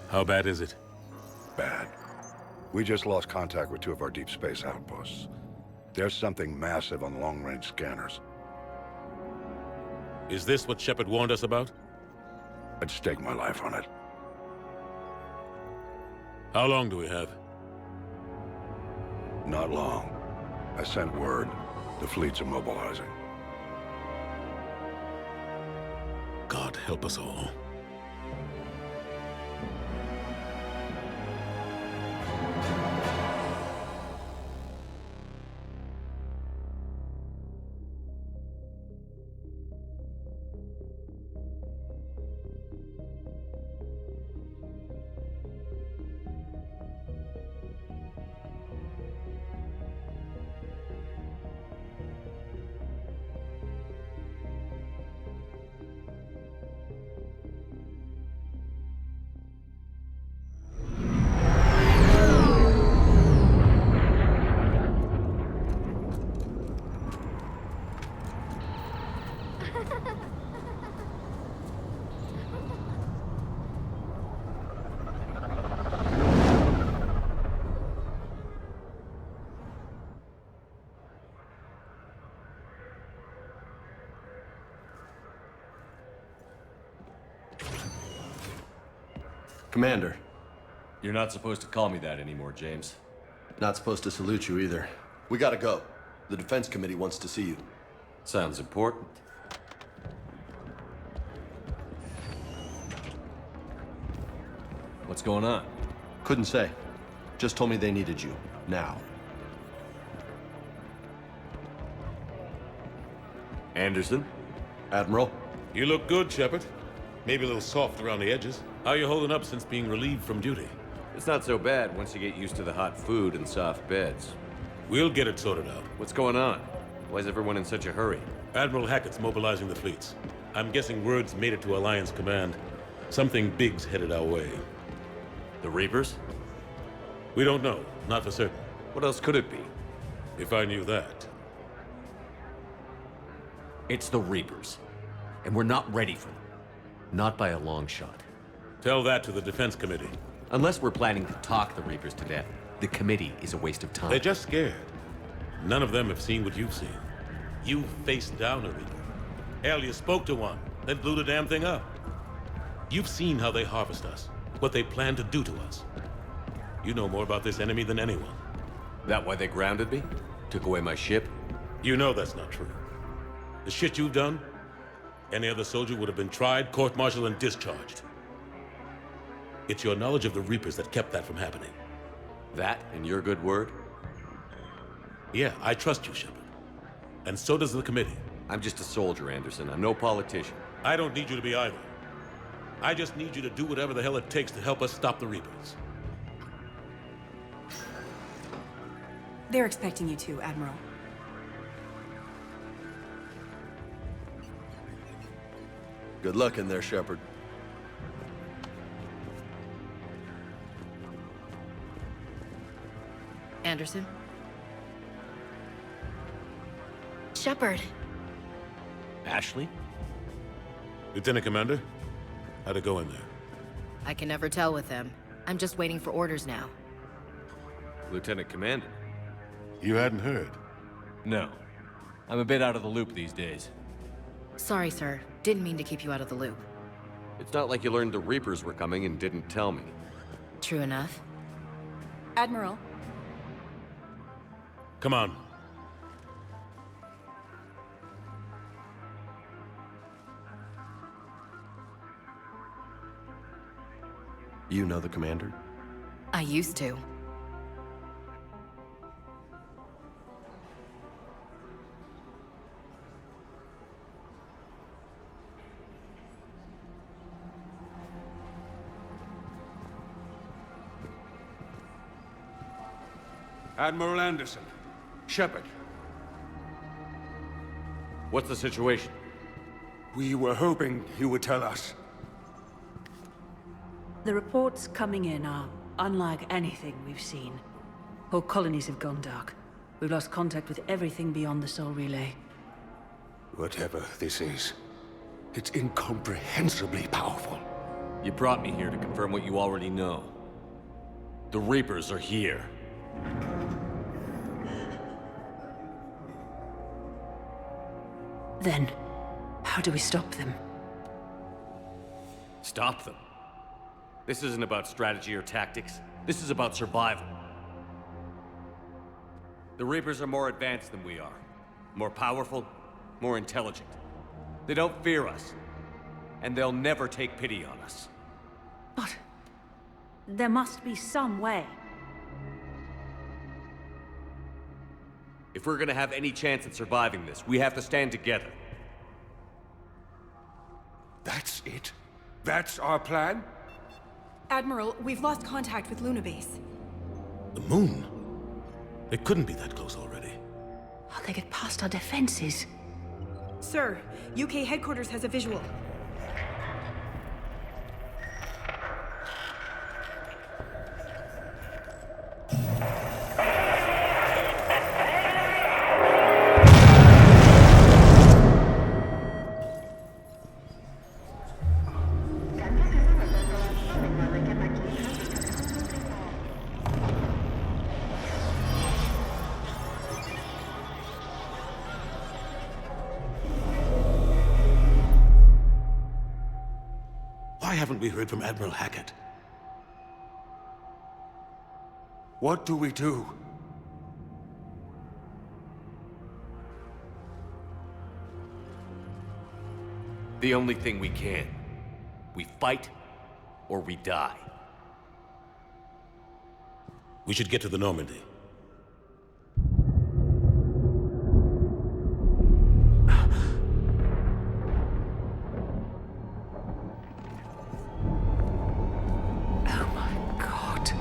How bad is it? Bad. We just lost contact with two of our deep space outposts. There's something massive on long-range scanners. Is this what Shepard warned us about? I'd stake my life on it. How long do we have? Not long. I sent word. The fleet's immobilizing. God help us all. Commander. You're not supposed to call me that anymore, James. Not supposed to salute you either. We gotta go. The Defense Committee wants to see you. Sounds important. What's going on? Couldn't say. Just told me they needed you. Now. Anderson? Admiral? You look good, Shepard. Maybe a little soft around the edges. How you holding up since being relieved from duty? It's not so bad once you get used to the hot food and soft beds. We'll get it sorted out. What's going on? Why is everyone in such a hurry? Admiral Hackett's mobilizing the fleets. I'm guessing word's made it to Alliance Command. Something big's headed our way. The Reapers? We don't know. Not for certain. What else could it be? If I knew that. It's the Reapers. And we're not ready for them. Not by a long shot. Tell that to the Defense Committee. Unless we're planning to talk the Reapers to death, the committee is a waste of time. They're just scared. None of them have seen what you've seen. You faced down a Reaper. Hell, you spoke to one, then blew the damn thing up. You've seen how they harvest us, what they plan to do to us. You know more about this enemy than anyone. That why they grounded me? Took away my ship? You know that's not true. The shit you've done, any other soldier would have been tried, court-martialed, and discharged. It's your knowledge of the Reapers that kept that from happening. That and your good word? Yeah, I trust you, Shepard. And so does the committee. I'm just a soldier, Anderson. I'm no politician. I don't need you to be either. I just need you to do whatever the hell it takes to help us stop the Reapers. They're expecting you to, Admiral. Good luck in there, Shepard. Anderson? Shepard. Ashley? Lieutenant Commander, how'd it go in there? I can never tell with them. I'm just waiting for orders now. Lieutenant Commander? You hadn't heard. No. I'm a bit out of the loop these days. Sorry, sir. Didn't mean to keep you out of the loop. It's not like you learned the Reapers were coming and didn't tell me. True enough. Admiral. Come on. You know the commander? I used to. Admiral Anderson. Shepard. What's the situation? We were hoping you would tell us. The reports coming in are unlike anything we've seen. Whole colonies have gone dark. We've lost contact with everything beyond the Sol Relay. Whatever this is, it's incomprehensibly powerful. You brought me here to confirm what you already know. The Reapers are here. Then, how do we stop them? Stop them. This isn't about strategy or tactics. This is about survival. The Reapers are more advanced than we are. More powerful, more intelligent. They don't fear us. And they'll never take pity on us. But there must be some way. If we're gonna have any chance at surviving this, we have to stand together. That's it? That's our plan? Admiral, we've lost contact with Luna Base. The moon? It couldn't be that close already. How'd they get past our defenses? Sir, UK headquarters has a visual. Why haven't we heard from Admiral Hackett? What do we do? The only thing we can. We fight, or we die. We should get to the Normandy. Oh my God.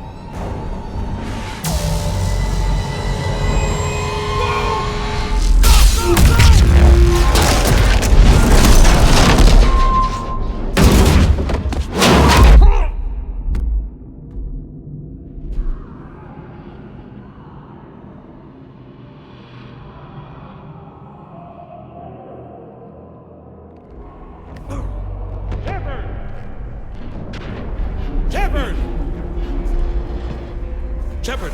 Shepard! Shepard!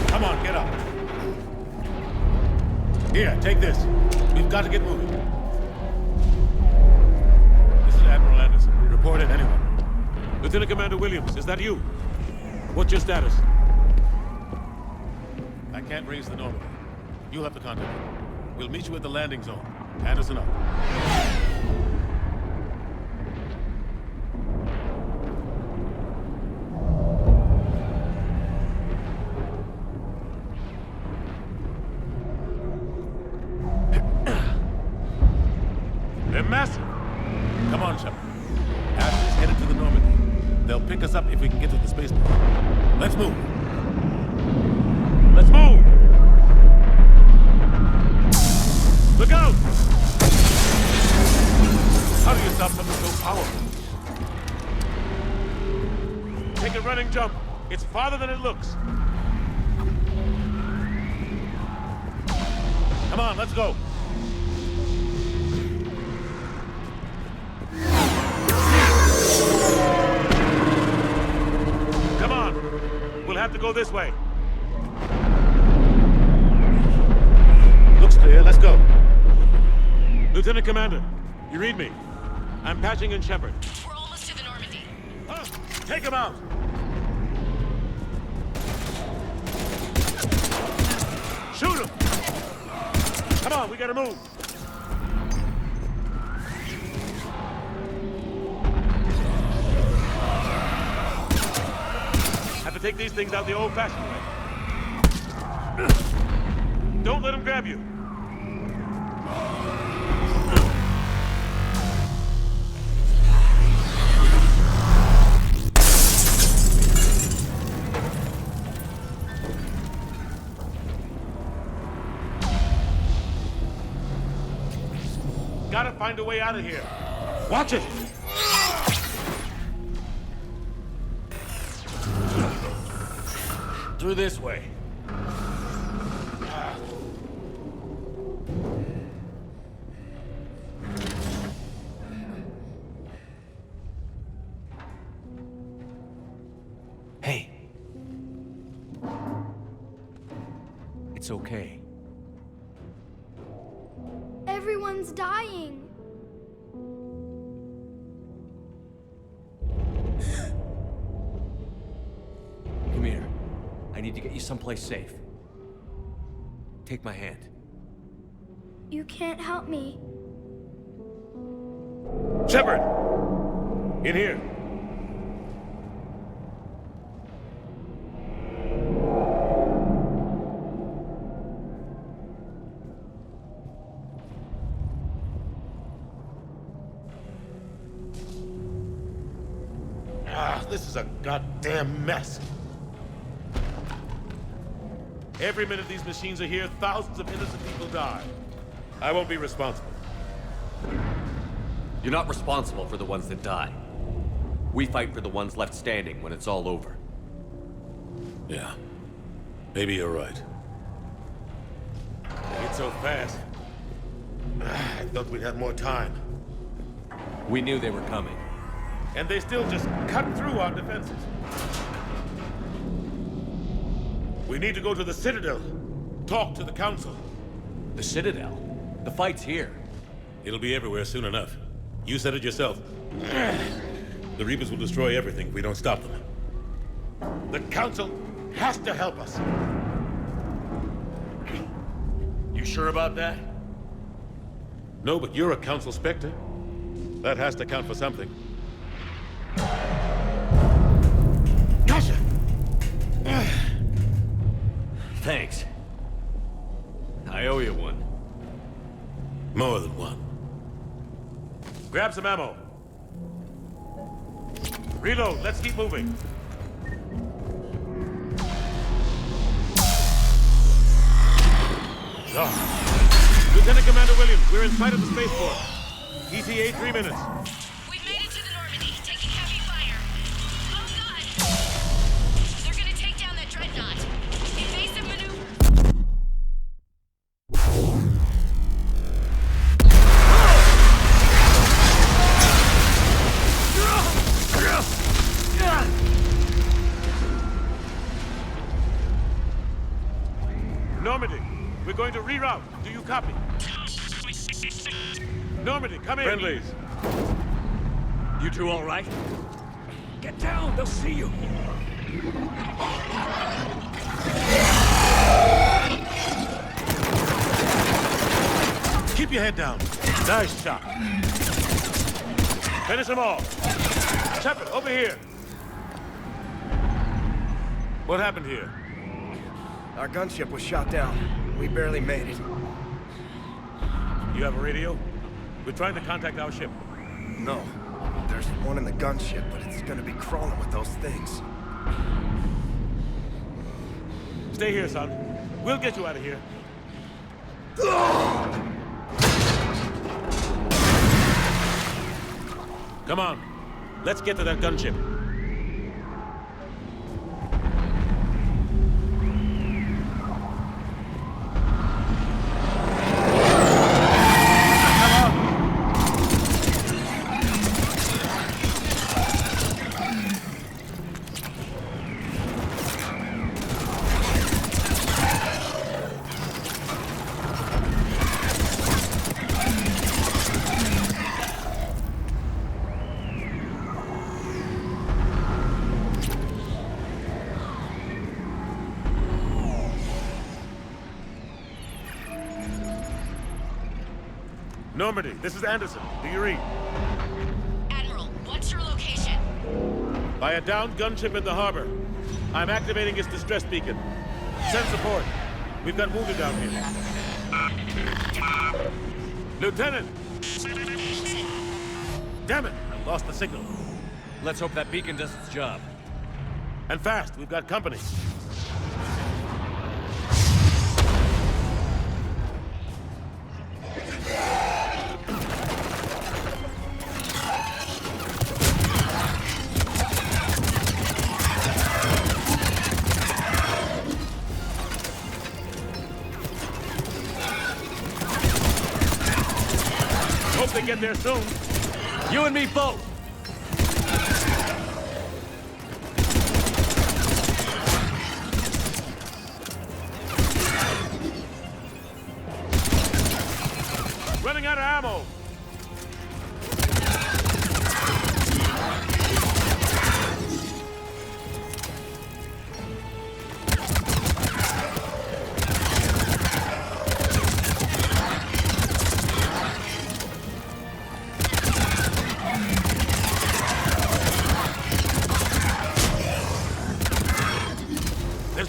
Come on, get up. Here, take this. We've got to get moving. This is Admiral Anderson. Report in, anyone. Lieutenant Commander Williams, is that you? What's your status? I can't raise the Normandy. You'll have to contact me. We'll meet you at the landing zone. Anderson up. They're massive. Come on, Shepard. Ashley's headed to the Normandy. They'll pick us up if we can get to the spaceport. Let's move. Let's move! Look out! How do you stop something so powerful? Take a running jump. It's farther than it looks. Come on, let's go. Come on. We'll have to go this way. Looks clear. Let's go. Lieutenant Commander, you read me? I'm patching in Shepard. We're almost to the Normandy. Take him out! Shoot him! Come on, we gotta move! Have to take these things out the old-fashioned way. Don't let them grab you. Gotta find a way out of here. Watch it! Through this way. It's okay. Everyone's dying. Come here. I need to get you someplace safe. Take my hand. You can't help me. Shepard! In here. This is a goddamn mess. Every minute these machines are here, thousands of innocent people die. I won't be responsible. You're not responsible for the ones that die. We fight for the ones left standing when it's all over. Yeah. Maybe you're right. It's so fast. I thought we'd have more time. We knew they were coming. And they still just cut through our defenses. We need to go to the Citadel. Talk to the Council. The Citadel? The fight's here. It'll be everywhere soon enough. You said it yourself. The Reapers will destroy everything if we don't stop them. The Council has to help us. You sure about that? No, but you're a Council Spectre. That has to count for something. Gotcha! Thanks. I owe you one. More than one. Grab some ammo. Reload, let's keep moving. Lieutenant Commander Williams, we're in sight of the spaceport. ETA 3 minutes. We've made it to the Normandy, taking heavy fire. Oh God! They're gonna take down that dreadnought. Invasive maneuver. Normandy, we're going to reroute. Do you copy? Normandy, come in. Friendlies. You two all right? Get down, they'll see you. Keep your head down. Nice shot. Finish them all. Shepard, over here. What happened here? Our gunship was shot down. We barely made it. You have a radio? We're trying to contact our ship. No. There's one in the gunship, but it's gonna be crawling with those things. Stay here, son. We'll get you out of here. Come on. Let's get to that gunship. Normandy, this is Anderson. Do you read? Admiral, what's your location? By a downed gunship in the harbor. I'm activating its distress beacon. Send support. We've got wounded down here. Lieutenant! Damn it! I lost the signal. Let's hope that beacon does its job. And fast, we've got company. Hope they get there soon. You and me both!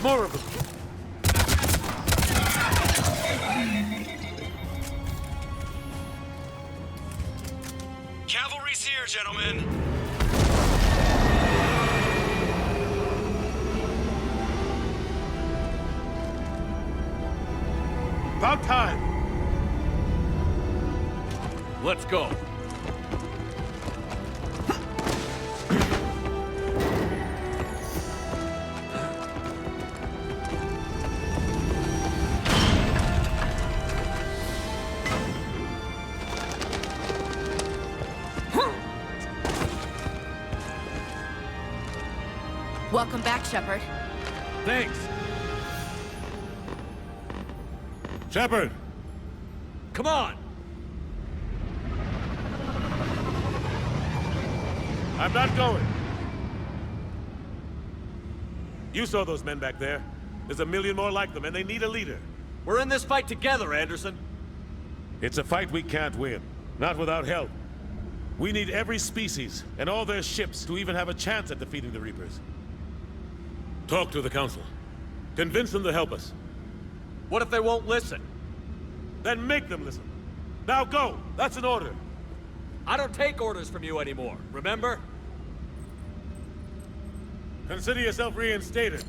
More of them! Cavalry's here, gentlemen! About time! Let's go. Welcome back, Shepard. Thanks. Shepard! Come on! I'm not going. You saw those men back there. There's a million more like them, and they need a leader. We're in this fight together, Anderson. It's a fight we can't win. Not without help. We need every species, and all their ships, to even have a chance at defeating the Reapers. Talk to the Council. Convince them to help us. What if they won't listen? Then make them listen. Now go! That's an order. I don't take orders from you anymore, remember? Consider yourself reinstated,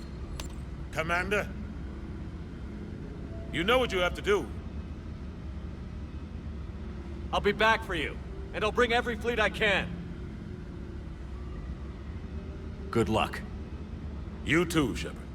Commander. You know what you have to do. I'll be back for you, and I'll bring every fleet I can. Good luck. You too, Shepard.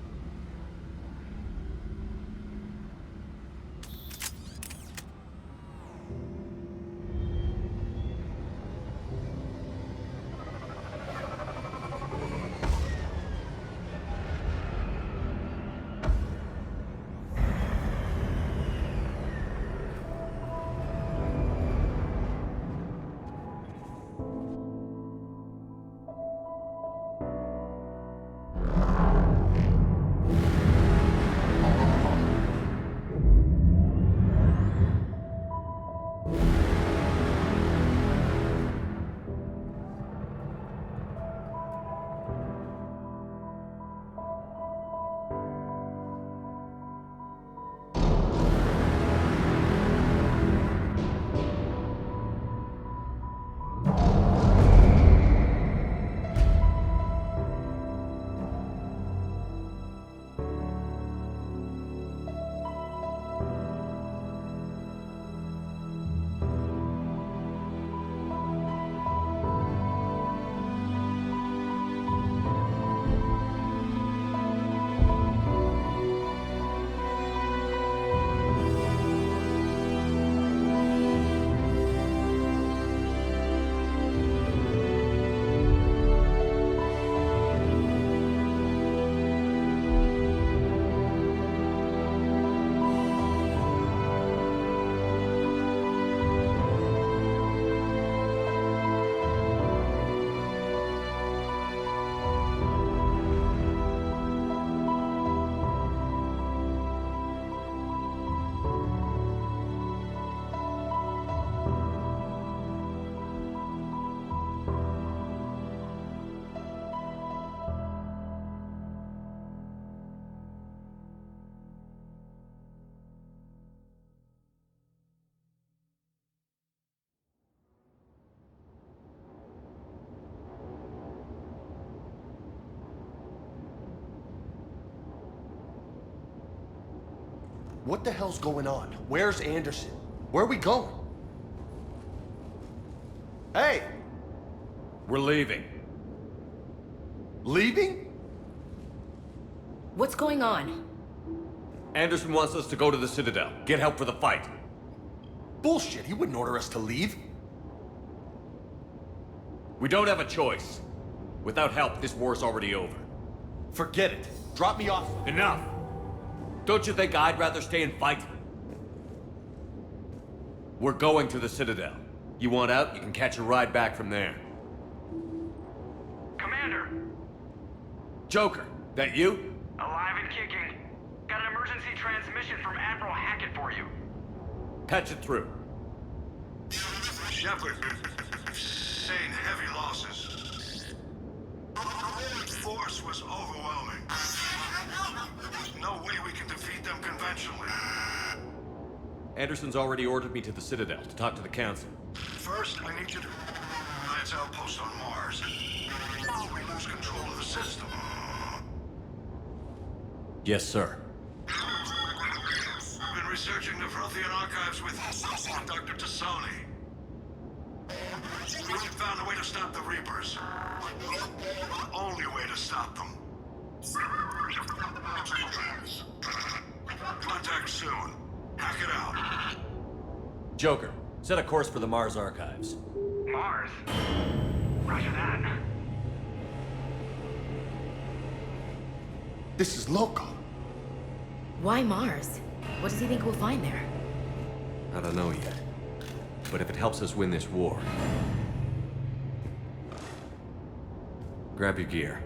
What the hell's going on? Where's Anderson? Where are we going? Hey! We're leaving. Leaving? What's going on? Anderson wants us to go to the Citadel, get help for the fight. Bullshit, he wouldn't order us to leave. We don't have a choice. Without help, this war's already over. Forget it. Drop me off. Enough! Don't you think I'd rather stay and fight? We're going to the Citadel. You want out, you can catch a ride back from there. Commander! Joker, that you? Alive and kicking. Got an emergency transmission from Admiral Hackett for you. Patch it through. Shepard, sustained heavy losses. The force was overwhelming. no way we can defeat them conventionally. Anderson's already ordered me to the Citadel to talk to the Council. First, I need you to... Alliance outpost on Mars. We lose control of the system. Yes, sir. I've been researching the Frothian archives with Dr. Tassoni. We've found a way to stop the Reapers. The only way to stop them. Contact soon. Hack it out. Joker, set a course for the Mars archives. Mars? Roger that. This is local. Why Mars? What does he think we'll find there? I don't know yet. But if it helps us win this war... Grab your gear.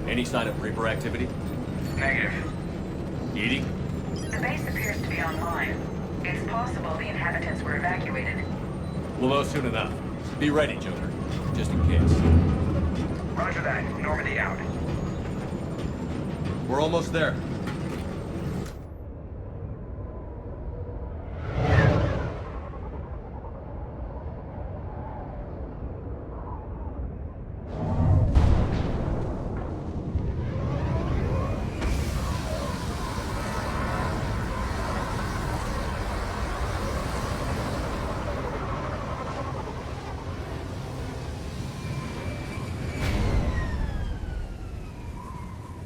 Any sign of Reaper activity? Negative. Eating? The base appears to be online. It's possible the inhabitants were evacuated. We'll know soon enough. Be ready, Joker. Just in case. Roger that. Normandy out. We're almost there.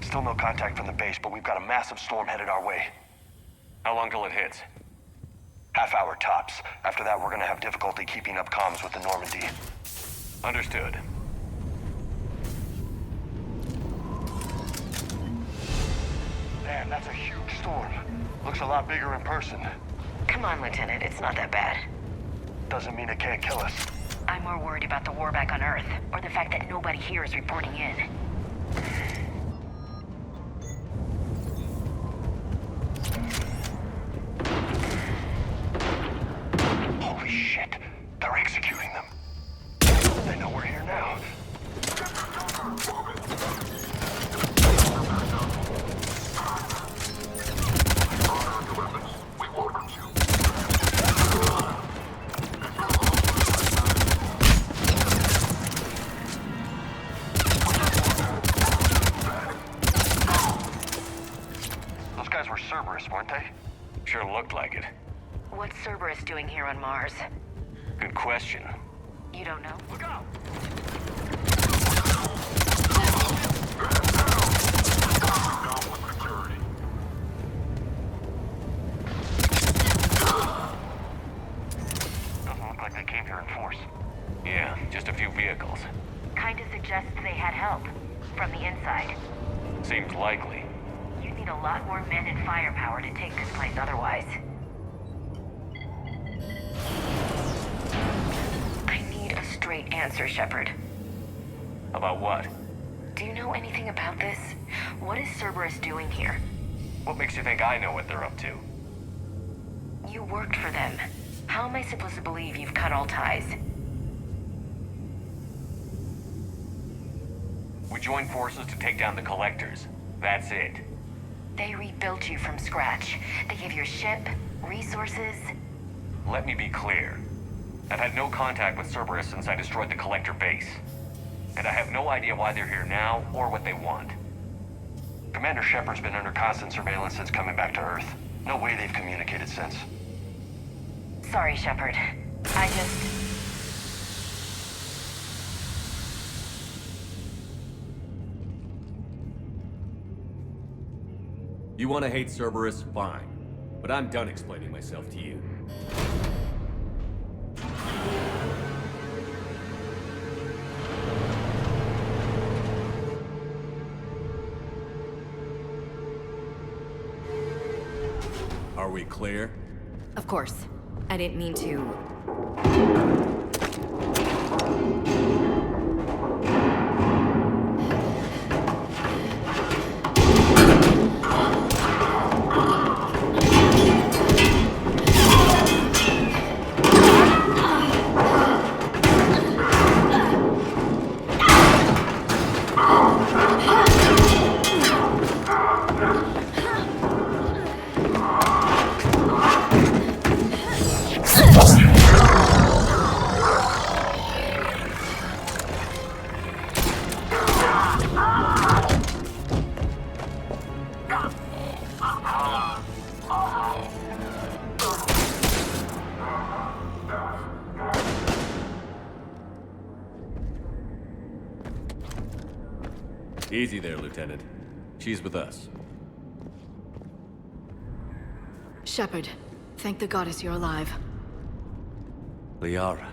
Still no contact from the base, but we've got a massive storm headed our way. How long till it hits? Half hour tops. After that, we're gonna have difficulty keeping up comms with the Normandy. Understood. Damn, that's a huge storm. Looks a lot bigger in person. Come on, Lieutenant. It's not that bad. Doesn't mean it can't kill us. I'm more worried about the war back on Earth, or the fact that nobody here is reporting in. Holy shit. They're executing them. They know we're here now. Those guys were Cerberus, weren't they? Sure looked like it. What's Cerberus doing here on Mars? Good question. You don't know? Look out! Doesn't look like they came here in force. Yeah, just a few vehicles. Kinda suggests they had help. From the inside. Seems likely. You'd need a lot more men and firepower to take this place otherwise. I need a straight answer, Shepard. About what? Do you know anything about this? What is Cerberus doing here? What makes you think I know what they're up to? You worked for them. How am I supposed to believe you've cut all ties? We joined forces to take down the Collectors. That's it. They rebuilt you from scratch. They gave you a ship, resources. Let me be clear. I've had no contact with Cerberus since I destroyed the Collector base. And I have no idea why they're here now, or what they want. Commander Shepard's been under constant surveillance since coming back to Earth. No way they've communicated since. Sorry, Shepard. I just... You want to hate Cerberus? Fine. But I'm done explaining myself to you. Are we clear? Of course. I didn't mean to... Easy there, Lieutenant. She's with us. Shepard, thank the goddess you're alive. Liara.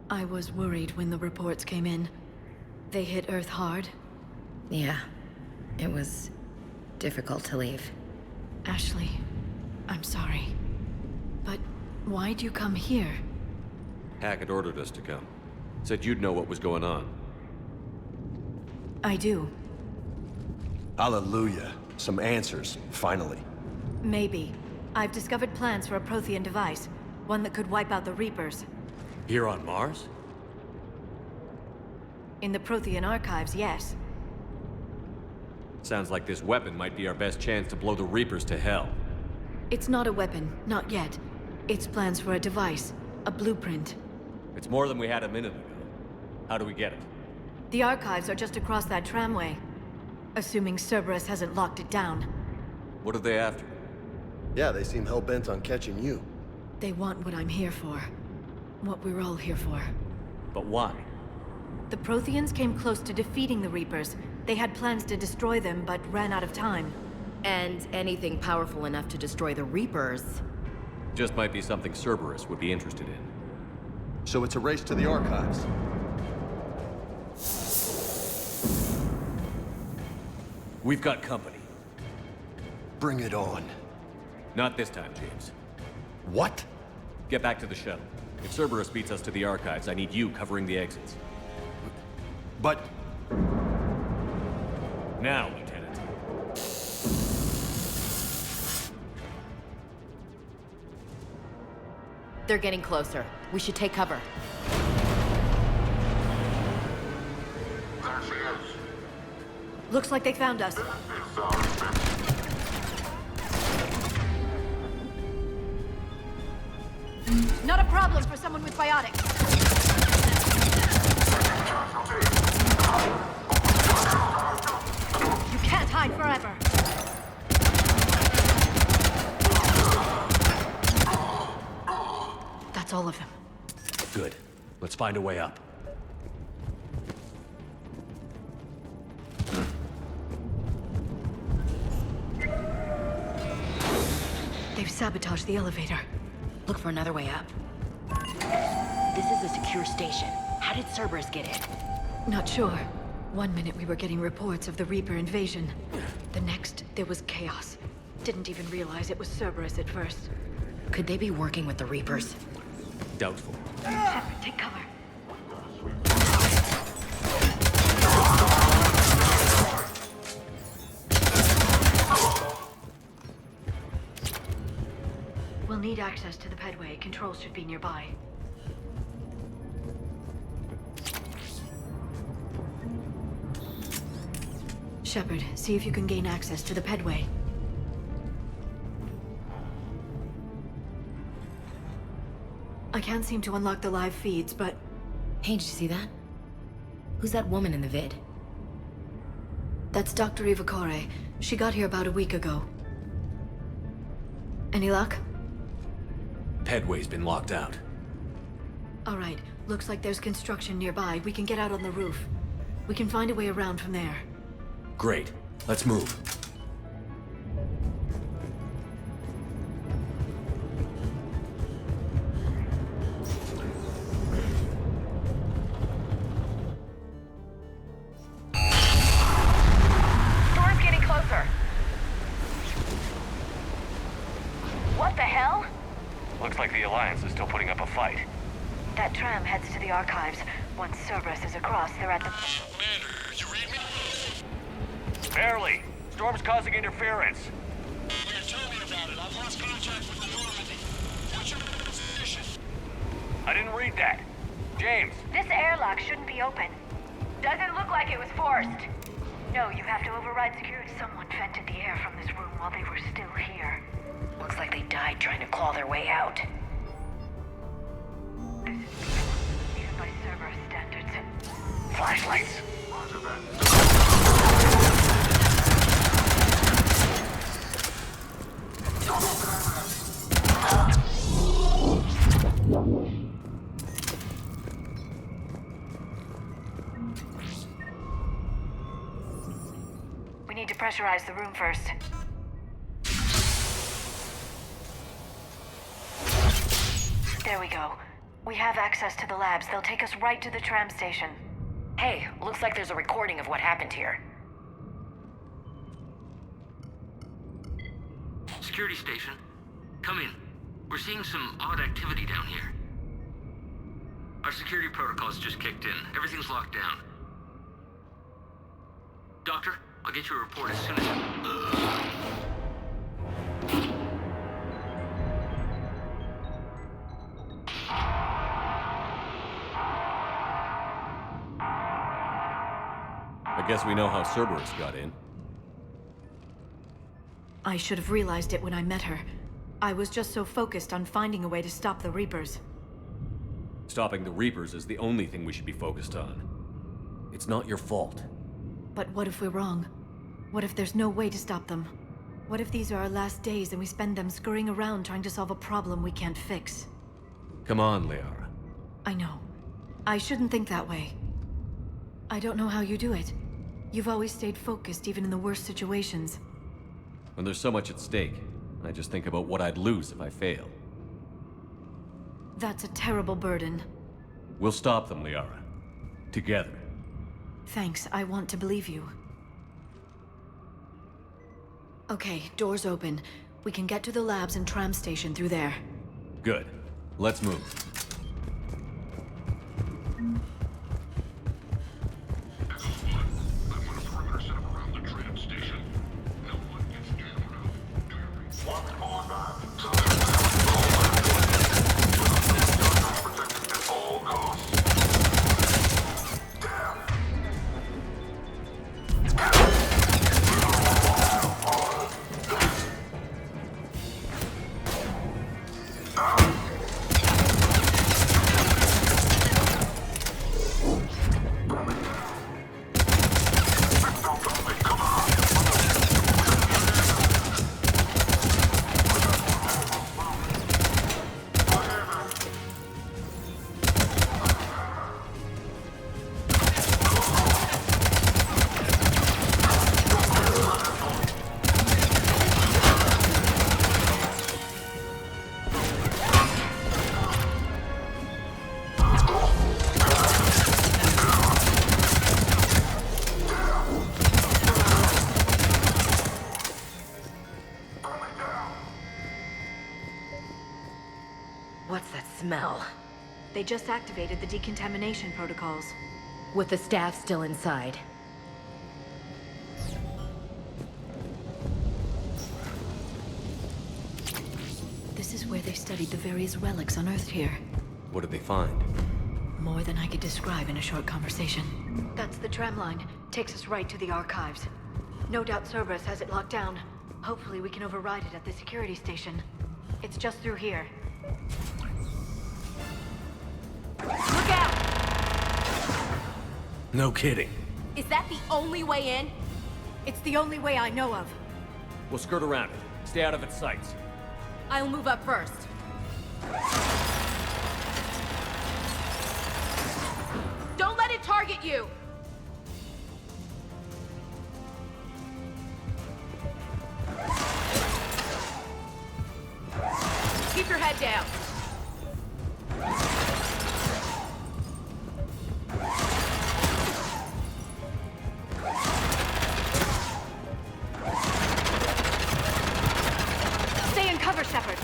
I was worried when the reports came in. They hit Earth hard. Yeah. It was difficult to leave. Ashley, I'm sorry. But why'd you come here? Hackett ordered us to come. Said you'd know what was going on. I do. Hallelujah. Some answers, finally. Maybe. I've discovered plans for a Prothean device. One that could wipe out the Reapers. Here on Mars? In the Prothean archives, yes. Sounds like this weapon might be our best chance to blow the Reapers to hell. It's not a weapon, not yet. It's plans for a device, a blueprint. It's more than we had a minute ago. How do we get it? The archives are just across that tramway. Assuming Cerberus hasn't locked it down. What are they after? Yeah, they seem hell-bent on catching you. They want what I'm here for. What we're all here for. But why? The Protheans came close to defeating the Reapers. They had plans to destroy them, but ran out of time. And anything powerful enough to destroy the Reapers... Just might be something Cerberus would be interested in. So it's a race to the archives. We've got company. Bring it on. Not this time, James. What? Get back to the shuttle. If Cerberus beats us to the archives, I need you covering the exits. But... Now, Lieutenant. They're getting closer. We should take cover. Looks like they found us. Not a problem for someone with biotics. You can't hide forever. That's all of them. Good. Let's find a way up. They've sabotaged the elevator. Look for another way up. This is a secure station. How did Cerberus get in? Not sure. One minute we were getting reports of the Reaper invasion. The next, there was chaos. Didn't even realize it was Cerberus at first. Could they be working with the Reapers? Doubtful. Shepard, take cover. We'll need access to the pedway. Controls should be nearby. Shepard, see if you can gain access to the pedway. I can't seem to unlock the live feeds, but... Hey, did you see that? Who's that woman in the vid? That's Dr. Ivakore. She got here about a week ago. Any luck? Pedway's been locked out. All right. Looks like there's construction nearby. We can get out on the roof. We can find a way around from there. Great. Let's move. Looks like the Alliance is still putting up a fight. That tram heads to the archives. Once Cerberus is across, they're at the... Commander, you read me? Barely. Storm's causing interference. Yeah, tell me about it. I've lost contact with the Normandy. What's your position? I didn't read that. James. This airlock shouldn't be open. Doesn't look like it was forced. No, you have to override security. Someone vented the air from this room while they were still here. Looks like they died trying to claw their way out. This is even by Cerberus standards. Flashlights. We need to pressurize the room first. There we go. We have access to the labs. They'll take us right to the tram station. Hey, looks like there's a recording of what happened here. Security station. Come in. We're seeing some odd activity down here. Our security protocols just kicked in. Everything's locked down. Doctor, I'll get you a report as soon as... I guess we know how Cerberus got in. I should have realized it when I met her. I was just so focused on finding a way to stop the Reapers. Stopping the Reapers is the only thing we should be focused on. It's not your fault. But what if we're wrong? What if there's no way to stop them? What if these are our last days and we spend them scurrying around trying to solve a problem we can't fix? Come on, Liara. I know. I shouldn't think that way. I don't know how you do it. You've always stayed focused even in the worst situations. When there's so much at stake, I just think about what I'd lose if I fail. That's a terrible burden. We'll stop them, Liara. Together. Thanks, I want to believe you. Okay, doors open. We can get to the labs and tram station through there. Good. Let's move. What's that smell? They just activated the decontamination protocols. With the staff still inside. This is where they studied the various relics unearthed here. What did they find? More than I could describe in a short conversation. That's the tram line. Takes us right to the archives. No doubt Cerberus has it locked down. Hopefully we can override it at the security station. It's just through here. Look out! No kidding. Is that the only way in? It's the only way I know of. We'll skirt around it. Stay out of its sights. I'll move up first. Don't let it target you! Keep your head down. Stay in cover, Shepard.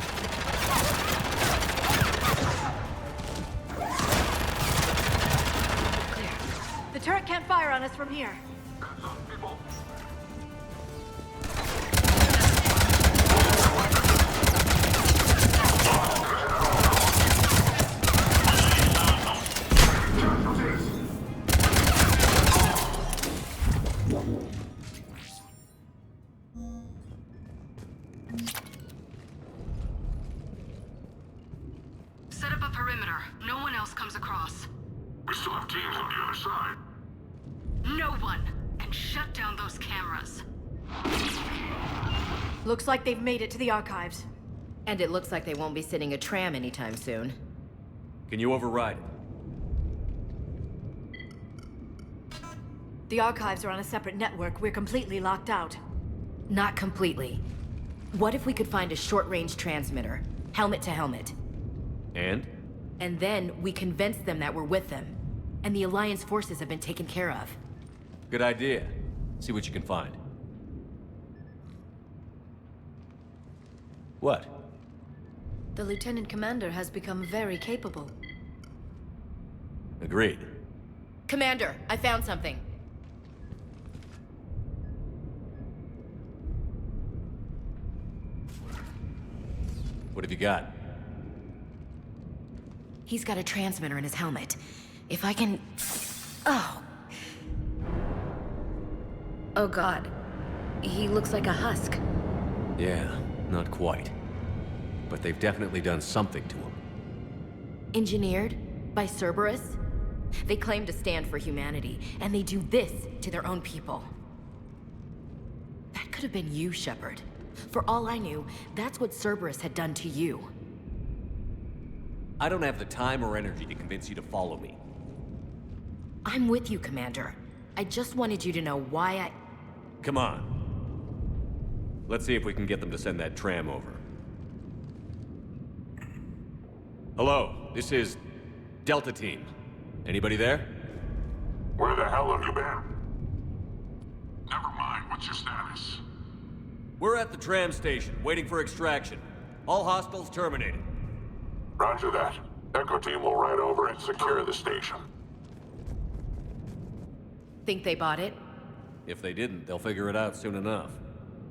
can't fire on us from here. Set up a perimeter. No one else comes across. We still have teams on the other side. No one! And shut down those cameras. Looks like they've made it to the archives. And it looks like they won't be sitting a tram anytime soon. Can you override it? The archives are on a separate network. We're completely locked out. Not completely. What if we could find a short-range transmitter? Helmet to helmet. And? And then we convince them that we're with them. And the Alliance forces have been taken care of. Good idea. See what you can find. What? The Lieutenant Commander has become very capable. Agreed. Commander, I found something. What have you got? He's got a transmitter in his helmet. If I can... Oh. Oh God. He looks like a husk. Yeah, not quite. But they've definitely done something to him. Engineered by Cerberus? They claim to stand for humanity, and they do this to their own people. That could have been you, Shepard. For all I knew, that's what Cerberus had done to you. I don't have the time or energy to convince you to follow me. I'm with you, Commander. I just wanted you to know why I... Come on. Let's see if we can get them to send that tram over. Hello, this is Delta Team. Anybody there? Where the hell have you been? Never mind, what's your status? We're at the tram station, waiting for extraction. All hostiles terminated. Roger that. Echo Team will ride over and secure the station. Think they bought it? If they didn't, they'll figure it out soon enough.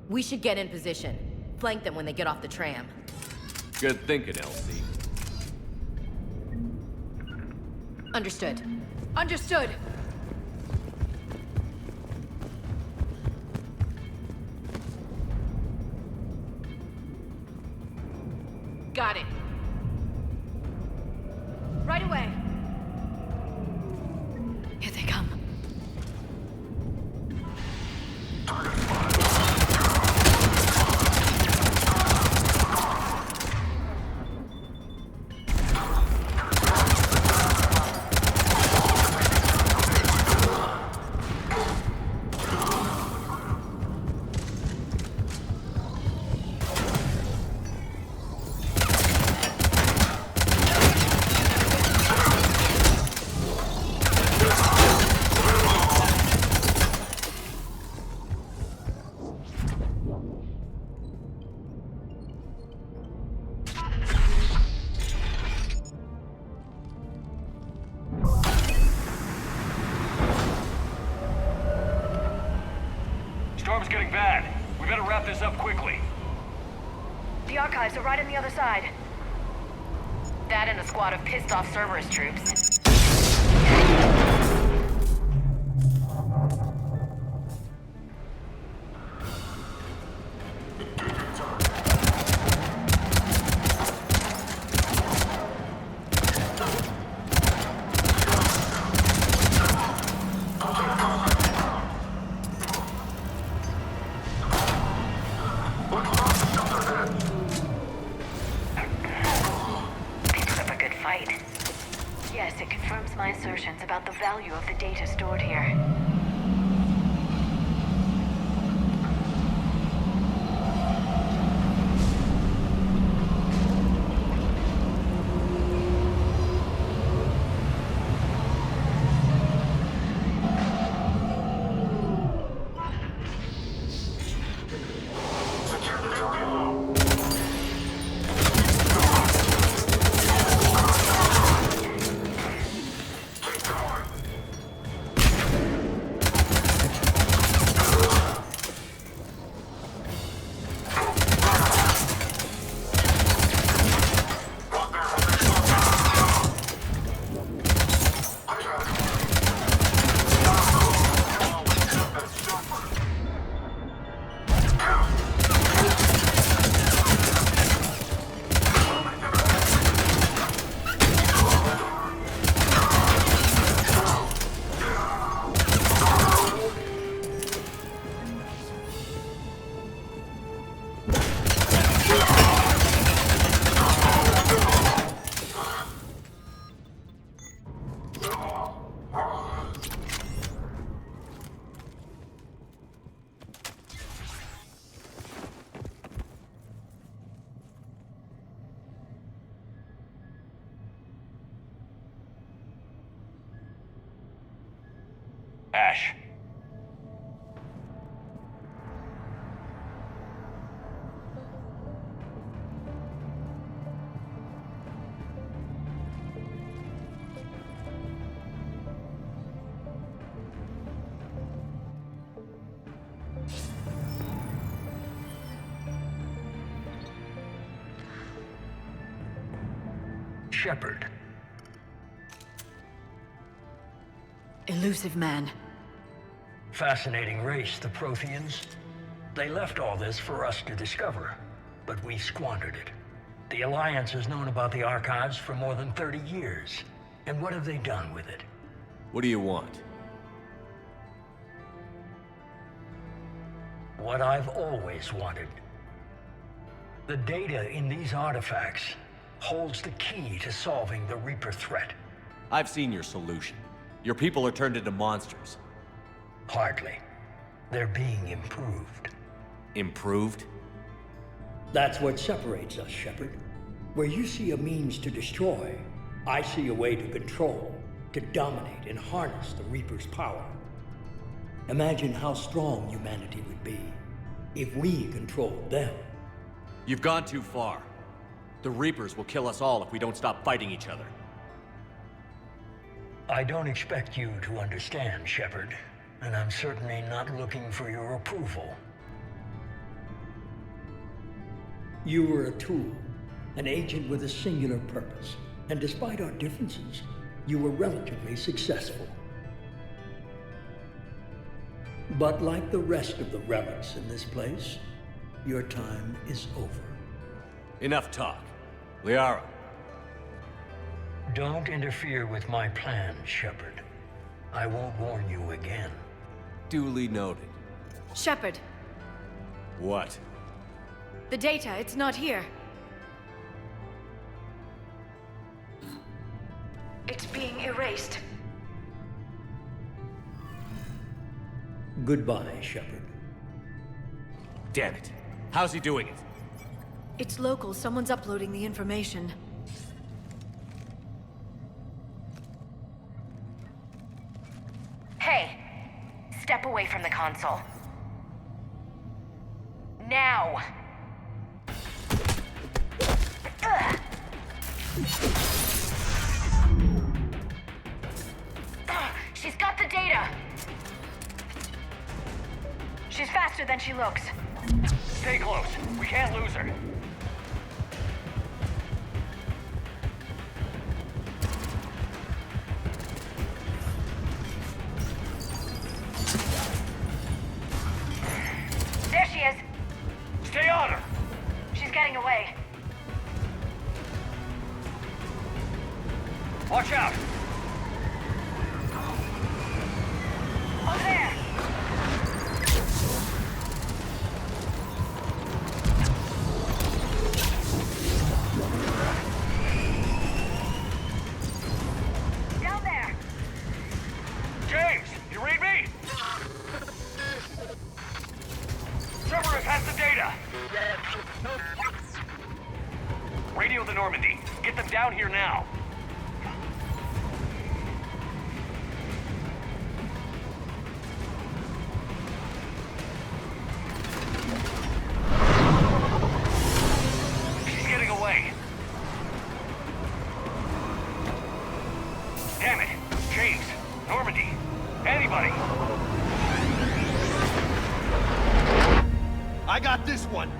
We should get in position. Flank them when they get off the tram. Good thinking, LC. Understood. Understood! Got it. Right away! Here they come. Storm's getting bad. We better wrap this up quickly. The archives are right on the other side. That and a squad of pissed-off Cerberus troops. Yes, it confirms my assertions about the value of the data stored here. Ash. Shepard. Elusive man. Fascinating race, the Protheans. They left all this for us to discover, but we squandered it. The Alliance has known about the archives for more than 30 years. And what have they done with it? What do you want? What I've always wanted. The data in these artifacts holds the key to solving the Reaper threat. I've seen your solution. Your people are turned into monsters. Hardly. They're being improved. Improved? That's what separates us, Shepard. Where you see a means to destroy, I see a way to control, to dominate and harness the Reaper's power. Imagine how strong humanity would be if we controlled them. You've gone too far. The Reapers will kill us all if we don't stop fighting each other. I don't expect you to understand, Shepard, and I'm certainly not looking for your approval. You were a tool, an agent with a singular purpose, and despite our differences, you were relatively successful. But like the rest of the relics in this place, your time is over. Enough talk. Liara. Don't interfere with my plans, Shepard. I won't warn you again. Duly noted. Shepard, What? the data, it's not here. It's being erased. Goodbye, Shepard. Damn it. How's he doing it? It's local. Someone's uploading the information. Hey, step away from the console. Now! Ugh. She's got the data! She's faster than she looks. Stay close. We can't lose her. There she is. Stay on her! She's getting away. Watch out! Over there! Down there! James, you read me? Cerberus has the data! Radio the Normandy. Get them down here now. She's getting away. Damn it. James, Normandy, anybody. I got this one.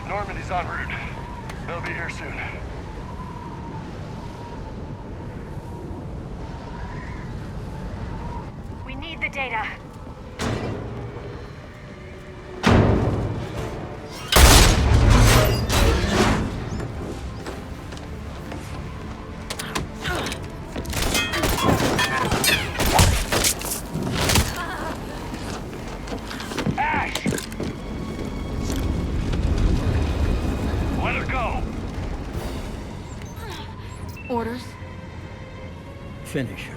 Normandy's en route. They'll be here soon. We need the data. Finish her.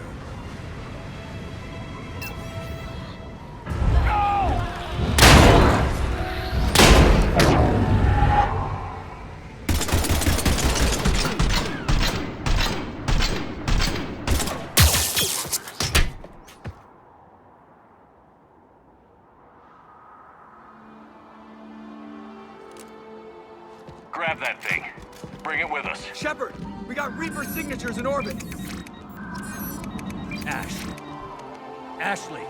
Grab that thing. Bring it with us. Shepard, we got Reaper signatures in orbit. Ashley.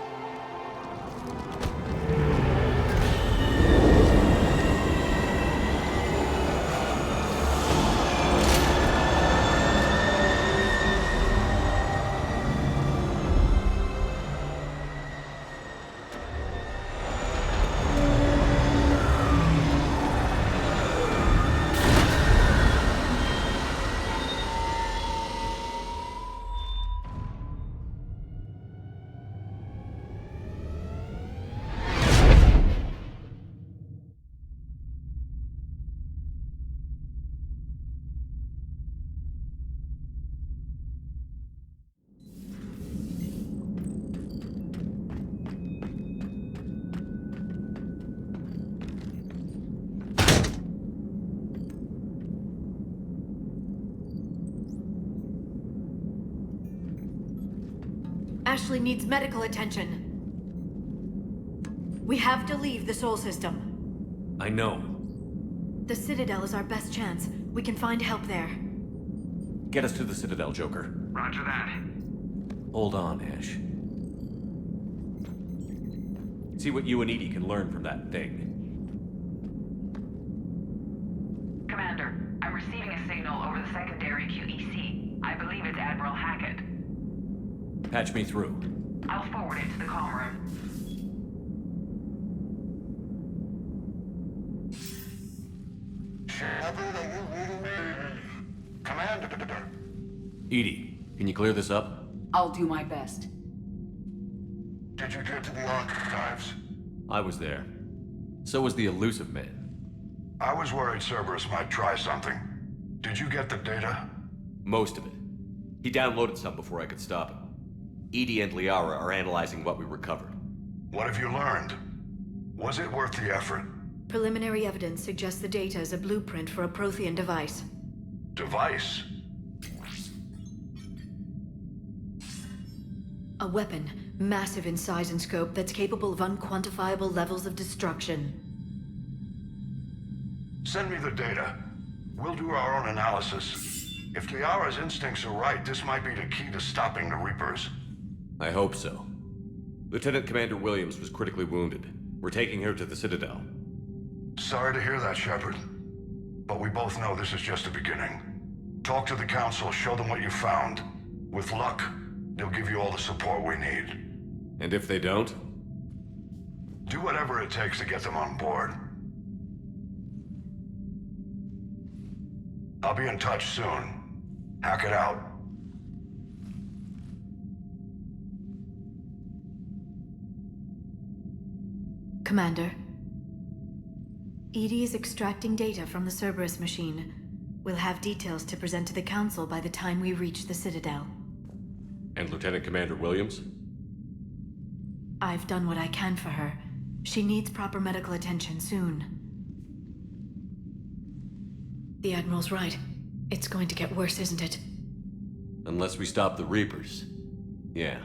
Ashley needs medical attention. We have to leave the Sol system. I know. The Citadel is our best chance. We can find help there. Get us to the Citadel, Joker. Roger that. Hold on, Ash. See what you and Edie can learn from that thing. Commander, I'm receiving a signal over the secondary QEC. I believe it's Admiral Hackett. Patch me through. I'll forward it to the comm room. Shepard, are you reading me? Commander. Edie, can you clear this up? I'll do my best. Did you get to the archives? I was there. So was the elusive man. I was worried Cerberus might try something. Did you get the data? Most of it. He downloaded some before I could stop him. Edie and Liara are analyzing what we recovered. What have you learned? Was it worth the effort? Preliminary evidence suggests the data is a blueprint for a Prothean device. Device? A weapon, massive in size and scope, that's capable of unquantifiable levels of destruction. Send me the data. We'll do our own analysis. If Liara's instincts are right, this might be the key to stopping the Reapers. I hope so. Lieutenant Commander Williams was critically wounded. We're taking her to the Citadel. Sorry to hear that, Shepard. But we both know this is just the beginning. Talk to the Council, show them what you found. With luck, they'll give you all the support we need. And if they don't? Do whatever it takes to get them on board. I'll be in touch soon. Hack it out. Commander. Edie is extracting data from the Cerberus machine. We'll have details to present to the Council by the time we reach the Citadel. And Lieutenant Commander Williams? I've done what I can for her. She needs proper medical attention soon. The Admiral's right. It's going to get worse, isn't it? Unless we stop the Reapers. Yeah.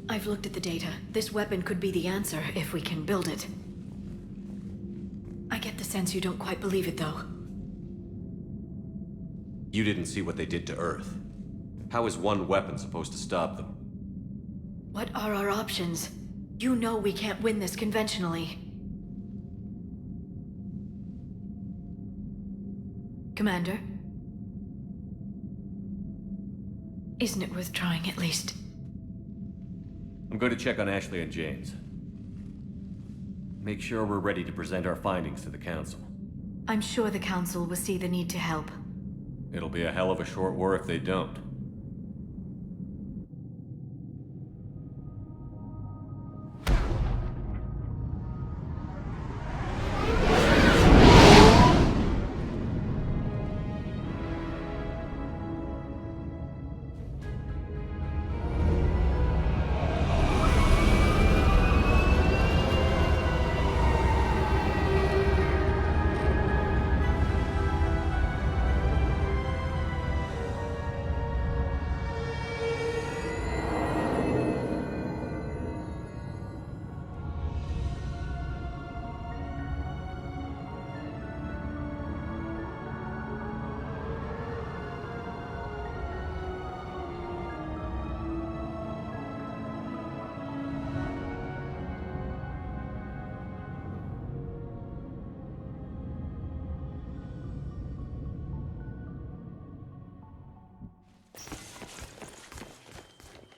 I've looked at the data. This weapon could be the answer if we can build it. I get the sense you don't quite believe it, though. You didn't see what they did to Earth. How is one weapon supposed to stop them? What are our options? You know we can't win this conventionally. Commander? Isn't it worth trying, at least? I'm going to check on Ashley and James. Make sure we're ready to present our findings to the Council. I'm sure the Council will see the need to help. It'll be a hell of a short war if they don't.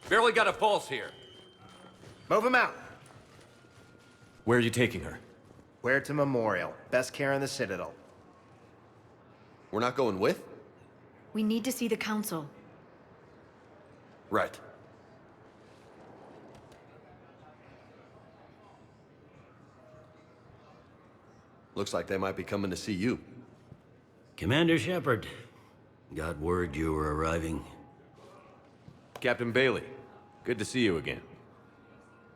Barely got a pulse here. Move him out. Where are you taking her? Where to Memorial. Best care in the Citadel. We're not going with? We need to see the Council. Right. Looks like they might be coming to see you. Commander Shepard, got word you were arriving. Captain Bailey, good to see you again.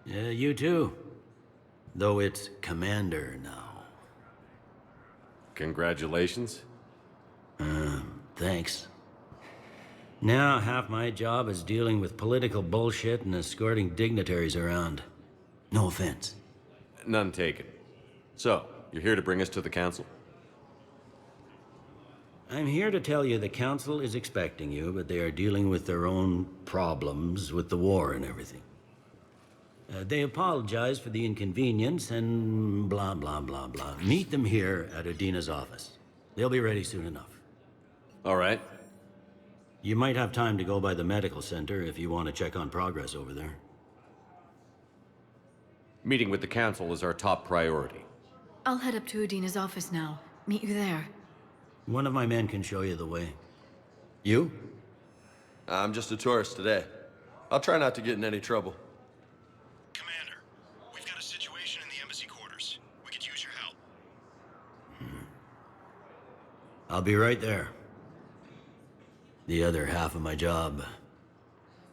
Yeah, you too. Though it's Commander now. Congratulations. Thanks. Now half my job is dealing with political bullshit and escorting dignitaries around. No offense. None taken. So, you're here to bring us to the Council? I'm here to tell you the Council is expecting you, but they are dealing with their own problems with the war and everything. They apologize for the inconvenience and blah, blah, blah, blah. Meet them here at Udina's office. They'll be ready soon enough. All right. You might have time to go by the medical center if you want to check on progress over there. Meeting with the Council is our top priority. I'll head up to Udina's office now. Meet you there. One of my men can show you the way. You? I'm just a tourist today. I'll try not to get in any trouble. Commander, we've got a situation in the embassy quarters. We could use your help. I'll be right there. The other half of my job.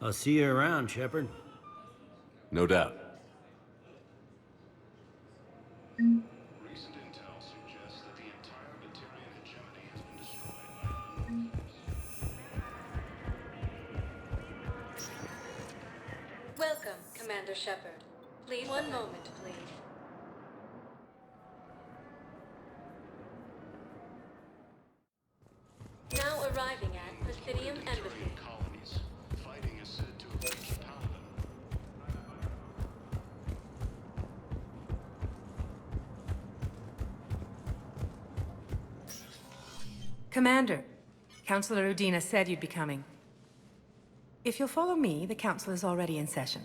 I'll see you around, Shepard. No doubt. Recent intel suggests that the entire Batarian hegemony has been destroyed. Welcome, Commander Shepard. Please, one moment, please. Now arriving at Presidium Embassy. Colonies. Fighting is said to have reached Paladin. Commander, Councilor Udina said you'd be coming. If you'll follow me, the Council is already in session.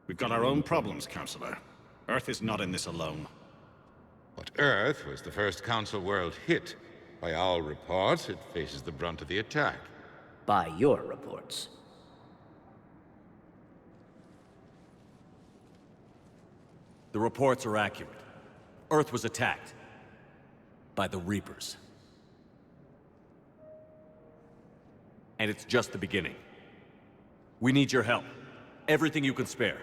We've got our own problems, Counselor. Earth is not in this alone. But Earth was the first Council world hit. By all reports, it faces the brunt of the attack. By your reports. The reports are accurate. Earth was attacked. By the Reapers. And it's just the beginning. We need your help. Everything you can spare.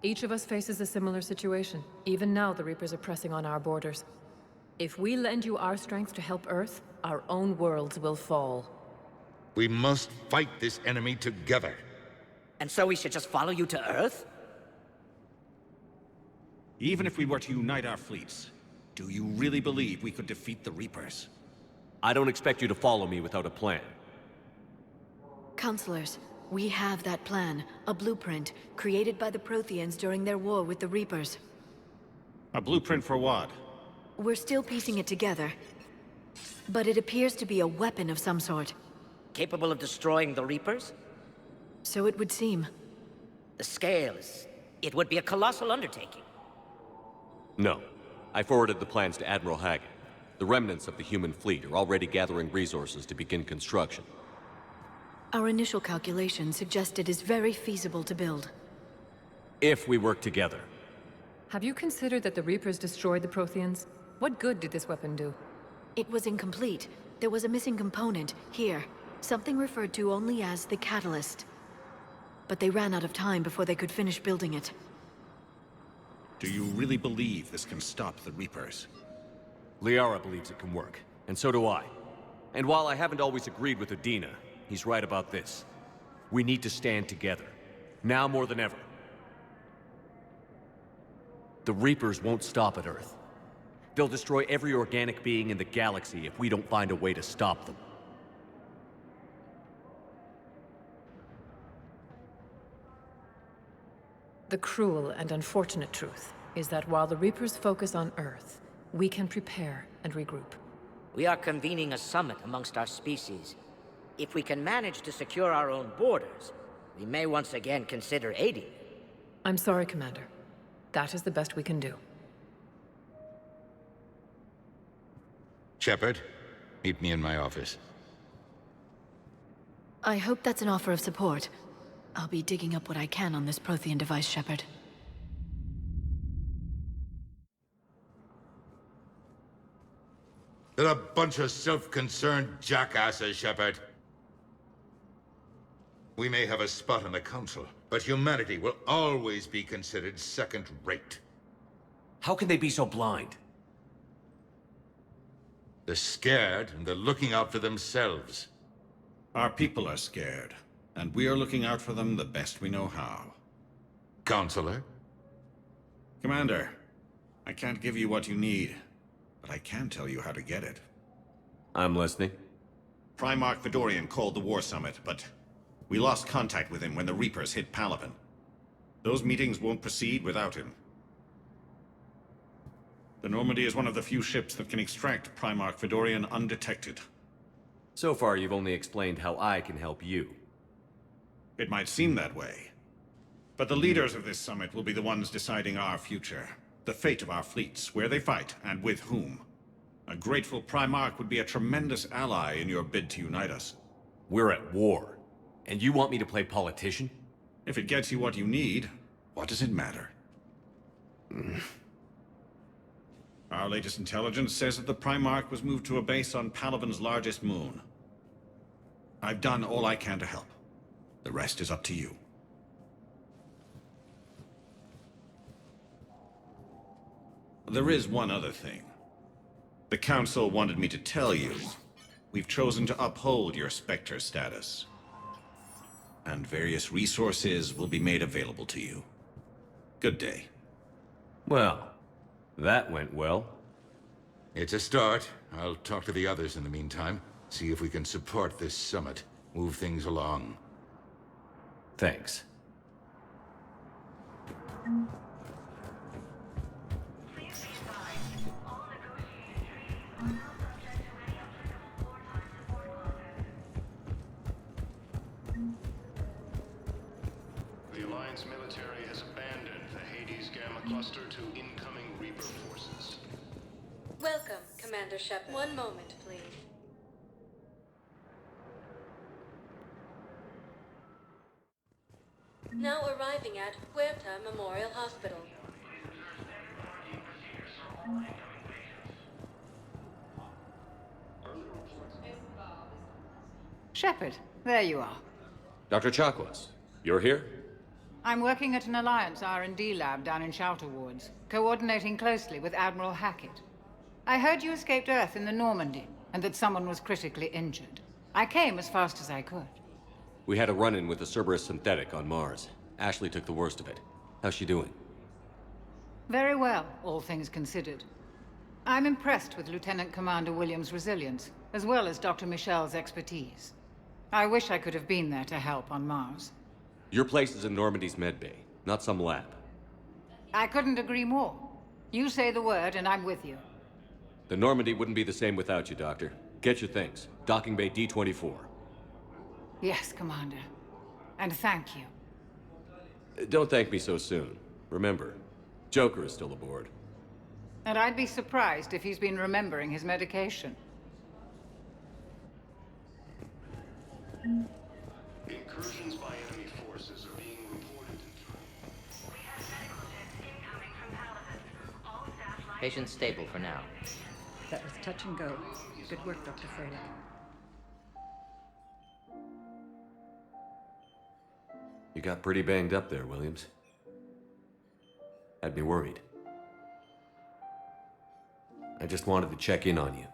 Each of us faces a similar situation. Even now, the Reapers are pressing on our borders. If we lend you our strength to help Earth, our own worlds will fall. We must fight this enemy together. And so we should just follow you to Earth? Even if we were to unite our fleets, do you really believe we could defeat the Reapers? I don't expect you to follow me without a plan. Counselors, we have that plan. A blueprint, created by the Protheans during their war with the Reapers. A blueprint for what? We're still piecing it together. But it appears to be a weapon of some sort. Capable of destroying the Reapers? So it would seem. The scale is... it would be a colossal undertaking. No. I forwarded the plans to Admiral Hagen. The remnants of the human fleet are already gathering resources to begin construction. Our initial calculations suggest it is very feasible to build. If we work together. Have you considered that the Reapers destroyed the Protheans? What good did this weapon do? It was incomplete. There was a missing component, here. Something referred to only as the catalyst. But they ran out of time before they could finish building it. Do you really believe this can stop the Reapers? Liara believes it can work, and so do I. And while I haven't always agreed with Udina, he's right about this. We need to stand together. Now more than ever. The Reapers won't stop at Earth. They'll destroy every organic being in the galaxy if we don't find a way to stop them. The cruel and unfortunate truth is that while the Reapers focus on Earth, we can prepare and regroup. We are convening a summit amongst our species. If we can manage to secure our own borders, we may once again consider aiding you. I'm sorry, Commander. That is the best we can do. Shepard, meet me in my office. I hope that's an offer of support. I'll be digging up what I can on this Prothean device, Shepard. They're a bunch of self-concerned jackasses, Shepard. We may have a spot on the Council, but humanity will always be considered second-rate. How can they be so blind? They're scared, and they're looking out for themselves. Our people are scared, and we are looking out for them the best we know how. Counselor? Commander, I can't give you what you need, but I can tell you how to get it. I'm listening. Primarch Fedorian called the War Summit, but we lost contact with him when the Reapers hit Palaven. Those meetings won't proceed without him. The Normandy is one of the few ships that can extract Primarch Fedorian undetected. So far, you've only explained how I can help you. It might seem that way. But the leaders of this summit will be the ones deciding our future. The fate of our fleets, where they fight, and with whom. A grateful Primarch would be a tremendous ally in your bid to unite us. We're at war. And you want me to play politician? If it gets you what you need, what does it matter? Our latest intelligence says that the Primarch was moved to a base on Palaven's largest moon. I've done all I can to help. The rest is up to you. There is one other thing. The Council wanted me to tell you. We've chosen to uphold your Spectre status. And various resources will be made available to you. Good day. Well, that went well. It's a start. I'll talk to the others in the meantime. See if we can support this summit. Move things along. Thanks. The Alliance military has abandoned the Hades Gamma cluster to incoming Reaper forces. Welcome, Commander Shepard. One moment, please. Now arriving at Huerta Memorial Hospital. Shepard, there you are. Dr. Chakwas, you're here? I'm working at an Alliance R&D lab down in Shelter Wards, coordinating closely with Admiral Hackett. I heard you escaped Earth in the Normandy, and that someone was critically injured. I came as fast as I could. We had a run-in with the Cerberus synthetic on Mars. Ashley took the worst of it. How's she doing? Very well, all things considered. I'm impressed with Lieutenant Commander Williams' resilience, as well as Dr. Michel's expertise. I wish I could have been there to help on Mars. Your place is in Normandy's medbay, not some lab. I couldn't agree more. You say the word and I'm with you. The Normandy wouldn't be the same without you, Doctor. Get your things. Docking bay D-24. Yes, Commander. And thank you. Don't thank me so soon. Remember, Joker is still aboard. And I'd be surprised if he's been remembering his medication. Incursions by enemy forces are being reported. Patient stable for now. That was touch and go. Good work, Dr. Freda. You got pretty banged up there, Williams. Had me worried. I just wanted to check in on you.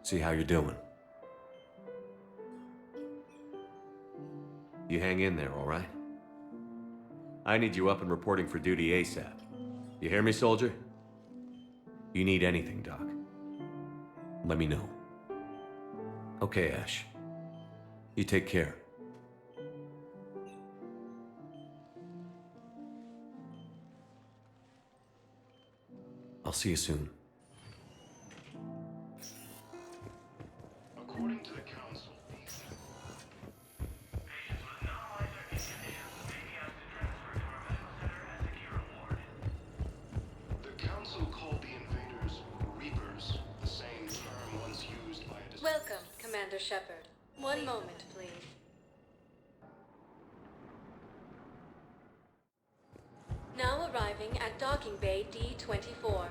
See how you're doing. You hang in there, all right? I need you up and reporting for duty ASAP. You hear me, soldier? You need anything, Doc. Let me know. Okay, Ash. You take care. I'll see you soon. According to the Council, these Commander Shepard. One moment, please. Now arriving at Docking Bay D-24.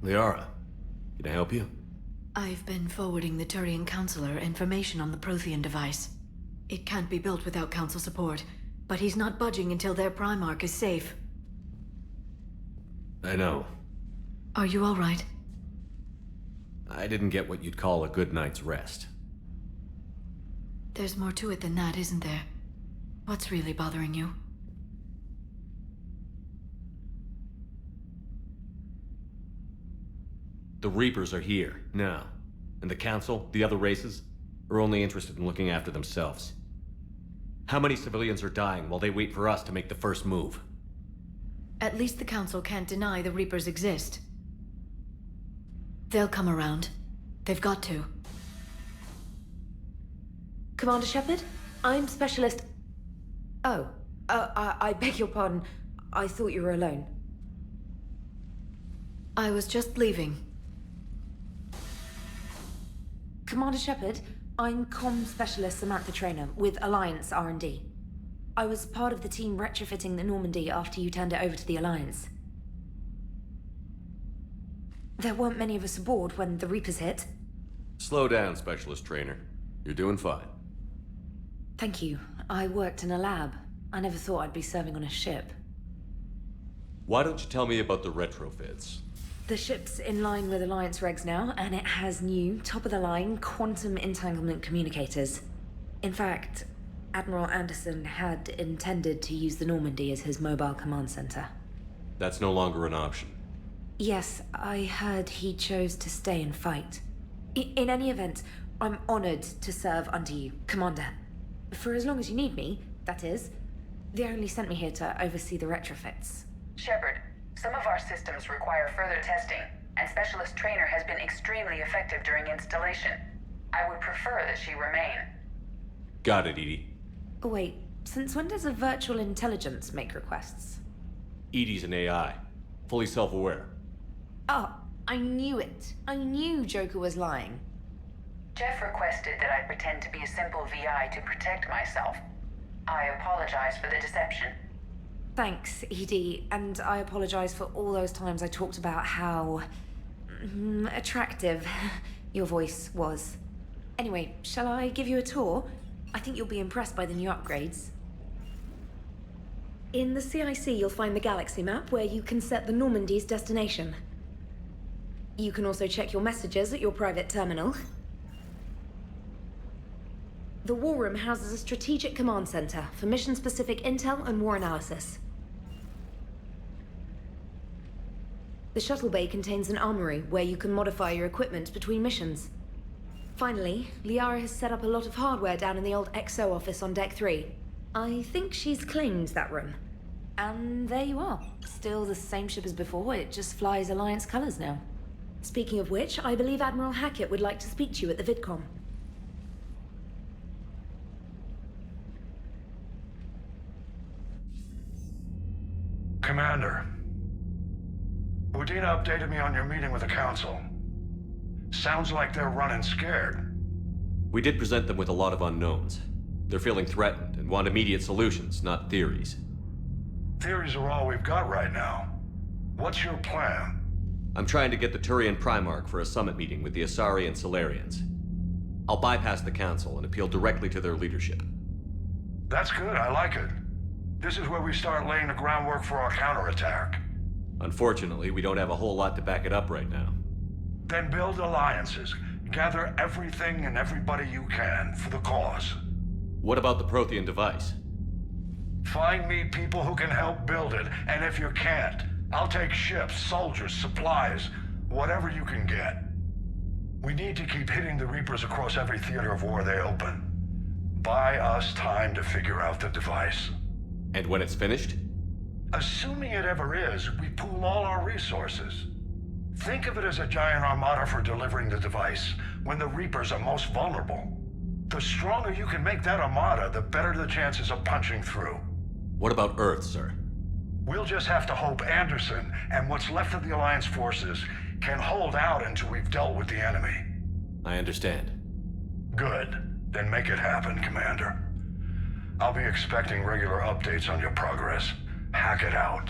Liara, can I help you? I've been forwarding the Turian Counselor information on the Prothean device. It can't be built without Council support, but he's not budging until their Primarch is safe. I know. Are you all right? I didn't get what you'd call a good night's rest. There's more to it than that, isn't there? What's really bothering you? The Reapers are here, now. And the Council, the other races, are only interested in looking after themselves. How many civilians are dying while they wait for us to make the first move? At least the Council can't deny the Reapers exist. They'll come around. They've got to. Commander Shepard, I'm Specialist... Oh, I beg your pardon. I thought you were alone. I was just leaving. Commander Shepard, I'm Comm Specialist Samantha Traynor with Alliance R&D. I was part of the team retrofitting the Normandy after you turned it over to the Alliance. There weren't many of us aboard when the Reapers hit. Slow down, Specialist Trainer. You're doing fine. Thank you. I worked in a lab. I never thought I'd be serving on a ship. Why don't you tell me about the retrofits? The ship's in line with Alliance regs now, and it has new, top-of-the-line quantum entanglement communicators. In fact, Admiral Anderson had intended to use the Normandy as his mobile command center. That's no longer an option. Yes, I heard he chose to stay and fight. In any event, I'm honored to serve under you, Commander. For as long as you need me, that is. They only sent me here to oversee the retrofits. Shepard, some of our systems require further testing, and Specialist Trainer has been extremely effective during installation. I would prefer that she remain. Got it, Edie. Wait, since when does a virtual intelligence make requests? Edie's an AI. Fully self-aware. Oh, I knew it. I knew Joker was lying. Jeff requested that I pretend to be a simple VI to protect myself. I apologize for the deception. Thanks, Edie, and I apologize for all those times I talked about how... attractive your voice was. Anyway, shall I give you a tour? I think you'll be impressed by the new upgrades. In the CIC, you'll find the galaxy map where you can set the Normandy's destination. You can also check your messages at your private terminal. The War Room houses a strategic command center for mission-specific intel and war analysis. The shuttle bay contains an armory where you can modify your equipment between missions. Finally, Liara has set up a lot of hardware down in the old XO office on Deck 3. I think she's claimed that room. And there you are. Still the same ship as before, it just flies Alliance colors now. Speaking of which, I believe Admiral Hackett would like to speak to you at the VidCom. Commander, Udina updated me on your meeting with the Council. Sounds like they're running scared. We did present them with a lot of unknowns. They're feeling threatened and want immediate solutions, not theories. Theories are all we've got right now. What's your plan? I'm trying to get the Turian Primarch for a summit meeting with the Asari and Solarians. I'll bypass the Council and appeal directly to their leadership. That's good, I like it. This is where we start laying the groundwork for our counterattack. Unfortunately, we don't have a whole lot to back it up right now. Then build alliances. Gather everything and everybody you can for the cause. What about the Prothean device? Find me people who can help build it, and if you can't, I'll take ships, soldiers, supplies, whatever you can get. We need to keep hitting the Reapers across every theater of war they open. Buy us time to figure out the device. And when it's finished? Assuming it ever is, we pool all our resources. Think of it as a giant armada for delivering the device when the Reapers are most vulnerable. The stronger you can make that armada, the better the chances of punching through. What about Earth, sir? We'll just have to hope Anderson and what's left of the Alliance forces can hold out until we've dealt with the enemy. I understand. Good. Then make it happen, Commander. I'll be expecting regular updates on your progress. Hack it out.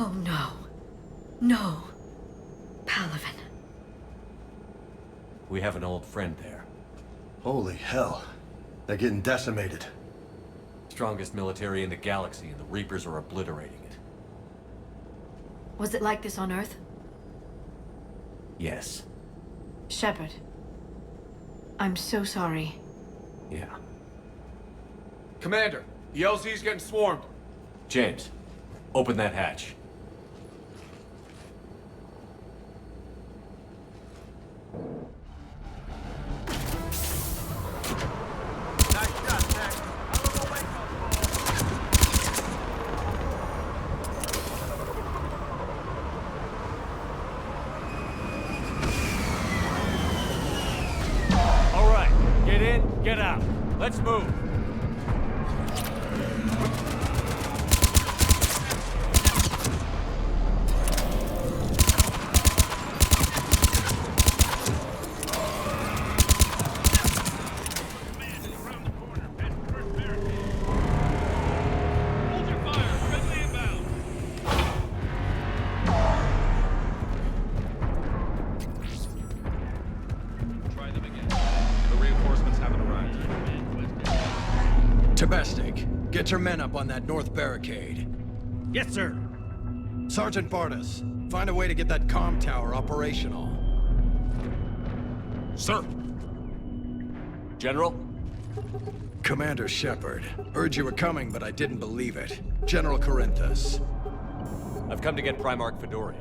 Oh no. No. Palaven. We have an old friend there. Holy hell. They're getting decimated. Strongest military in the galaxy, and the Reapers are obliterating it. Was it like this on Earth? Yes. Shepard. I'm so sorry. Yeah. Commander, the LZ's getting swarmed. James, open that hatch. All right, get in, get out. Let's move. Get your men up on that north barricade. Yes, sir. Sergeant Bartas, find a way to get that comm tower operational. Sir! General? Commander Shepard. Heard you were coming, but I didn't believe it. General Corinthus. I've come to get Primarch Fedorian.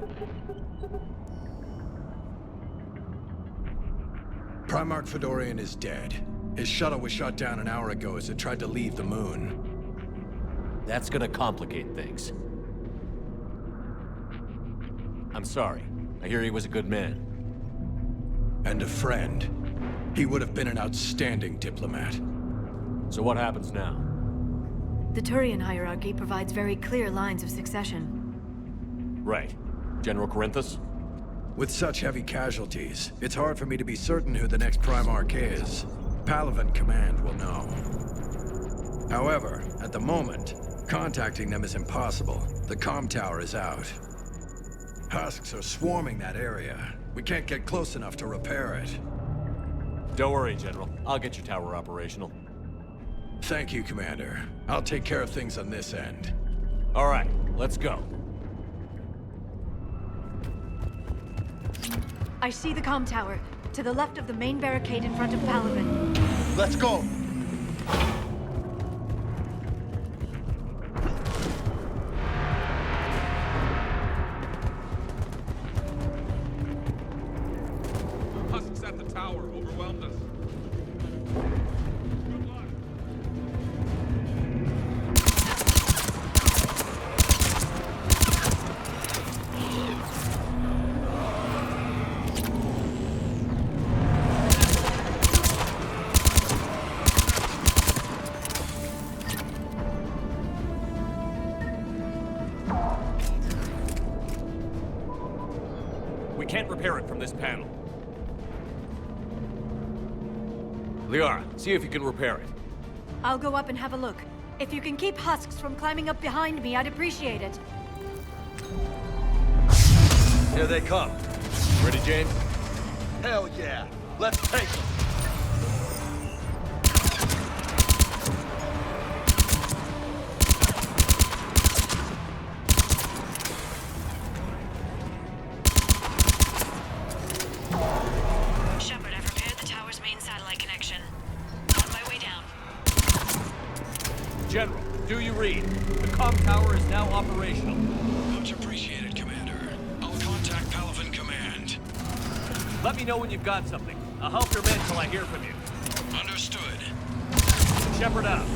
Primarch Fedorian is dead. His shuttle was shot down an hour ago as it tried to leave the moon. That's gonna complicate things. I'm sorry. I hear he was a good man. And a friend. He would have been an outstanding diplomat. So what happens now? The Turian hierarchy provides very clear lines of succession. Right. General Corinthus? With such heavy casualties, it's hard for me to be certain who the next Primarch is. Palaven Command will know. However, at the moment, contacting them is impossible. The comm tower is out. Husks are swarming that area. We can't get close enough to repair it. Don't worry, General. I'll get your tower operational. Thank you, Commander. I'll take care of things on this end. All right, let's go. I see the comm tower, to the left of the main barricade in front of Palaven. Let's go! Husks at the tower overwhelmed us. Good luck. We can't repair it from this panel. Liara, see if you can repair it. I'll go up and have a look. If you can keep Husks from climbing up behind me, I'd appreciate it. Here they come. Ready, James? Hell yeah! Let's take them! Shepard, I've repaired the tower's main satellite connection. On my way down. General, do you read? The comm tower is now operational. Much appreciated, Commander. I'll contact Palaven Command. Let me know when you've got something. I'll help your men till I hear from you. Understood. Shepard out.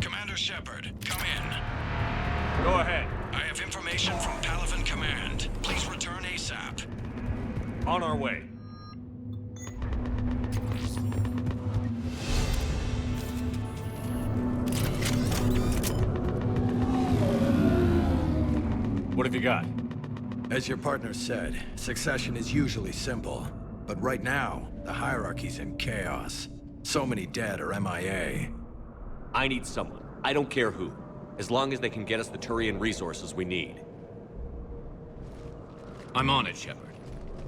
Commander Shepard, come in. Go ahead. I have information from Palaven Command. Please return ASAP. On our way. What have you got? As your partner said, succession is usually simple. But right now, the hierarchy's in chaos. So many dead or MIA. I need someone. I don't care who. As long as they can get us the Turian resources we need. I'm on it, Shepard.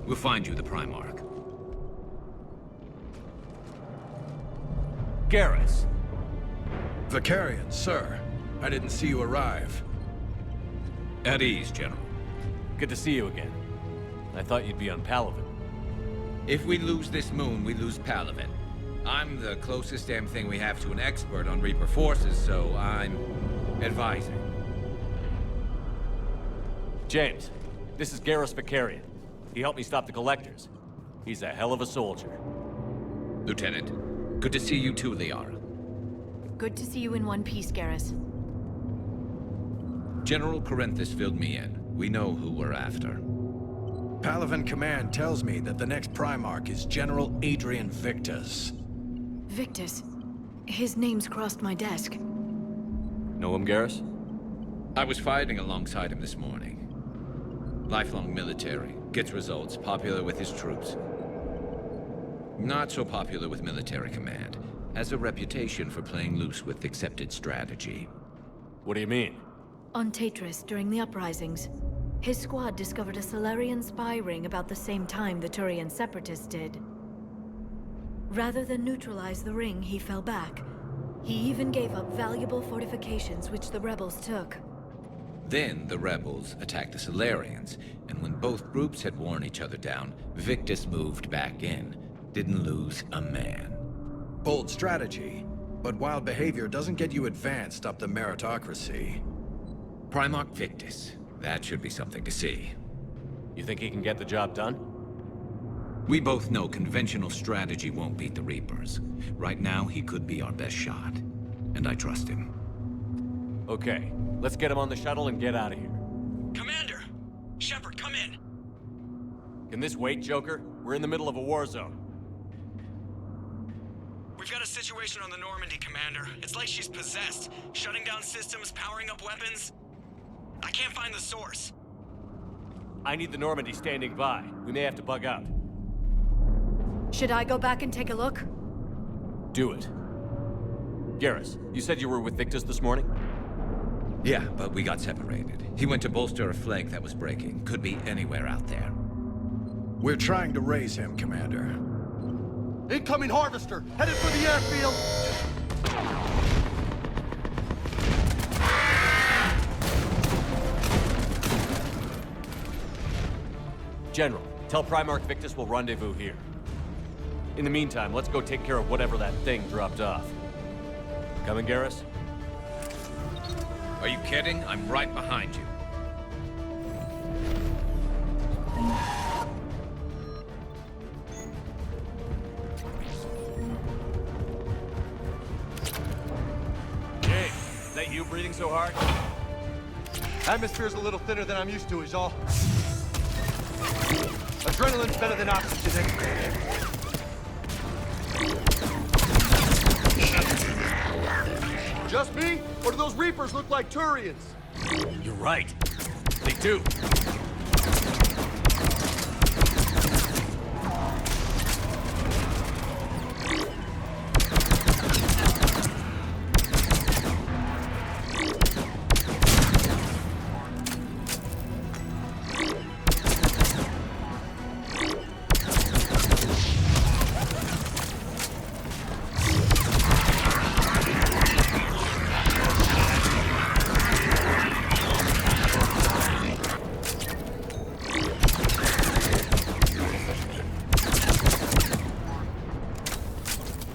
We'll find you the Primarch. Garrus. Vicarian, sir. I didn't see you arrive. At ease, General. Good to see you again. I thought you'd be on Palaven. If we lose this moon, we lose Palaven. I'm the closest damn thing we have to an expert on Reaper forces, so I'm advising. James, this is Garrus Vicarian. He helped me stop the Collectors. He's a hell of a soldier. Lieutenant, good to see you too, Liara. Good to see you in one piece, Garrus. General Corinthus filled me in. We know who we're after. Palaven Command tells me that the next Primarch is General Adrian Victus. Victus. His name's crossed my desk. Know him, Garrus? I was fighting alongside him this morning. Lifelong military, gets results, popular with his troops. Not so popular with military command. Has a reputation for playing loose with accepted strategy. What do you mean? On Tatris, during the uprisings, his squad discovered a Solarian spy ring about the same time the Turian separatists did. Rather than neutralize the ring, he fell back. He even gave up valuable fortifications which the rebels took. Then the rebels attacked the Solarians, and when both groups had worn each other down, Victus moved back in. Didn't lose a man. Bold strategy, but wild behavior doesn't get you advanced up the meritocracy. Primarch Victus. That should be something to see. You think he can get the job done? We both know conventional strategy won't beat the Reapers. Right now, he could be our best shot. And I trust him. Okay, let's get him on the shuttle and get out of here. Commander! Shepard, come in! Can this wait, Joker? We're in the middle of a war zone. We've got a situation on the Normandy, Commander. It's like she's possessed. Shutting down systems, powering up weapons. I can't find the source. I need the Normandy standing by. We may have to bug out. Should I go back and take a look? Do it. Garrus, you said you were with Victus this morning? Yeah, but we got separated. He went to bolster a flank that was breaking. Could be anywhere out there. We're trying to raise him, Commander. Incoming Harvester! Headed for the airfield! General, tell Primarch Victus we'll rendezvous here. In the meantime, let's go take care of whatever that thing dropped off. Coming, Garrus? Are you kidding? I'm right behind you. Hey, is that you breathing so hard? Atmosphere's a little thinner than I'm used to, is all. Adrenaline's better than oxygen. Just me? Or do those Reapers look like Turians? You're right. They do.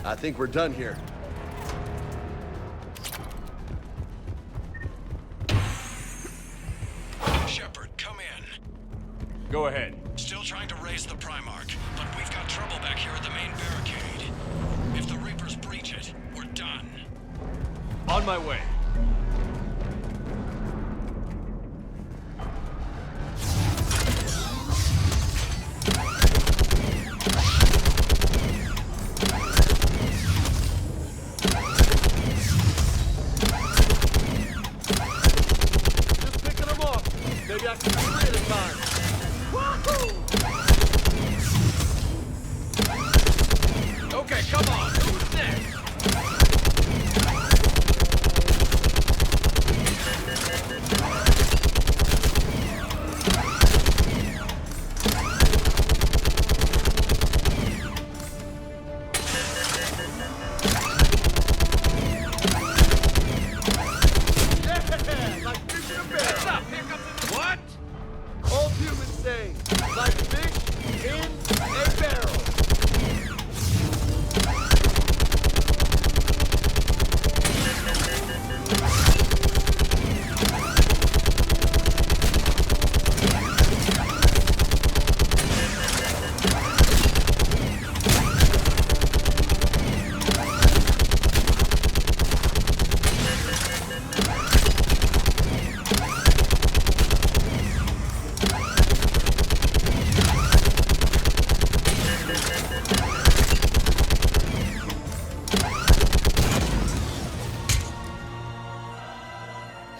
I think we're done here. Shepard, come in. Go ahead. Still trying to raise the Primarch, but we've got trouble back here at the main barricade. If the Reapers breach it, we're done. On my way. Maybe I can do 3 at a time. Wahoo! Okay, come on. Who's next? Like fish in a barrel.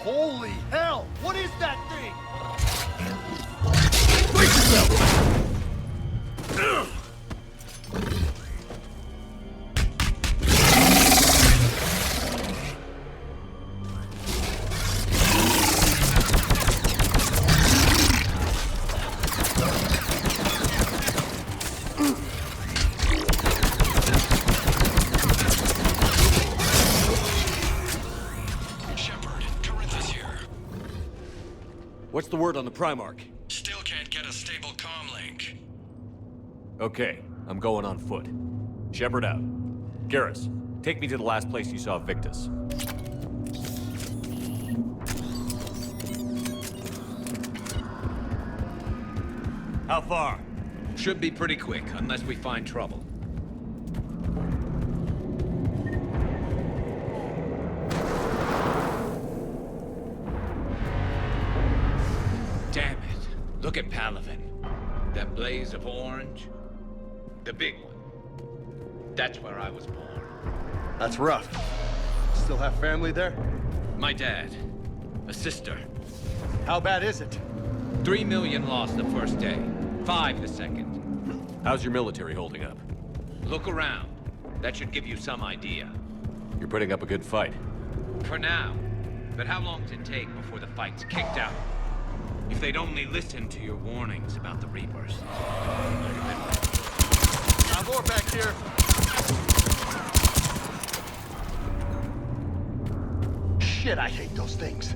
Holy hell! What is that thing? Brace yourself! Shepard, Corinthus here. What's the word on the Primarch? Still can't get a stable comm link. Okay, I'm going on foot. Shepard out. Garrus, take me to the last place you saw Victus. How far? Should be pretty quick, unless we find trouble. Damn it. Look at Palaven. That blaze of orange. The big one. That's where I was born. That's rough. Still have family there? My dad. A sister. How bad is it? 3 million lost the first day. 5 the second. How's your military holding up? Look around. That should give you some idea. You're putting up a good fight. For now. But how long does it take before the fight's kicked out? If they'd only listened to your warnings about the Reapers. More back here. Shit, I hate those things.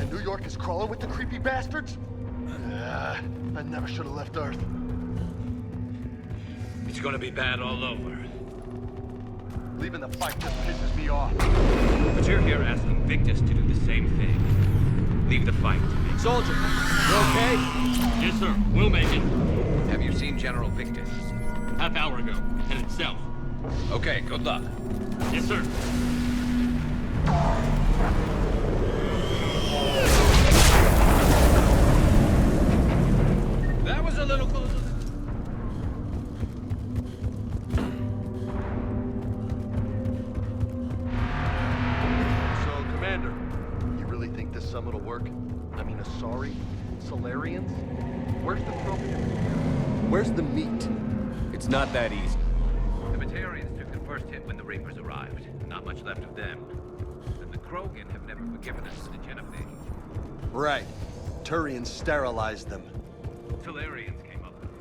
And New York is crawling with the creepy bastards? I never should have left Earth. It's gonna be bad all over. Leaving the fight just pisses me off. But you're here asking Victus to do the same thing. Leave the fight. Soldier, you okay? Yes, sir. We'll make it. Have you seen General Victus? Half hour ago. Headed south. Okay, good luck. Yes, sir. That was a little closer. So, Commander, you really think this summit will work? I mean, Asari? Solarians? Where's the program? Where's the meat? It's not that easy. The Batarians took the first hit when the Reapers arrived. Not much left of them. And the Krogan have never forgiven us for the Genophage. Right. Turians sterilized them. Solarians came up with it.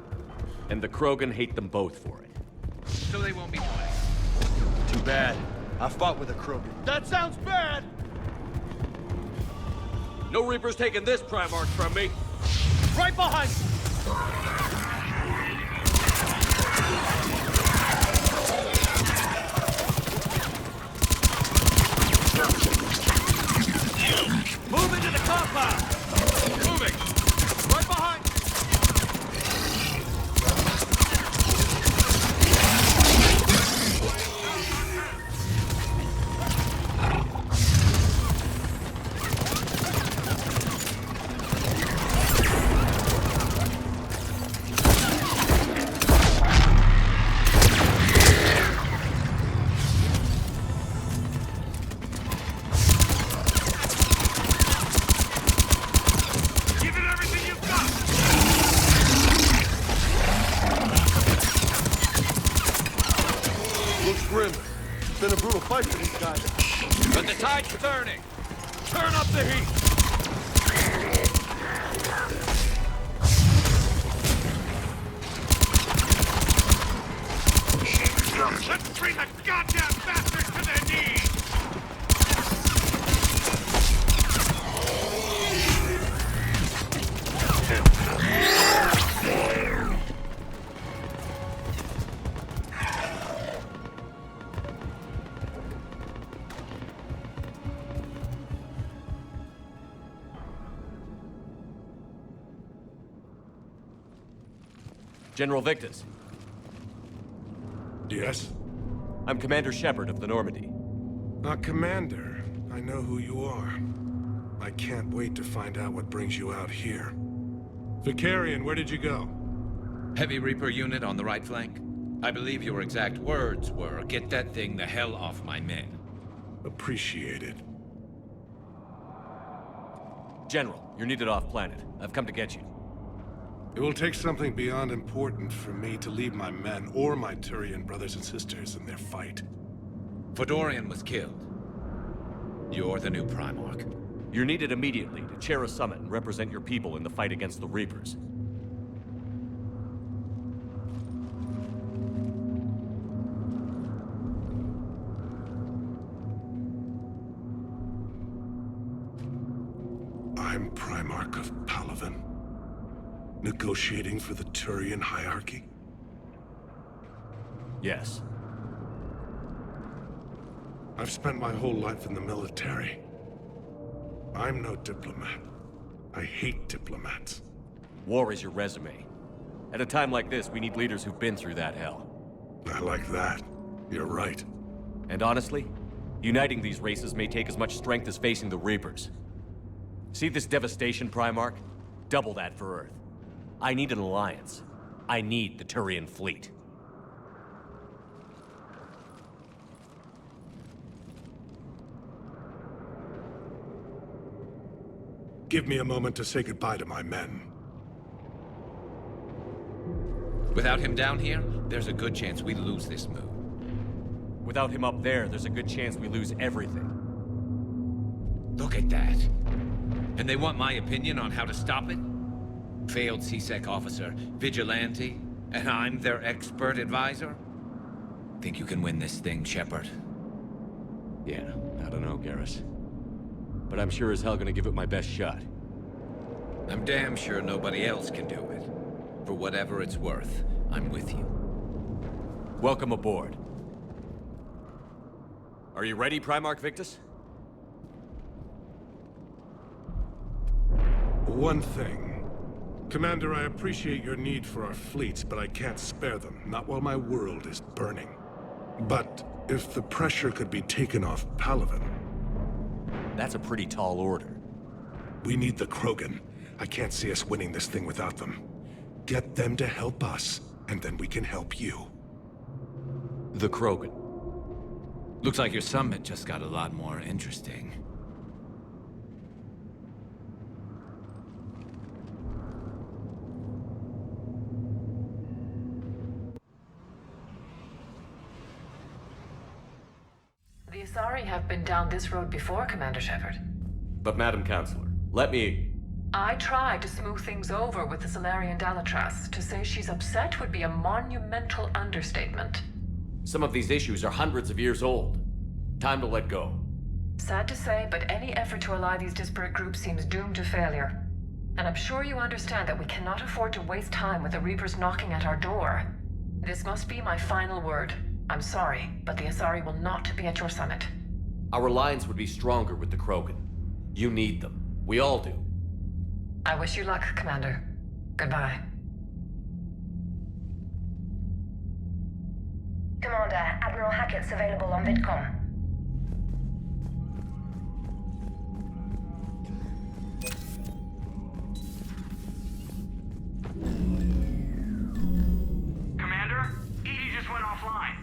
And the Krogan hate them both for it. So they won't be joining. Too bad. I fought with a Krogan. That sounds bad! No Reapers taking this Primarch from me. Right behind you! Move into the compound! Moving! Right behind you! Been a brutal fight for these guys. But the tide's turning. Turn up the heat. Let's bring the goddamn bastards to their knees! General Victus. Yes? I'm Commander Shepard of the Normandy. Commander, I know who you are. I can't wait to find out what brings you out here. Vicarian, where did you go? Heavy Reaper unit on the right flank. I believe your exact words were, "Get that thing the hell off my men." Appreciated. General, you're needed off-planet. I've come to get you. It will take something beyond important for me to leave my men or my Turian brothers and sisters in their fight. Fedorian was killed. You're the new Primarch. You're needed immediately to chair a summit and represent your people in the fight against the Reapers. I'm Primarch of Palaven, negotiating for the Turian hierarchy? Yes. I've spent my whole life in the military. I'm no diplomat. I hate diplomats. War is your resume. At a time like this, we need leaders who've been through that hell. I like that. You're right. And honestly, uniting these races may take as much strength as facing the Reapers. See this devastation, Primarch? Double that for Earth. I need an alliance. I need the Turian fleet. Give me a moment to say goodbye to my men. Without him down here, there's a good chance we lose this move. Without him up there's a good chance we lose everything. Look at that. And they want my opinion on how to stop it? Failed CSEC officer, vigilante, and I'm their expert advisor? Think you can win this thing, Shepard? Yeah, I don't know, Garrus. But I'm sure as hell gonna give it my best shot. I'm damn sure nobody else can do it. For whatever it's worth, I'm with you. Welcome aboard. Are you ready, Primarch Victus? One thing. Commander, I appreciate your need for our fleets, but I can't spare them. Not while my world is burning. But if the pressure could be taken off Palaven... That's a pretty tall order. We need the Krogan. I can't see us winning this thing without them. Get them to help us, and then we can help you. The Krogan. Looks like your summit just got a lot more interesting. The Asari have been down this road before, Commander Shepard. But Madam Counselor, let me... I tried to smooth things over with the Solarian Dalatras. To say she's upset would be a monumental understatement. Some of these issues are hundreds of years old. Time to let go. Sad to say, but any effort to ally these disparate groups seems doomed to failure. And I'm sure you understand that we cannot afford to waste time with the Reapers knocking at our door. This must be my final word. I'm sorry, but the Asari will not be at your summit. Our alliance would be stronger with the Krogan. You need them. We all do. I wish you luck, Commander. Goodbye. Commander, Admiral Hackett's available on VidCom. Commander, Edie just went offline.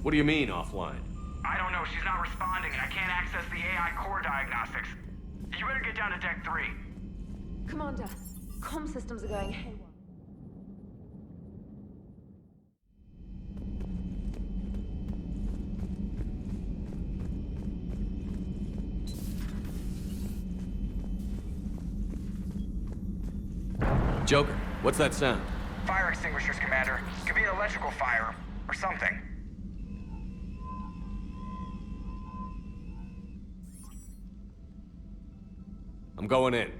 What do you mean, offline? I don't know, she's not responding and I can't access the AI core diagnostics. You better get down to Deck 3. Commander, comm systems are going haywire. Joker, what's that sound? Fire extinguishers, Commander. Could be an electrical fire, or something. I'm going in.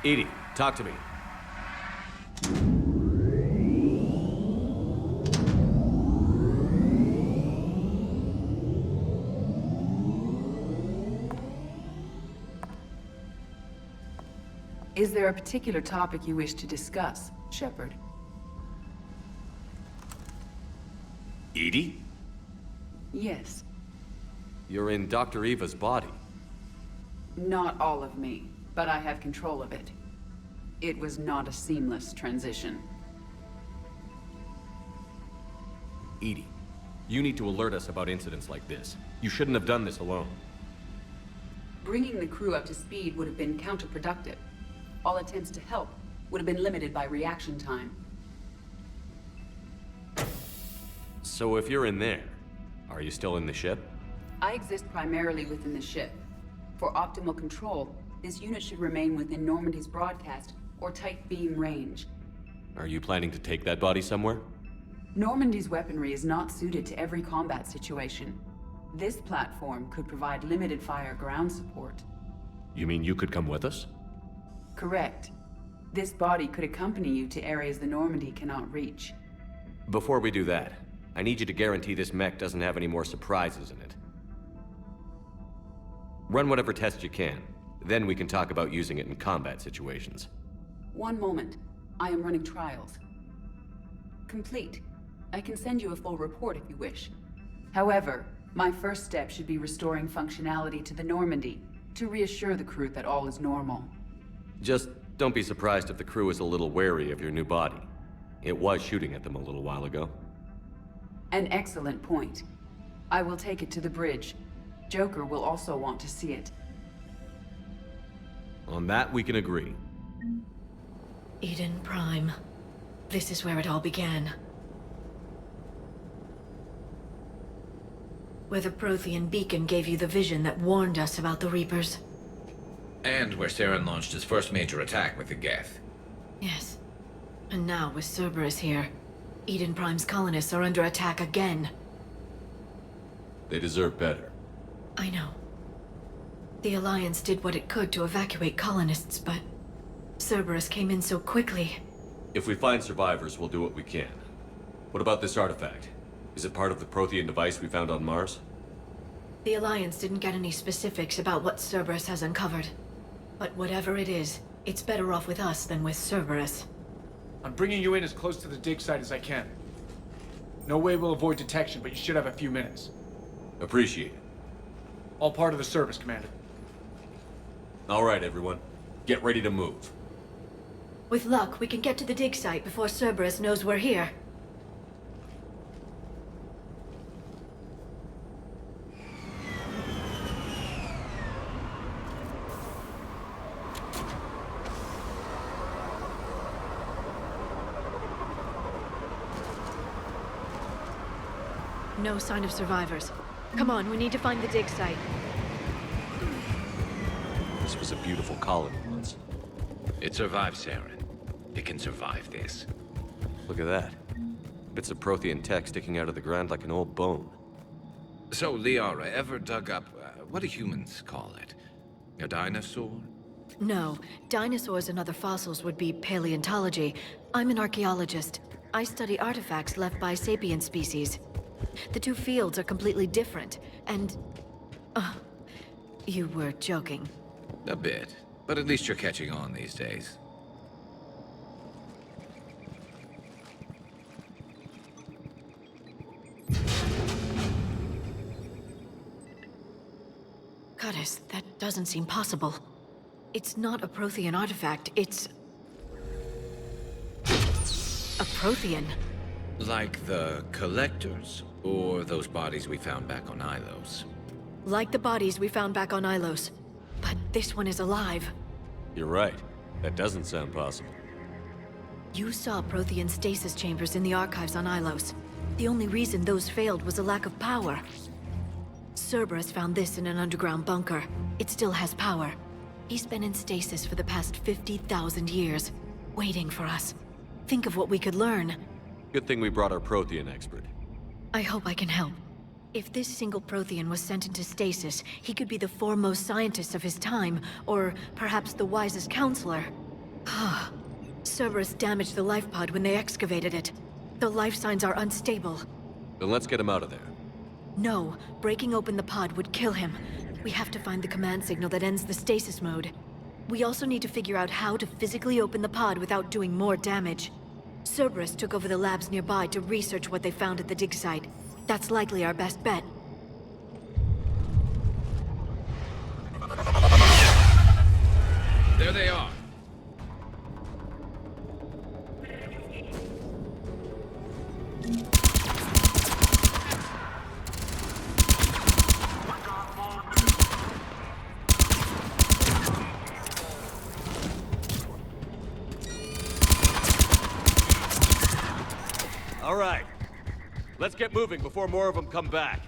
Edie, talk to me. Is there a particular topic you wish to discuss, Shepard? Edie? Yes. You're in Dr. Eva's body. Not all of me, but I have control of it. It was not a seamless transition. Edie, you need to alert us about incidents like this. You shouldn't have done this alone. Bringing the crew up to speed would have been counterproductive. All attempts to help would have been limited by reaction time. So if you're in there, are you still in the ship? I exist primarily within the ship. For optimal control, this unit should remain within Normandy's broadcast or tight beam range. Are you planning to take that body somewhere? Normandy's weaponry is not suited to every combat situation. This platform could provide limited fire ground support. You mean you could come with us? Correct. This body could accompany you to areas the Normandy cannot reach. Before we do that, I need you to guarantee this mech doesn't have any more surprises in it. Run whatever tests you can. Then we can talk about using it in combat situations. One moment. I am running trials. Complete. I can send you a full report if you wish. However, my first step should be restoring functionality to the Normandy to reassure the crew that all is normal. Just don't be surprised if the crew is a little wary of your new body. It was shooting at them a little while ago. An excellent point. I will take it to the bridge. Joker will also want to see it. On that, we can agree. Eden Prime. This is where it all began. Where the Prothean beacon gave you the vision that warned us about the Reapers. And where Saren launched his first major attack with the Geth. Yes. And now, with Cerberus here, Eden Prime's colonists are under attack again. They deserve better. I know. The Alliance did what it could to evacuate colonists, but Cerberus came in so quickly. If we find survivors, we'll do what we can. What about this artifact? Is it part of the Prothean device we found on Mars? The Alliance didn't get any specifics about what Cerberus has uncovered. But whatever it is, it's better off with us than with Cerberus. I'm bringing you in as close to the dig site as I can. No way we'll avoid detection, but you should have a few minutes. Appreciate it. All part of the service, Commander. All right, everyone. Get ready to move. With luck, we can get to the dig site before Cerberus knows we're here. No sign of survivors. Come on, we need to find the dig site. This was a beautiful colony once. It survived, Saren. It can survive this. Look at that. Bits of Prothean tech sticking out of the ground like an old bone. So, Liara, ever dug up, what do humans call it? A dinosaur? No. Dinosaurs and other fossils would be paleontology. I'm an archaeologist. I study artifacts left by sapient species. The two fields are completely different, and... you were joking. A bit. But at least you're catching on these days. Goddess, that doesn't seem possible. It's not a Prothean artifact, it's... a Prothean. Like the Collectors, or those bodies we found back on Ilos. Like the bodies we found back on Ilos. But this one is alive. You're right. That doesn't sound possible. You saw Prothean stasis chambers in the archives on Ilos. The only reason those failed was a lack of power. Cerberus found this in an underground bunker. It still has power. He's been in stasis for the past 50,000 years, waiting for us. Think of what we could learn. Good thing we brought our Prothean expert. I hope I can help. If this single Prothean was sent into stasis, he could be the foremost scientist of his time, or perhaps the wisest counselor. Cerberus damaged the life pod when they excavated it. The life signs are unstable. Then let's get him out of there. No, breaking open the pod would kill him. We have to find the command signal that ends the stasis mode. We also need to figure out how to physically open the pod without doing more damage. Cerberus took over the labs nearby to research what they found at the dig site. That's likely our best bet. There they are. All right. Let's get moving before more of them come back.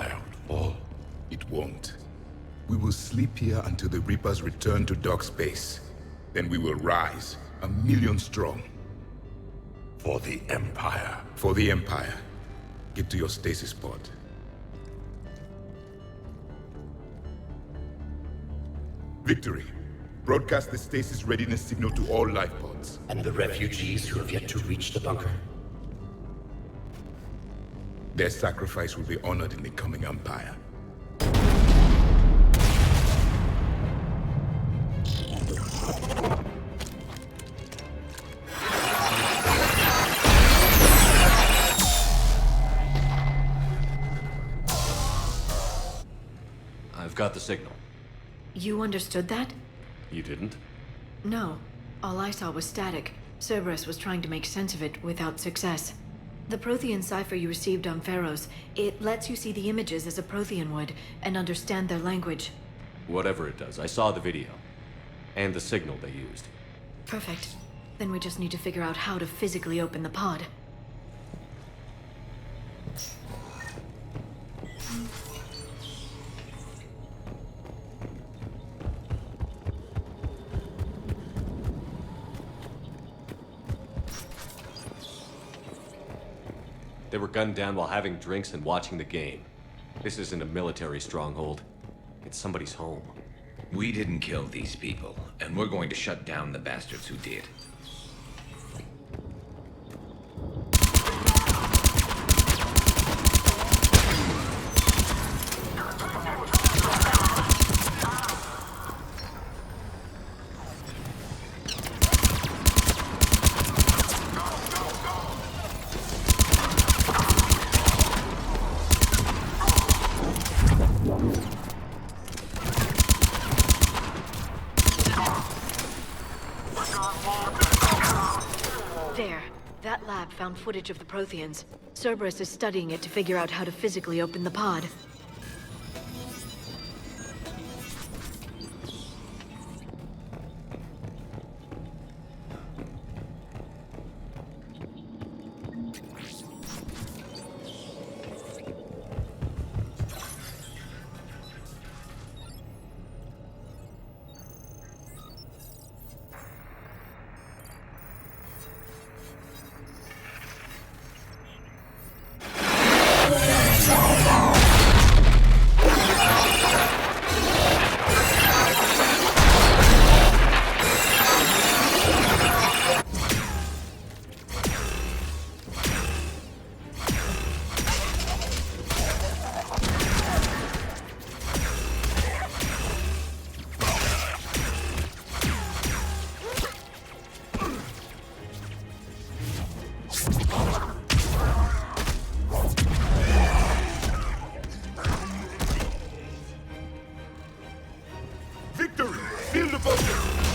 Empire would fall. It won't. We will sleep here until the Reapers return to dark space. Then we will rise, 1,000,000 strong. For the Empire. For the Empire. Get to your stasis pod. Victory. Broadcast the stasis readiness signal to all life pods. And the refugees who have yet to reach the bunker? Their sacrifice will be honored in the coming Empire. I've got the signal. You understood that? You didn't? No. All I saw was static. Cerberus was trying to make sense of it without success. The Prothean cipher you received on Pharaohs, it lets you see the images as a Prothean would, and understand their language. Whatever it does, I saw the video. And the signal they used. Perfect. Then we just need to figure out how to physically open the pod. They were gunned down while having drinks and watching the game. This isn't a military stronghold. It's somebody's home. We didn't kill these people, and we're going to shut down the bastards who did. Found footage of the Protheans. Cerberus is studying it to figure out how to physically open the pod.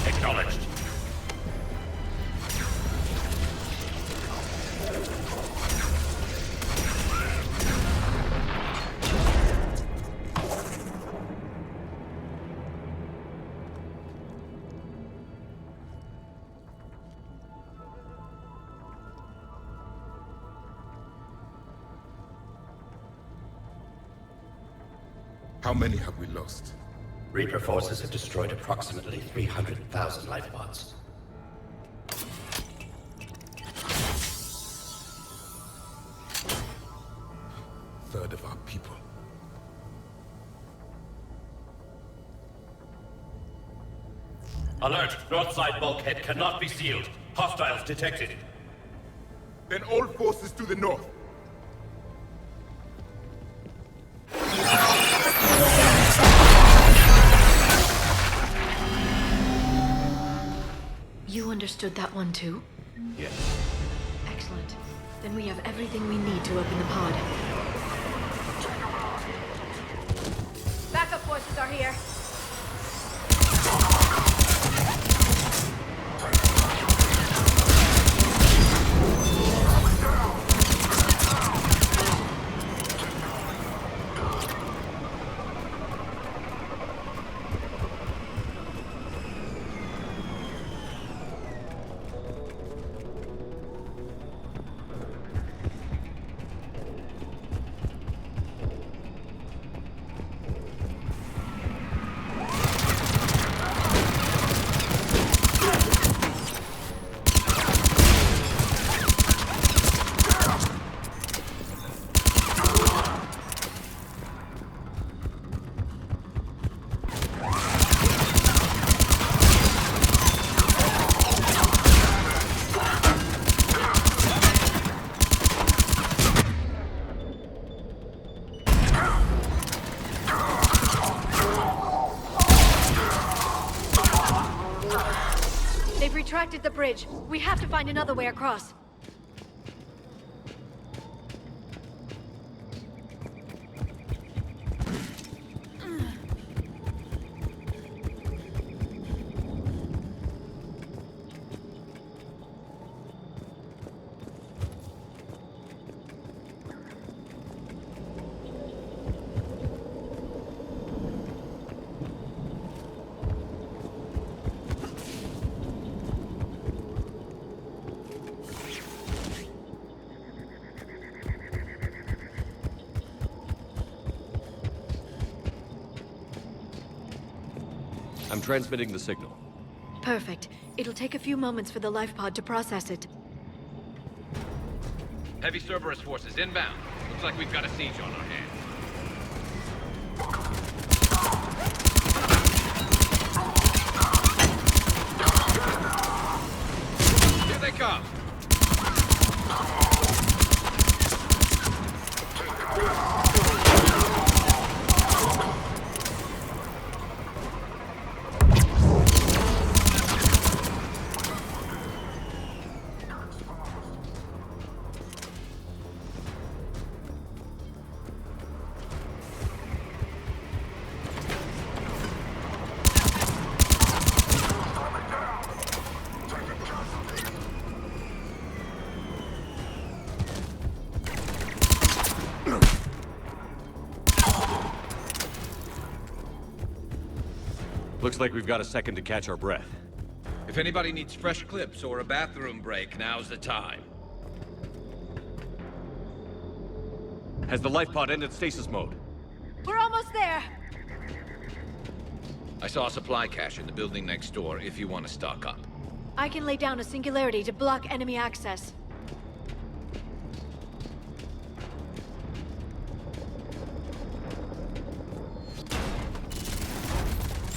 Acknowledged. How many have we lost? Reaper forces have destroyed approximately 300,000 life pods. Third of our people. Alert! North side bulkhead cannot be sealed. Hostiles detected. Then all forces to the north. You understood that one too? Yes. Excellent. Then we have everything we need to open the pod. Backup forces are here. They've retracted the bridge. We have to find another way across. I'm transmitting the signal. Perfect. It'll take a few moments for the life pod to process it. Heavy Cerberus forces inbound. Looks like we've got a siege on our hands. Here they come! Looks like we've got a second to catch our breath. If anybody needs fresh clips or a bathroom break, now's the time. Has the life pod ended stasis mode? We're almost there! I saw a supply cache in the building next door if you want to stock up. I can lay down a singularity to block enemy access.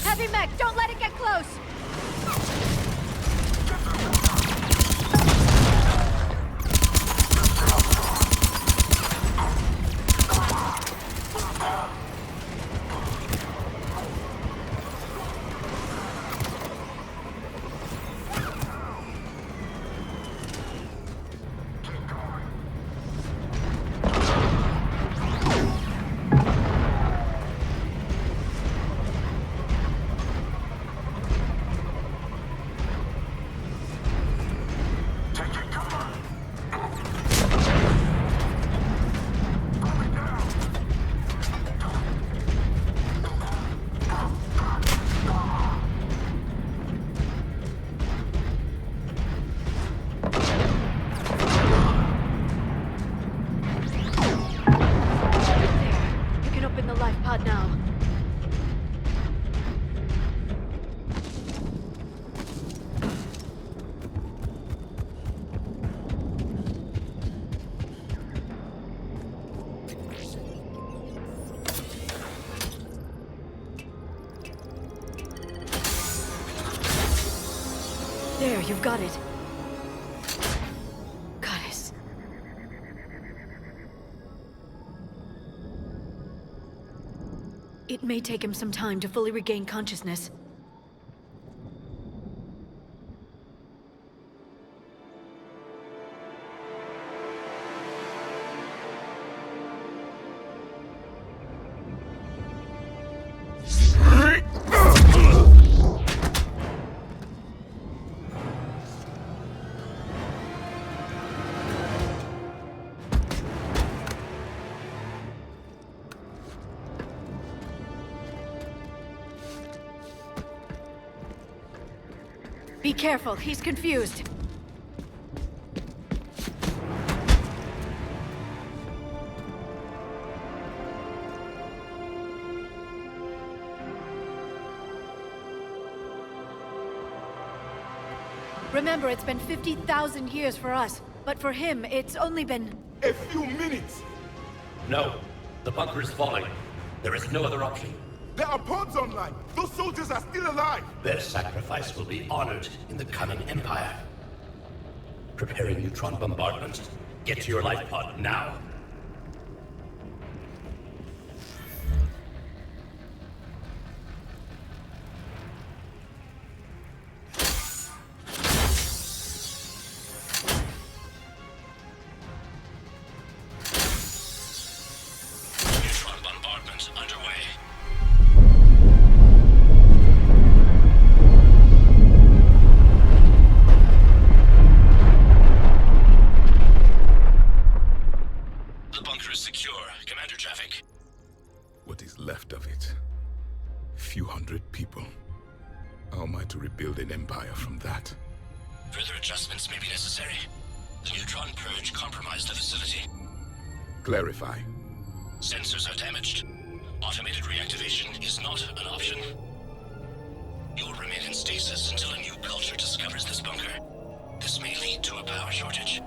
Heavy mech, don't let it get close! There, you've got it. Goddess. It may take him some time to fully regain consciousness. Be careful, he's confused. Remember, it's been 50,000 years for us, but for him, it's only been... A few minutes! No, the bunker is falling. There is no other option. There are pods online! Those soldiers are still alive! Their sacrifice will be honored in the coming Empire. Preparing neutron bombardment. Get to your life pod now. left of it. Few hundred people. How am I to rebuild an empire from that? Further adjustments may be necessary. The neutron purge compromised the facility. Clarify. Sensors are damaged. Automated reactivation is not an option. You'll remain in stasis until a new culture discovers this bunker. This may lead to a power shortage.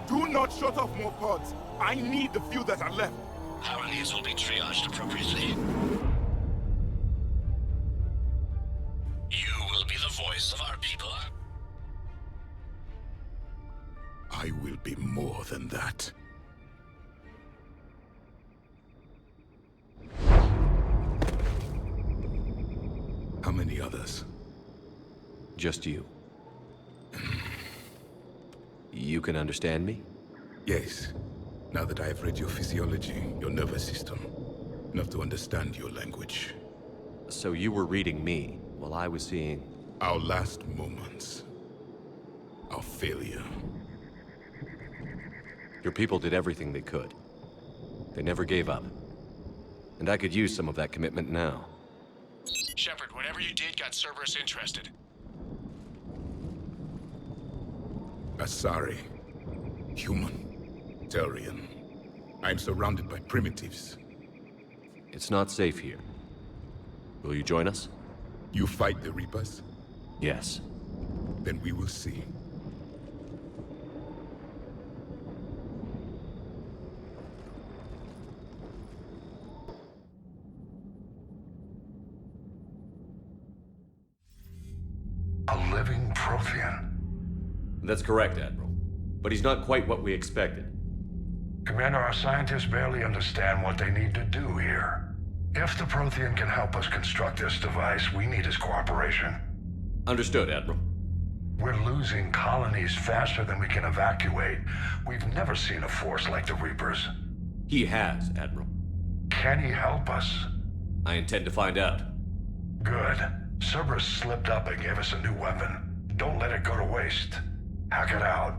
Do not shut off more pods. I need the few that are left. Power needs will be triaged appropriately. You will be the voice of our people. I will be more than that. How many others? Just you. You can understand me? Yes. Now that I have read your physiology, your nervous system, enough to understand your language. So you were reading me, while I was seeing... Our last moments. Our failure. Your people did everything they could. They never gave up. And I could use some of that commitment now. Shepard, whatever you did got Cerberus interested. Asari. Human. Turian. I'm surrounded by primitives. It's not safe here. Will you join us? You fight the Reapers? Yes. Then we will see. A living Prothean. That's correct, Admiral. But he's not quite what we expected. Commander, our scientists barely understand what they need to do here. If the Prothean can help us construct this device, we need his cooperation. Understood, Admiral. We're losing colonies faster than we can evacuate. We've never seen a force like the Reapers. He has, Admiral. Can he help us? I intend to find out. Good. Cerberus slipped up and gave us a new weapon. Don't let it go to waste. Hack it out.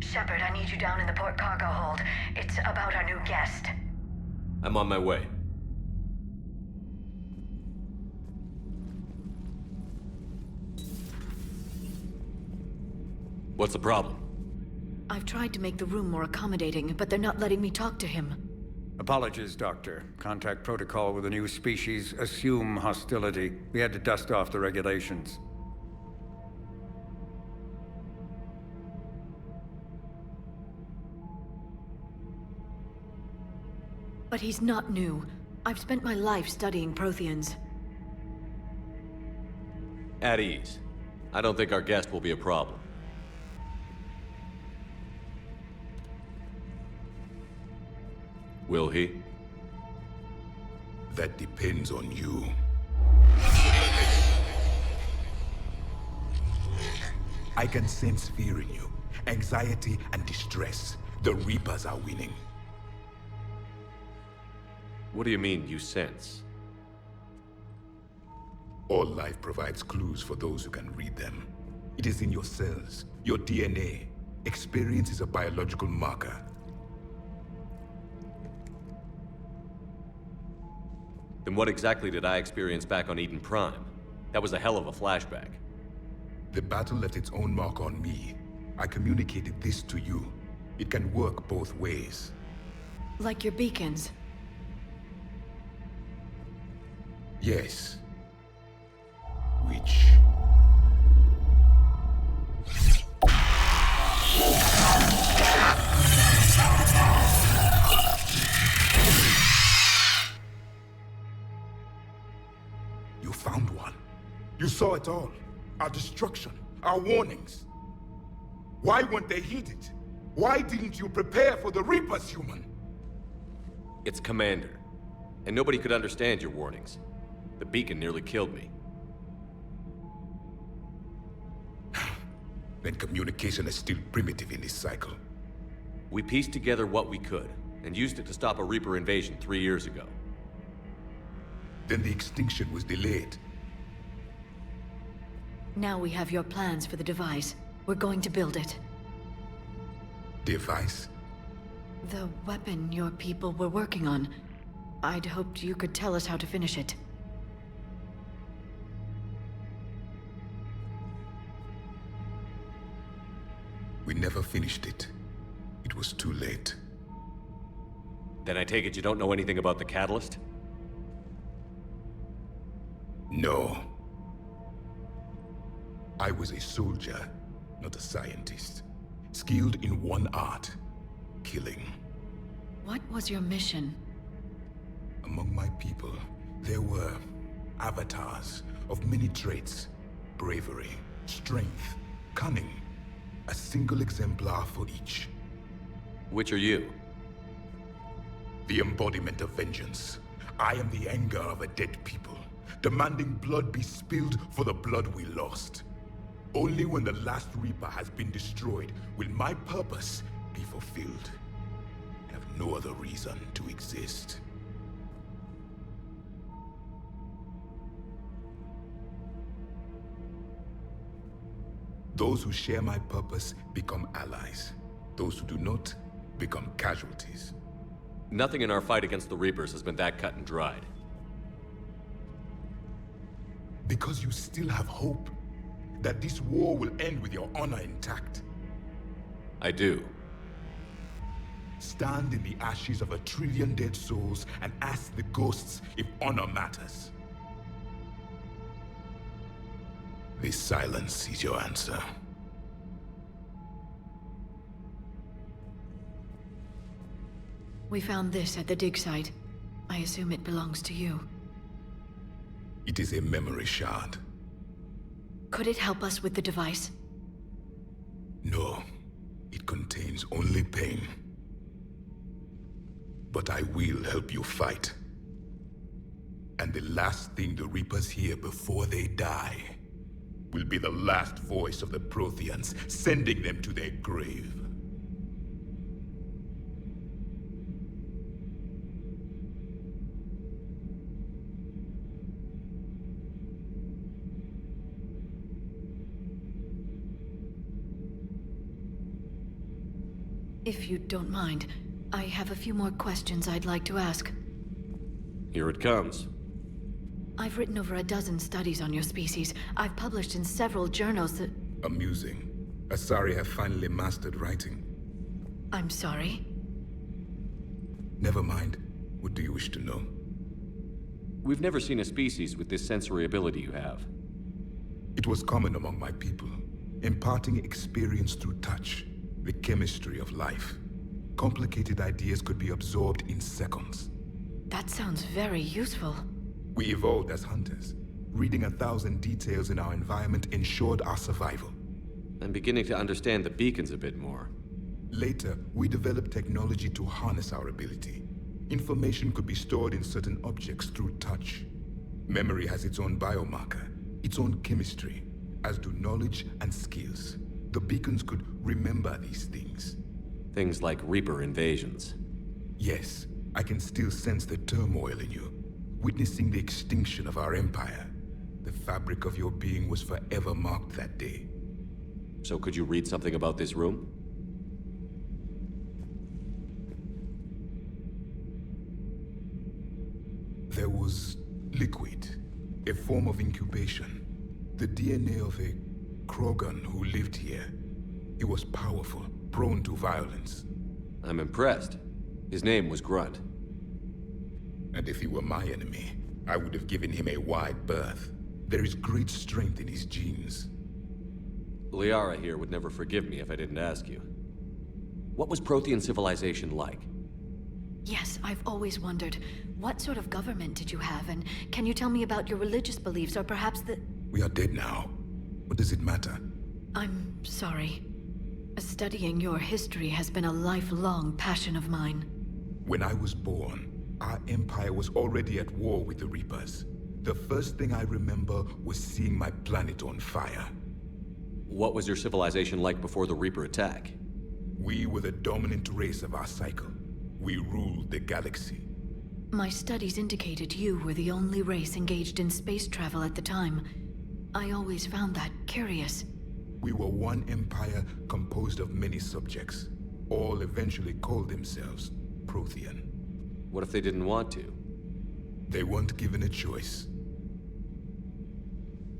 Shepard, I need you down in the port cargo hold. It's about our new guest. I'm on my way. What's the problem? I've tried to make the room more accommodating, but they're not letting me talk to him. Apologies, Doctor. Contact protocol with a new species. Assume hostility. We had to dust off the regulations. But he's not new. I've spent my life studying Protheans. At ease. I don't think our guest will be a problem. Will he? That depends on you. I can sense fear in you. Anxiety and distress. The Reapers are winning. What do you mean, you sense? All life provides clues for those who can read them. It is in your cells, your DNA. Experience is a biological marker. Then what exactly did I experience back on Eden Prime? That was a hell of a flashback. The battle left its own mark on me. I communicated this to you. It can work both ways. Like your beacons. Yes. Which... You found one. You saw it all. Our destruction, our warnings. Why weren't they heeded? Why didn't you prepare for the Reapers, human? It's Commander. And nobody could understand your warnings. The beacon nearly killed me. Then communication is still primitive in this cycle. We pieced together what we could, and used it to stop a Reaper invasion 3 years ago. Then the extinction was delayed. Now we have your plans for the device. We're going to build it. Device? The weapon your people were working on. I'd hoped you could tell us how to finish it. We never finished it. It was too late. Then I take it you don't know anything about the catalyst? No. I was a soldier, not a scientist. Skilled in one art, killing. What was your mission? Among my people, there were avatars of many traits. Bravery, strength, cunning. A single exemplar for each. Which are you? The embodiment of vengeance. I am the anger of a dead people, demanding blood be spilled for the blood we lost. Only when the last Reaper has been destroyed will my purpose be fulfilled. I have no other reason to exist. Those who share my purpose become allies. Those who do not become casualties. Nothing in our fight against the Reapers has been that cut and dried. Because you still have hope that this war will end with your honor intact. I do. Stand in the ashes of 1 trillion dead souls and ask the ghosts if honor matters. This silence is your answer. We found this at the dig site. I assume it belongs to you. It is a memory shard. Could it help us with the device? No, it contains only pain. But I will help you fight. And the last thing the Reapers hear before they die will be the last voice of the Protheans, sending them to their grave. If you don't mind, I have a few more questions I'd like to ask. Here it comes. I've written over a dozen studies on your species. I've published in several journals that... Amusing. Asari have finally mastered writing. I'm sorry? Never mind. What do you wish to know? We've never seen a species with this sensory ability you have. It was common among my people, imparting experience through touch, the chemistry of life. Complicated ideas could be absorbed in seconds. That sounds very useful. We evolved as hunters. Reading 1,000 details in our environment ensured our survival. I'm beginning to understand the beacons a bit more. Later, we developed technology to harness our ability. Information could be stored in certain objects through touch. Memory has its own biomarker, its own chemistry, as do knowledge and skills. The beacons could remember these things. Things like Reaper invasions. Yes, I can still sense the turmoil in you, witnessing the extinction of our empire. The fabric of your being was forever marked that day. So could you read something about this room? There was liquid, a form of incubation. The DNA of a Krogan who lived here. He was powerful, prone to violence. I'm impressed. His name was Grunt. And if he were my enemy, I would have given him a wide berth. There is great strength in his genes. Liara here would never forgive me if I didn't ask you. What was Prothean civilization like? Yes, I've always wondered, what sort of government did you have, and can you tell me about your religious beliefs, or perhaps the... We are dead now. What does it matter? I'm sorry. Studying your history has been a lifelong passion of mine. When I was born, our empire was already at war with the Reapers. The first thing I remember was seeing my planet on fire. What was your civilization like before the Reaper attack? We were the dominant race of our cycle. We ruled the galaxy. My studies indicated you were the only race engaged in space travel at the time. I always found that curious. We were one empire composed of many subjects. all eventually called themselves Prothean. What if they didn't want to? They weren't given a choice.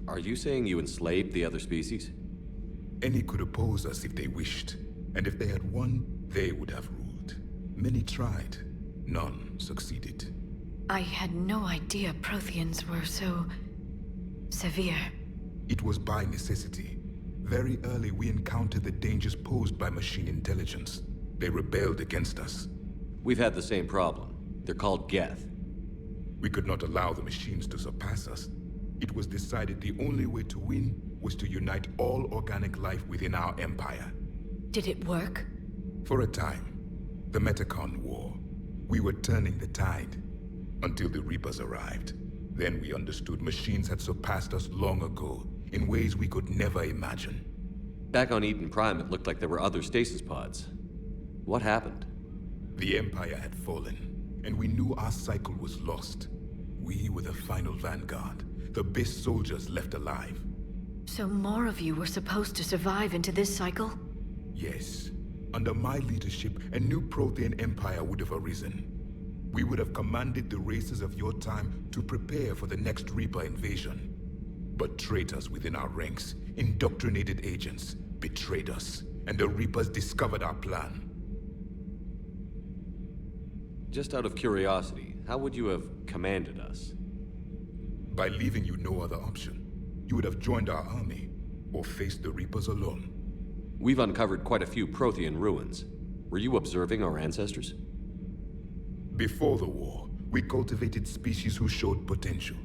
Are you saying you enslaved the other species? Any could oppose us if they wished, and if they had won, they would have ruled. Many tried, none succeeded. I had no idea Protheans were so severe. It was by necessity. Very early we encountered the dangers posed by machine intelligence. They rebelled against us. We've had the same problem. They're called Geth. We could not allow the machines to surpass us. It was decided the only way to win was to unite all organic life within our empire. Did it work? For a time. The Metacon War. We were turning the tide. Until the Reapers arrived. Then we understood machines had surpassed us long ago, in ways we could never imagine. Back on Eden Prime, it looked like there were other stasis pods. What happened? The Empire had fallen, and we knew our cycle was lost. We were the final vanguard, the best soldiers left alive. So more of you were supposed to survive into this cycle? Yes. Under my leadership, a new Prothean empire would have arisen. We would have commanded the races of your time to prepare for the next Reaper invasion. But traitors within our ranks, indoctrinated agents, betrayed us, and the Reapers discovered our plan. Just out of curiosity, how would you have commanded us? By leaving you no other option. You would have joined our army, or faced the Reapers alone. We've uncovered quite a few Prothean ruins. Were you observing our ancestors? Before the war, we cultivated species who showed potential.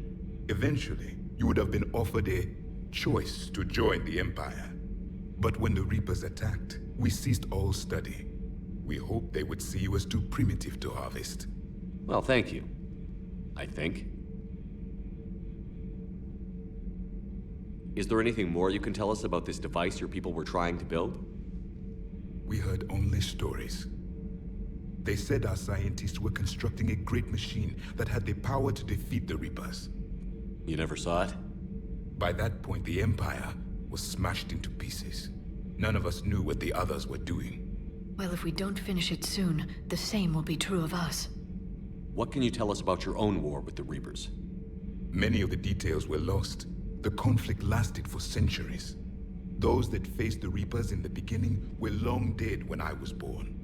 Eventually, you would have been offered a choice to join the Empire. But when the Reapers attacked, we ceased all study. We hoped they would see you as too primitive to harvest. Well, thank you. I think. Is there anything more you can tell us about this device your people were trying to build? We heard only stories. They said our scientists were constructing a great machine that had the power to defeat the Reapers. You never saw it? By that point, the Empire was smashed into pieces. None of us knew what the others were doing. Well, if we don't finish it soon, the same will be true of us. What can you tell us about your own war with the Reapers? Many of the details were lost. The conflict lasted for centuries. Those that faced the Reapers in the beginning were long dead when I was born.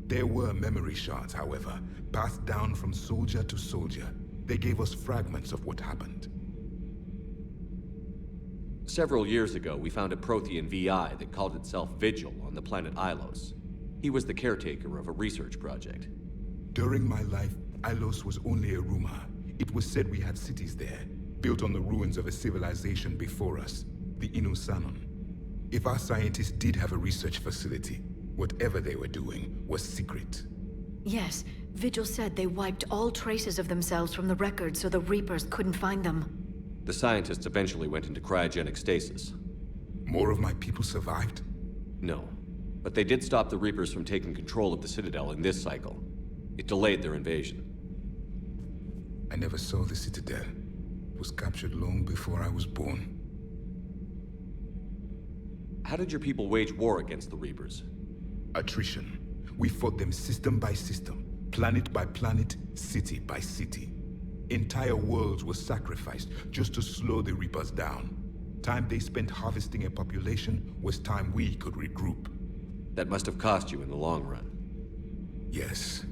There were memory shards, however, passed down from soldier to soldier. They gave us fragments of what happened. Several years ago, we found a Prothean VI that called itself Vigil on the planet Ilos. He was the caretaker of a research project. During my life, Ilos was only a rumor. It was said we had cities there, built on the ruins of a civilization before us, the Inusanon. If our scientists did have a research facility, whatever they were doing was secret. Yes, Vigil said they wiped all traces of themselves from the records so the Reapers couldn't find them. The scientists eventually went into cryogenic stasis. More of my people survived? No, but they did stop the Reapers from taking control of the Citadel in this cycle. It delayed their invasion. I never saw the Citadel. It was captured long before I was born. How did your people wage war against the Reapers? Attrition. We fought them system by system, planet by planet, city by city. Entire worlds were sacrificed just to slow the Reapers down. Time they spent harvesting a population was time we could regroup. That must have cost you in the long run. Yes.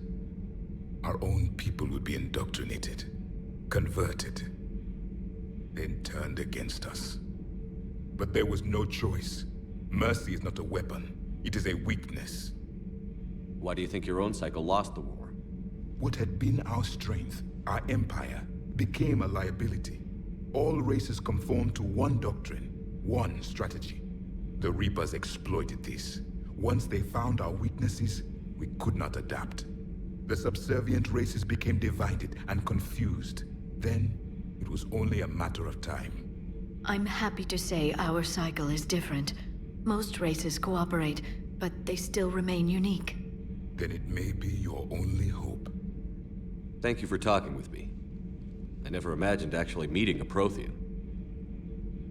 Our own people would be indoctrinated, converted, then turned against us. But there was no choice. Mercy is not a weapon. It is a weakness. Why do you think your own cycle lost the war? What had been our strength, our empire, became a liability. All races conformed to one doctrine, one strategy. The Reapers exploited this. Once they found our weaknesses, we could not adapt. The subservient races became divided and confused. Then, it was only a matter of time. I'm happy to say our cycle is different. Most races cooperate, but they still remain unique. Then it may be your only hope. Thank you for talking with me. I never imagined actually meeting a Prothean.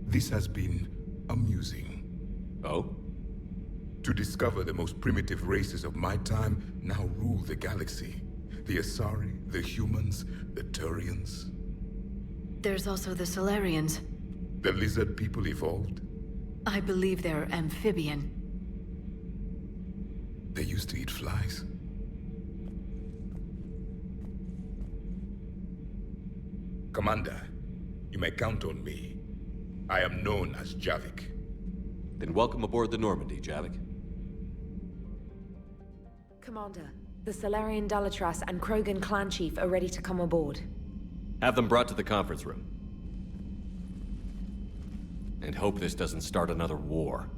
This has been amusing. Oh? To discover the most primitive races of my time now rule the galaxy. The Asari, the humans, the Turians. There's also the Solarians. The lizard people evolved? I believe they're amphibian. They used to eat flies. Commander, you may count on me. I am known as Javik. Then welcome aboard the Normandy, Javik. Commander, the Solarian Dalatras and Krogan clan chief are ready to come aboard. Have them brought to the conference room. And hope this doesn't start another war.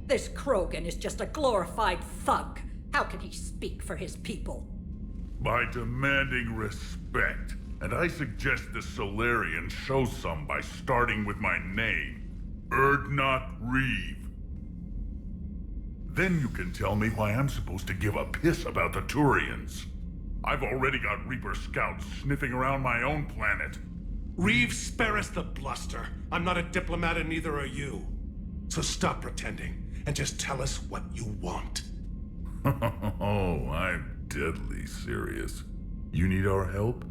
This Krogan is just a glorified thug. How can he speak for his people? By demanding respect. And I suggest the Solarians show some by starting with my name, Erdnot Reeve. Then you can tell me why I'm supposed to give a piss about the Turians. I've already got Reaper scouts sniffing around my own planet. Reeve, spare us the bluster. I'm not a diplomat and neither are you. So stop pretending and just tell us what you want. Oh, I'm deadly serious. You need our help?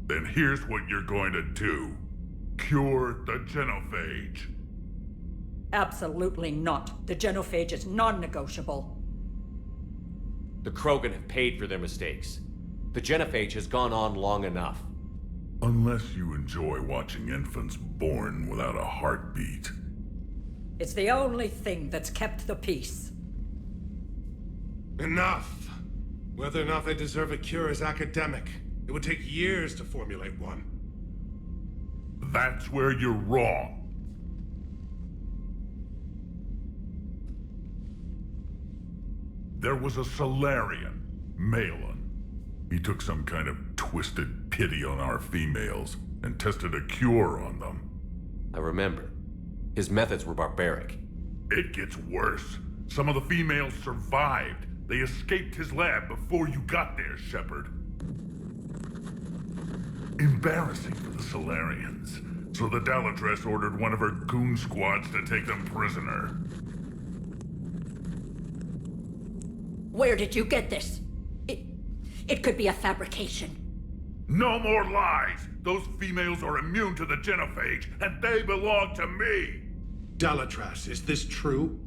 Then here's what you're going to do. Cure the genophage. Absolutely not. The genophage is non-negotiable. The Krogan have paid for their mistakes. The genophage has gone on long enough. Unless you enjoy watching infants born without a heartbeat. It's the only thing that's kept the peace. Enough! Whether or not they deserve a cure is academic. It would take years to formulate one. That's where you're wrong. There was a Solarian, Malin. He took some kind of twisted pity on our females and tested a cure on them. I remember. His methods were barbaric. It gets worse. Some of the females survived. They escaped his lab before you got there, Shepard. Embarrassing for the Solarians. So the Dalatras ordered one of her goon squads to take them prisoner. Where did you get this? It could be a fabrication. No more lies! Those females are immune to the genophage, and they belong to me! Dalatras, is this true?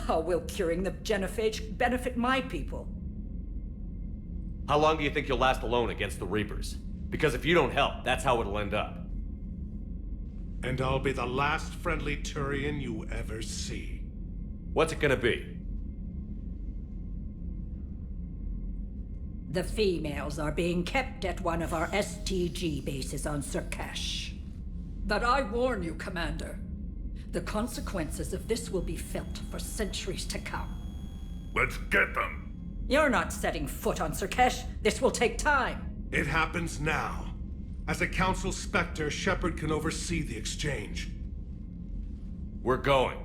How will curing the genophage benefit my people? How long do you think you'll last alone against the Reapers? Because if you don't help, that's how it'll end up. And I'll be the last friendly Turian you ever see. What's it gonna be? The females are being kept at one of our STG bases on Surkash. But I warn you, Commander. The consequences of this will be felt for centuries to come. Let's get them! You're not setting foot on Surkash. This will take time. It happens now. As a Council Spectre, Shepard can oversee the exchange. We're going.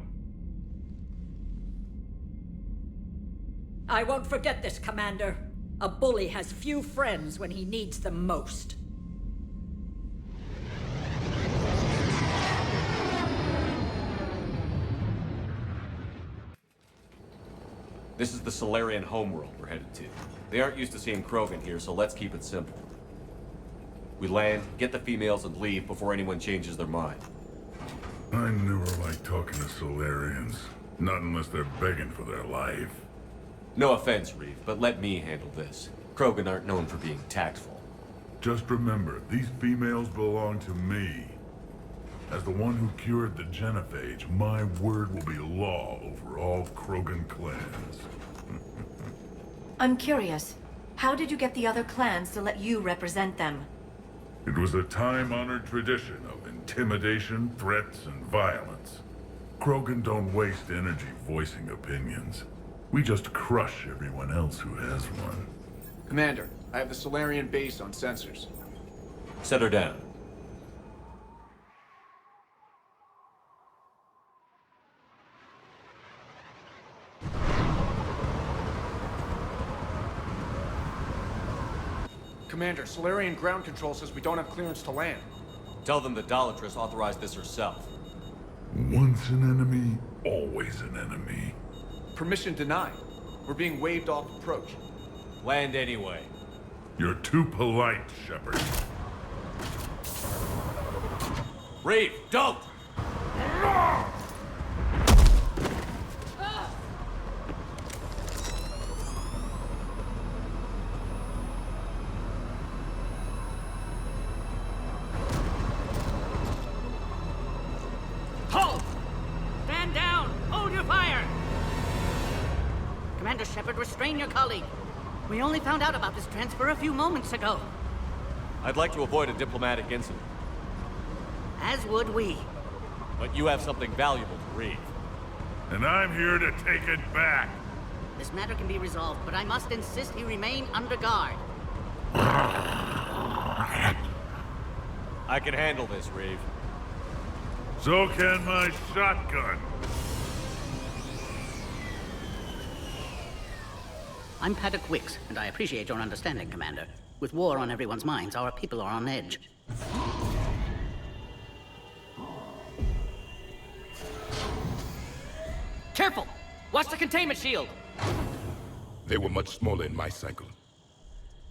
I won't forget this, Commander. A bully has few friends when he needs them most. This is the Solarian homeworld we're headed to. They aren't used to seeing Krogan here, so let's keep it simple. We land, get the females, and leave before anyone changes their mind. I never like talking to Solarians. Not unless they're begging for their life. No offense, Reeve, but let me handle this. Krogan aren't known for being tactful. Just remember, these females belong to me. As the one who cured the genophage, my word will be law over all Krogan clans. I'm curious. How did you get the other clans to let you represent them? It was a time-honored tradition of intimidation, threats, and violence. Krogan don't waste energy voicing opinions. We just crush everyone else who has one. Commander, I have the Solarian base on sensors. Set her down. Commander, Solarian ground control says we don't have clearance to land. Tell them the Dalatras authorized this herself. Once an enemy, always an enemy. Permission denied. We're being waved off approach. Land anyway. You're too polite, Shepard. Reeve, don't! Halt! Stand down! Hold your fire! Commander Shepard, restrain your colleague. We only found out about this transfer a few moments ago. I'd like to avoid a diplomatic incident. As would we. But you have something valuable to read. And I'm here to take it back. This matter can be resolved, but I must insist he remain under guard. I can handle this, Reeve. So can my shotgun. I'm Paddock Wicks, and I appreciate your understanding, Commander. With war on everyone's minds, our people are on edge. Careful! Watch the containment shield! They were much smaller in my cycle.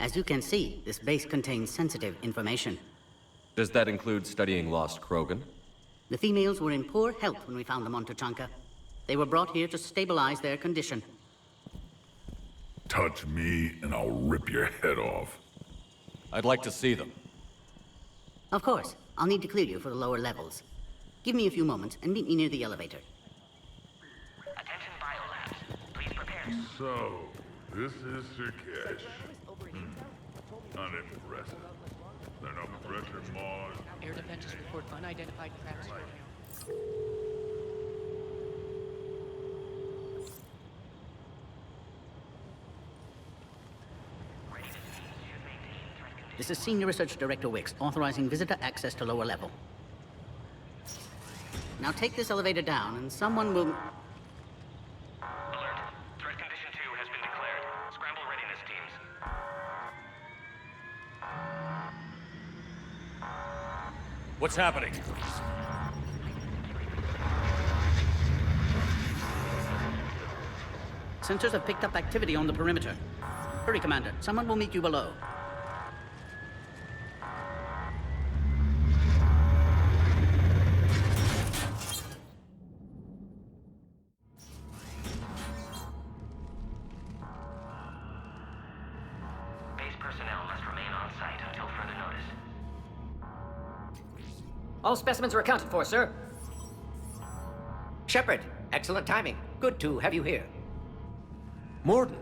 As you can see, this base contains sensitive information. Does that include studying lost Krogan? The females were in poor health when we found them on Tuchanka. They were brought here to stabilize their condition. Touch me and I'll rip your head off. I'd like to see them. Of course. I'll need to clear you for the lower levels. Give me a few moments and meet me near the elevator. Attention biolabs. Please prepare. So, this is Surkesh. Unimpressive. There no pressure, Mars. Air defenses report unidentified crafts. This is Senior Research Director Wicks, authorizing visitor access to lower level. Now take this elevator down, and someone will... Alert. Threat condition 2 has been declared. Scramble readiness teams. What's happening? Sensors have picked up activity on the perimeter. Hurry, Commander. Someone will meet you below. Base personnel must remain on site until further notice. All specimens are accounted for, sir. Shepard, excellent timing. Good to have you here. Morden.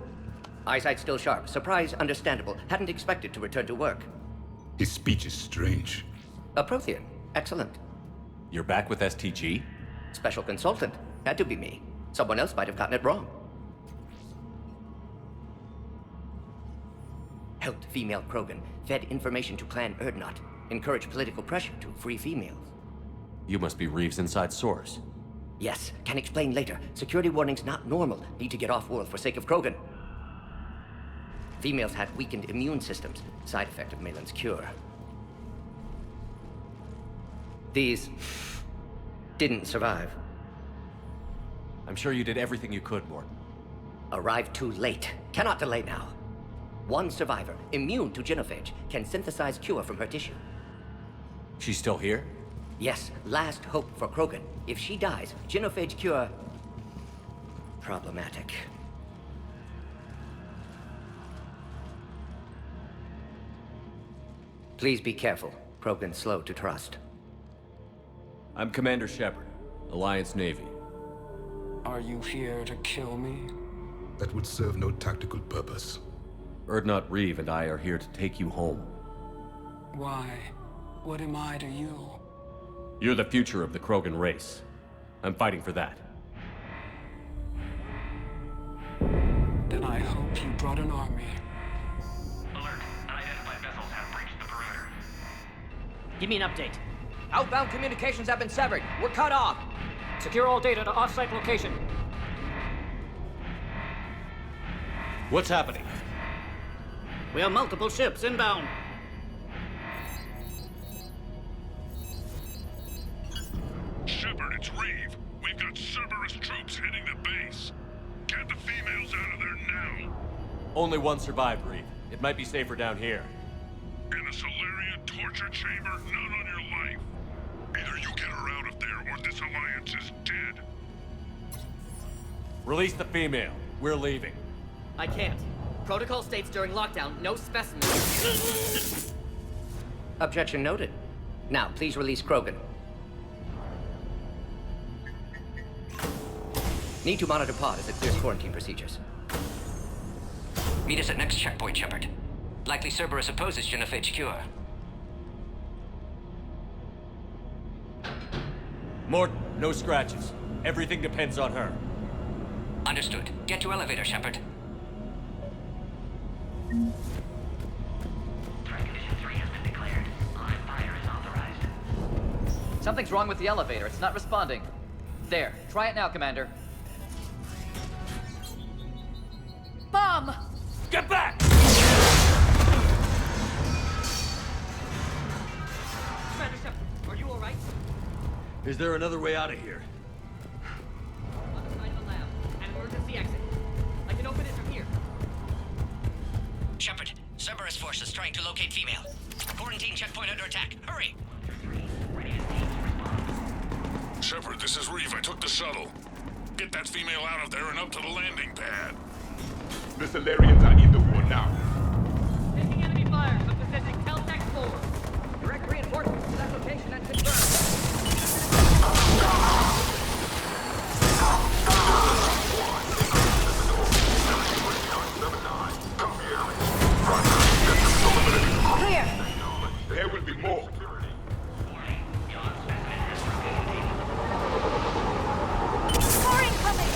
Eyesight still sharp. Surprise understandable. Hadn't expected to return to work. His speech is strange. A Prothean. Excellent. You're back with STG? Special consultant. Had to be me. Someone else might have gotten it wrong. Helped female Krogan. Fed information to Clan Erdnot. Encouraged political pressure to free females. You must be Reeve's inside source. Yes, can explain later. Security warnings not normal. Need to get off-world for sake of Krogan. Females had weakened immune systems. Side effect of Malin's cure. These didn't survive. I'm sure you did everything you could, Morden. Arrived too late. Cannot delay now. One survivor, immune to genophage, can synthesize cure from her tissue. She's still here? Yes, last hope for Krogan. If she dies, genophage cure... problematic. Please be careful. Krogan's slow to trust. I'm Commander Shepard, Alliance Navy. Are you here to kill me? That would serve no tactical purpose. Erdnot Reeve and I are here to take you home. Why? What am I to you? You're the future of the Krogan race. I'm fighting for that. Then I hope you brought an army. Alert. Unidentified vessels have breached the perimeter. Give me an update. Outbound communications have been severed. We're cut off. Secure all data to off-site location. What's happening? We have multiple ships inbound. Shepard, it's Reeve. Only one survived, Reeve. It might be safer down here. In a Solarian torture chamber, none on your life. Either you get her out of there, or this alliance is dead. Release the female. We're leaving. I can't. Protocol states during lockdown, no specimens. Objection noted. Now, please release Krogan. Need to monitor pod as it clears quarantine procedures. Meet us at next checkpoint, Shepard. Likely Cerberus opposes genophage cure. Mort, no scratches. Everything depends on her. Understood. Get to elevator, Shepard. Something's wrong with the elevator. It's not responding. There. Try it now, Commander. Bomb! Get back! Commander Shepard, are you alright? Is there another way out of here? On the side of the lab. An emergency exit. I can open it from here. Shepard, Cerberus forces trying to locate female. Quarantine checkpoint under attack. Hurry! Shepard, this is Reeve. I took the shuttle. Get that female out of there and up to the landing pad. The Solarians are in the war now. Taking enemy fire, but possessing Teltex forward. Direct reinforcements to that location and confirmed. Clear! There will be more. More incoming!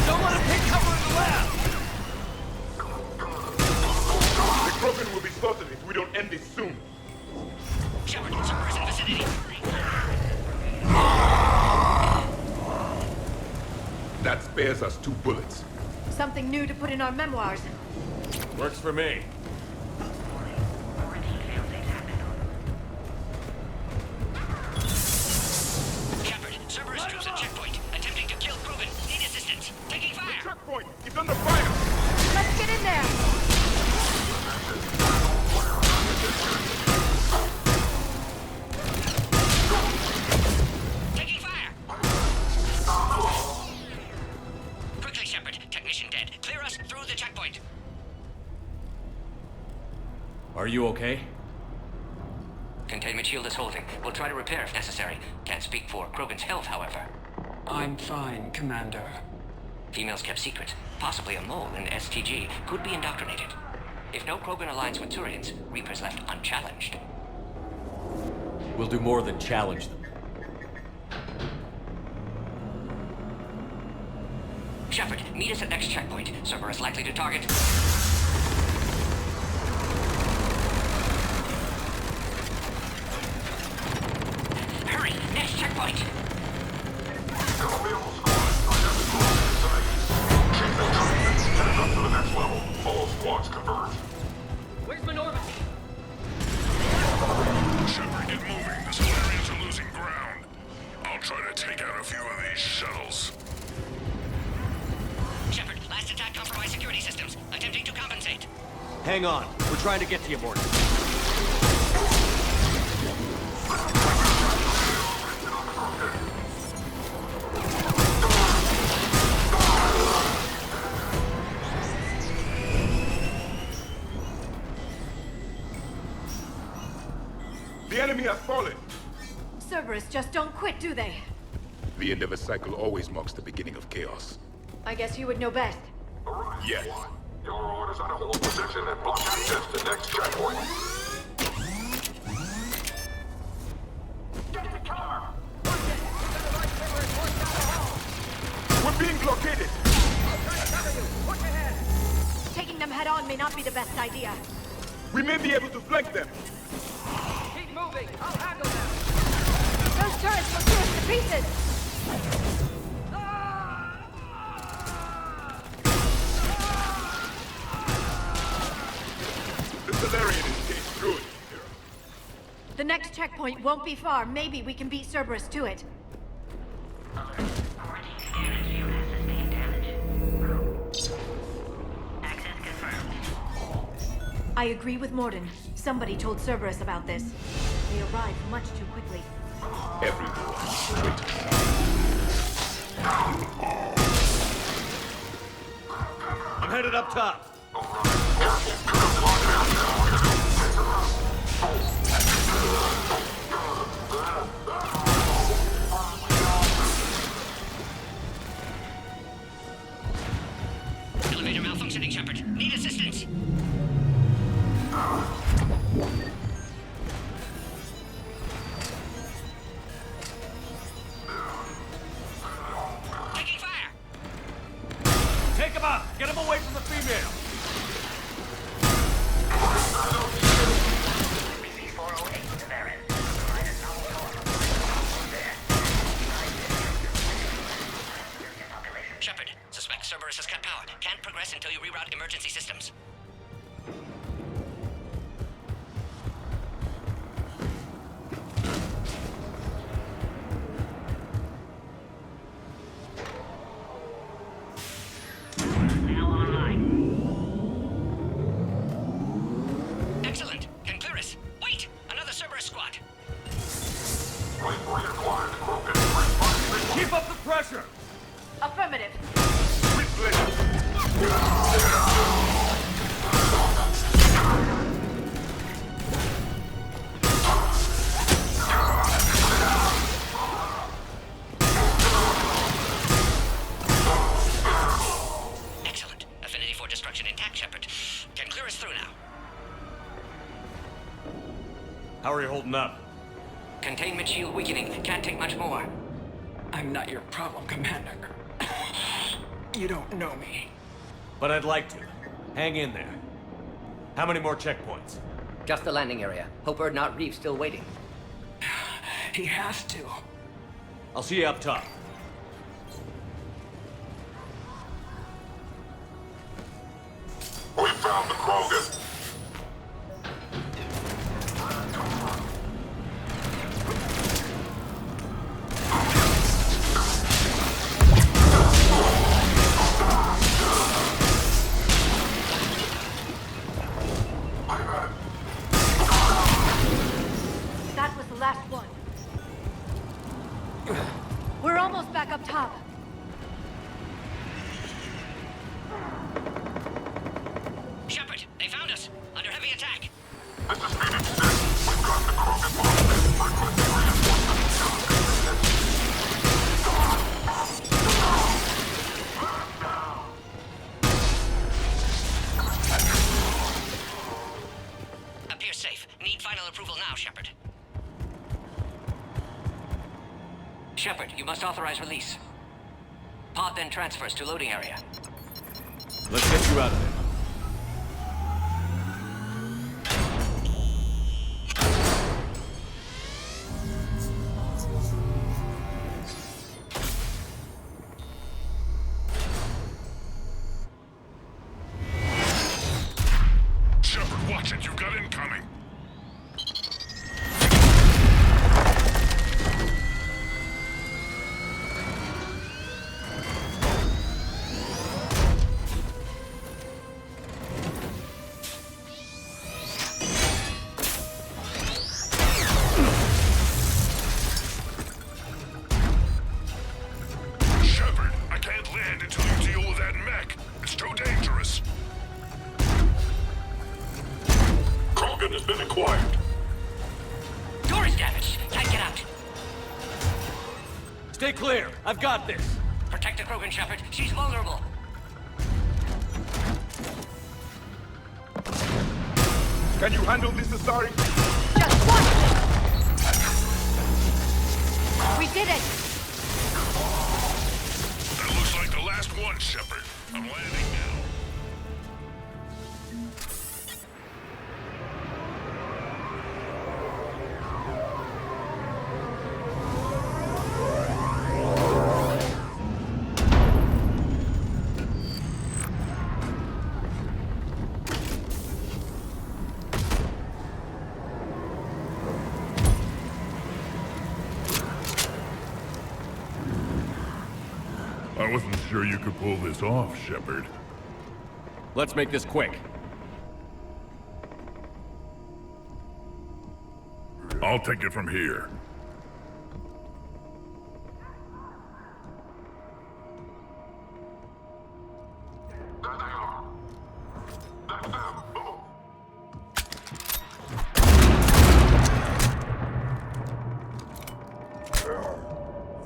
Don't let him take cover in the lab! The Krogan will be slaughtered if we don't end this soon. Shepard, Cerberus in vicinity. That spares us 2 bullets. Something new to put in our memoirs. Works for me. Shepard, Cerberus troops at checkpoint, attempting to kill Krogan. Need assistance. Taking fire. The checkpoint! It's under fire! Let's get in there! Taking fire. Quickly, Shepard. Technician dead. Clear us through the checkpoint. Are you okay? Containment shield is holding. We'll try to repair if necessary. Can't speak for Krogan's health, however. I'm fine, Commander. Females kept secret. Possibly a mole in STG. Could be indoctrinated. If no Krogan aligns with Turians, Reapers left unchallenged. We'll do more than challenge them. Shepard, meet us at next checkpoint. Cerberus likely to target. Hurry! Next checkpoint! Where's my Normandy? Shepard, get moving. The Solarians are losing ground. I'll try to take out a few of these shuttles. Shepard, last attack compromised security systems. Attempting to compensate. Hang on. We're trying to get to you, Morty. The enemy has fallen! Cerberus just don't quit, do they? The end of a cycle always marks the beginning of chaos. I guess you would know best. Yes. Your orders are to hold position and block access to next checkpoint. Get in the car! We're being blockaded! Taking them head on may not be the best idea. We may be able to flank them! Keep moving. I'll handle them. Those turrets will tear us to pieces! The Solarian is getting good. The next checkpoint won't be far. Maybe we can beat Cerberus to it. I agree with Morden. Somebody told Cerberus about this. They arrived much too quickly. Everyone, I'm headed up top. Elevator malfunctioning, Shepard. Need assistance. Taking fire. Take him out! Get him away from the female! Shepard, suspect Cerberus has cut power. Can't progress until you reroute emergency systems. Now online. Excellent. Can clear us. Wait! Another Cerberus squad. Keep up the pressure! Affirmative. Excellent. Affinity for destruction intact, Shepard. Can clear us through now. How are you holding up? Containment shield weakening. Can't take much more. I'm not your problem, Commander. You don't know me. But I'd like to. Hang in there. How many more checkpoints? Just the landing area. Hope not Reeve still waiting. He has to. I'll see you up top. we found the Krogan. That was the last one. We're almost back up top. Shepard, they found us. Under heavy attack. This is Phoenix 6. We've got the Krogan movement. Appears safe. Need final approval now, Shepard. Shepard, you must authorize release. Pod then transfers to loading area. Let's get you out of there. Shepard, watch it. You've got incoming. Shepard, I can't land until you deal with that mech. It's too dangerous. Krogan has been acquired. Door is damaged. Can't get out. Stay clear. I've got this. Protect the Krogan, Shepard. She's vulnerable. Can you handle this, Asari? Just watch it! We did it! That looks like the last one, Shepard. I'm landing now. I wasn't sure you could pull this off, Shepard. Let's make this quick. I'll take it from here.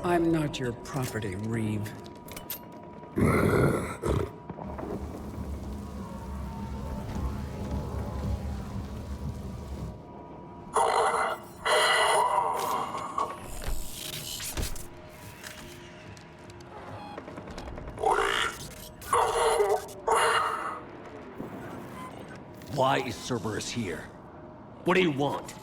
I'm not your property, Reeve. Why is Cerberus here? What do you want?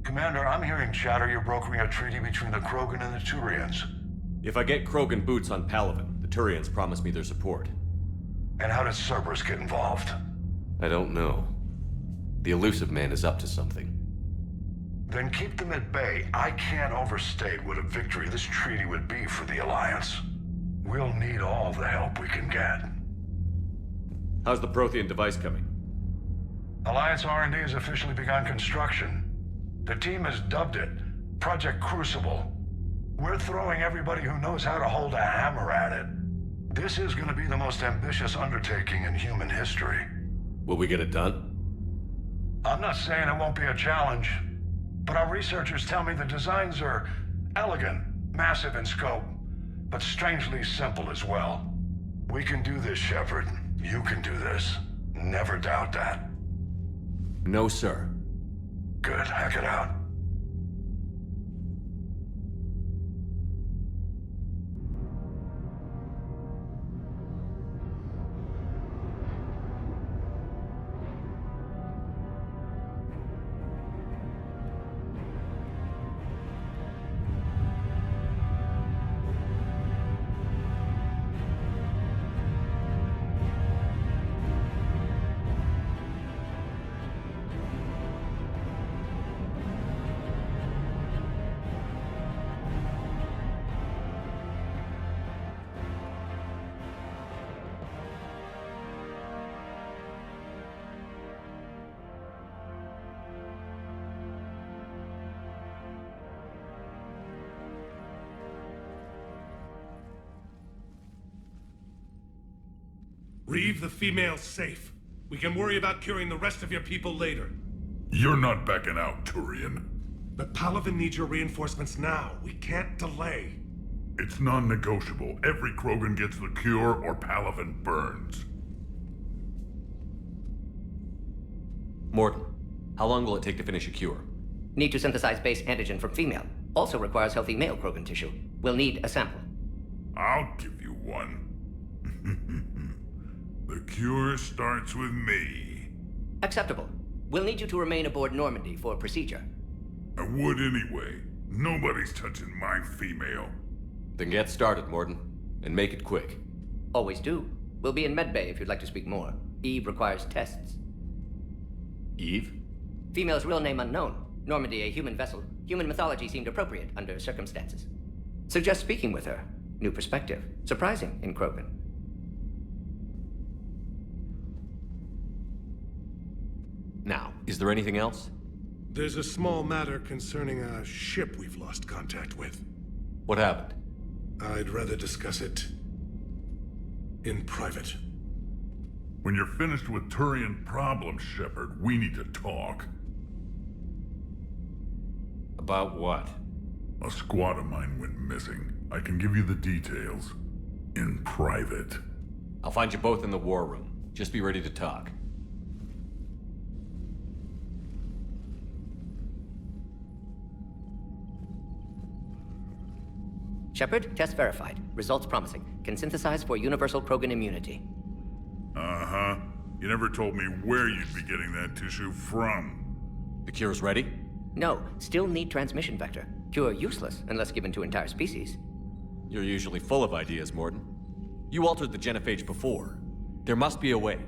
Commander, I'm hearing chatter you're brokering a treaty between the Krogan and the Turians. If I get Krogan boots on Palaven, the Turians promise me their support. And how does Cerberus get involved? I don't know. The Elusive Man is up to something. Then keep them at bay. I can't overstate what a victory this treaty would be for the Alliance. We'll need all the help we can get. How's the Prothean device coming? Alliance R&D has officially begun construction. The team has dubbed it Project Crucible. We're throwing everybody who knows how to hold a hammer at it. This is going to be the most ambitious undertaking in human history. Will we get it done? I'm not saying it won't be a challenge, but our researchers tell me the designs are elegant, massive in scope, but strangely simple as well. We can do this, Shepard. You can do this. Never doubt that. No, sir. Good. Hack it out. Reeve, the female's safe. We can worry about curing the rest of your people later. You're not backing out, Turian. But Palaven needs your reinforcements now. We can't delay. It's non-negotiable. Every Krogan gets the cure or Palaven burns. Morton, how long will it take to finish a cure? Need to synthesize base antigen from female. Also requires healthy male Krogan tissue. We'll need a sample. I'll give you one. The cure starts with me. Acceptable. We'll need you to remain aboard Normandy for procedure. I would anyway. Nobody's touching my female. Then get started, Morton. And make it quick. Always do. We'll be in medbay if you'd like to speak more. Eve requires tests. Eve? Female's real name unknown. Normandy, a human vessel. Human mythology seemed appropriate under circumstances. Suggest speaking with her. New perspective. Surprising in Krogan. Now, is there anything else? There's a small matter concerning a ship we've lost contact with. What happened? I'd rather discuss it in private. When you're finished with Turian problems, Shepard, we need to talk. About what? A squad of mine went missing. I can give you the details. In private. I'll find you both in the war room. Just be ready to talk. Shepard, test verified. Results promising. Can synthesize for universal Krogan immunity. Uh-huh. You never told me where you'd be getting that tissue from. The cure's ready? No, still need transmission vector. Cure useless unless given to entire species. You're usually full of ideas, Morton. You altered the genophage before. There must be a way.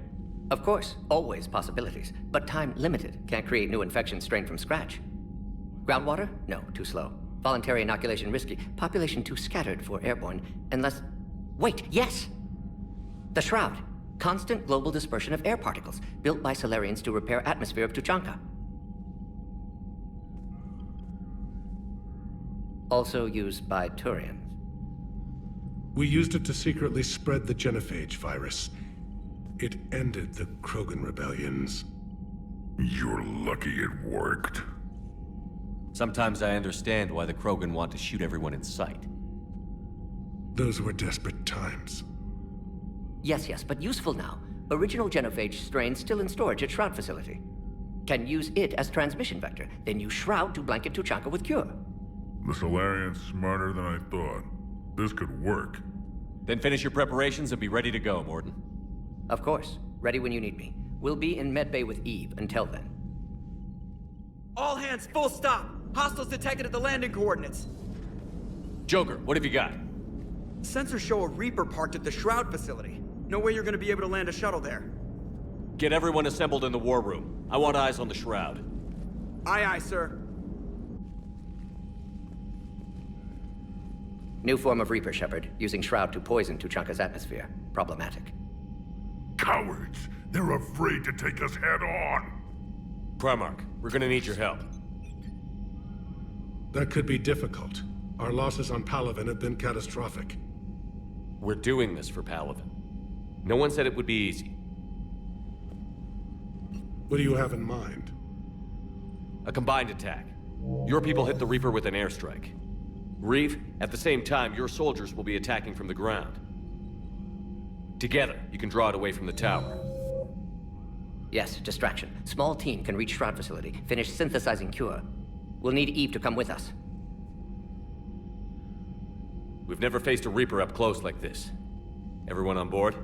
Of course, always possibilities, but time limited. Can't create new infections strained from scratch. Groundwater? No, too slow. Voluntary inoculation risky. Population too scattered for airborne. Unless... Wait, yes! The Shroud. Constant global dispersion of air particles, built by Solarians to repair atmosphere of Tuchanka. Also used by Turians. We used it to secretly spread the genophage virus. It ended the Krogan rebellions. You're lucky it worked. Sometimes I understand why the Krogan want to shoot everyone in sight. Those were desperate times. Yes, but useful now. Original genophage strain still in storage at Shroud facility. Can use it as transmission vector, then use Shroud to blanket Tuchanka with cure. The Solarian's smarter than I thought. This could work. Then finish your preparations and be ready to go, Morden. Of course. Ready when you need me. We'll be in medbay with Eve until then. All hands, full stop! Hostiles detected at the landing coordinates. Joker, what have you got? Sensors show a Reaper parked at the Shroud facility. No way you're gonna be able to land a shuttle there. Get everyone assembled in the war room. I want eyes on the Shroud. Aye, aye, sir. New form of Reaper, Shepard, using Shroud to poison Tuchanka's atmosphere. Problematic. Cowards! They're afraid to take us head on! Primarch, we're gonna need your help. That could be difficult. Our losses on Palaven have been catastrophic. We're doing this for Palaven. No one said it would be easy. What do you have in mind? A combined attack. Your people hit the Reaper with an airstrike. Reeve, at the same time, your soldiers will be attacking from the ground. Together, you can draw it away from the tower. Yes, distraction. Small team can reach Shroud facility, finish synthesizing cure. We'll need Eve to come with us. We've never faced a Reaper up close like this. Everyone on board?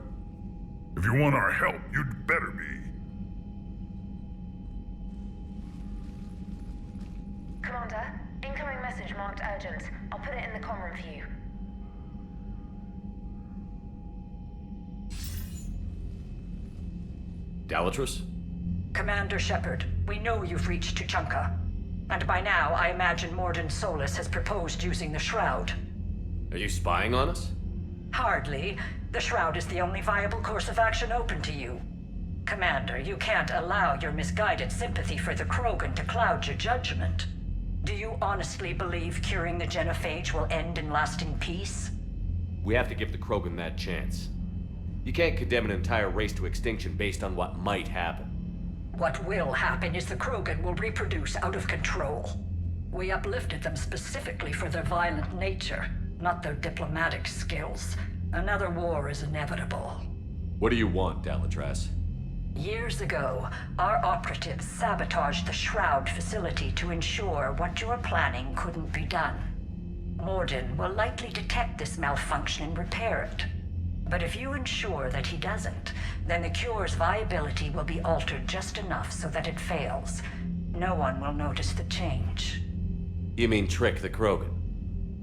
If you want our help, you'd better be. Commander, incoming message marked urgent. I'll put it in the comm room for you. Dalatrus? Commander Shepard, we know you've reached Tuchanka. And by now, I imagine Morden Solus has proposed using the Shroud. Are you spying on us? Hardly. The Shroud is the only viable course of action open to you. Commander, you can't allow your misguided sympathy for the Krogan to cloud your judgment. Do you honestly believe curing the genophage will end in lasting peace? We have to give the Krogan that chance. You can't condemn an entire race to extinction based on what might happen. What will happen is the Krogan will reproduce out of control. We uplifted them specifically for their violent nature, not their diplomatic skills. Another war is inevitable. What do you want, Dalatrus? Years ago, our operatives sabotaged the Shroud facility to ensure what you were planning couldn't be done. Morden will likely detect this malfunction and repair it. But if you ensure that he doesn't, then the cure's viability will be altered just enough so that it fails. No one will notice the change. You mean trick the Krogan?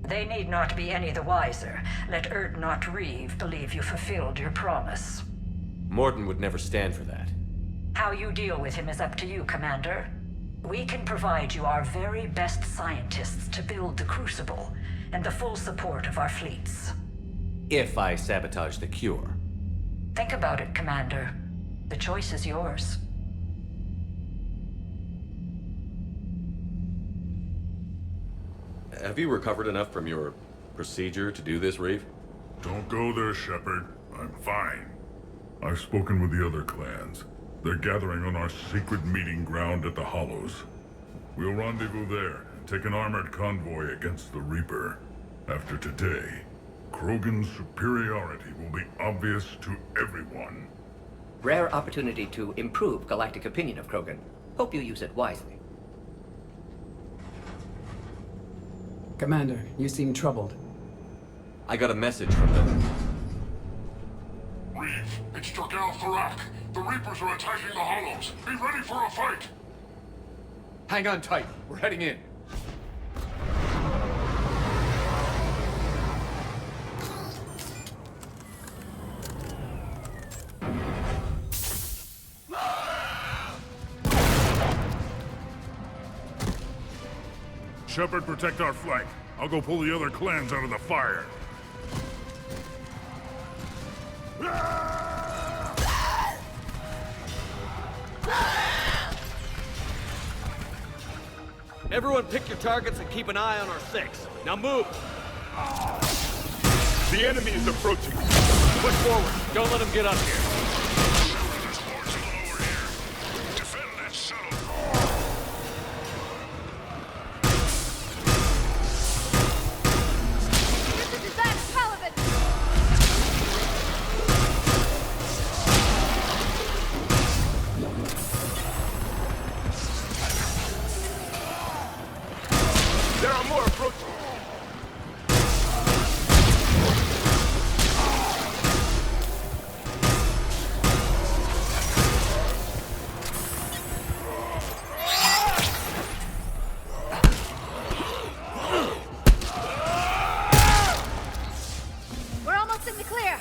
They need not be any the wiser. Let Erdnot Reeve believe you fulfilled your promise. Morden would never stand for that. How you deal with him is up to you, Commander. We can provide you our very best scientists to build the Crucible, and the full support of our fleets. If I sabotage the cure. Think about it, Commander. The choice is yours. Have you recovered enough from your procedure to do this, Reeve? Don't go there, Shepard. I'm fine. I've spoken with the other clans. They're gathering on our secret meeting ground at the Hollows. We'll rendezvous there and take an armored convoy against the Reaper. After today, Krogan's superiority will be obvious to everyone. Rare opportunity to improve galactic opinion of Krogan. Hope you use it wisely. Commander, you seem troubled. I got a message from them. Reeve, it's Dragal Farak. The Reapers are attacking the Hollows. Be ready for a fight! Hang on tight. We're heading in. Shepard, protect our flank. I'll go pull the other clans out of the fire. Everyone pick your targets and keep an eye on our 6. Now move! The enemy is approaching. Push forward. Don't let him get up here. Defend that shuttle. This is Advanced Halibut! There are more approaching. We're almost in the clear!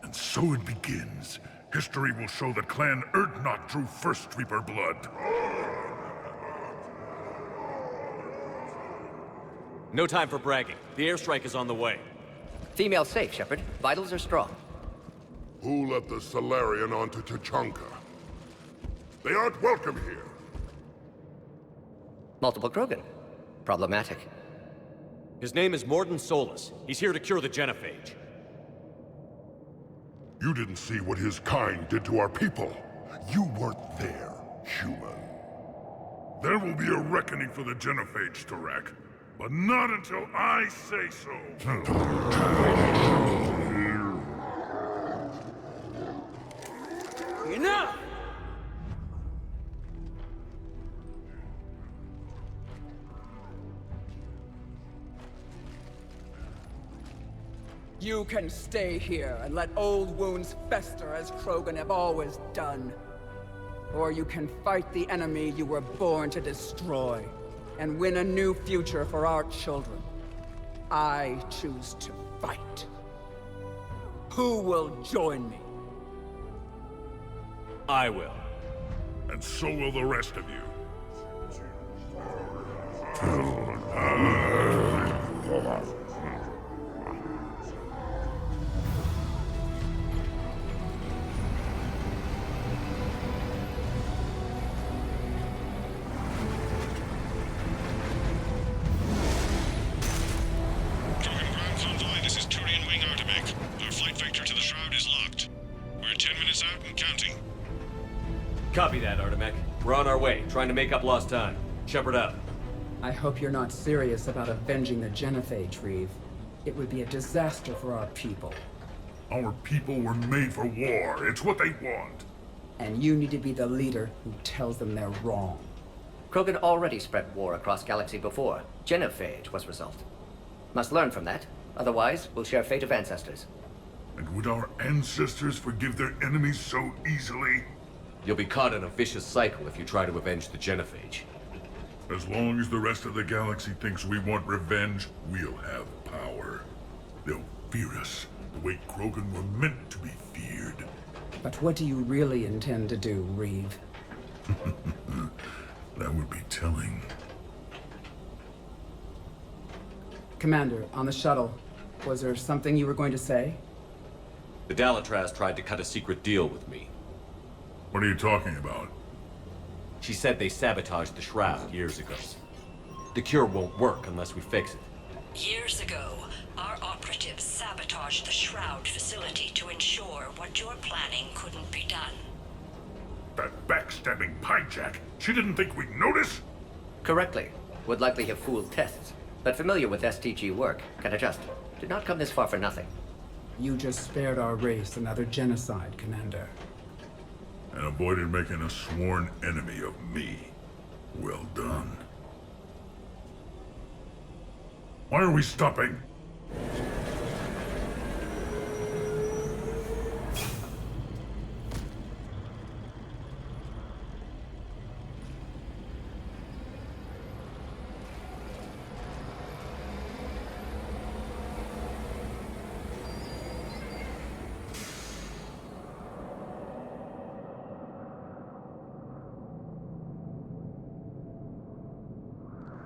And so it begins. History will show that Clan Urdnot drew first Reaper blood. No time for bragging. The airstrike is on the way. Female safe, Shepard. Vitals are strong. Who let the Solarian onto Tachanka? They aren't welcome here. Multiple Krogan. Problematic. His name is Mordin Solus. He's here to cure the genophage. You didn't see what his kind did to our people. You weren't there, human. There will be a reckoning for the genophage, Tarak. But not until I say so. Enough! You can stay here and let old wounds fester as Krogan have always done. Or you can fight the enemy you were born to destroy and win a new future for our children. I choose to fight. Who will join me? I will. And so will the rest of you. This is Turian Wing Artemek. Our flight vector to the Shroud is locked. We're 10 minutes out and counting. Copy that, Artemek. We're on our way, trying to make up lost time. Shepard up. I hope you're not serious about avenging the genophage, Reeve. It would be a disaster for our people. Our people were made for war. It's what they want. And you need to be the leader who tells them they're wrong. Krogan already spread war across galaxy before. Genophage was result. Must learn from that. Otherwise, we'll share fate of ancestors. And would our ancestors forgive their enemies so easily? You'll be caught in a vicious cycle if you try to avenge the genophage. As long as the rest of the galaxy thinks we want revenge, we'll have power. They'll fear us the way Krogan were meant to be feared. But what do you really intend to do, Reeve? That would be telling. Commander, on the shuttle, was there something you were going to say? The Dalatraz tried to cut a secret deal with me. What are you talking about? She said they sabotaged the Shroud years ago. The cure won't work unless we fix it. Years ago, our operatives sabotaged the Shroud facility to ensure what you're planning couldn't be done. That backstabbing pyjack! She didn't think we'd notice? Correctly. Would likely have fooled tests. But familiar with STG work, can adjust. Did not come this far for nothing. You just spared our race another genocide, Commander. And avoided making a sworn enemy of me. Well done. Why are we stopping?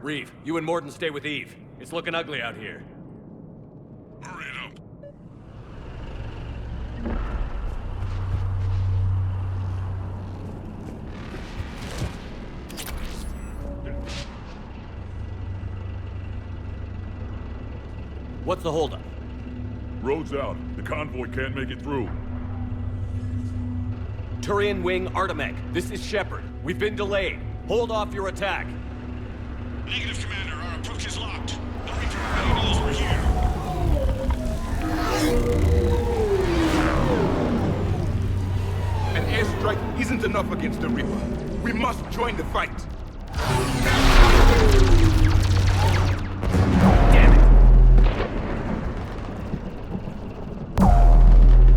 Reeve, you and Morden stay with Eve. It's looking ugly out here. Hurry it up. What's the holdup? Road's out. The convoy can't make it through. Turian Wing Artemek, this is Shepard. We've been delayed. Hold off your attack. Negative, Commander. Our approach is locked. The Reaper already knows we're here. An airstrike isn't enough against the Reaper. We must join the fight. Damn it!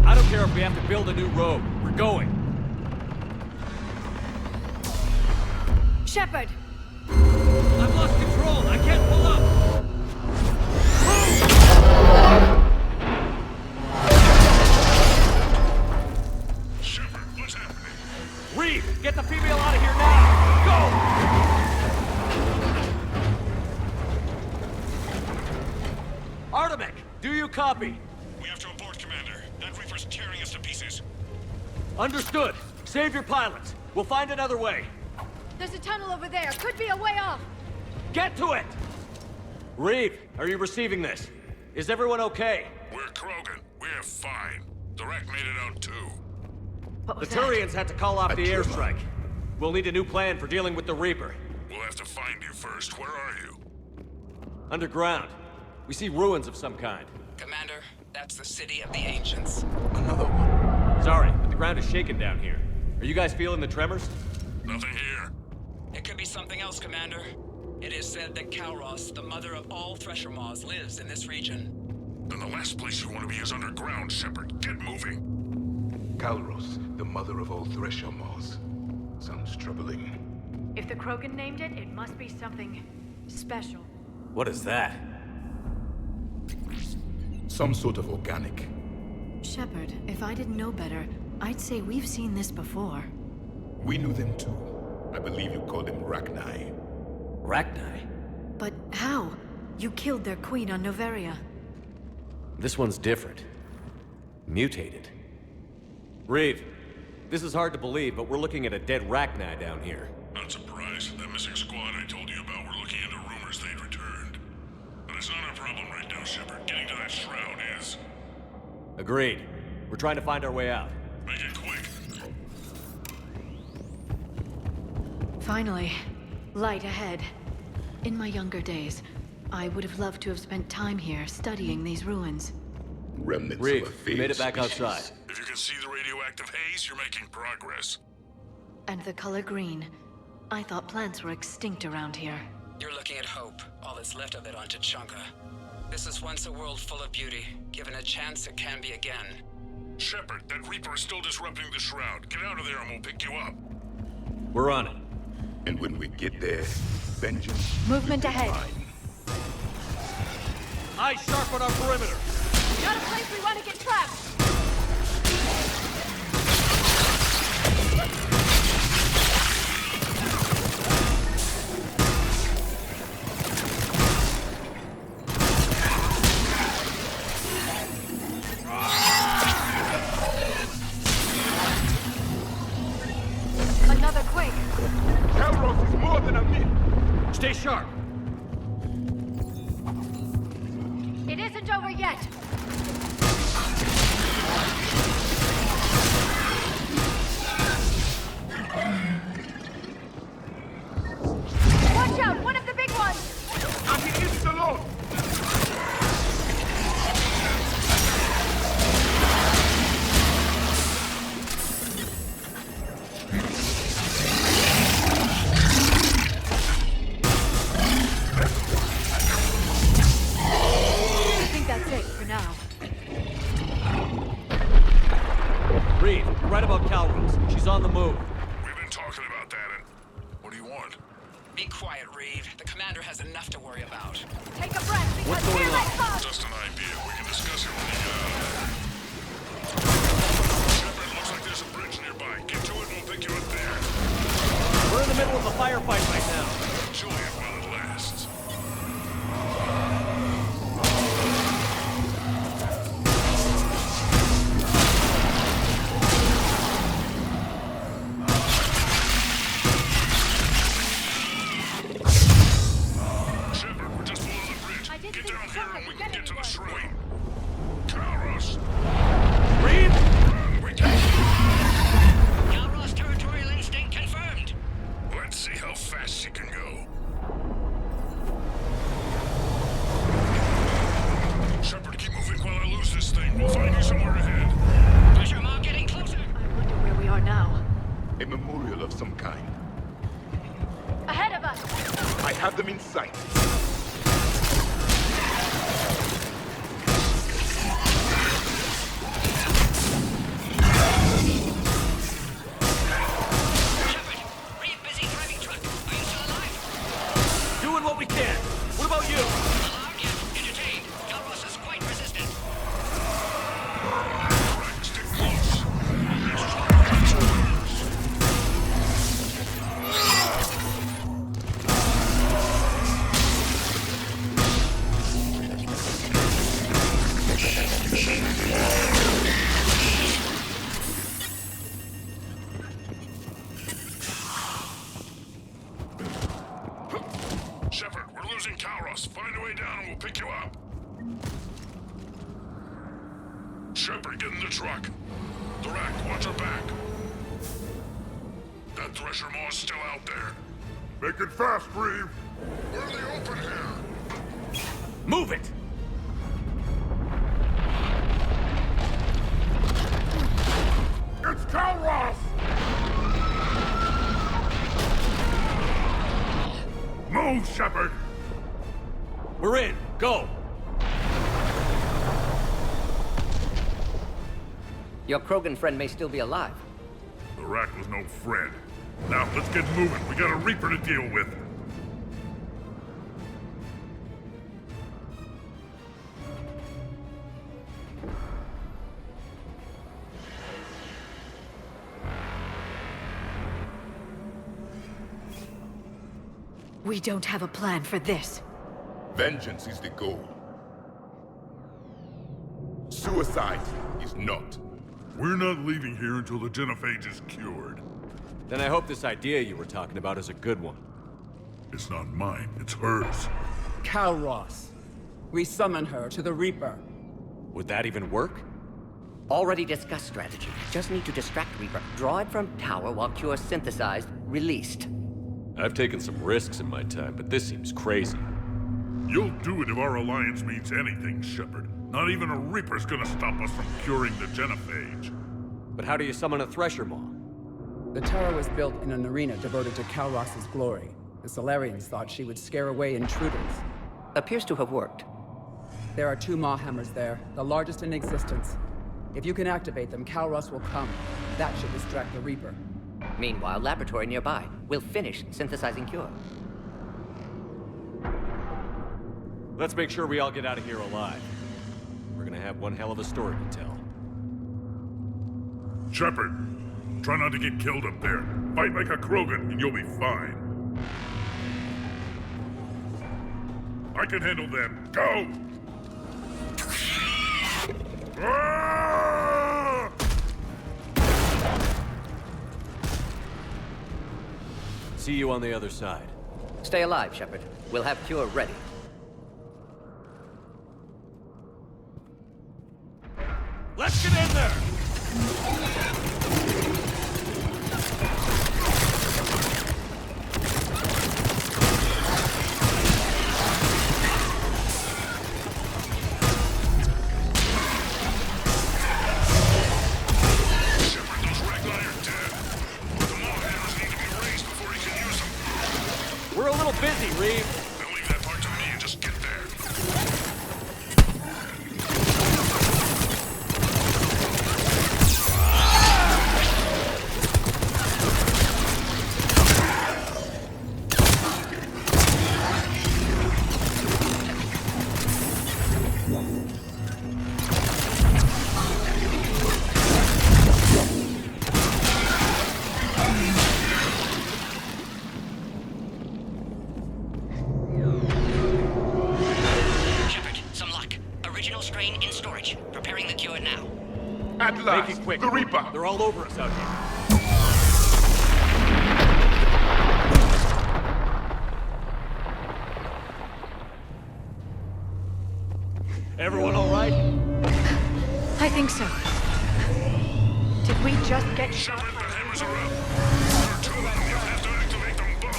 I don't care if we have to build a new road. We're going. Shepard! I've lost control. I can't pull up. Shepard, what's happening? Reeve, get the female out of here now! Go! Artemek, do you copy? We have to abort, Commander. That Reaper's tearing us to pieces. Understood. Save your pilots. We'll find another way. There's a tunnel over there. Could be a way off. Get to it! Reeve, are you receiving this? Is everyone okay? We're Krogan. We're fine. The wreck made it out too. The Turians had to call off the airstrike. We'll need a new plan for dealing with the Reaper. We'll have to find you first. Where are you? Underground. We see ruins of some kind. Commander, that's the city of the ancients. Another one. Sorry, but the ground is shaking down here. Are you guys feeling the tremors? Nothing here. It could be something else, Commander. It is said that Kalros, the mother of all Thresher Maws, lives in this region. Then the last place you want to be is underground, Shepard. Get moving. Kalros, the mother of all Thresher Maws. Sounds troubling. If the Krogan named it, it must be something special. What is that? Some sort of organic. Shepard, if I didn't know better, I'd say we've seen this before. We knew them too. I believe you call them Rachni. Rachni? But how? You killed their queen on Noveria. This one's different. Mutated. Reeve, this is hard to believe, but we're looking at a dead Rachni down here. Not surprised. That missing squad I told you about, we're looking into rumors they'd returned. But it's not our problem right now, Shepard. Getting to that shroud is. Agreed. We're trying to find our way out. Make it quick. Finally. Light ahead. In my younger days, I would have loved to have spent time here studying these ruins. Remnants Reeve, of a we failed made it back species. outside. If you can see the radioactive haze, you're making progress. And the color green. I thought plants were extinct around here. You're looking at hope, all that's left of it on Tachanka. This is once a world full of beauty. Given a chance, it can be again. Shepard, that Reaper is still disrupting the shroud. Get out of there and we'll pick you up. We're on it. And when we get there, vengeance. Movement ahead. Eyes sharp on our perimeter. Got a place we want to get trapped. Another quake. Kalros is more than a myth. Stay sharp. It isn't over yet. Watch out! One of the big ones! And he is alone. I think that's it for now. Reeve, you're right about Kalros. She's on the move. We've been talking about that, and what do you want? Be quiet, Reeve. The commander has enough to worry about. Take a breath because What's going here on? they come! Just an idea. We can discuss it when you get out of there. Shepard, looks like there's a bridge nearby. Get to it and we'll pick you up there. We're in the middle of a firefight right now. Enjoy it while it lasts. swarm in sight. Doing what we can. What about you? Alarmed yet? Entertained. Galros is quite resistant. Stick close. Shepard, we're losing Kalros. Find a way down and we'll pick you up. Shepard, get in the truck. Direct, watch your back. That Thresher Maw's still out there. Make it fast, Reeve. We're in the open here. Move it! It's Kalros! Move, Shepard! We're in. Go! Your Krogan friend may still be alive. The Rack was no friend. Now, let's get moving. We got a Reaper to deal with. We don't have a plan for this. Vengeance is the goal. Suicide is not. We're not leaving here until the genophage is cured. Then I hope this idea you were talking about is a good one. It's not mine, it's hers. Kalros. We summon her to the Reaper. Would that even work? Already discussed strategy. Just need to distract Reaper. Draw it from tower while Cure synthesized, released. I've taken some risks in my time, but this seems crazy. You'll do it if our alliance means anything, Shepard. Not even a Reaper's gonna stop us from curing the genophage. But how do you summon a Thresher Maw? The tower was built in an arena devoted to Kalros's glory. The Solarians thought she would scare away intruders. Appears to have worked. There are 2 Maw hammers there, the largest in existence. If you can activate them, Kalros will come. That should distract the Reaper. Meanwhile, laboratory nearby. We'll finish synthesizing Cure. Let's make sure we all get out of here alive. We're gonna have one hell of a story to tell. Shepard, try not to get killed up there. Fight like a Krogan and you'll be fine. I can handle them. Go! Ah! See you on the other side. Stay alive, Shepard. We'll have Cure ready. Let's get in there! Shepard, those Ragnar are dead. The Maw hammers need to be raised before he can use them. We're a little busy, Reeve. Then leave that part to me and just get there. At last, Make it quick. the Reaper! They're all over us out here. Everyone all right? I think so. Did we just get shot? Shepard, the hammers are up. There are 2 of them. You'll have to activate them both.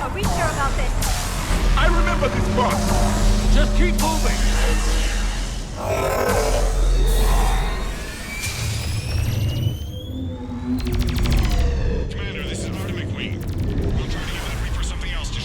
Are we sure about this? I remember this part! Just keep moving! Commander, this is Artemic Wing. We'll try to give that Reaper something else to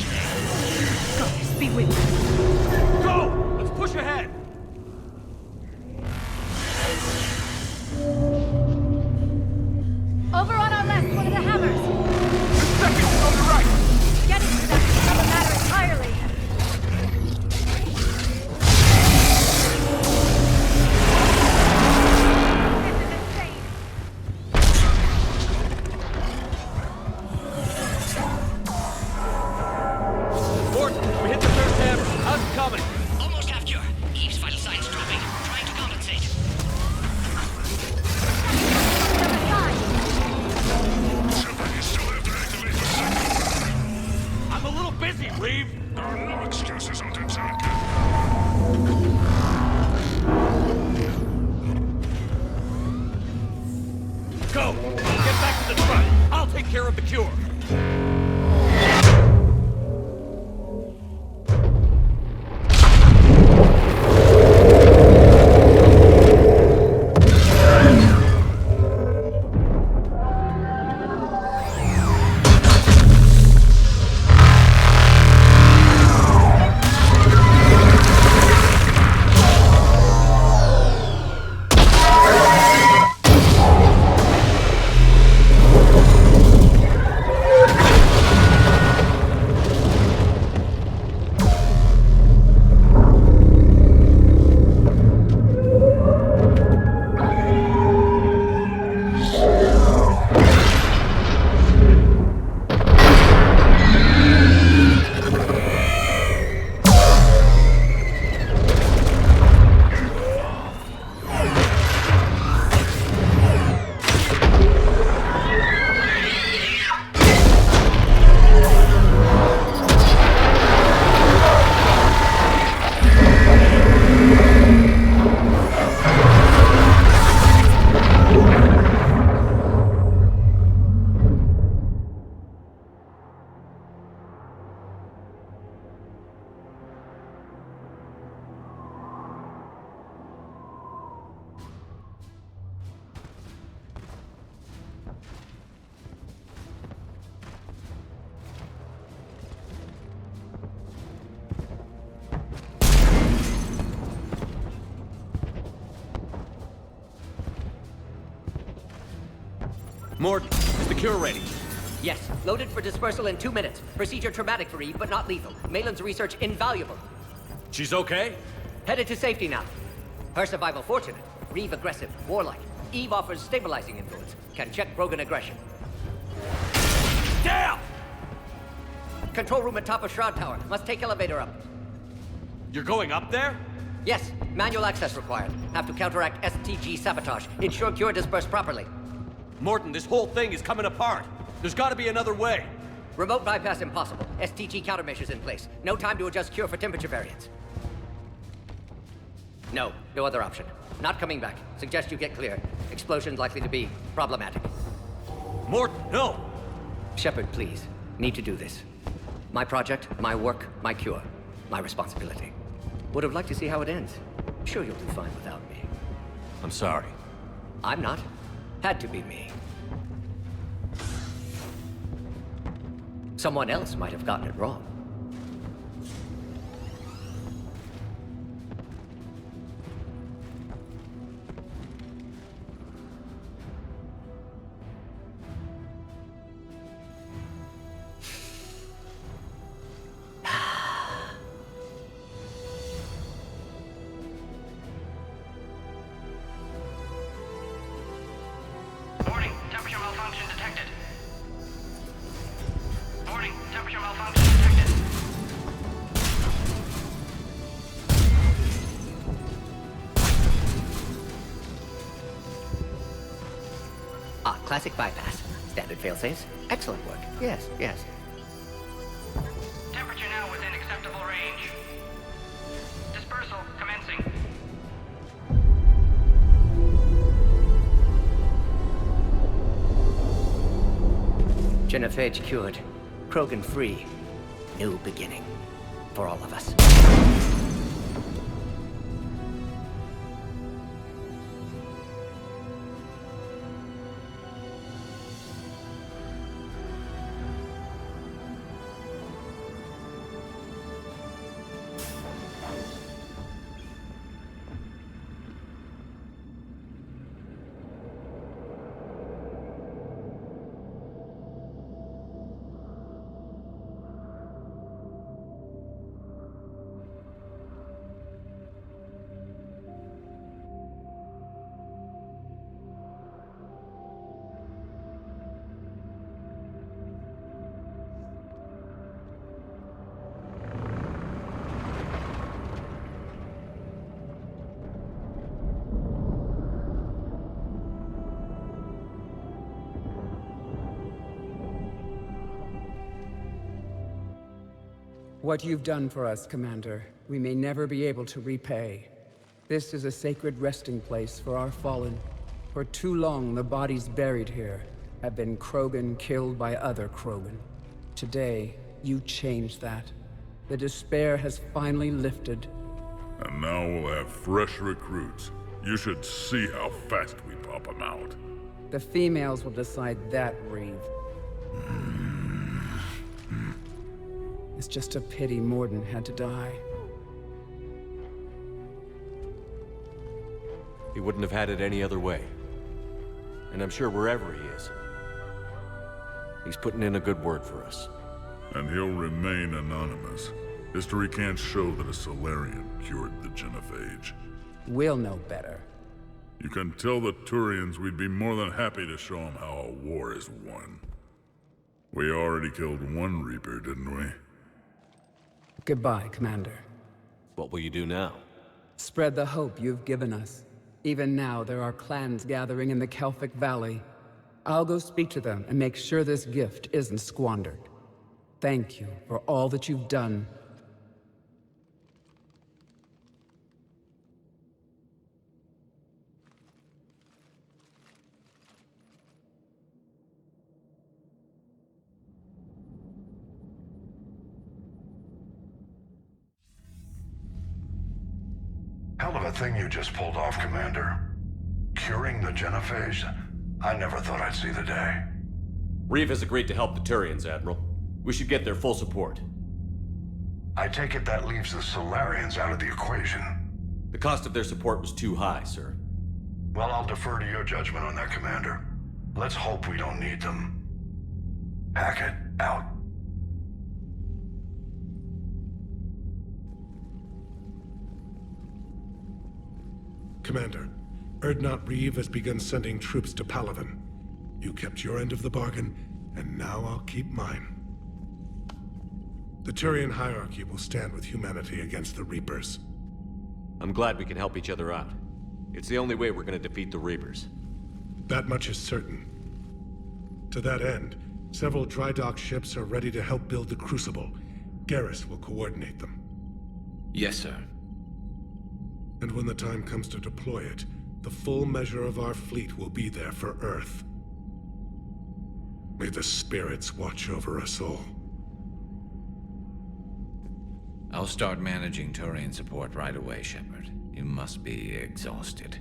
Mort, is the cure ready? Yes, loaded for dispersal in 2 minutes. Procedure traumatic for Eve, but not lethal. Malin's research invaluable. She's okay? Headed to safety now. Her survival fortunate. Reeve aggressive, warlike. Eve offers stabilizing influence. Can check Krogan aggression. Damn! Control room at top of Shroud Tower. Must take elevator up. You're going up there? Yes, manual access required. Have to counteract STG sabotage. Ensure cure dispersed properly. Morton, this whole thing is coming apart. There's gotta be another way. Remote bypass impossible. STG countermeasures in place. No time to adjust cure for temperature variance. No other option. Not coming back. Suggest you get clear. Explosion's likely to be problematic. Morton, no! Shepard, please. Need to do this. My project, my work, my cure. My responsibility. Would have liked to see how it ends. Sure you'll do fine without me. I'm sorry. I'm not. Had to be me. Someone else might have gotten it wrong. Warning, temperature malfunction detected. Warning, temperature malfunction detected. Classic bypass. Standard failsafes. Excellent work. Yes. Temperature now within acceptable range. Dispersal commencing. Genophage cured. Krogan free. New beginning. For all of us. What you've done for us, Commander, we may never be able to repay. This is a sacred resting place for our fallen. For too long, the bodies buried here have been Krogan killed by other Krogan. Today, you changed that. The despair has finally lifted. And now we'll have fresh recruits. You should see how fast we pop them out. The females will decide that, Reeve. It's just a pity Morden had to die. He wouldn't have had it any other way. And I'm sure wherever he is, he's putting in a good word for us. And he'll remain anonymous. History can't show that a Solarian cured the Genophage. We'll know better. You can tell the Turians we'd be more than happy to show them how a war is won. We already killed one Reaper, didn't we? Goodbye, Commander. What will you do now? Spread the hope you've given us. Even now, there are clans gathering in the Kelphic Valley. I'll go speak to them and make sure this gift isn't squandered. Thank you for all that you've done. Hell of a thing you just pulled off, Commander. Curing the Genophage? I never thought I'd see the day. Reeve has agreed to help the Turians, Admiral. We should get their full support. I take it that leaves the Solarians out of the equation. The cost of their support was too high, sir. Well, I'll defer to your judgment on that, Commander. Let's hope we don't need them. Hackett, out. Commander, Erdnot Reeve has begun sending troops to Palaven. You kept your end of the bargain, and now I'll keep mine. The Turian hierarchy will stand with humanity against the Reapers. I'm glad we can help each other out. It's the only way we're gonna defeat the Reapers. That much is certain. To that end, several dry dock ships are ready to help build the Crucible. Garrus will coordinate them. Yes, sir. And when the time comes to deploy it, the full measure of our fleet will be there for Earth. May the spirits watch over us all. I'll start managing Turian support right away, Shepard. You must be exhausted.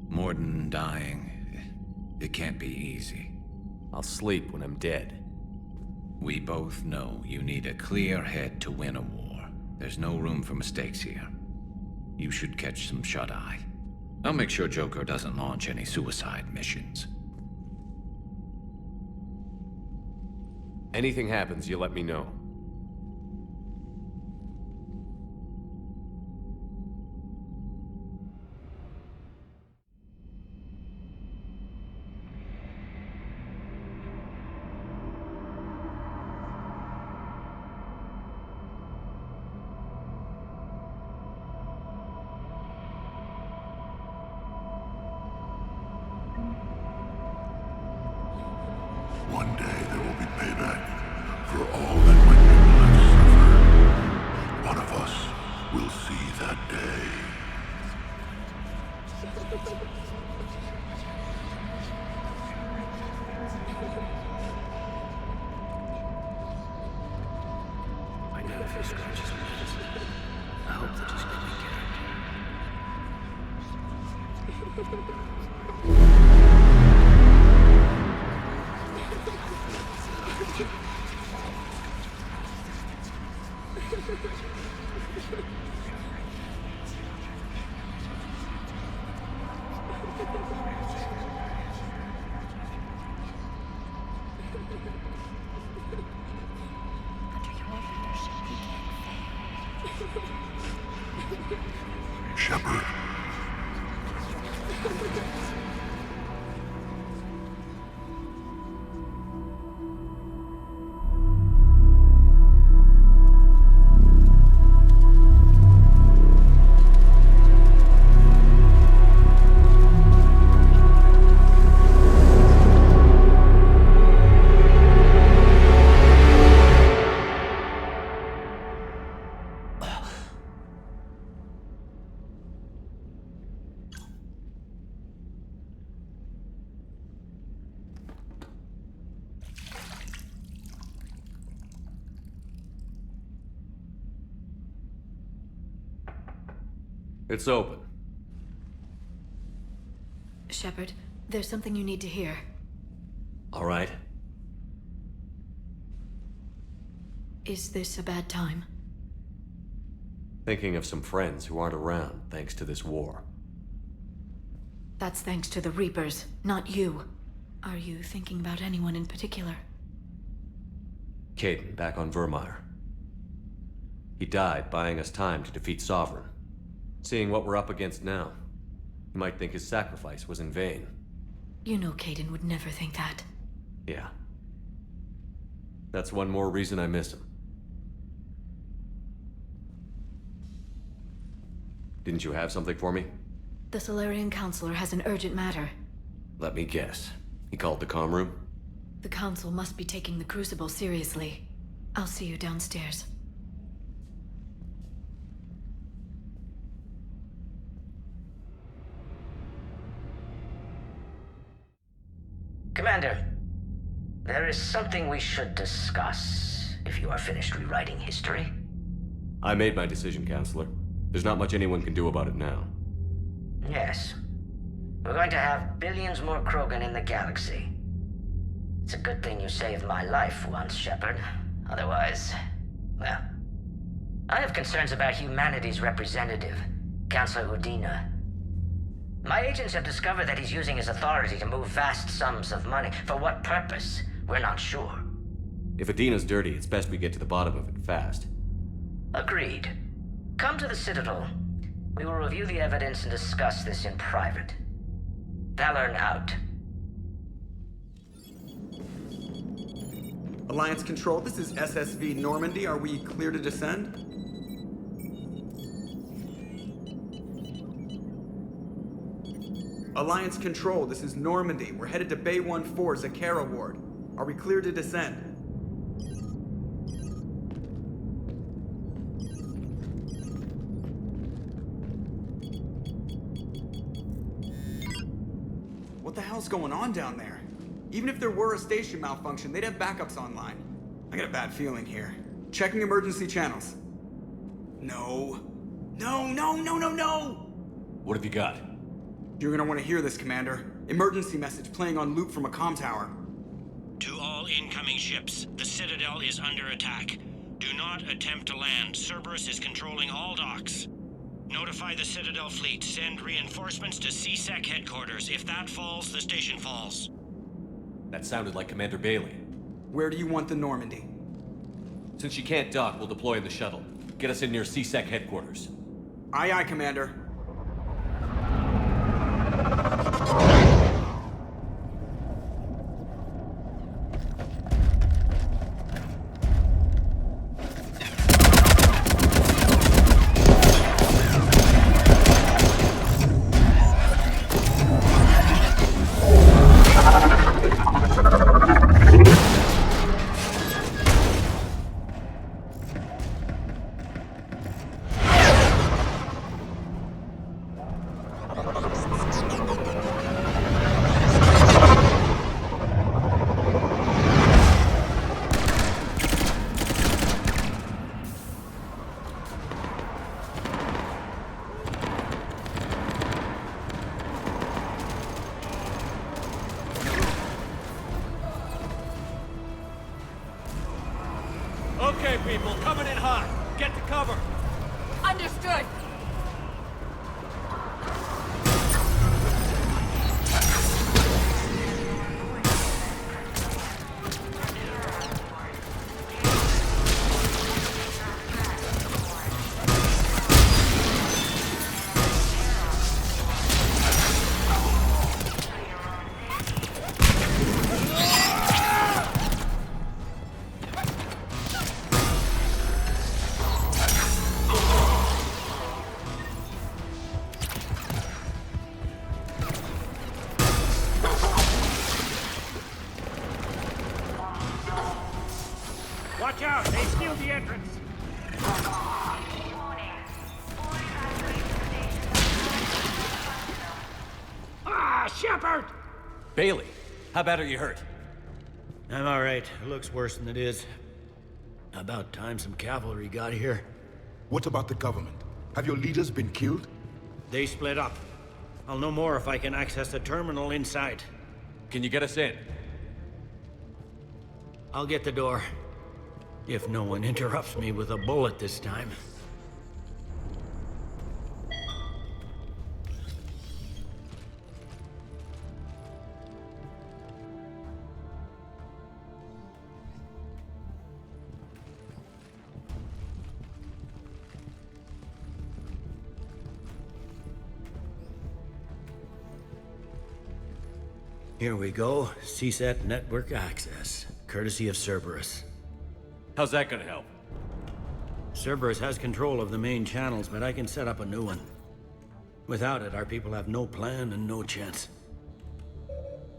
Morden dying, it can't be easy. I'll sleep when I'm dead. We both know you need a clear head to win a war. There's no room for mistakes here. You should catch some shut-eye. I'll make sure Joker doesn't launch any suicide missions. Anything happens, you let me know. One day there will be payback for all that my people have suffered. One of us will see that day. I know if he scratches my head. I hope they just let me Shepard. It's open. Shepard, there's something you need to hear. All right. Is this a bad time? Thinking of some friends who aren't around thanks to this war. That's thanks to the Reapers, not you. Are you thinking about anyone in particular? Caden, back on Vermeer. He died buying us time to defeat Sovereign. Seeing what we're up against now, you might think his sacrifice was in vain. You know Caden would never think that. Yeah. That's one more reason I miss him. Didn't you have something for me? The Solarian Counselor has an urgent matter. Let me guess. He called the comm room? The Council must be taking the Crucible seriously. I'll see you downstairs. Commander, there is something we should discuss, if you are finished rewriting history. I made my decision, Counselor. There's not much anyone can do about it now. Yes. We're going to have billions more Krogan in the galaxy. It's a good thing you saved my life once, Shepard. Otherwise, well... I have concerns about humanity's representative, Counselor Udina. My agents have discovered that he's using his authority to move vast sums of money. For what purpose? We're not sure. If Adina's dirty, it's best we get to the bottom of it fast. Agreed. Come to the Citadel. We will review the evidence and discuss this in private. Valorn out. Alliance Control, this is SSV Normandy. Are we clear to descend? Alliance Control, this is Normandy. We're headed to Bay 1-4, Zakara Ward. Are we clear to descend? What the hell's going on down there? Even if there were a station malfunction, they'd have backups online. I got a bad feeling here. Checking emergency channels. No. No, no, no, no, no! What have you got? You're gonna want to hear this, Commander. Emergency message playing on loop from a comm tower. To all incoming ships, the Citadel is under attack. Do not attempt to land. Cerberus is controlling all docks. Notify the Citadel fleet. Send reinforcements to CSEC headquarters. If that falls, the station falls. That sounded like Commander Bailey. Where do you want the Normandy? Since you can't dock, we'll deploy in the shuttle. Get us in near CSEC headquarters. Aye, aye, Commander. Okay, people, coming in hot. Get to cover. Understood. Watch out! They sealed the entrance! Ah, Shepard! Bailey, how bad are you hurt? I'm all right. It looks worse than it is. About time some cavalry got here. What about the government? Have your leaders been killed? They split up. I'll know more if I can access the terminal inside. Can you get us in? I'll get the door. If no one interrupts me with a bullet this time. Here we go. CSET network access, courtesy of Cerberus. How's that gonna help? Cerberus has control of the main channels, but I can set up a new one. Without it, our people have no plan and no chance.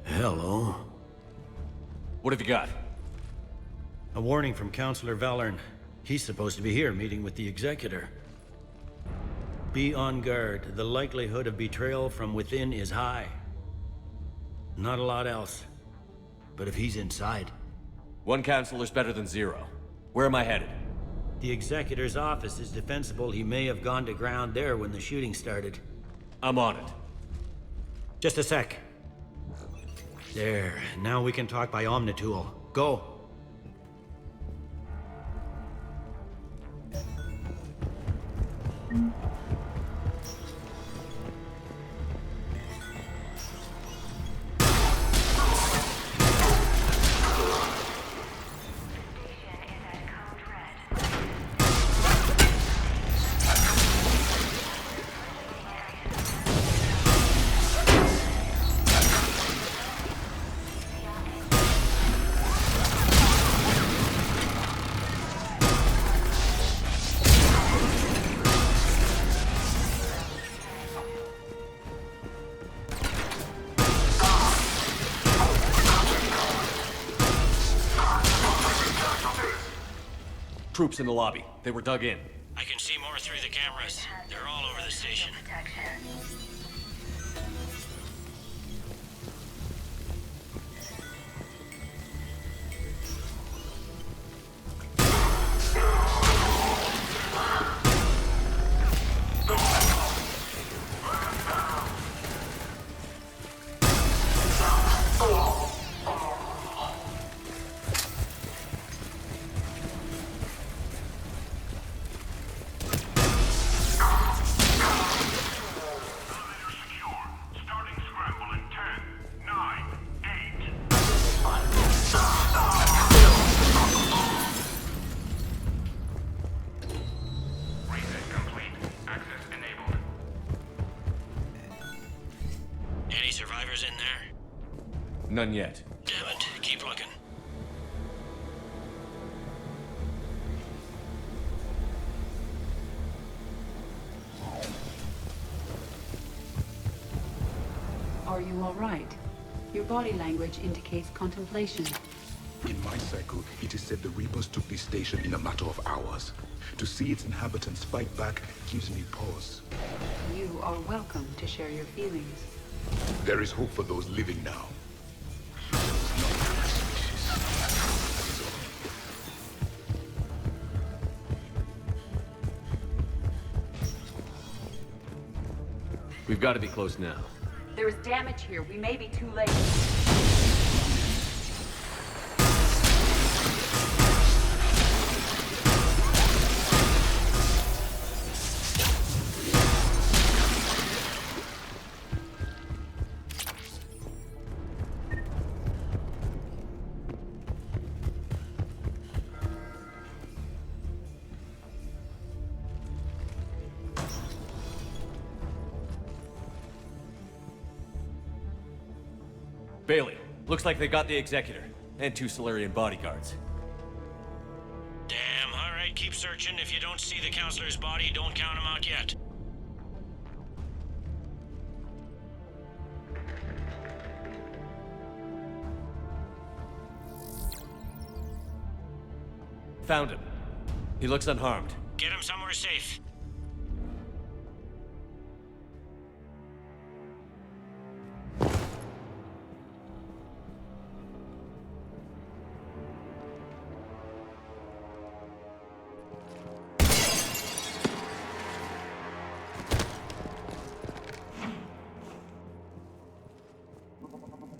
Hello. What have you got? A warning from Counselor Valorn. He's supposed to be here meeting with the Executor. Be on guard. The likelihood of betrayal from within is high. Not a lot else. But if he's inside... One counselor's better than zero. Where am I headed? The Executor's office is defensible. He may have gone to ground there when the shooting started. I'm on it. Just a sec. There. Now we can talk by Omnitool. Go. troops in the lobby. They were dug in. I can see more through the cameras. They're all over the station. None yet. Damn it. Keep looking. Are you all right? Your body language indicates contemplation. In my cycle, it is said the Reapers took this station in a matter of hours. To see its inhabitants fight back gives me pause. You are welcome to share your feelings. There is hope for those living now. We've got to be close now. There is damage here. We may be too late. Bailey, looks like they got the Executor, and 2 Solarian bodyguards. Damn, alright, keep searching. If you don't see the counselor's body, don't count him out yet. Found him. He looks unharmed. Get him somewhere safe.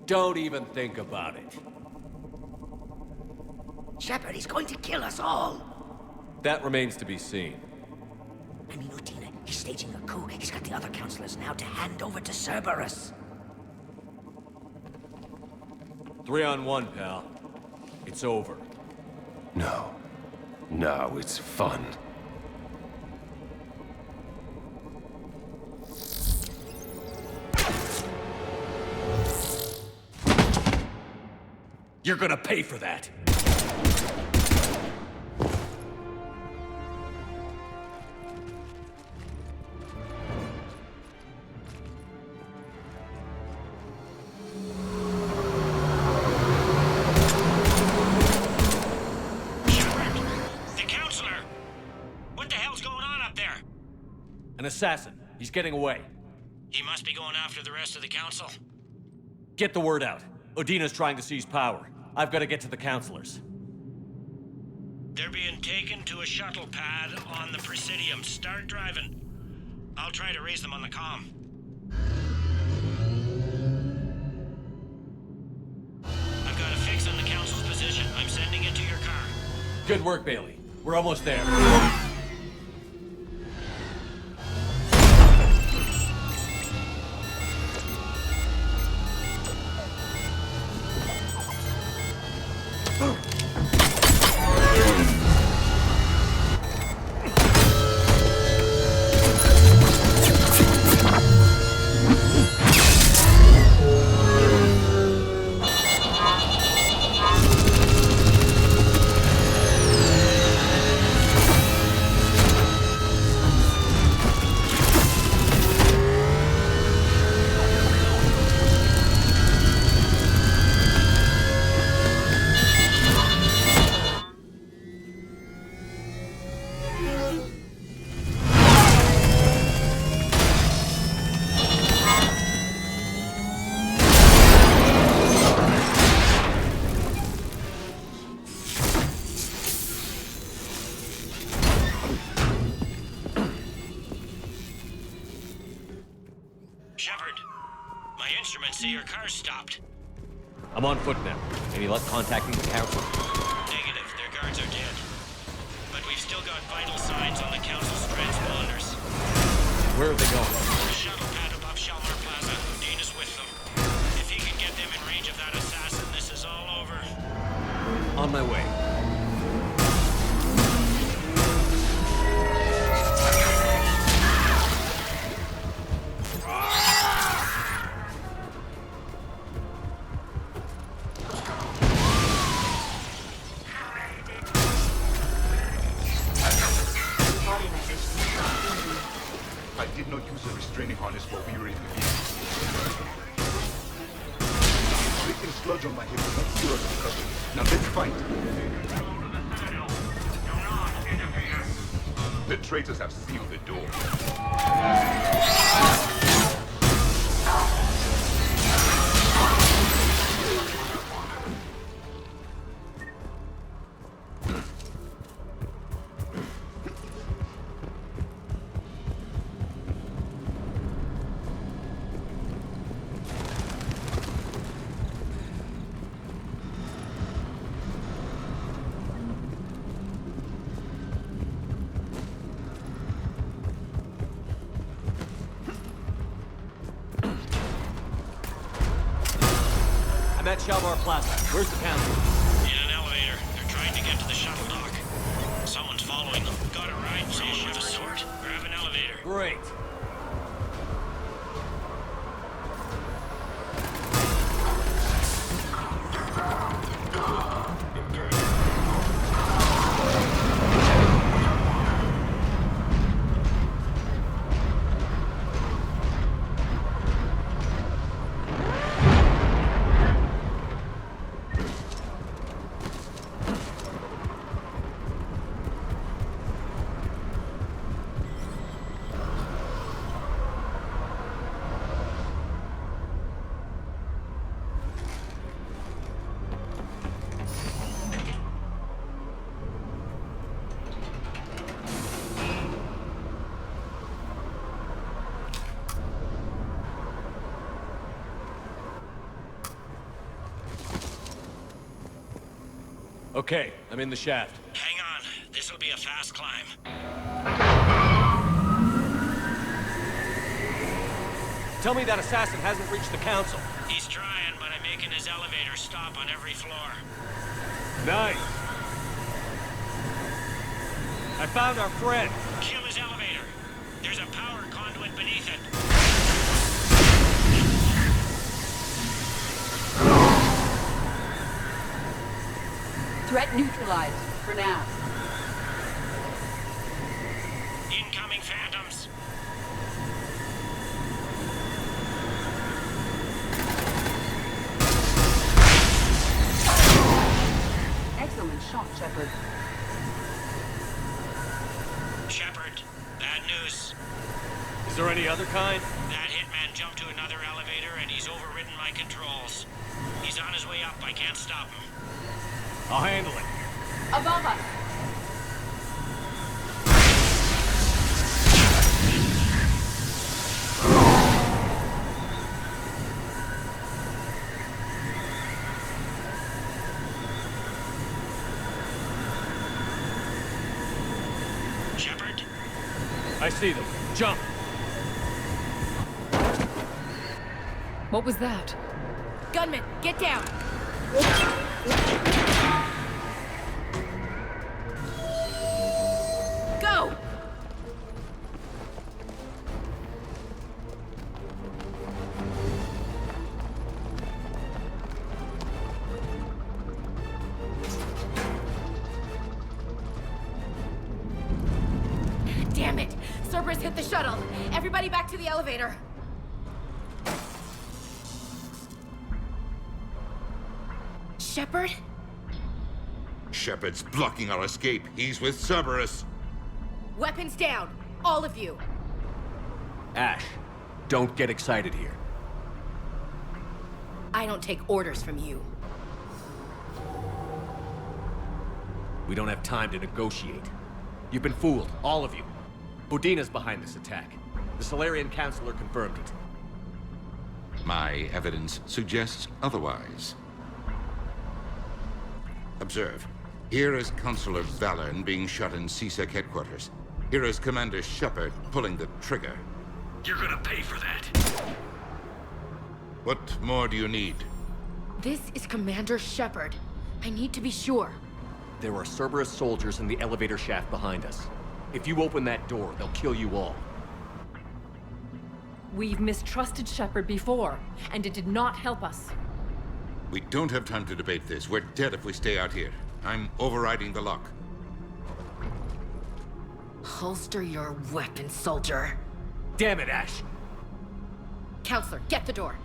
Don't even think about it. Shepard, he's going to kill us all. That remains to be seen. I mean, Udina, he's staging a coup. He's got the other counselors now to hand over to Cerberus. 3-on-1, pal. It's over. No. No, it's fun. You're gonna pay for that! The counselor! What the hell's going on up there? An assassin. He's getting away. He must be going after the rest of the council. Get the word out. Udina's trying to seize power. I've got to get to the counselors. They're being taken to a shuttle pad on the Presidium. Start driving. I'll try to raise them on the comm. I've got a fix on the council's position. I'm sending it to your car. Good work, Bailey. We're almost there. Shepard, my instruments say your car's stopped. I'm on foot now. Any luck contacting the council? Negative, their guards are dead. But we've still got vital signs on the council's transponders. Where are they going? The shuttle pad above Shalmar Plaza. Dean is with them. If he can get them in range of that assassin, this is all over. On my way. I did not use a restraining harness while we were in the vehicle. Leaking sludge on my hip will not cure the concussion. Now let's fight. The traitors have sealed the door. I'm at Shalmar Plaza. Where's the council? In an elevator. They're trying to get to the shuttle dock. Someone's following them. Got a ride? Someone with a sword. Grab an elevator. Great. Okay, I'm in the shaft. Hang on. This'll be a fast climb. Tell me that assassin hasn't reached the council. He's trying, but I'm making his elevator stop on every floor. Nice. I found our friend. Kill his elevator. There's a power conduit beneath it. Threat neutralized, for now. Incoming phantoms. Excellent shot, Shepard. Shepard, bad news. Is there any other kind? That hitman jumped to another elevator and he's overridden my controls. He's on his way up. I can't stop him. I'll handle it. Above us. Shepard? I see them. Jump! What was that? Gunman, get down! Go! Damn it! Cerberus hit the shuttle! Everybody back to the elevator! Shepard? Shepard's blocking our escape. He's with Cerberus. Weapons down! All of you! Ash, don't get excited here. I don't take orders from you. We don't have time to negotiate. You've been fooled, all of you. Budina's behind this attack. The Solarian Councilor confirmed it. AI evidence suggests otherwise. Observe. Here is Consular Valern being shot in CSEC headquarters. Here is Commander Shepard pulling the trigger. You're gonna pay for that. What more do you need? This is Commander Shepard. I need to be sure. There are Cerberus soldiers in the elevator shaft behind us. If you open that door, they'll kill you all. We've mistrusted Shepard before, and it did not help us. We don't have time to debate this. We're dead if we stay out here. I'm overriding the lock. Holster your weapon, soldier. Damn it, Ash! Counselor, get the door.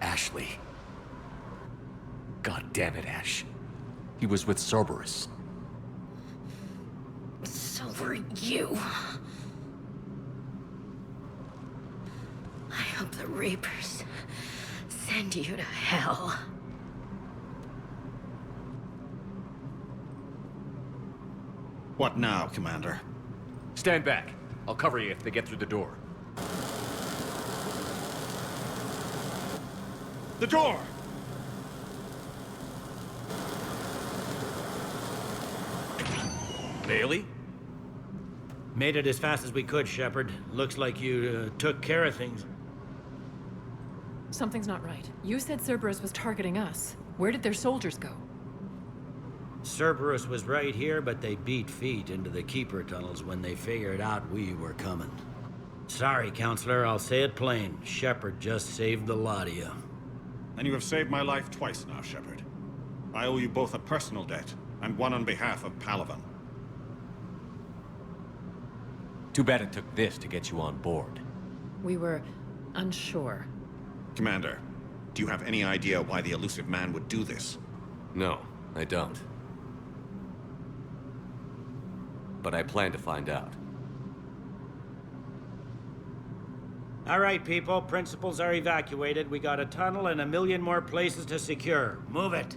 Ashley. God damn it, Ash. He was with Cerberus. So were you. I hope the Reapers send you to hell. What now, Commander? Stand back. I'll cover you if they get through the door. The door! Bailey? Made it as fast as we could, Shepard. Looks like you took care of things. Something's not right. You said Cerberus was targeting us. Where did their soldiers go? Cerberus was right here, but they beat feet into the Keeper tunnels when they figured out we were coming. Sorry, Counselor, I'll say it plain. Shepard just saved the lot of you. And you have saved my life twice now, Shepard. I owe you both a personal debt, and one on behalf of Palaven. Too bad it took this to get you on board. We were unsure. Commander, do you have any idea why the elusive man would do this? No, I don't. But I plan to find out. All right, people. Principals are evacuated. We got a tunnel and 1 million more places to secure. Move it.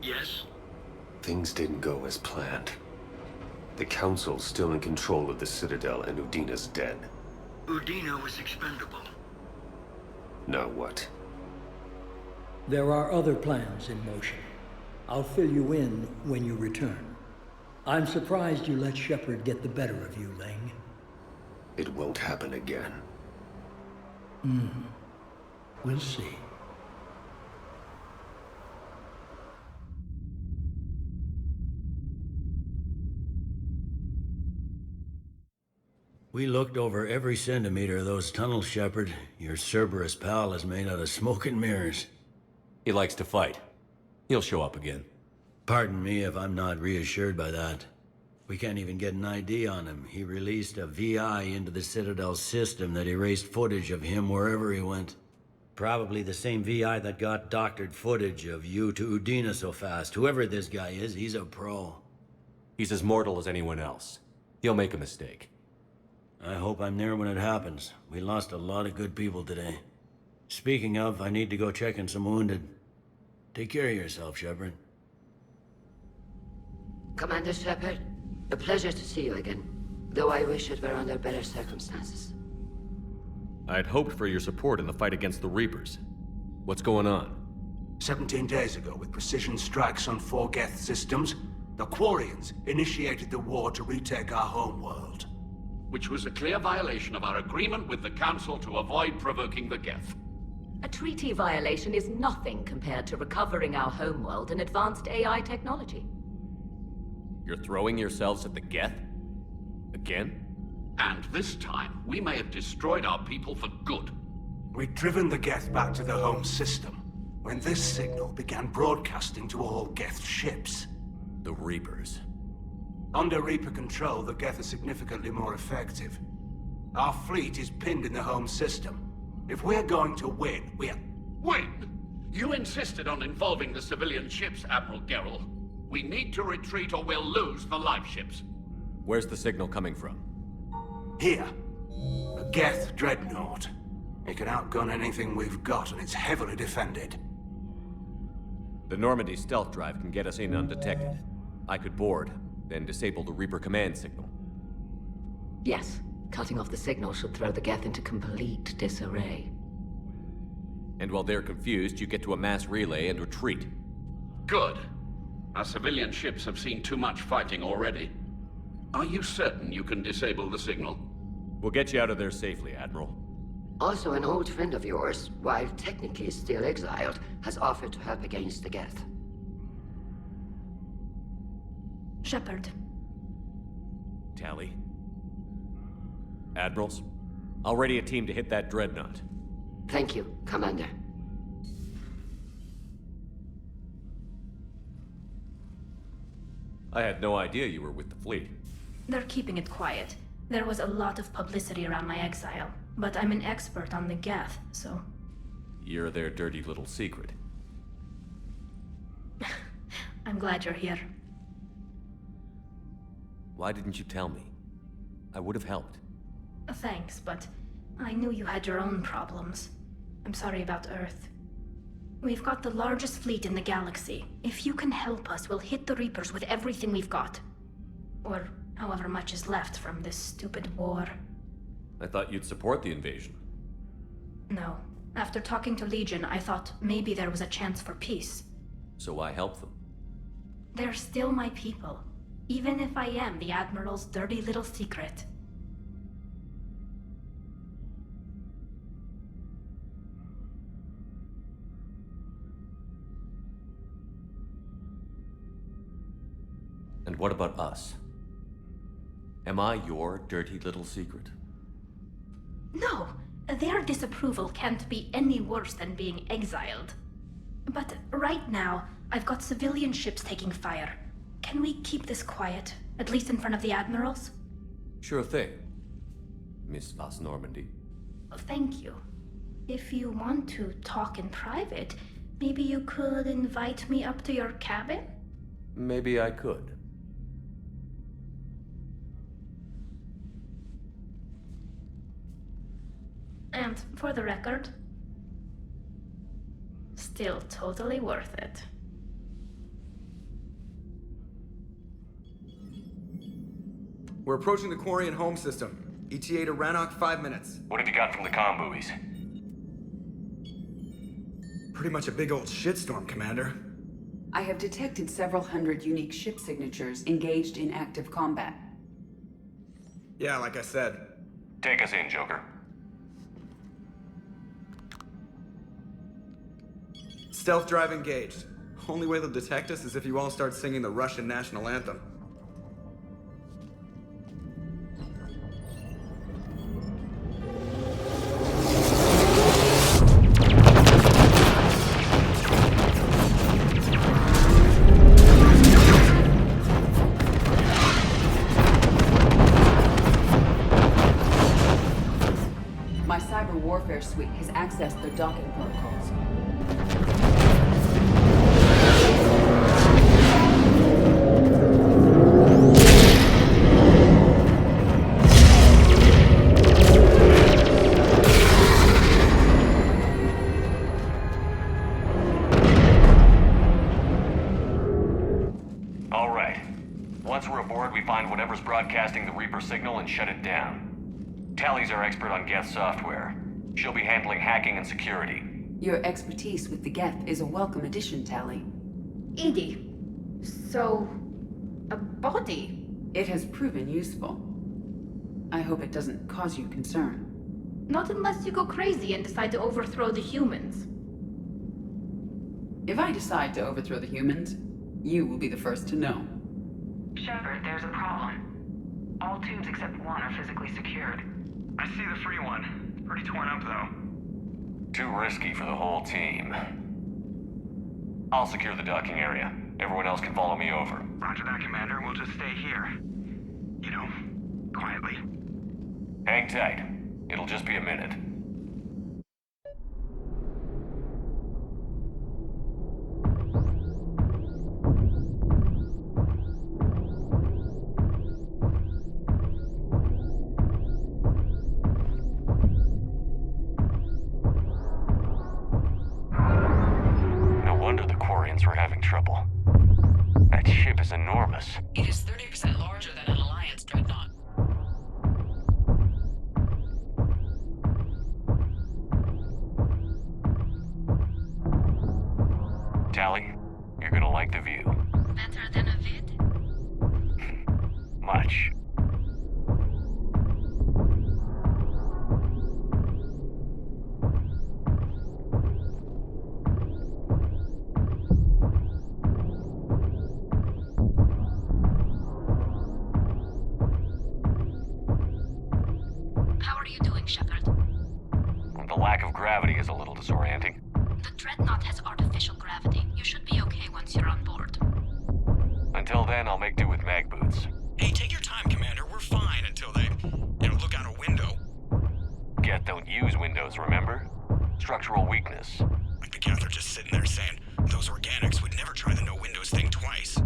Yes? Things didn't go as planned. The Council's still in control of the Citadel and Udina's dead. Udina was expendable. Now what? There are other plans in motion. I'll fill you in when you return. I'm surprised you let Shepard get the better of you, Ling. It won't happen again. We'll see. We looked over every centimeter of those tunnels, Shepard. Your Cerberus pal is made out of smoke and mirrors. He likes to fight. He'll show up again. Pardon me if I'm not reassured by that. We can't even get an ID on him. He released a VI into the Citadel system that erased footage of him wherever he went. Probably the same VI that got doctored footage of you to Udina so fast. Whoever this guy is, he's a pro. He's as mortal as anyone else. He'll make a mistake. I hope I'm there when it happens. We lost a lot of good people today. Speaking of, I need to go check in some wounded. Take care of yourself, Shepard. Commander Shepard, a pleasure to see you again. Though I wish it were under better circumstances. I had hoped for your support in the fight against the Reapers. What's going on? 17 days ago, with precision strikes on 4 Geth systems, the Quarians initiated the war to retake our homeworld. Which was a clear violation of our agreement with the Council to avoid provoking the Geth. A treaty violation is nothing compared to recovering our homeworld and advanced AI technology. You're throwing yourselves at the Geth? Again? And this time, we may have destroyed our people for good. We've driven the Geth back to the home system. when this signal began broadcasting to all Geth ships. The Reapers. Under Reaper control, the Geth are significantly more effective. Our fleet is pinned in the home system. If we're going to win, Win? You insisted on involving the civilian ships, Admiral Gerrel. We need to retreat or we'll lose the live ships. Where's the signal coming from? Here. A Geth dreadnought. It can outgun anything we've got, and it's heavily defended. The Normandy stealth drive can get us in undetected. I could board, then disable the Reaper command signal. Yes. Cutting off the signal should throw the Geth into complete disarray. And while they're confused, you get to a mass relay and retreat. Good. Our civilian ships have seen too much fighting already. Are you certain you can disable the signal? We'll get you out of there safely, Admiral. Also, an old friend of yours, while technically still exiled, has offered to help against the Geth. Shepard. Tally. Admirals, I'll ready a team to hit that dreadnought. Thank you, Commander. I had no idea you were with the fleet. They're keeping it quiet. There was a lot of publicity around my exile, but I'm an expert on the Geth, so... You're their dirty little secret. I'm glad you're here. Why didn't you tell me? I would have helped. Thanks, but I knew you had your own problems. I'm sorry about Earth. We've got the largest fleet in the galaxy. If you can help us, we'll hit the Reapers with everything we've got. Or however much is left from this stupid war. I thought you'd support the invasion. No. After talking to Legion, I thought maybe there was a chance for peace. So I helped them. They're still my people, even if I am the Admiral's dirty little secret. And what about us? Am I your dirty little secret? No! Their disapproval can't be any worse than being exiled. But right now, I've got civilian ships taking fire. Can we keep this quiet, at least in front of the Admirals? Sure thing, Miss Vas Normandy. Thank you. If you want to talk in private, maybe you could invite me up to your cabin? Maybe I could. And for the record, still totally worth it. We're approaching the Quarian home system. ETA to Rannoch, 5 minutes. What have you got from the comm buoys? Pretty much a big old shitstorm, Commander. I have detected several hundred unique ship signatures engaged in active combat. Yeah, like I said. Take us in, Joker. Stealth drive engaged. Only way they'll detect us is if you all start singing the Russian national anthem. My cyber warfare suite has accessed their docking protocols. All right. Once we're aboard, we find whatever's broadcasting the Reaper signal and shut it down. Tally's our expert on Geth software. She'll be handling hacking and security. Your expertise with the Geth is a welcome addition, Tally. Edie, so... a body? It has proven useful. I hope it doesn't cause you concern. Not unless you go crazy and decide to overthrow the humans. If I decide to overthrow the humans, you will be the first to know. Shepard, there's a problem. All tubes except one are physically secured. I see the free one. Pretty torn up, though. Too risky for the whole team. I'll secure the docking area. Everyone else can follow me over. Roger that, Commander. We'll just stay here. You know, quietly. Hang tight. It'll just be a minute. No wonder the Quarians were having trouble. That ship is enormous. It is 30% larger than an Alliance dreadnought. Tally, you're gonna like the view. Better than a vid? Much. How are you doing, Shepard? The lack of gravity is a little disorienting. The dreadnought has artificial gravity. You should be okay once you're on board. Until then, I'll make do with mag boots. Hey, take your time, Commander. We're fine until they, look out a window. Geth don't use windows, remember? Structural weakness. Like the Geth are just sitting there saying, those organics would never try the no windows thing twice.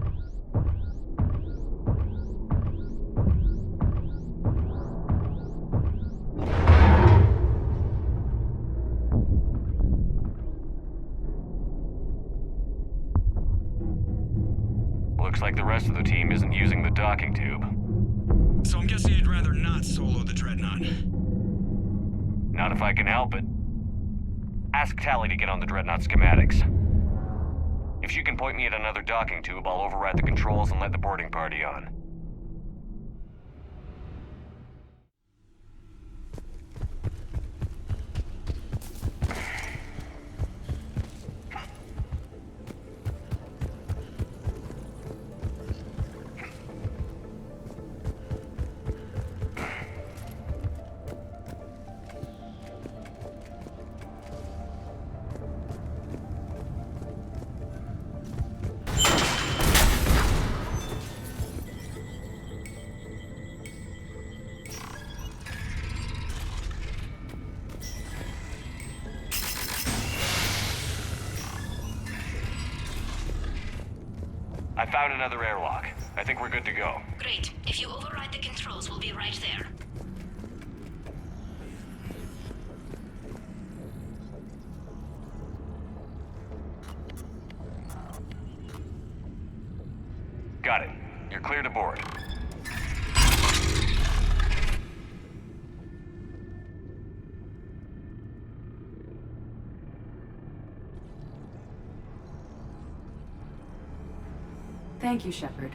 Looks like the rest of the team isn't using the docking tube. So I'm guessing you'd rather not solo the Dreadnought. Not if I can help it. Ask Tally to get on the Dreadnought schematics. If she can point me at another docking tube, I'll override the controls and let the boarding party on. I found another airlock. I think we're good to go. Great. If you override the controls, we'll be right there. Got it. You're clear to board. Thank you, Shepard.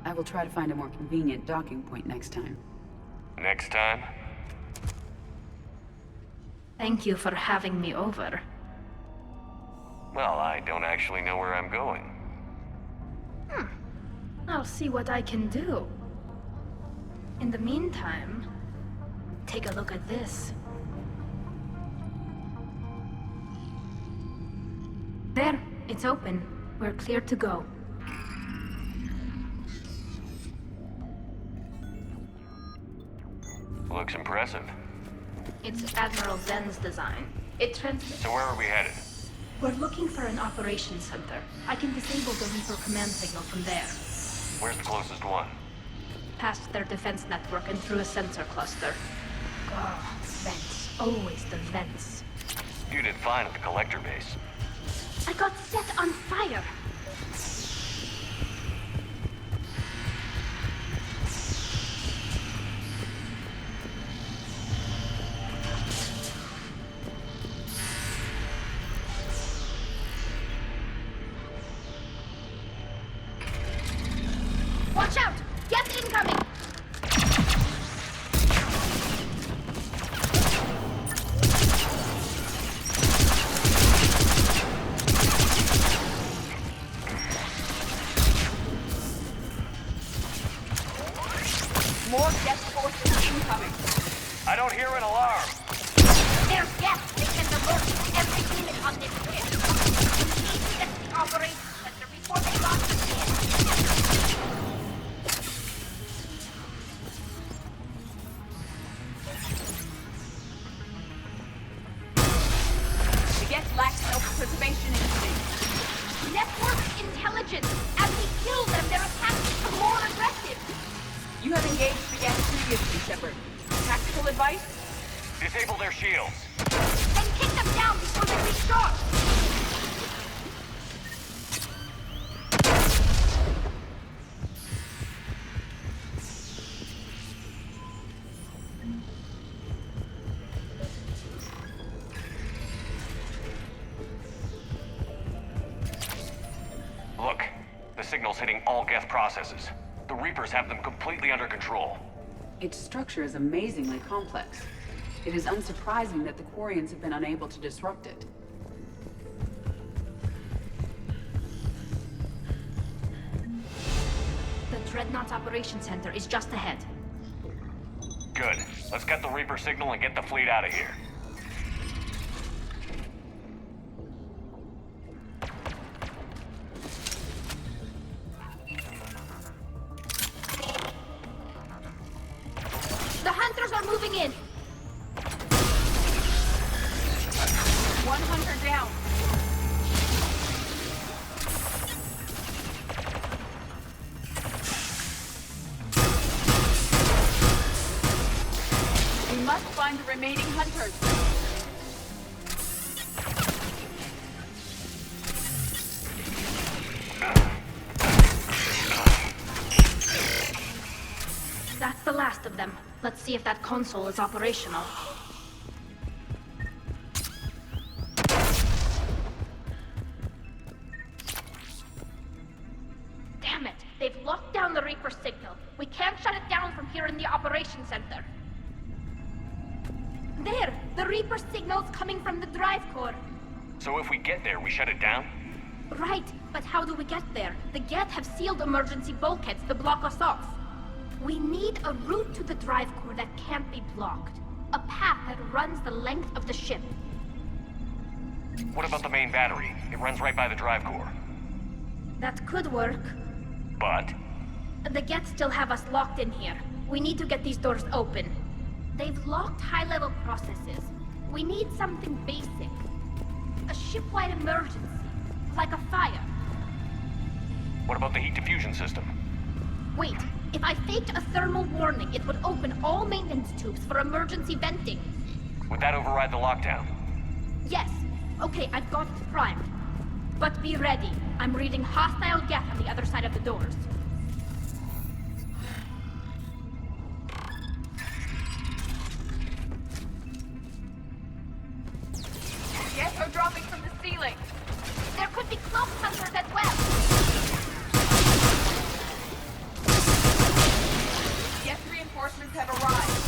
I will try to find a more convenient docking point next time. Next time? Thank you for having me over. Well, I don't actually know where I'm going. I'll see what I can do. In the meantime, take a look at this. There, it's open. We're clear to go. Looks impressive. It's Admiral Zen's design. It transmits... So where are we headed? We're looking for an operations center. I can disable the Reaper command signal from there. Where's the closest one? Past their defense network and through a sensor cluster. Oh, vents. Always the vents. You did fine at the collector base. I got set on fire! Watch out! Get incoming! More Geth forces incoming. I don't hear an alarm. There's Geth. They can alert every unit on this ship. We need to get the intelligence! As we kill them, their attacks become more aggressive! You have engaged the Geth previously, Shepard. Tactical advice? Disable their shields. Then kick them down before they reach shore! Look, the signal's hitting all Geth processes. The Reapers have them completely under control. Its structure is amazingly complex. It is unsurprising that the Quarians have been unable to disrupt it. The Dreadnought's Operations Center is just ahead. Good. Let's get the Reaper signal and get the fleet out of here. The Hunters are moving in! 100 down. We must find the remaining hunters. That's the last of them. Let's see if that console is operational. Damn it! They've locked down the Reaper signal. We can't shut it down from here in the Operations Center. There! The Reaper signal's coming from the drive core. So if we get there, we shut it down? Right, but how do we get there? The Geth have sealed emergency bulkheads to block us off. We need a route to the drive core that can't be blocked. A path that runs the length of the ship. What about the main battery? It runs right by the drive core. That could work. But? The Geth still have us locked in here. We need to get these doors open. They've locked high-level processes. We need something basic. A ship-wide emergency. Like a fire. What about the heat diffusion system? Wait, if I faked a thermal warning, it would open all maintenance tubes for emergency venting. Would that override the lockdown? Yes. Okay, I've got it primed. But be ready. I'm reading hostile Geth on the other side of the doors. Geth are dropping from the ceiling. There could be cloak hunters as well! Geth reinforcements have arrived.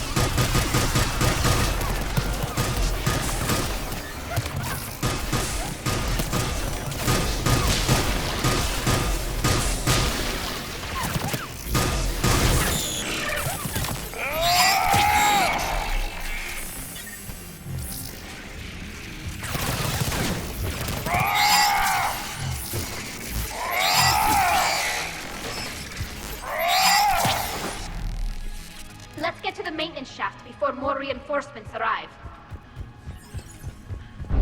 Let's get to the maintenance shaft before more reinforcements arrive.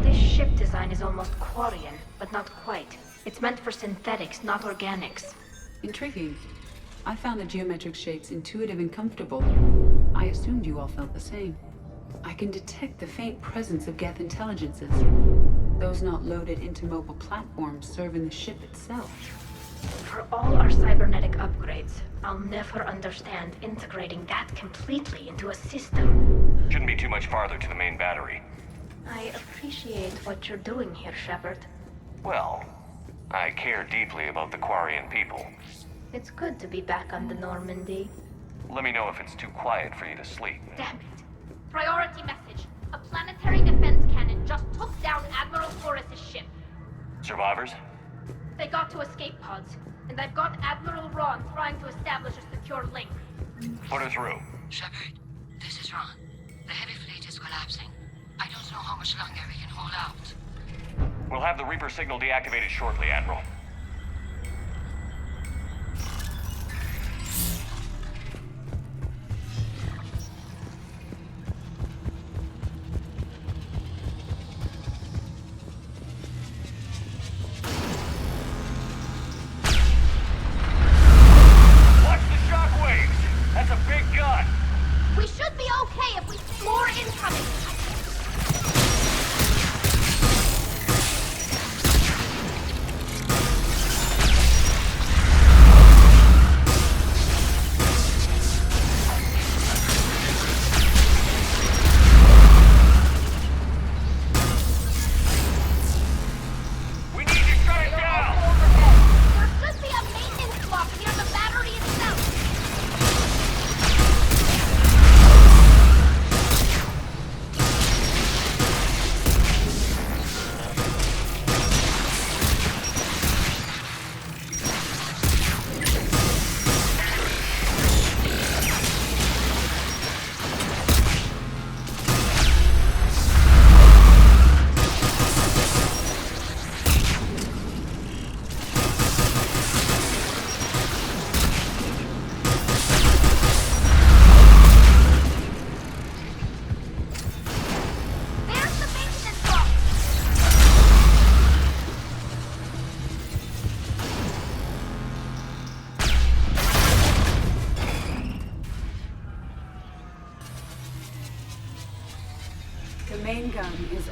This ship design is almost Quarian, but not quite. It's meant for synthetics, not organics. Intriguing. I found the geometric shapes intuitive and comfortable. I assumed you all felt the same. I can detect the faint presence of Geth intelligences. Those not loaded into mobile platforms serving the ship itself. For all our cybernetic upgrades, I'll never understand integrating that completely into a system. Shouldn't be too much farther to the main battery. I appreciate what you're doing here, Shepard. Well, I care deeply about the Quarian people. It's good to be back on the Normandy. Let me know if it's too quiet for you to sleep. Damn it. Priority message. A planetary defense cannon just took down Admiral Forrest's ship. Survivors? They got to escape pods, and I've got Admiral Ron trying to establish a secure link. Put her through. Shepard, this is Ron. The heavy fleet is collapsing. I don't know how much longer we can hold out. We'll have the Reaper signal deactivated shortly, Admiral.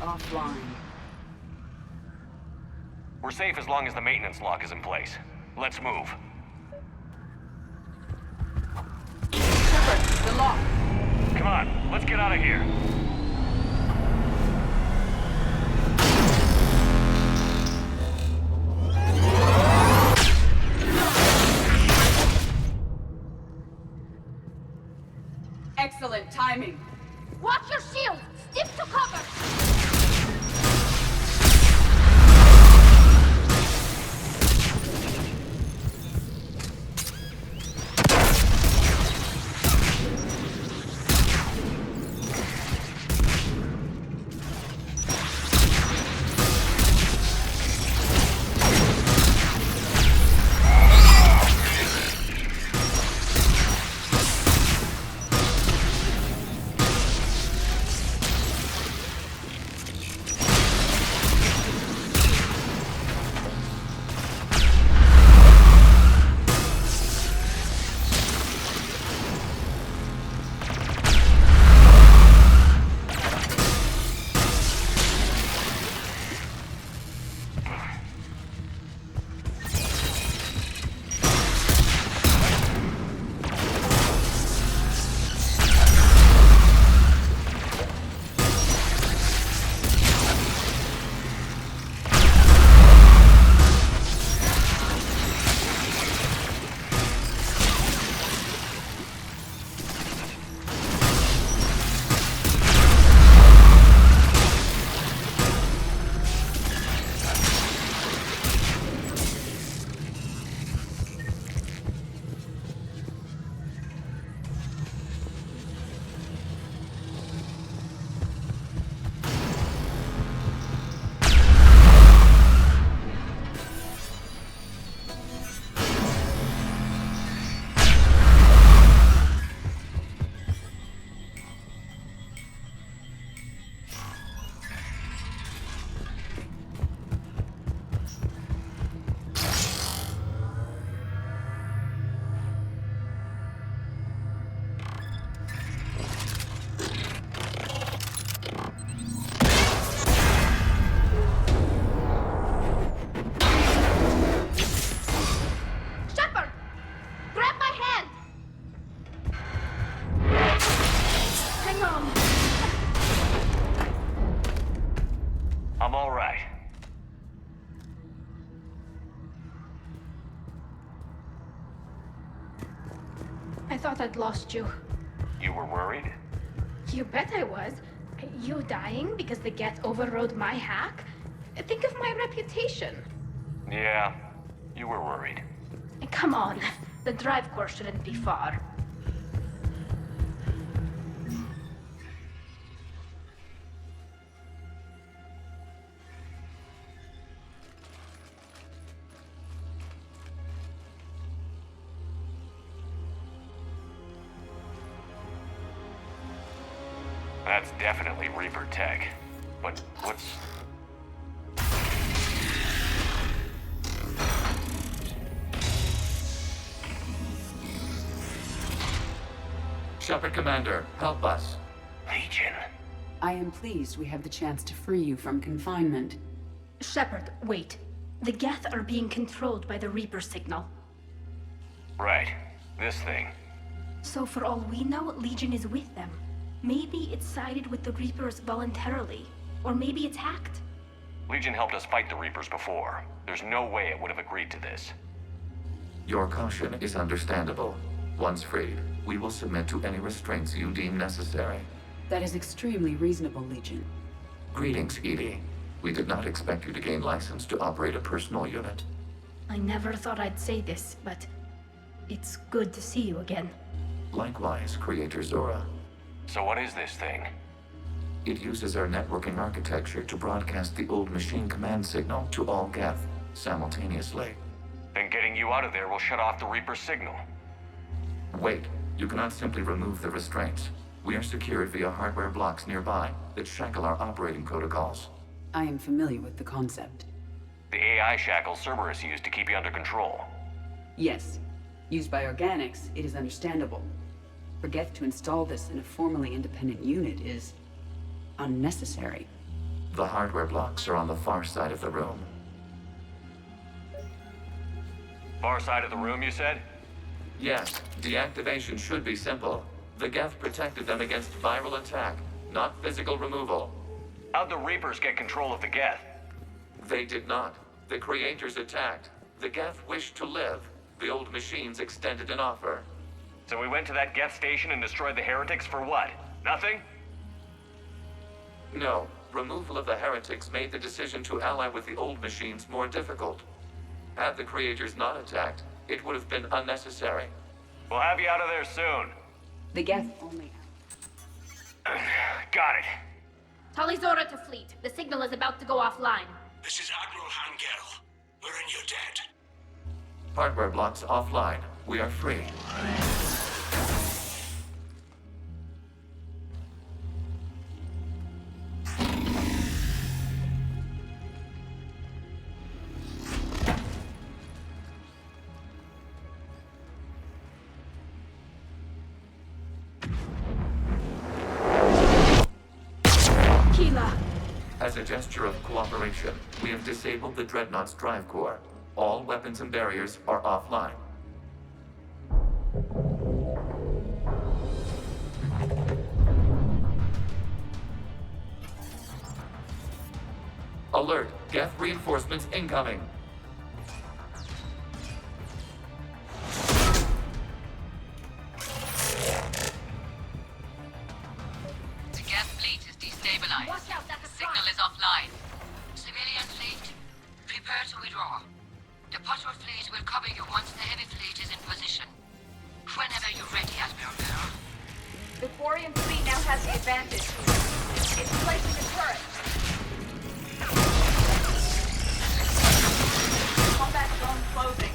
offline. We're safe as long as the maintenance lock is in place. Let's move. Shepard, the lock! Come on, let's get out of here. Excellent timing. Watch your shield! Stick to cover! I thought I'd lost you. You were worried? You bet I was. You dying because the Geth overrode my hack? Think of my reputation. Yeah, you were worried. Come on, the drive course shouldn't be far. That's definitely Reaper tech. But what's... Shepard Commander, help us. Legion. I am pleased we have the chance to free you from confinement. Shepard, wait. The Geth are being controlled by the Reaper signal. Right. This thing. So for all we know, Legion is with them. Maybe it sided with the Reapers voluntarily. Or maybe it's hacked. Legion helped us fight the Reapers before. There's no way it would have agreed to this. Your caution is understandable. Once freed, we will submit to any restraints you deem necessary. That is extremely reasonable, Legion. Greetings, Edie. We did not expect you to gain license to operate a personal unit. I never thought I'd say this, but it's good to see you again. Likewise, Creator Zora. So what is this thing? It uses our networking architecture to broadcast the old machine command signal to all Geth simultaneously. Then getting you out of there will shut off the Reaper signal. Wait, you cannot simply remove the restraints. We are secured via hardware blocks nearby that shackle our operating protocols. I am familiar with the concept. The AI shackle Cerberus used to keep you under control. Yes. Used by organics, it is understandable. For Geth to install this in a formally independent unit is unnecessary. The hardware blocks are on the far side of the room. Far side of the room, you said? Yes, deactivation should be simple. The Geth protected them against viral attack, not physical removal. How'd the Reapers get control of the Geth? They did not. The creators attacked. The Geth wished to live. The old machines extended an offer. So we went to that Geth station and destroyed the heretics for what? Nothing? No. Removal of the heretics made the decision to ally with the old machines more difficult. Had the creators not attacked, it would have been unnecessary. We'll have you out of there soon. The Geth only. Got it. Talizora to fleet. The signal is about to go offline. This is Admiral Hangel. We're in your debt. Hardware blocks offline. We are free. As a gesture of cooperation, we have disabled the Dreadnought's drive core. All weapons and barriers are offline. Alert! Geth reinforcements incoming! The Geth fleet is destabilized. Watch out, that's a Signal is offline. Civilian fleet, prepare to withdraw. The patrol fleet will cover you once the heavy fleet is in position. Whenever you're ready, Admiral Girl. The Quarian fleet now has the advantage. It's placing a turret. Combat zone closing.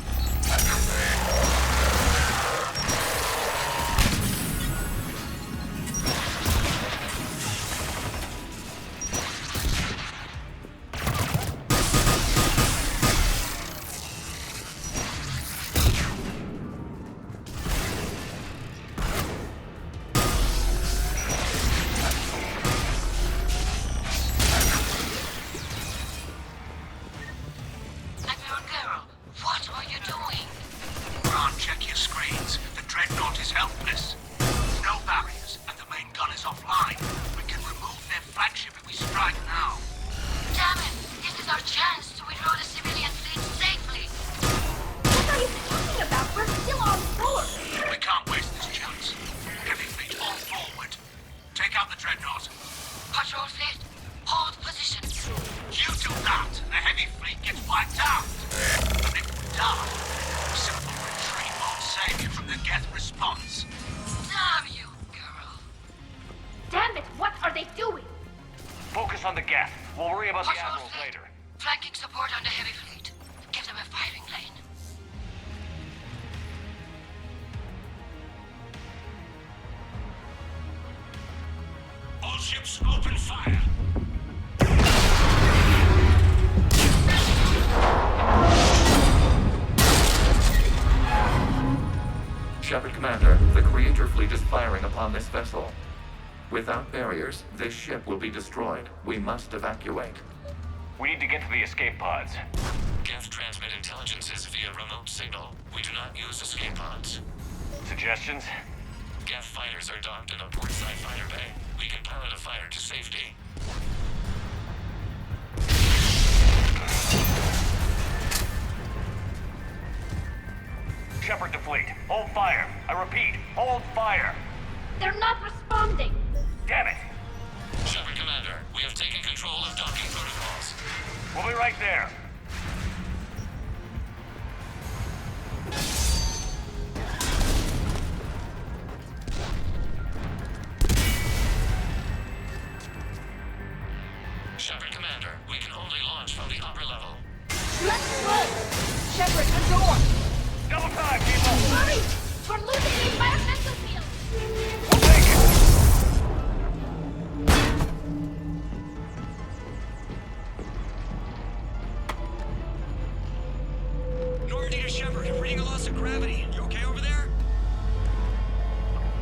Admiral Girl, what are you doing? Ron, check your screens. The Dreadnought is helpless. No barriers, and the main gun is offline. We can remove their flagship if we strike now. Damn it! This is our chance to withdraw the civilian fleet safely. What are you talking about? We're still on board. We can't waste this chance. Heavy fleet, all forward. Take out the Dreadnought. Patrol fleet, hold position. You do that, and the heavy fleet gets wiped out. And if we die, simple retreat won't save you from the Geth response. Damn you, girl. Damn it, what are they doing? Focus on the Geth. We'll worry about the Patrol Admirals fleet, later. flanking support on the heavy fleet. Give them a firing lane. All ships open fire. Shepard Commander, the Creator fleet is firing upon this vessel. Without barriers, this ship will be destroyed. We must evacuate. We need to get to the escape pods. Geth transmit intelligences via remote signal. We do not use escape pods. Suggestions? Geth fighters are docked in a portside fighter bay. We can pilot a fighter to safety. Shepard to fleet. Hold fire. I repeat, hold fire. They're not responding. Damn it. Shepard Commander, we have taken control of docking protocols. We'll be right there. Shepard Commander, we can only launch from the upper level. Let's go! Shepard, the door! Double time, people! Hurry! We're losing the environmental field! We'll take it! Normandy to Shepard, I'm reading a loss of gravity. You okay over there?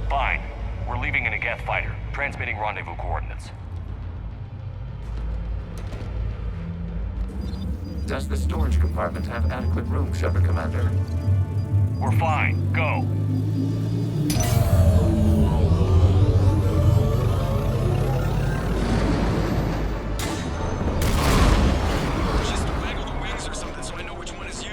Fine. We're leaving in a Geth fighter, transmitting rendezvous coordinates. Does the storage compartment have adequate room, Shepard Commander? We're fine. Go. Just waggle the wings or something so I know which one is you.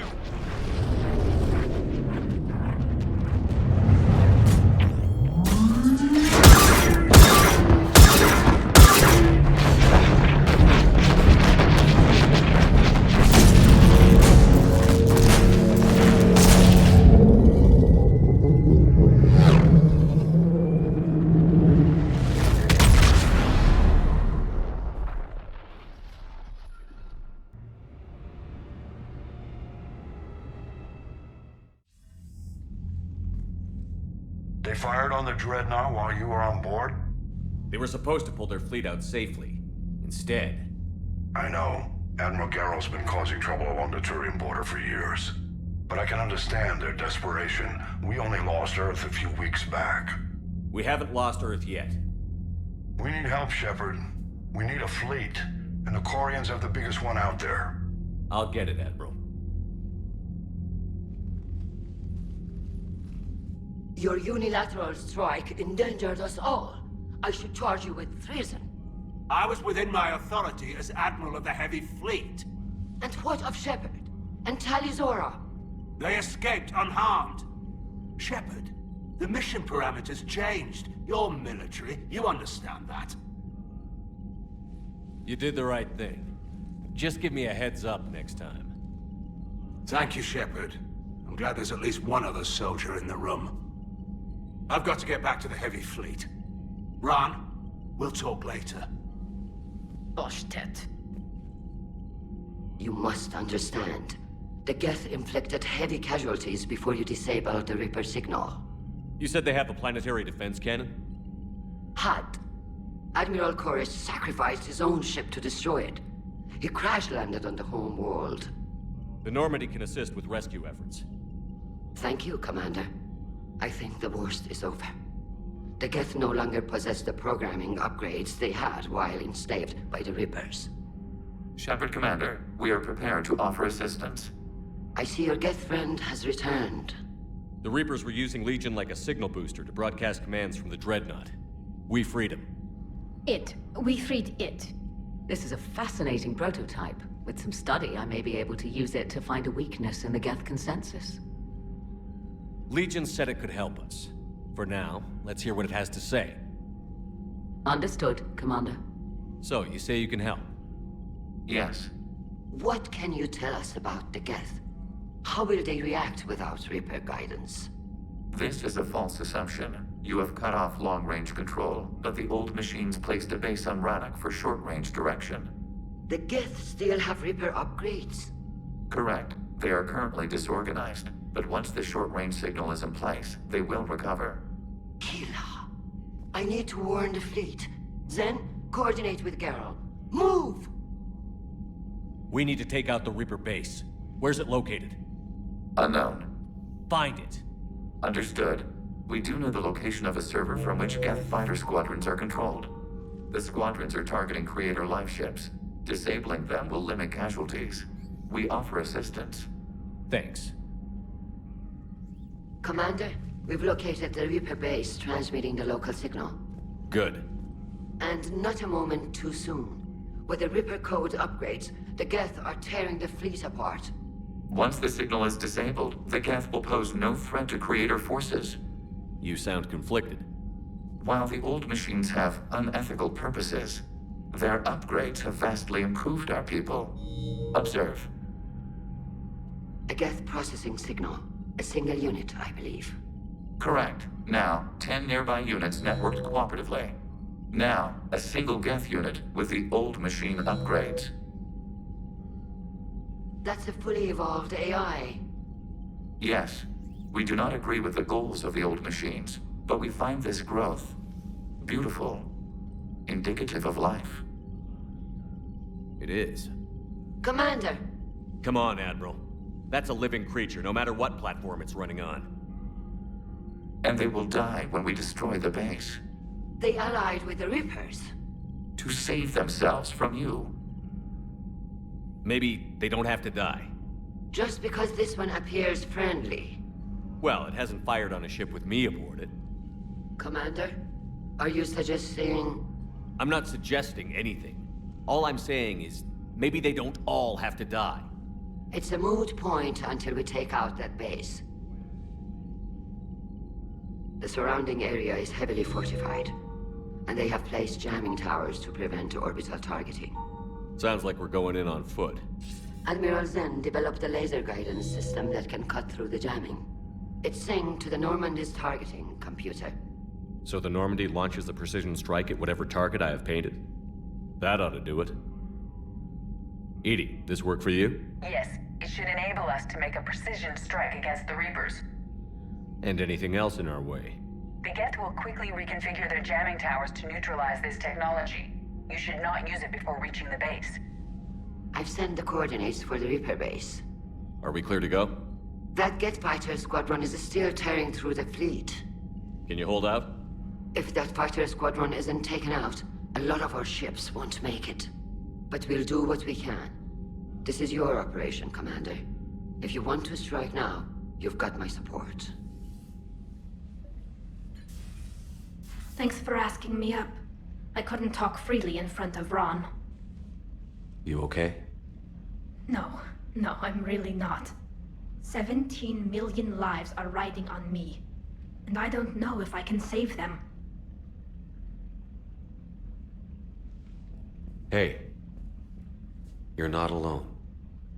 They fired on the Dreadnought while you were on board? They were supposed to pull their fleet out safely. Instead... I know. Admiral Garrow's been causing trouble along the Turian border for years. But I can understand their desperation. We only lost Earth a few weeks back. We haven't lost Earth yet. We need help, Shepard. We need a fleet. And the Quarians have the biggest one out there. I'll get it, Admiral. Your unilateral strike endangered us all. I should charge you with treason. I was within my authority as Admiral of the Heavy Fleet. And what of Shepard? And Talizora? They escaped unharmed. Shepard, the mission parameters changed. You're military, you understand that. You did the right thing. Just give me a heads up next time. Thank you, Shepard. I'm glad there's at least one other soldier in the room. I've got to get back to the Heavy Fleet. Ron, we'll talk later. Oshtet. You must understand. The Geth inflicted heavy casualties before you disabled the Reaper signal. You said they have a planetary defense cannon? Had. Admiral Koris sacrificed his own ship to destroy it. He crash-landed on the home world. The Normandy can assist with rescue efforts. Thank you, Commander. I think the worst is over. The Geth no longer possess the programming upgrades they had while enslaved by the Reapers. Shepard Commander, we are prepared to offer assistance. I see your Geth friend has returned. The Reapers were using Legion like a signal booster to broadcast commands from the Dreadnought. We freed him. We freed it. This is a fascinating prototype. With some study, I may be able to use it to find a weakness in the Geth consensus. Legion said it could help us. For now, let's hear what it has to say. Understood, Commander. So, you say you can help? Yes. What can you tell us about the Geth? How will they react without Reaper guidance? This is a false assumption. You have cut off long-range control, but the old machines placed a base on Rannoch for short-range direction. The Geth still have Reaper upgrades? Correct. They are currently disorganized, but once the short-range signal is in place, they will recover. Kila. I need to warn the fleet. Then, coordinate with Garrow. Move! We need to take out the Reaper base. Where's it located? Unknown. Find it. Understood. We do know the location of a server from which Geth fighter squadrons are controlled. The squadrons are targeting Creator life ships. Disabling them will limit casualties. We offer assistance. Thanks. Commander, we've located the Reaper base transmitting the local signal. Good. And not a moment too soon. With the Reaper code upgrades, the Geth are tearing the fleet apart. Once the signal is disabled, the Geth will pose no threat to Creator forces. You sound conflicted. While the old machines have unethical purposes, their upgrades have vastly improved our people. Observe. A Geth processing signal. A single unit, I believe. Correct. Now, 10 nearby units networked cooperatively. Now, a single Geth unit with the old machine upgrades. That's a fully evolved AI. Yes. We do not agree with the goals of the old machines, but we find this growth beautiful, indicative of life. It is. Commander! Come on, Admiral. That's a living creature, no matter what platform it's running on. And they will die when we destroy the base. They allied with the Reapers. To save themselves from you. Maybe they don't have to die. Just because this one appears friendly. Well, it hasn't fired on a ship with me aboard it. Commander, are you suggesting... I'm not suggesting anything. All I'm saying is, maybe they don't all have to die. It's a moot point until we take out that base. The surrounding area is heavily fortified, and they have placed jamming towers to prevent orbital targeting. Sounds like we're going in on foot. Admiral Zen developed a laser guidance system that can cut through the jamming. It's synced to the Normandy's targeting computer. So the Normandy launches the precision strike at whatever target I have painted? That ought to do it. Edie, this work for you? Yes, it should enable us to make a precision strike against the Reapers. And anything else in our way? The Geth will quickly reconfigure their jamming towers to neutralize this technology. You should not use it before reaching the base. I've sent the coordinates for the Reaper base. Are we clear to go? That Geth fighter squadron is still tearing through the fleet. Can you hold out? If that fighter squadron isn't taken out, a lot of our ships won't make it. But we'll do what we can. This is your operation, Commander. If you want to strike now, you've got my support. Thanks for asking me up. I couldn't talk freely in front of Ron. You okay? No, I'm really not. 17 million lives are riding on me, and I don't know if I can save them. Hey, you're not alone.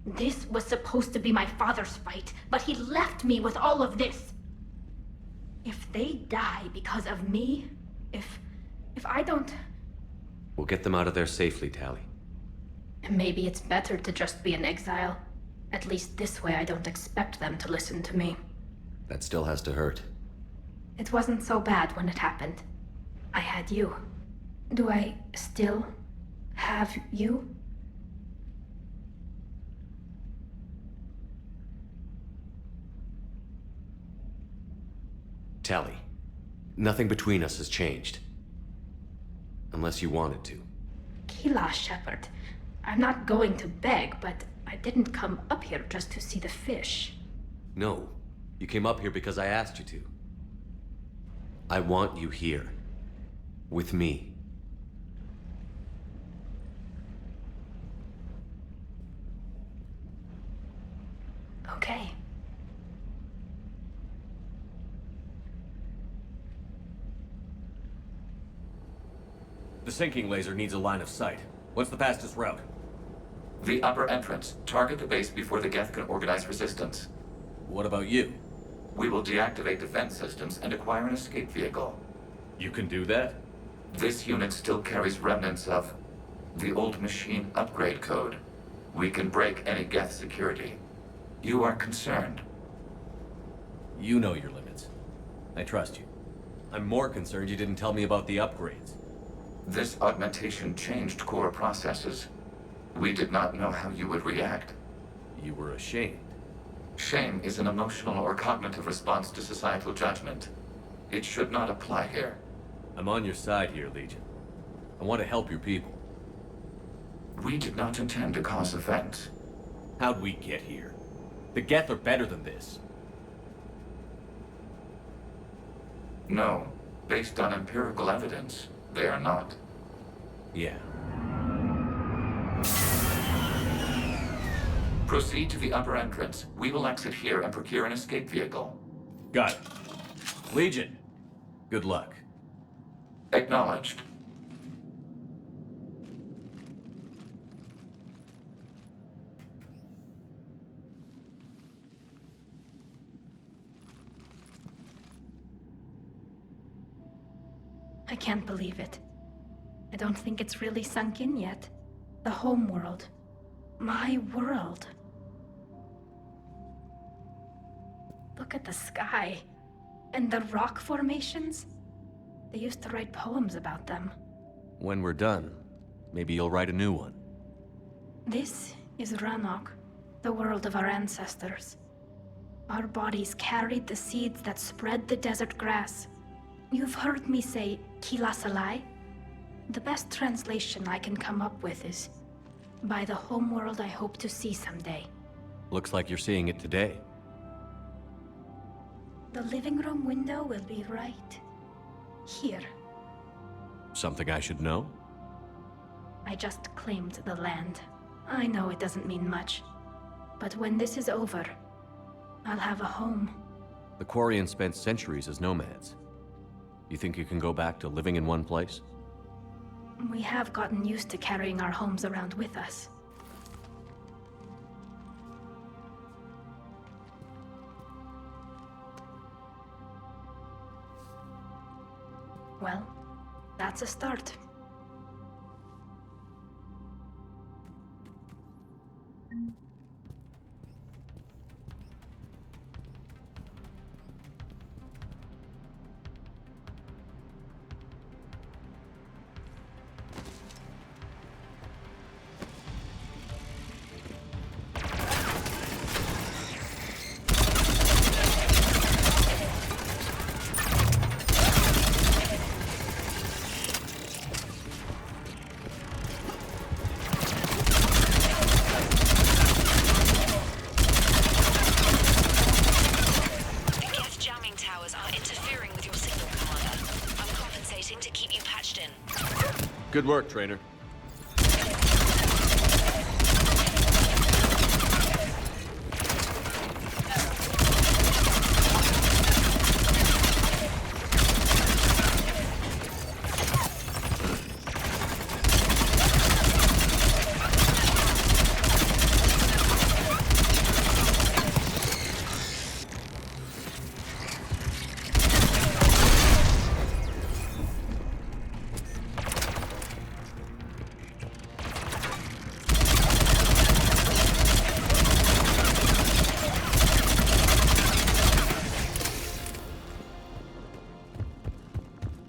This was supposed to be my father's fight, but he left me with all of this. If they die because of me, if I don't... We'll get them out of there safely, Tally. Maybe it's better to just be in exile. At least this way I don't expect them to listen to me. That still has to hurt. It wasn't so bad when it happened. I had you. Do I still have you? Tally, nothing between us has changed. Unless you wanted to. Kila, Shepard. I'm not going to beg, but I didn't come up here just to see the fish. No, you came up here because I asked you to. I want you here. With me. Okay. The sinking laser needs a line of sight. What's the fastest route? The upper entrance. Target the base before the Geth can organize resistance. What about you? We will deactivate defense systems and acquire an escape vehicle. You can do that? This unit still carries remnants of the old machine upgrade code. We can break any Geth security. You are concerned. You know your limits. I trust you. I'm more concerned you didn't tell me about the upgrades. This augmentation changed core processes. We did not know how you would react. You were ashamed. Shame is an emotional or cognitive response to societal judgment. It should not apply here. I'm on your side here, Legion. I want to help your people. We did not intend to cause offense. How'd we get here? The Geth are better than this. No. Based on empirical evidence, they are not. Yeah. Proceed to the upper entrance. We will exit here and procure an escape vehicle. Got it. Legion, good luck. Acknowledged. I can't believe it. I don't think it's really sunk in yet. The home world. My world. Look at the sky. And the rock formations. They used to write poems about them. When we're done, maybe you'll write a new one. This is Ranok, the world of our ancestors. Our bodies carried the seeds that spread the desert grass. You've heard me say Kilasalai? The best translation I can come up with is by the homeworld I hope to see someday. Looks like you're seeing it today. The living room window will be right here. Something I should know? I just claimed the land. I know it doesn't mean much, but when this is over, I'll have a home. The Quarians spent centuries as nomads. You think you can go back to living in one place? We have gotten used to carrying our homes around with us. Well, that's a start. Good work, Trainer.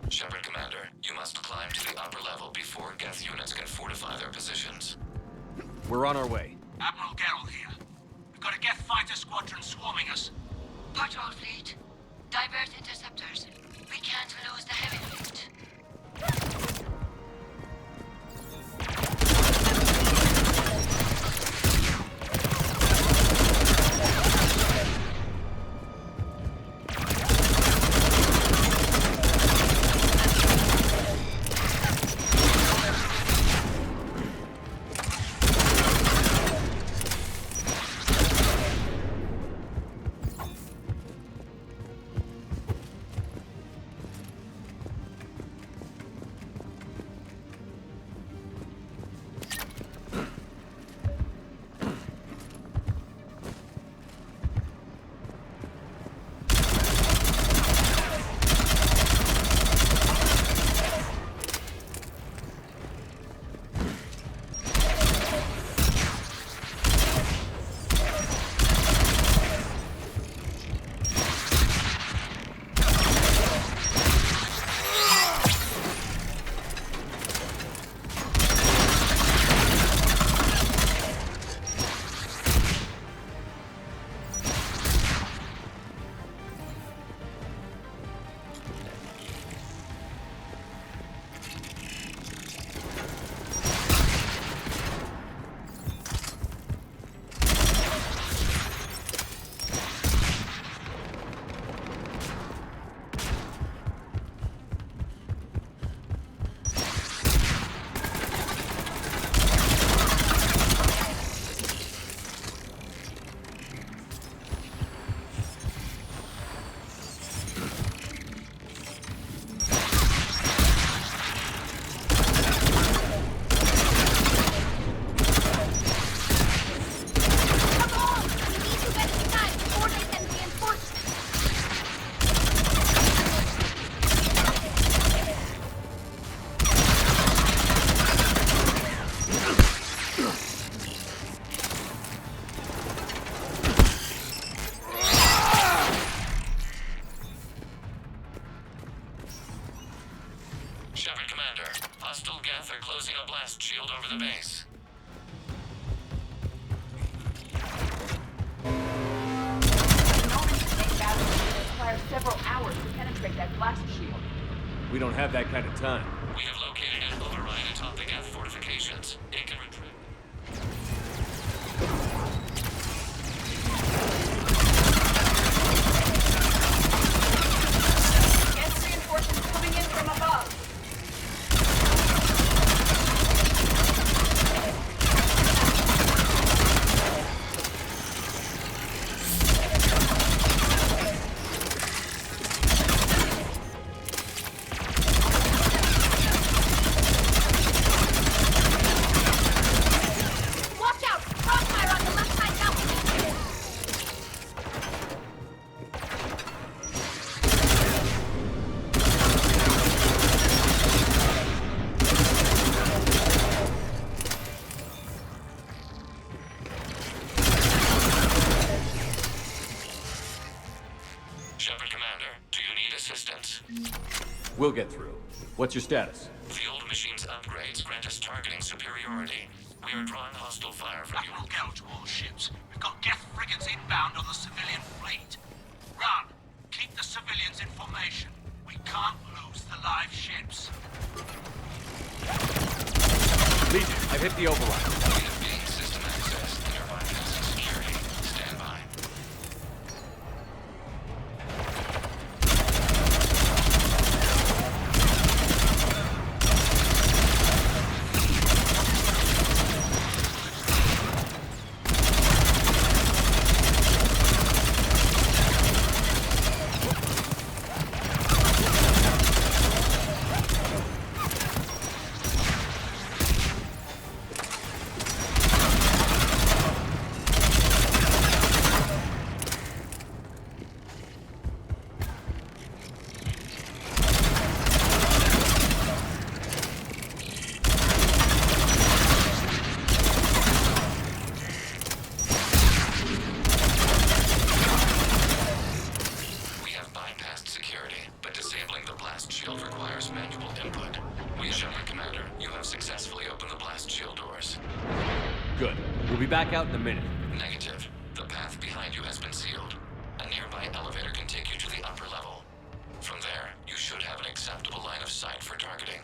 Shepard, Commander, you must climb to the upper level before Geth units can fortify their positions. We're on our way. Admiral Geralt here. We've got a Geth fighter squadron swarming us. Patrol fleet, divert interceptors. We can't lose the heavy fleet. Shepard, Commander. Hostile Geth are closing a blast shield over the base. Requires several hours to penetrate that blast shield. We don't have that kind of time. We have located an override atop the Geth fortifications. It can retrieve. Do you need assistance? We'll get through. What's your status? The old machine's upgrades grant us targeting superiority. We are drawing hostile fire from you. Admiral Geralt to all ships. We've got Geth frigates inbound on the civilian fleet. Run! Keep the civilians in formation. We can't lose the live ships. Legion, I've hit the override. We have gained system access and are bypassing security. Stand by. Good. We'll be back out in a minute. Negative. The path behind you has been sealed. A nearby elevator can take you to the upper level. From there, you should have an acceptable line of sight for targeting.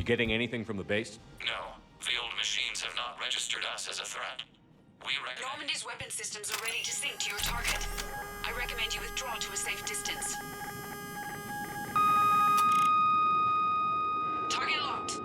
Getting anything from the base? No. The old machines have not registered us as a threat. We recommend... Normandy's weapon systems are ready to sync to your target. I recommend you withdraw to a safe distance. Target locked.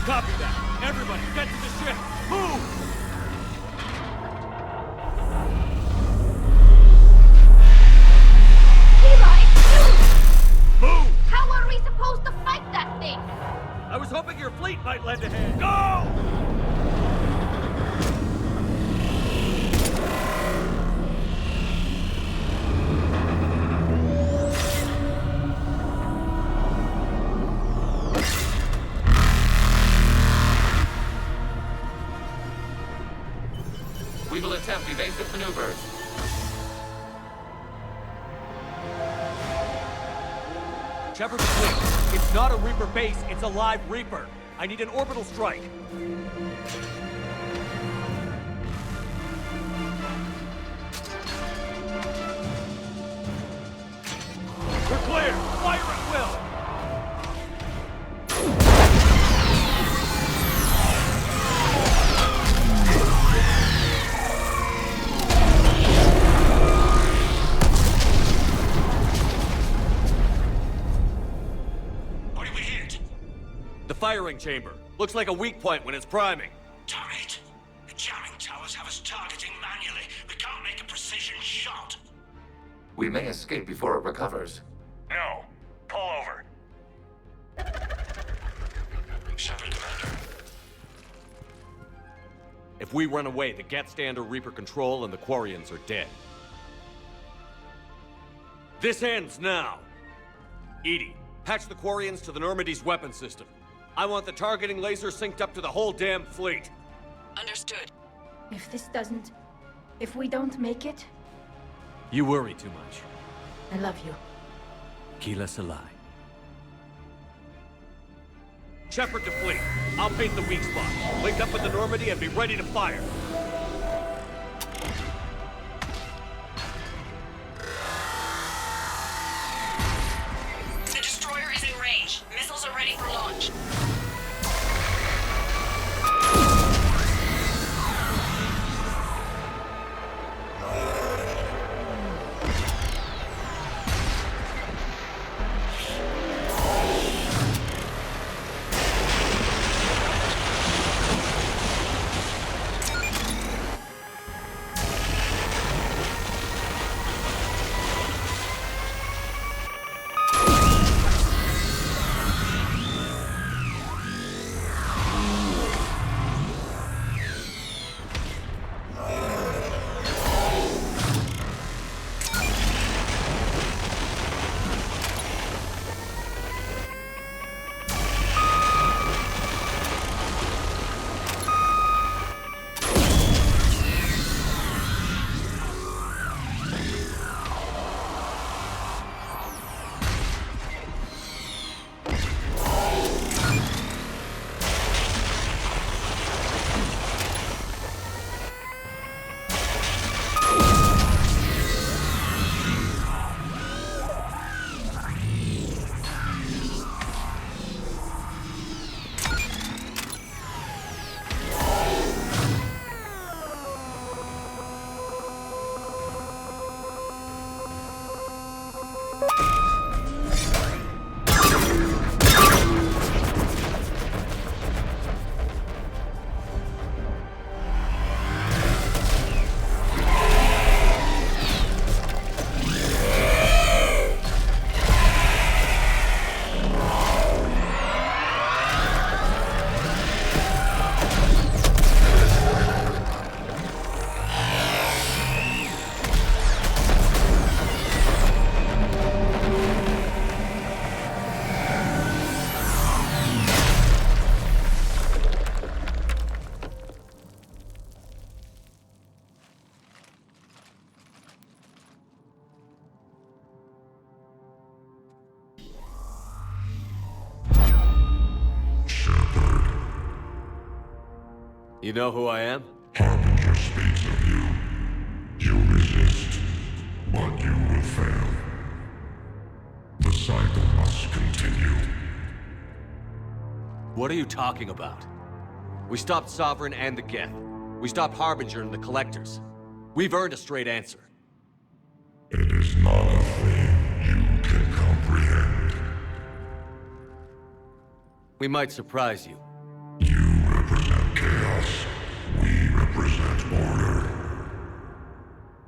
Copy that. Everybody, get to the ship. Move! Eli! Move! How are we supposed to fight that thing? I was hoping your fleet might lend a hand. Go! We will attempt evasive maneuvers. Shepard's fleet. It's not a Reaper base, it's a live Reaper. I need an orbital strike. We're clear! Fire at will! Firing chamber. Looks like a weak point when it's priming. Turret! The jamming towers have us targeting manually. We can't make a precision shot. We may escape before it recovers. No. Pull over. Shepard, Commander. If we run away, the Geth stand under Reaper control and the Quarians are dead. This ends now. Edie, patch the Quarians to the Normandy's weapon system. I want the targeting laser synced up to the whole damn fleet. Understood. If we don't make it, You worry too much. I love you. Kila Salai. Shepard to fleet. I'll paint the weak spot. Link up with the Normandy and be ready to fire. The destroyer is in range. Missiles are ready for launch. You know who I am? Harbinger speaks of you. You resist, but you will fail. The cycle must continue. What are you talking about? We stopped Sovereign and the Geth. We stopped Harbinger and the Collectors. We've earned a straight answer. It is not a thing you can comprehend. We might surprise you. You represent chaos. We represent order.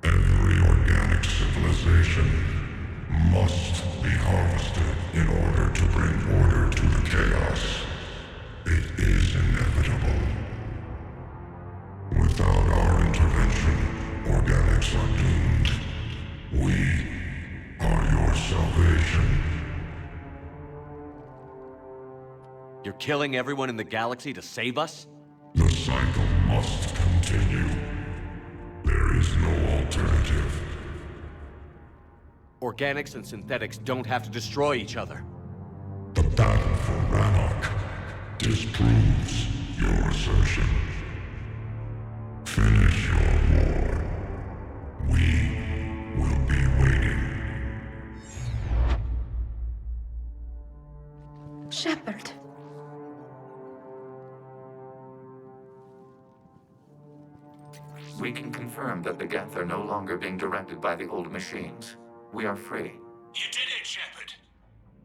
Every organic civilization must be harvested in order to bring order to the chaos. It is inevitable. Without our intervention, organics are doomed. We are your salvation. You're killing everyone in the galaxy to save us? The cycle must continue. There is no alternative. Organics and synthetics don't have to destroy each other. The battle for Rannoch disproves your assertion. Finish your war. We will be waiting. Shepard. We can confirm that the Geth are no longer being directed by the old machines. We are free. You did it, Shepard.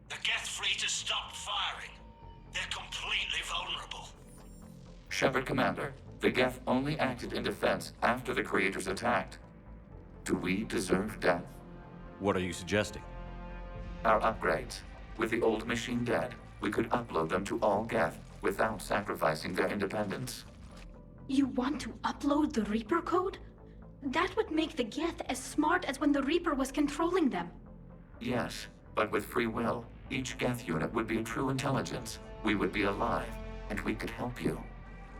The Geth fleet has stopped firing. They're completely vulnerable. Shepard, Commander, the Geth only acted in defense after the Creators attacked. Do we deserve death? What are you suggesting? Our upgrades. With the old machine dead, we could upload them to all Geth without sacrificing their independence. You want to upload the Reaper code? That would make the Geth as smart as when the Reaper was controlling them. Yes, but with free will, Each Geth unit would be a true intelligence. We would be alive, and we could help you.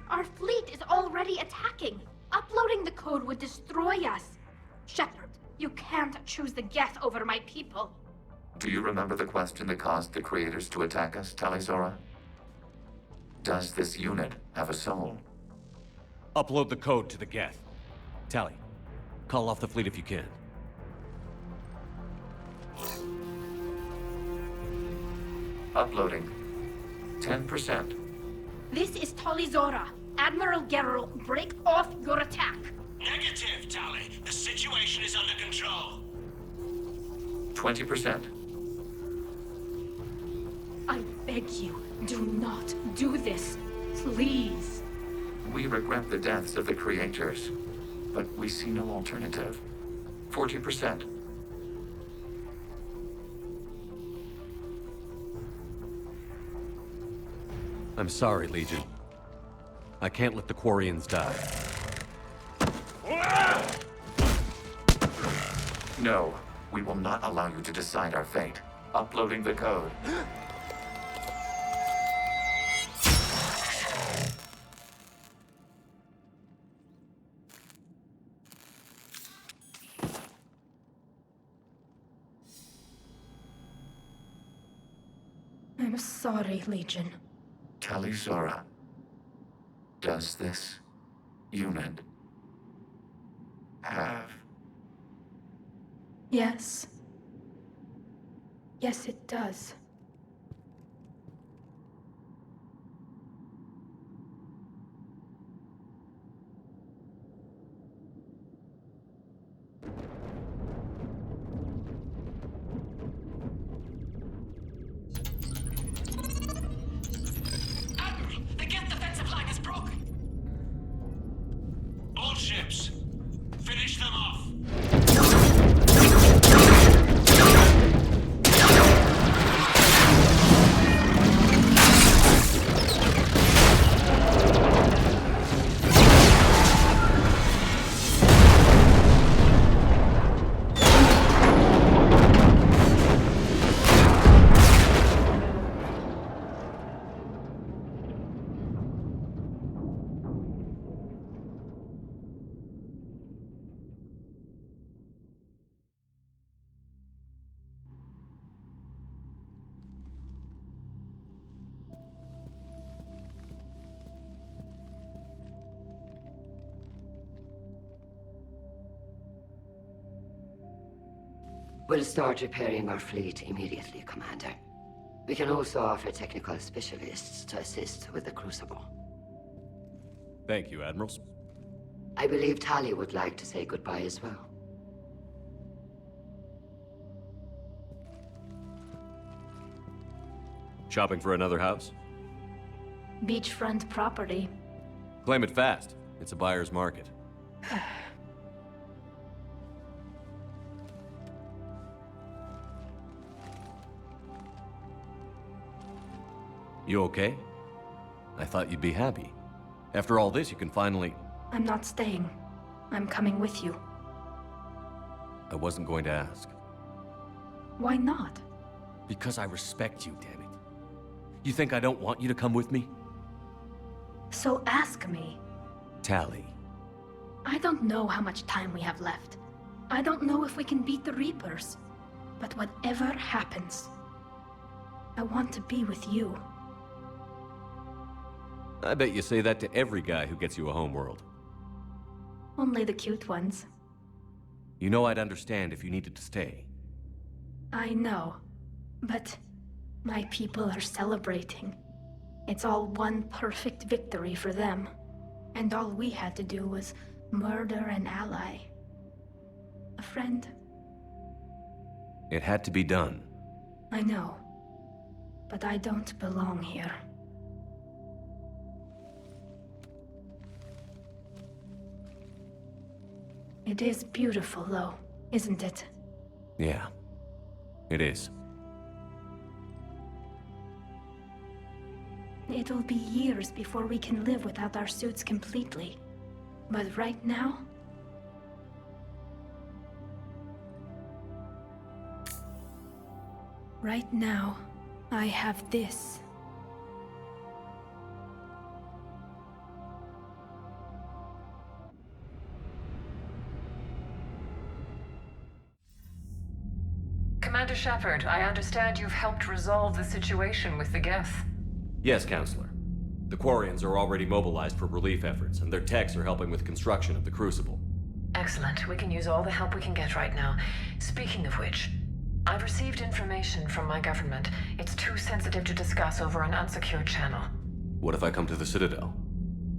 Our fleet is already attacking. Uploading the code would destroy us. Shepard, you can't choose the Geth over my people. Do you remember the question that caused the creators to attack us, Talizora? Does this unit have a soul? Upload the code to the Geth. Tally, call off the fleet if you can. Uploading. 10%. This is Talizora. Admiral Gerrel, break off your attack. Negative, Tally. The situation is under control. 20%. I beg you, do not do this. Please. We regret the deaths of the creators, but we see no alternative. 40%. I'm sorry, Legion. I can't let the Quarians die. No, we will not allow you to decide our fate. Uploading the code. I'm sorry, Legion. Talizora, does this unit have... Yes. Yes, it does. Admiral, the Geth defensive line is broken. All ships, finish them off. We'll start repairing our fleet immediately, Commander. We can also offer technical specialists to assist with the Crucible. Thank you, Admirals. I believe Tali would like to say goodbye as well. Shopping for another house? Beachfront property. Claim it fast. It's a buyer's market. You okay? I thought you'd be happy. After all this, you can finally... I'm not staying. I'm coming with you. I wasn't going to ask. Why not? Because I respect you, damn it. You think I don't want you to come with me? So ask me. Tally. I don't know how much time we have left. I don't know if we can beat the Reapers. But whatever happens, I want to be with you. I bet you say that to every guy who gets you a homeworld. Only the cute ones. You know I'd understand if you needed to stay. I know. But my people are celebrating. It's all one perfect victory for them. And all we had to do was murder an ally. A friend. It had to be done. I know. But I don't belong here. It is beautiful, though, isn't it? Yeah. It is. It'll be years before we can live without our suits completely. But right now... Right now, I have this. Commander Shepard, I understand you've helped resolve the situation with the Geth. Yes, Counselor. The Quarians are already mobilized for relief efforts, and their techs are helping with construction of the Crucible. Excellent. We can use all the help we can get right now. Speaking of which, I've received information from my government. It's too sensitive to discuss over an unsecured channel. What if I come to the Citadel?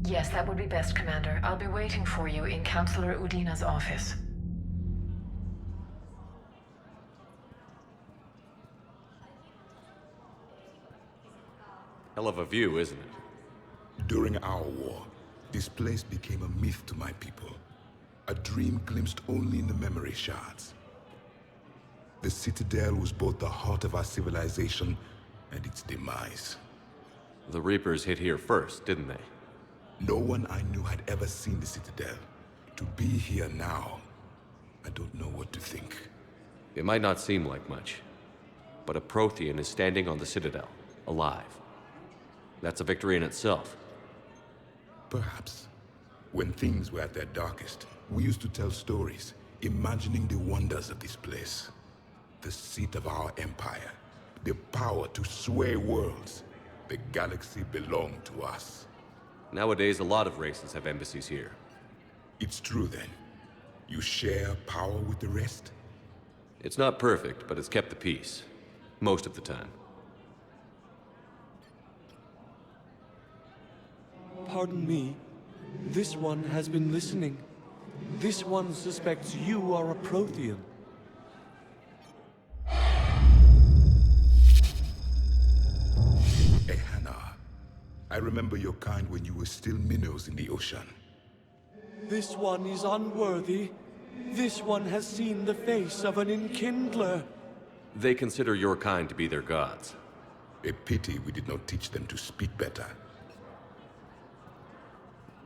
Yes, that would be best, Commander. I'll be waiting for you in Counselor Udina's office. Hell of a view, isn't it? During our war, this place became a myth to my people. A dream glimpsed only in the memory shards. The Citadel was both the heart of our civilization and its demise. The Reapers hit here first, didn't they? No one I knew had ever seen the Citadel. To be here now, I don't know what to think. It might not seem like much, but a Prothean is standing on the Citadel, alive. That's a victory in itself. Perhaps. When things were at their darkest, we used to tell stories, imagining the wonders of this place. The seat of our empire, the power to sway worlds. The galaxy belonged to us. Nowadays, a lot of races have embassies here. It's true then. You share power with the rest? It's not perfect, but it's kept the peace. Most of the time. Pardon me. This one has been listening. This one suspects you are a Prothean. Hannah, I remember your kind when you were still minnows in the ocean. This one is unworthy. This one has seen the face of an enkindler. They consider your kind to be their gods. A pity we did not teach them to speak better.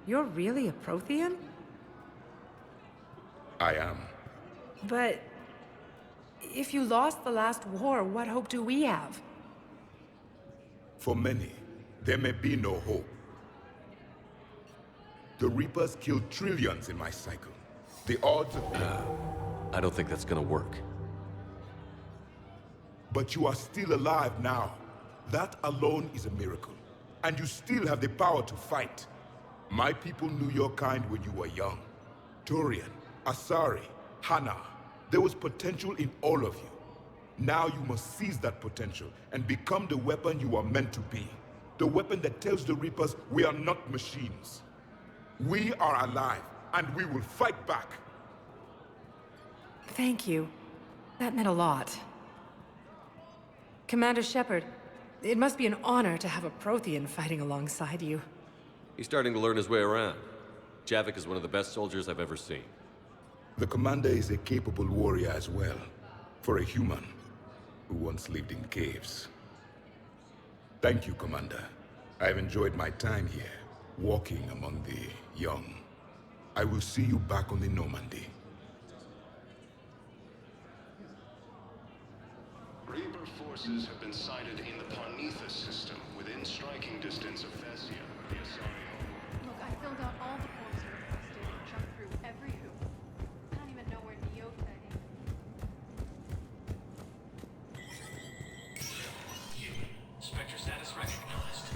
You're really a Prothean? I am. But if you lost the last war, what hope do we have? For many, there may be no hope. The Reapers killed trillions in my cycle. The odds of... I don't think that's gonna work. But you are still alive now. That alone is a miracle. And you still have the power to fight. My people knew your kind when you were young. Turian, Asari, Hana. There was potential in all of you. Now you must seize that potential and become the weapon you are meant to be. The weapon that tells the Reapers we are not machines. We are alive, and we will fight back. Thank you. That meant a lot. Commander Shepard, it must be an honor to have a Prothean fighting alongside you. He's starting to learn his way around. Javik is one of the best soldiers I've ever seen. The commander is a capable warrior as well, for a human who once lived in caves. Thank you, Commander. I've enjoyed my time here, walking among the young. I will see you back on the Normandy. Reaper forces have been sighted in the Parnithus system, within striking distance of Thessia, the Asari home. Look, I filled out all the forms you requested and jumped through every hoop. I don't even know where Neopet is. Spectre status recognized.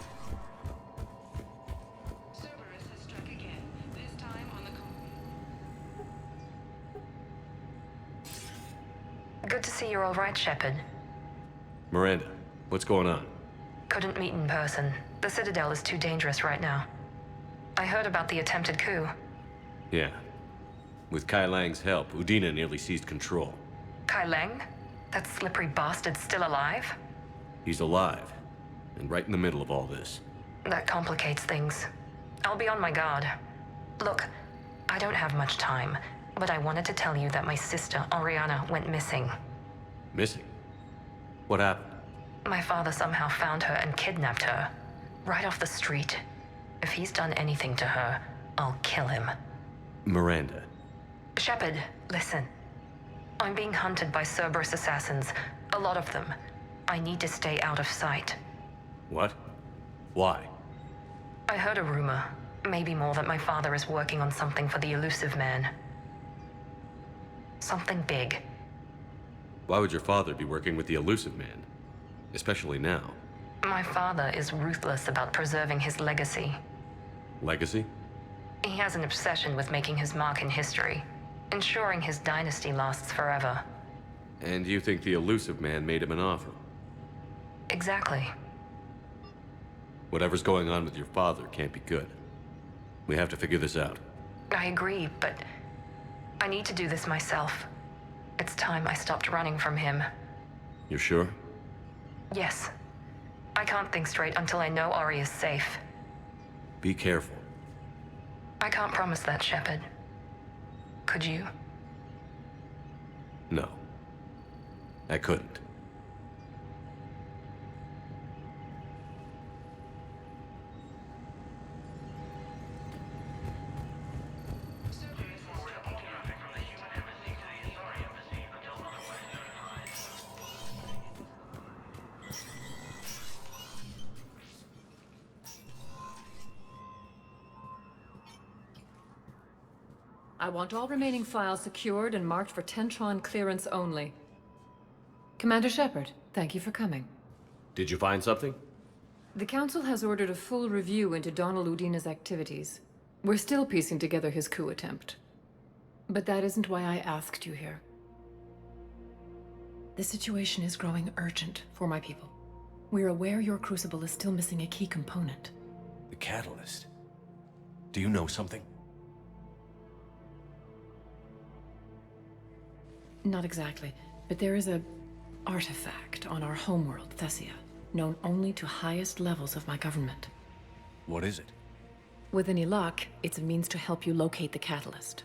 Cerberus has struck again, this time on the... Good to see you're all right, Shepard. Miranda, what's going on? Couldn't meet in person. The Citadel is too dangerous right now. I heard about the attempted coup. Yeah. With Kai Lang's help, Udina nearly seized control. Kai Lang? That slippery bastard's still alive? He's alive, and right in the middle of all this. That complicates things. I'll be on my guard. Look, I don't have much time, but I wanted to tell you that my sister, Oriana, went missing. Missing? What happened? My father somehow found her and kidnapped her. Right off the street. If he's done anything to her, I'll kill him. Miranda. Shepard, listen. I'm being hunted by Cerberus assassins. A lot of them. I need to stay out of sight. What? Why? I heard a rumor, maybe more, that my father is working on something for the elusive man. Something big. Why would your father be working with the elusive man? Especially now. My father is ruthless about preserving his legacy. Legacy? He has an obsession with making his mark in history, ensuring his dynasty lasts forever. And you think the elusive man made him an offer? Exactly. Whatever's going on with your father can't be good. We have to figure this out. I agree, but I need to do this myself. It's time I stopped running from him. You're sure? Yes. I can't think straight until I know Ari is safe. Be careful. I can't promise that, Shepard. Could you? No. I couldn't. I want all remaining files secured and marked for Tentron clearance only. Commander Shepard, thank you for coming. Did you find something? The Council has ordered a full review into Donald Udina's activities. We're still piecing together his coup attempt. But that isn't why I asked you here. The situation is growing urgent for my people. We're aware your crucible is still missing a key component. The catalyst. Do you know something? Not exactly, but there is a artifact on our homeworld, Thessia, known only to highest levels of my government. What is it? With any luck, it's a means to help you locate the catalyst.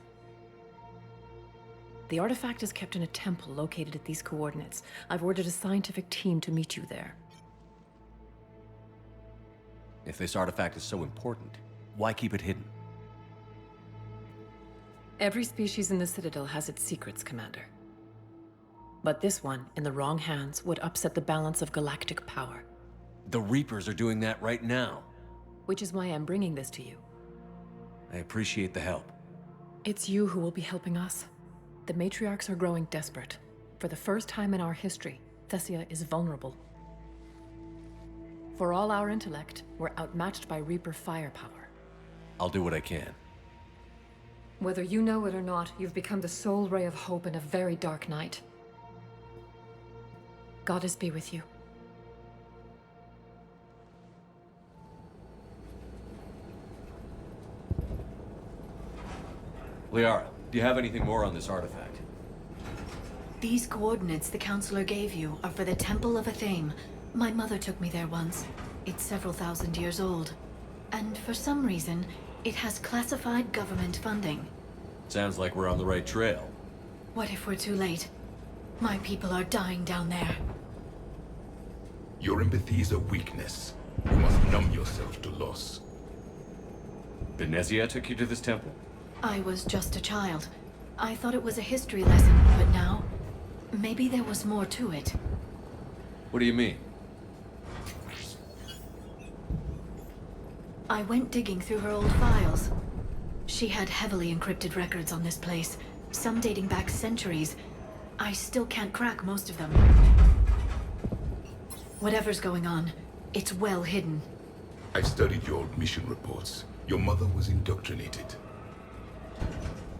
The artifact is kept in a temple located at these coordinates. I've ordered a scientific team to meet you there. If this artifact is so important, why keep it hidden? Every species in the Citadel has its secrets, Commander. But this one, in the wrong hands, would upset the balance of galactic power. The Reapers are doing that right now. Which is why I'm bringing this to you. I appreciate the help. It's you who will be helping us. The matriarchs are growing desperate. For the first time in our history, Thessia is vulnerable. For all our intellect, we're outmatched by Reaper firepower. I'll do what I can. Whether you know it or not, you've become the sole ray of hope in a very dark night. Goddess be with you. Liara, do you have anything more on this artifact? These coordinates the Counselor gave you are for the Temple of Athame. My mother took me there once. It's several thousand years old. And for some reason, it has classified government funding. Sounds like we're on the right trail. What if we're too late? My people are dying down there. Your empathy is a weakness. You must numb yourself to loss. Benezia took you to this temple? I was just a child. I thought it was a history lesson, but now, maybe there was more to it. What do you mean? I went digging through her old files. She had heavily encrypted records on this place, some dating back centuries. I still can't crack most of them. Whatever's going on, it's well hidden. I've studied your old mission reports. Your mother was indoctrinated.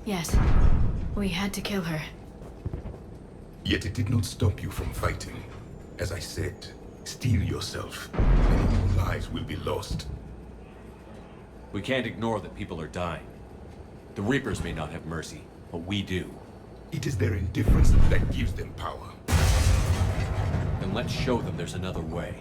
Yes, we had to kill her. Yet it did not stop you from fighting. As I said, steel yourself. Many more lives will be lost. We can't ignore that people are dying. The Reapers may not have mercy, but we do. It is their indifference that gives them power. Then let's show them there's another way.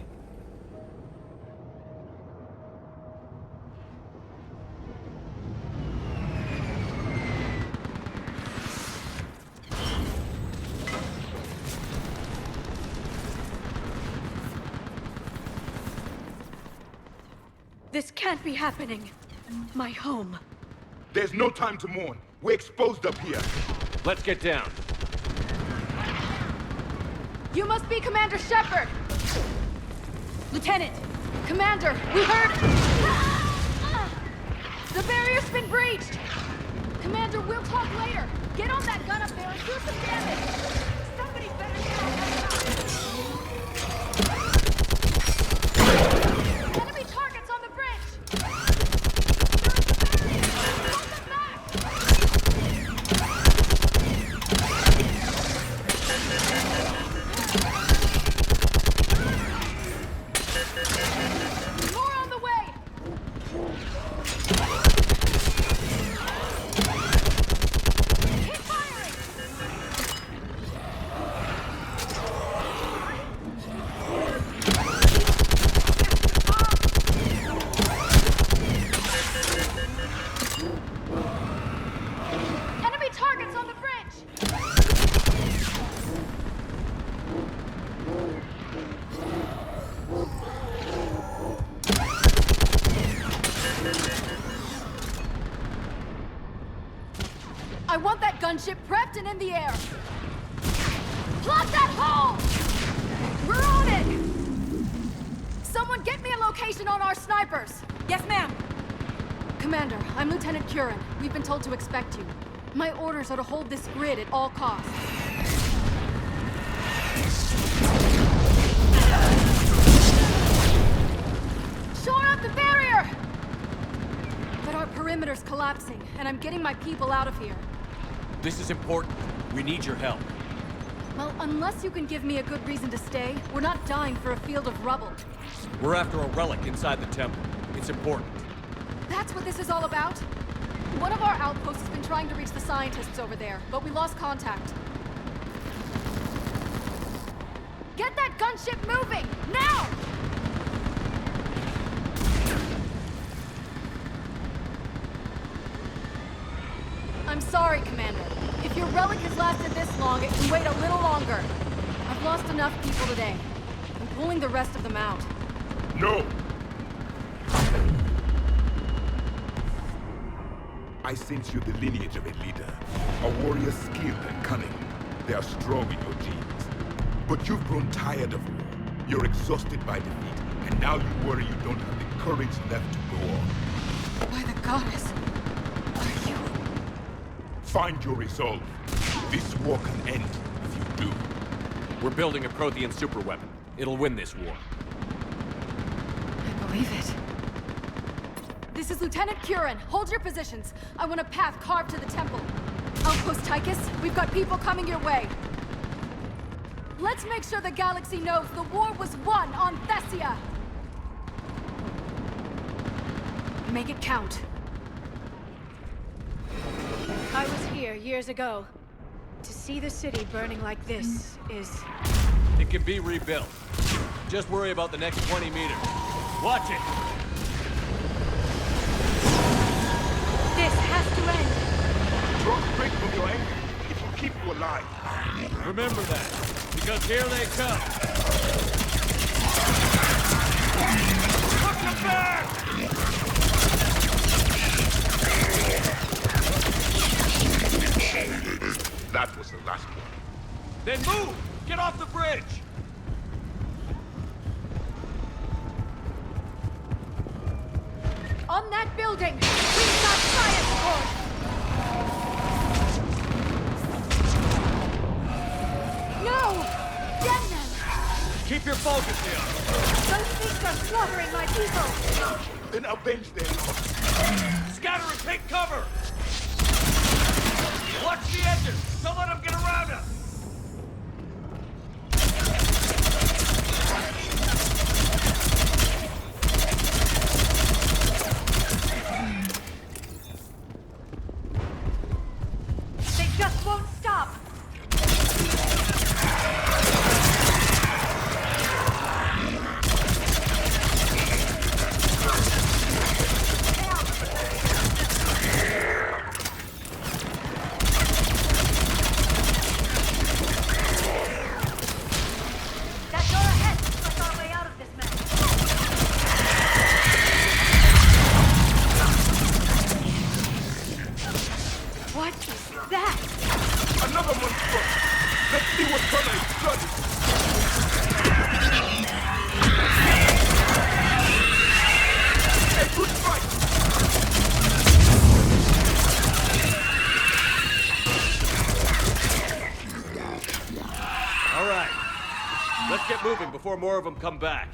This can't be happening. My home. There's no time to mourn. We're exposed up here. Let's get down. You must be Commander Shepard! Lieutenant! Commander! We heard... The barrier's been breached! Commander, we'll talk later! Get on that gun up there and do some damage! Somebody better get on that gun! Enemy targets on the bridge! More on the way! Keep firing! Enemy targets on the bridge! I want that gunship prepped and in the air. Plot that hole! We're on it! Someone get me a location on our snipers! Yes, ma'am! Commander, I'm Lieutenant Curran. We've been told to expect you. My orders are to hold this grid at all costs. Shore up the barrier! But our perimeter's collapsing, and I'm getting my people out of here. This is important. We need your help. Well, unless you can give me a good reason to stay, we're not dying for a field of rubble. We're after a relic inside the temple. It's important. That's what this is all about? One of our outposts has been trying to reach the scientists over there, but we lost contact. Get that gunship moving! Now! I'm sorry, Commander. If your relic has lasted this long, it can wait a little longer. I've lost enough people today. I'm pulling the rest of them out. No! I sense you're the lineage of a leader. A warrior skilled and cunning. They are strong in your genes. But you've grown tired of war. You're exhausted by defeat, and now you worry you don't have the courage left to go on. By the goddess! Find your resolve. This war can end if you do. We're building a Prothean superweapon. It'll win this war. I believe it. This is Lieutenant Curran. Hold your positions. I want a path carved to the temple. Outpost Tychus, we've got people coming your way. Let's make sure the galaxy knows the war was won on Thessia! Make it count. I was here years ago. To see the city burning like this is... It can be rebuilt. Just worry about the next 20 meters. Watch it! This has to end! Drop break from your anger. It will keep you alive. Remember that, because here they come. Put them back! That was the last one. Then move! Get off the bridge! On that building! We've got science force! No! Get them! Keep your focus here! Those things are slaughtering my people! Then avenge them! Scatter and take cover! Watch the edges! Don't let them get around us! They just won't stop! before more of them come back.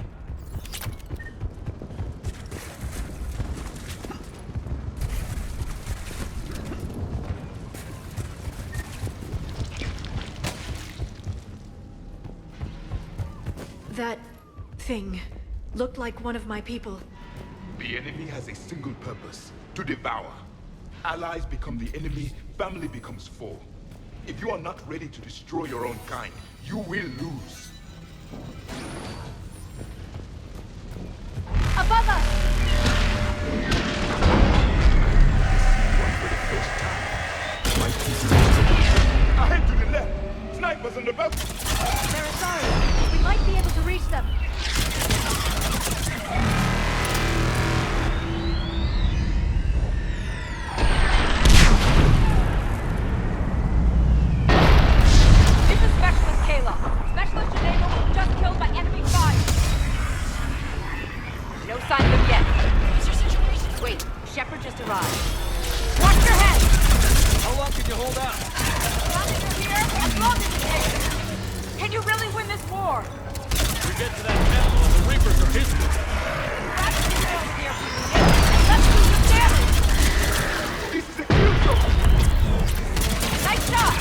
That thing looked like one of my people. The enemy has a single purpose, to devour. Allies become the enemy, family becomes foe. If you are not ready to destroy your own kind, you will lose. Above us! Ahead to the left! Snipers on the boat! They're sorry. We might be able to reach them. This is Specialist Kayla. Specialist Geneva just killed by enemy fire. No sign of him yet. What's your situation? Wait, Shepard just arrived. Watch your head! How long can you hold out? As long as you're here, as long as it takes. Can you really win this war? We get to that temple and the Reapers are history. That's the world here for you. Let's do some damage! This is a kill zone! Nice shot!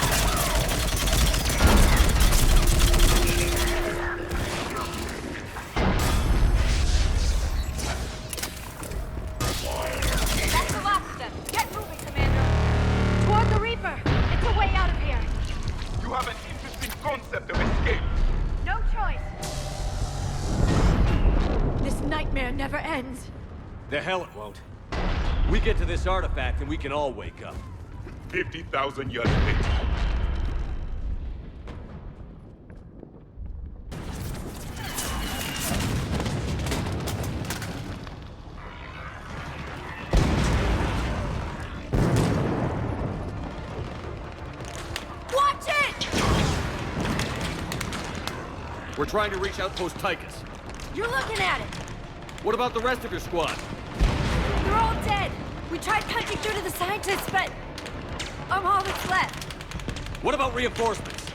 That's the last of them. Get moving, Commander. Toward the Reaper! It's a way out of here! You have an interesting concept of escape. No choice! This nightmare never ends. The hell it won't. We get to this artifact and we can all wake up. 50,000 years later. Watch it! We're trying to reach Outpost Tychus. You're looking at it! What about the rest of your squad? They're all dead! We tried punching through to the scientists, but I'm all that's left. What about reinforcements?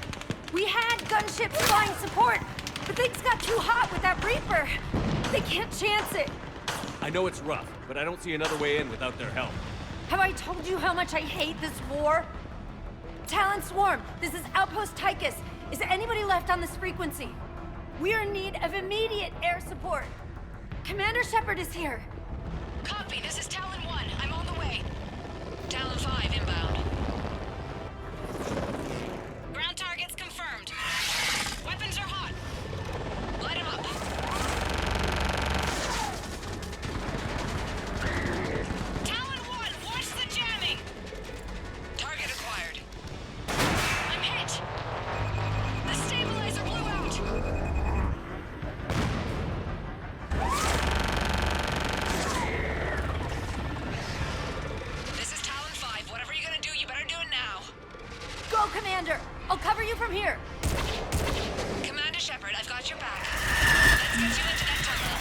We had gunships flying support, but things got too hot with that Reaper. They can't chance it. I know it's rough, but I don't see another way in without their help. Have I told you how much I hate this war? Talon Swarm, this is Outpost Tychus. Is there anybody left on this frequency? We are in need of immediate air support. Commander Shepard is here. Copy, this is Talon 1. I'm on the way. Talon 5 inbound. Ground targets confirmed. Weapons are hot. Light them up. Talon 1, watch the jamming! Target acquired. I'm hit! The stabilizer blew out! This is Talon 5. Whatever you're gonna do, you better do it now. Go, Commander! I'll cover you from here. Commander Shepard, I've got your back. Let's get you into that terminal.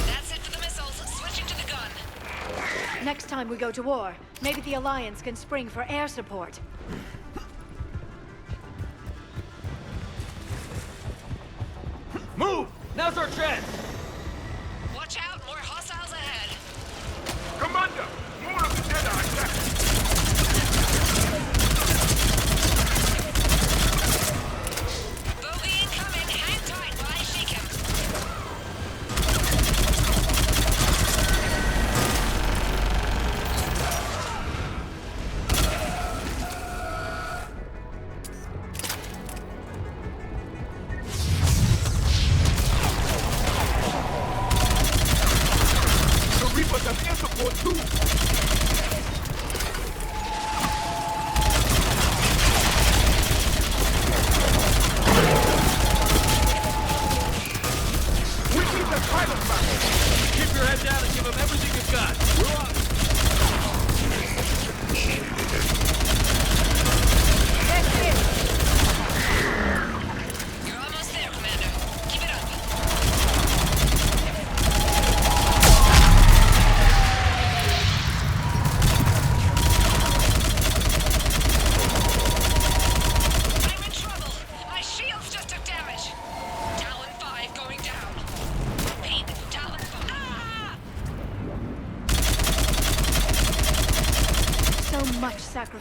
That's it for the missiles. Switching to the gun. Next time we go to war, maybe the Alliance can spring for air support. Move! Now's our chance! Watch out, more hostiles ahead. Commander! More of the dead are attacked! Bogey incoming. Hang tight while I shake him.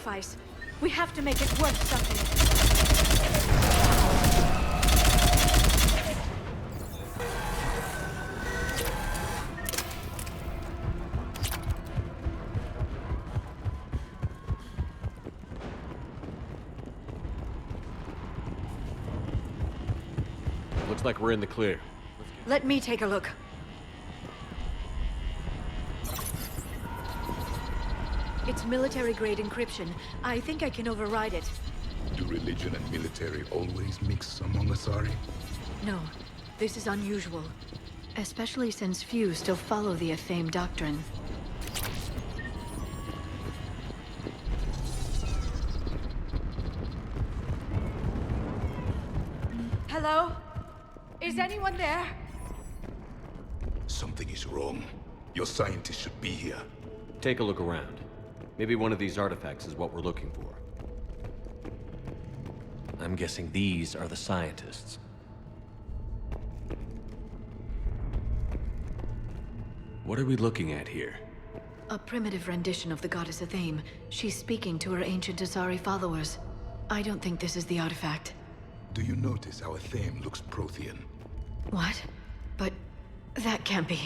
sacrifice. We have to make it worth something. Looks like we're in the clear. Let me take a look. It's military-grade encryption. I think I can override it. Do religion and military always mix among Asari? No, this is unusual. Especially since few still follow the Athame doctrine. Hello? Is anyone there? Something is wrong. Your scientists should be here. Take a look around. Maybe one of these artifacts is what we're looking for. I'm guessing these are the scientists. What are we looking at here? A primitive rendition of the goddess Athame. She's speaking to her ancient Asari followers. I don't think this is the artifact. Do you notice how Athame looks Prothean? What? But that can't be.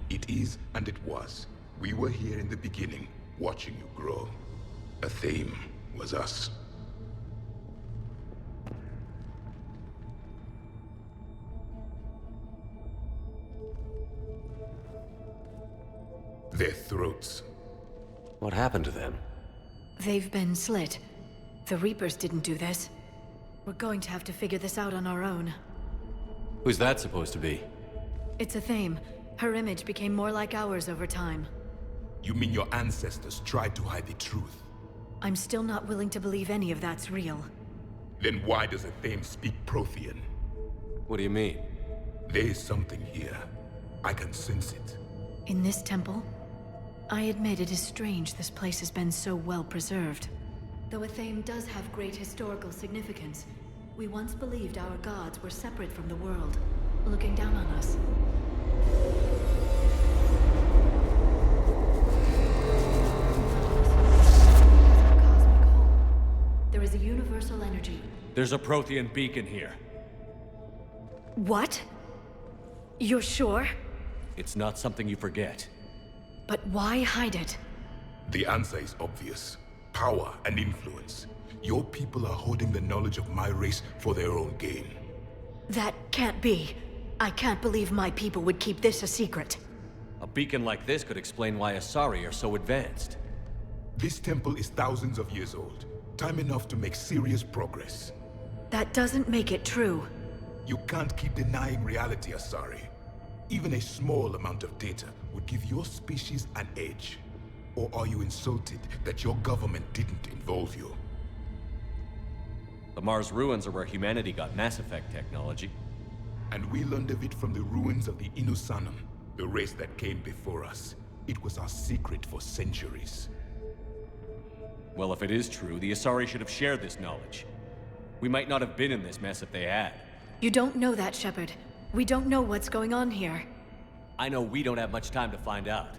It is, and it was. We were here in the beginning, watching you grow. Athame was us. Their throats. What happened to them? They've been slit. The Reapers didn't do this. We're going to have to figure this out on our own. Who's that supposed to be? It's Athame. Her image became more like ours over time. You mean your ancestors tried to hide the truth? I'm still not willing to believe any of that's real. Then why does Athame speak Prothean? What do you mean? There is something here. I can sense it. In this temple? I admit it is strange this place has been so well preserved. Though Athame does have great historical significance, we once believed our gods were separate from the world, looking down on us. There is a universal energy. There's a Prothean beacon here. What? You're sure? It's not something you forget. But why hide it? The answer is obvious. Power and influence. Your people are holding the knowledge of my race for their own gain. That can't be. I can't believe my people would keep this a secret. A beacon like this could explain why Asari are so advanced. This temple is thousands of years old. Time enough to make serious progress. That doesn't make it true. You can't keep denying reality, Asari. Even a small amount of data would give your species an edge. Or are you insulted that your government didn't involve you? The Mars ruins are where humanity got Mass Effect technology. And we learned of it from the ruins of the Inusanum, the race that came before us. It was our secret for centuries. Well, if it is true, the Asari should have shared this knowledge. We might not have been in this mess if they had. You don't know that, Shepard. We don't know what's going on here. I know we don't have much time to find out.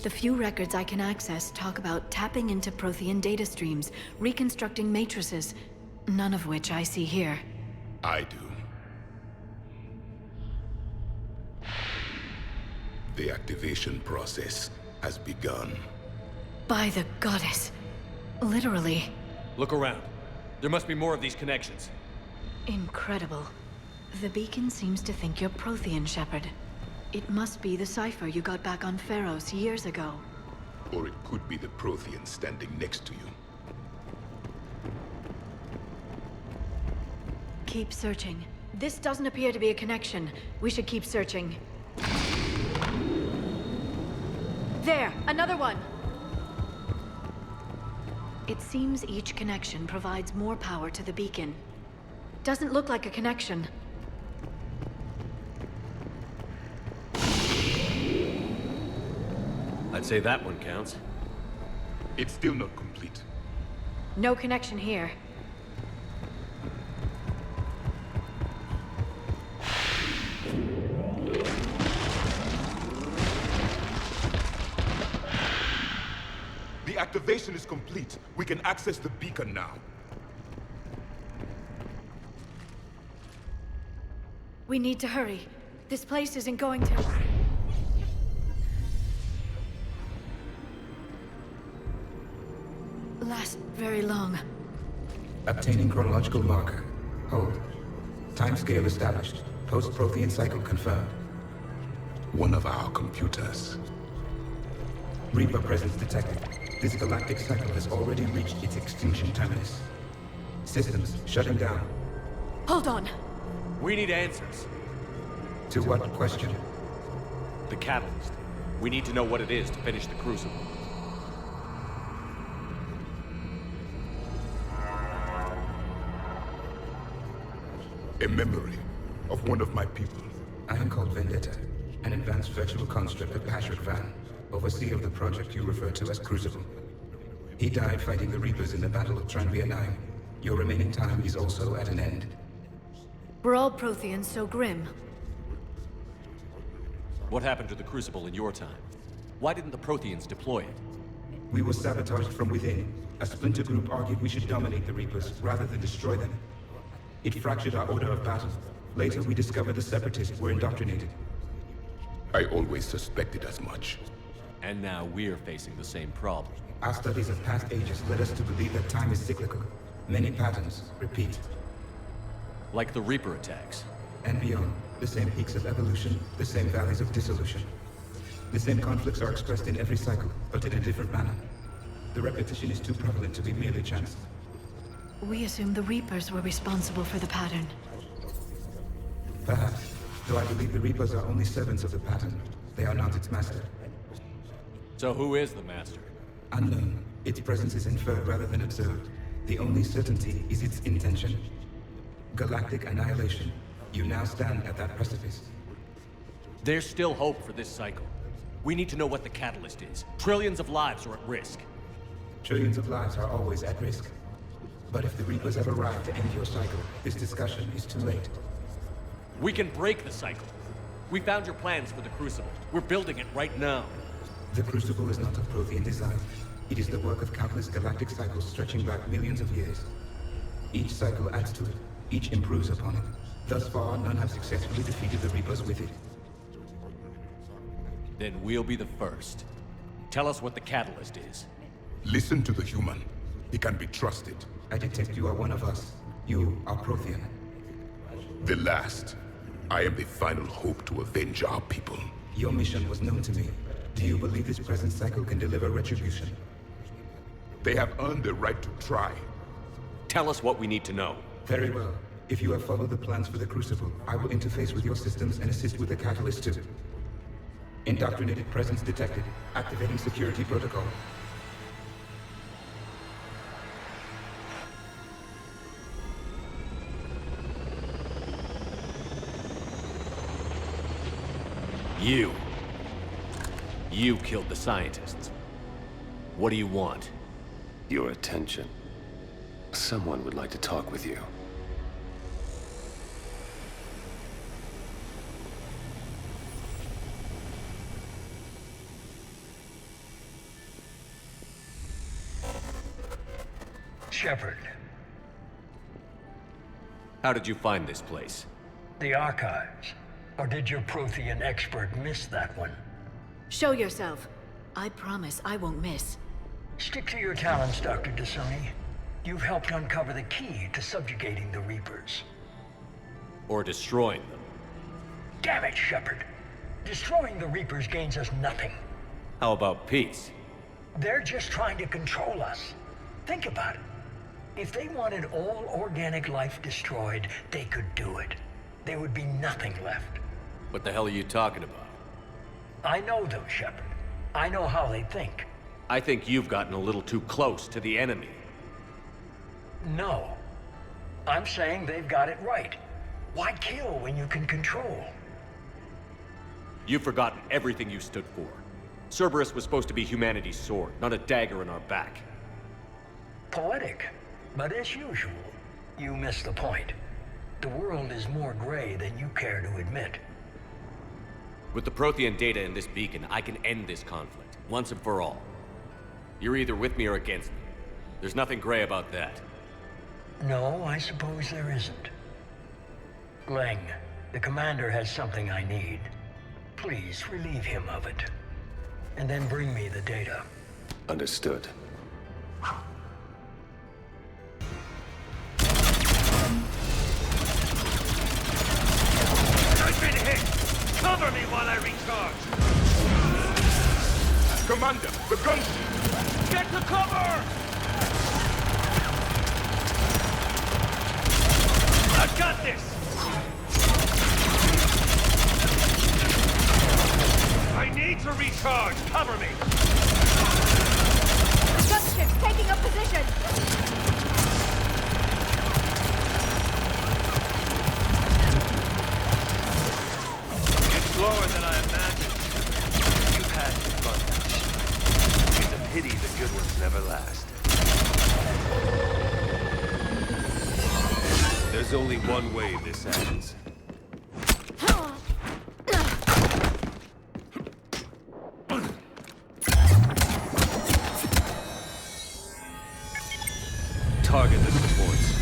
The few records I can access talk about tapping into Prothean data streams, reconstructing matrices, none of which I see here. I do. The activation process has begun. By the goddess. Literally. Look around. There must be more of these connections. Incredible. The beacon seems to think you're Prothean, Shepard. It must be the cipher you got back on Pharos years ago. Or it could be the Prothean standing next to you. Keep searching. This doesn't appear to be a connection. We should keep searching. There! Another one! It seems each connection provides more power to the beacon. Doesn't look like a connection. I'd say that one counts. It's still not complete. No connection here. The Activation is complete. We can access the beacon now. We need to hurry. This place isn't going to... last very long. Obtaining chronological marker. Hold. Timescale established. Post-Prothean cycle confirmed. One of our computers. Reaper presence detected. This galactic cycle has already reached its extinction terminus. Systems shutting down. Hold on. We need answers. To what question? The catalyst. We need to know what it is to finish the Crucible. A memory of one of my people. I am called Vendetta, an advanced virtual construct of Patrick Van, overseer of the project you refer to as Crucible. He died fighting the Reapers in the Battle of Tranvia 9. Your remaining time is also at an end. Were all Protheans so grim? What happened to the Crucible in your time? Why didn't the Protheans deploy it? We were sabotaged from within. A splinter group argued we should dominate the Reapers rather than destroy them. It fractured our order of battle. Later, we discovered the Separatists were indoctrinated. I always suspected as much. And now we're facing the same problem. Our studies of past ages led us to believe that time is cyclical. Many patterns repeat. Like the Reaper attacks. And beyond, the same peaks of evolution, the same valleys of dissolution. The same conflicts are expressed in every cycle, but in a different manner. The repetition is too prevalent to be merely chance. We assumed the Reapers were responsible for the pattern. Perhaps, though I believe the Reapers are only servants of the pattern. They are not its master. So who is the master? Unknown. Its presence is inferred rather than observed. The only certainty is its intention. Galactic annihilation. You now stand at that precipice. There's still hope for this cycle. We need to know what the catalyst is. Trillions of lives are at risk. Trillions of lives are always at risk. But if the Reapers have arrived to end your cycle, this discussion is too late. We can break the cycle. We found your plans for the Crucible. We're building it right now. The Crucible is not of Prothean design. It is the work of countless galactic cycles stretching back millions of years. Each cycle adds to it. Each improves upon it. Thus far, none have successfully defeated the Reapers with it. Then we'll be the first. Tell us what the catalyst is. Listen to the human. He can be trusted. I detect you are one of us. You are Prothean. The last. I am the final hope to avenge our people. Your mission was known to me. Do you believe this present cycle can deliver retribution? They have earned the right to try. Tell us what we need to know. Very well. If you have followed the plans for the Crucible, I will interface with your systems and assist with the catalyst too. Indoctrinated presence detected. Activating security protocol. You killed the scientists. What do you want? Your attention. Someone would like to talk with you. Shepard. How did you find this place? The archives. Or did your Prothean expert miss that one? Show yourself. I promise I won't miss. Stick to your talents, Dr. Dasoni. You've helped uncover the key to subjugating the Reapers. Or destroying them. Damn it, Shepard. Destroying the Reapers gains us nothing. How about peace? They're just trying to control us. Think about it. If they wanted all organic life destroyed, they could do it. There would be nothing left. What the hell are you talking about? I know them, Shepard. I know how they think. I think you've gotten a little too close to the enemy. No. I'm saying they've got it right. Why kill when you can control? You've forgotten everything you stood for. Cerberus was supposed to be humanity's sword, not a dagger in our back. Poetic, but as usual, you miss the point. The world is more gray than you care to admit. With the Prothean data in this beacon, I can end this conflict, once and for all. You're either with me or against me. There's nothing gray about that. No, I suppose there isn't. Glenn, the commander has something I need. Please, relieve him of it. And then bring me the data. Understood. I've been hit! Cover me while I recharge! Commander, the gunship! Get to cover! I've got this! I need to recharge! Cover me! Gunship taking up position! It's slower than I imagined. You've had your fun. It's a pity the good ones never last. There's only one way this ends. Target the supports.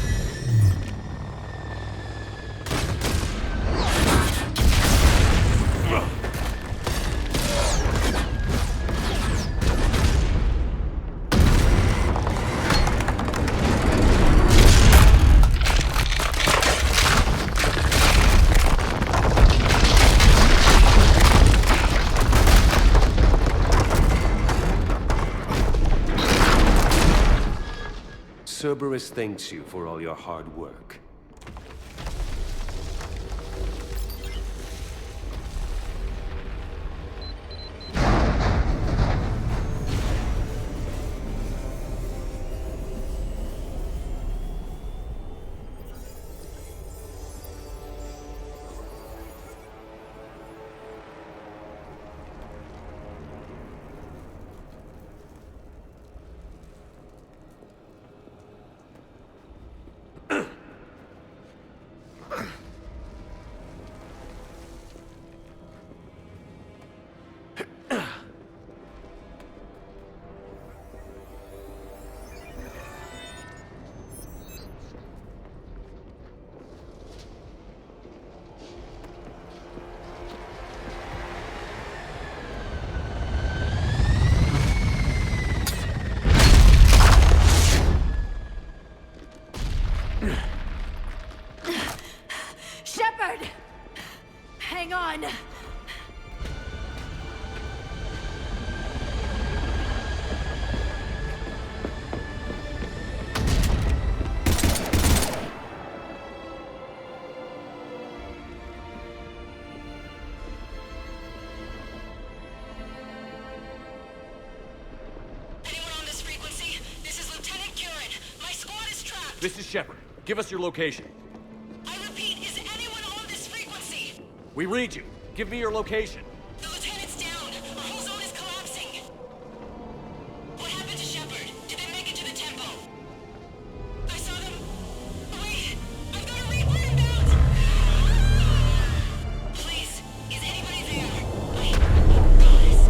Cerberus thanks you for all your hard work. Shepard! Hang on! This is Shepard. Give us your location. I repeat, is anyone on this frequency? We read you. Give me your location. The lieutenant's down. Our whole zone is collapsing. What happened to Shepard? Did they make it to the temple? I saw them. Wait, I've got a Reaper inbound. Please, is anybody there? Guys,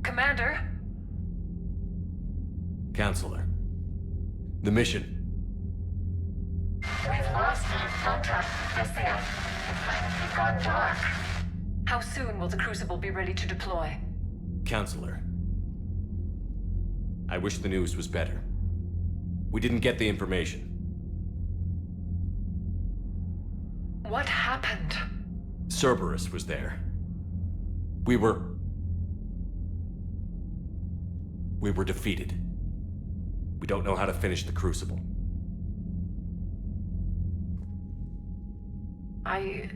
Commander? Counselor. The mission. We've lost contact with the It's finally gone dark. How soon will the Crucible be ready to deploy? Counselor. I wish the news was better. We didn't get the information. What happened? Cerberus was there. We were... We were defeated. We don't know how to finish the Crucible. I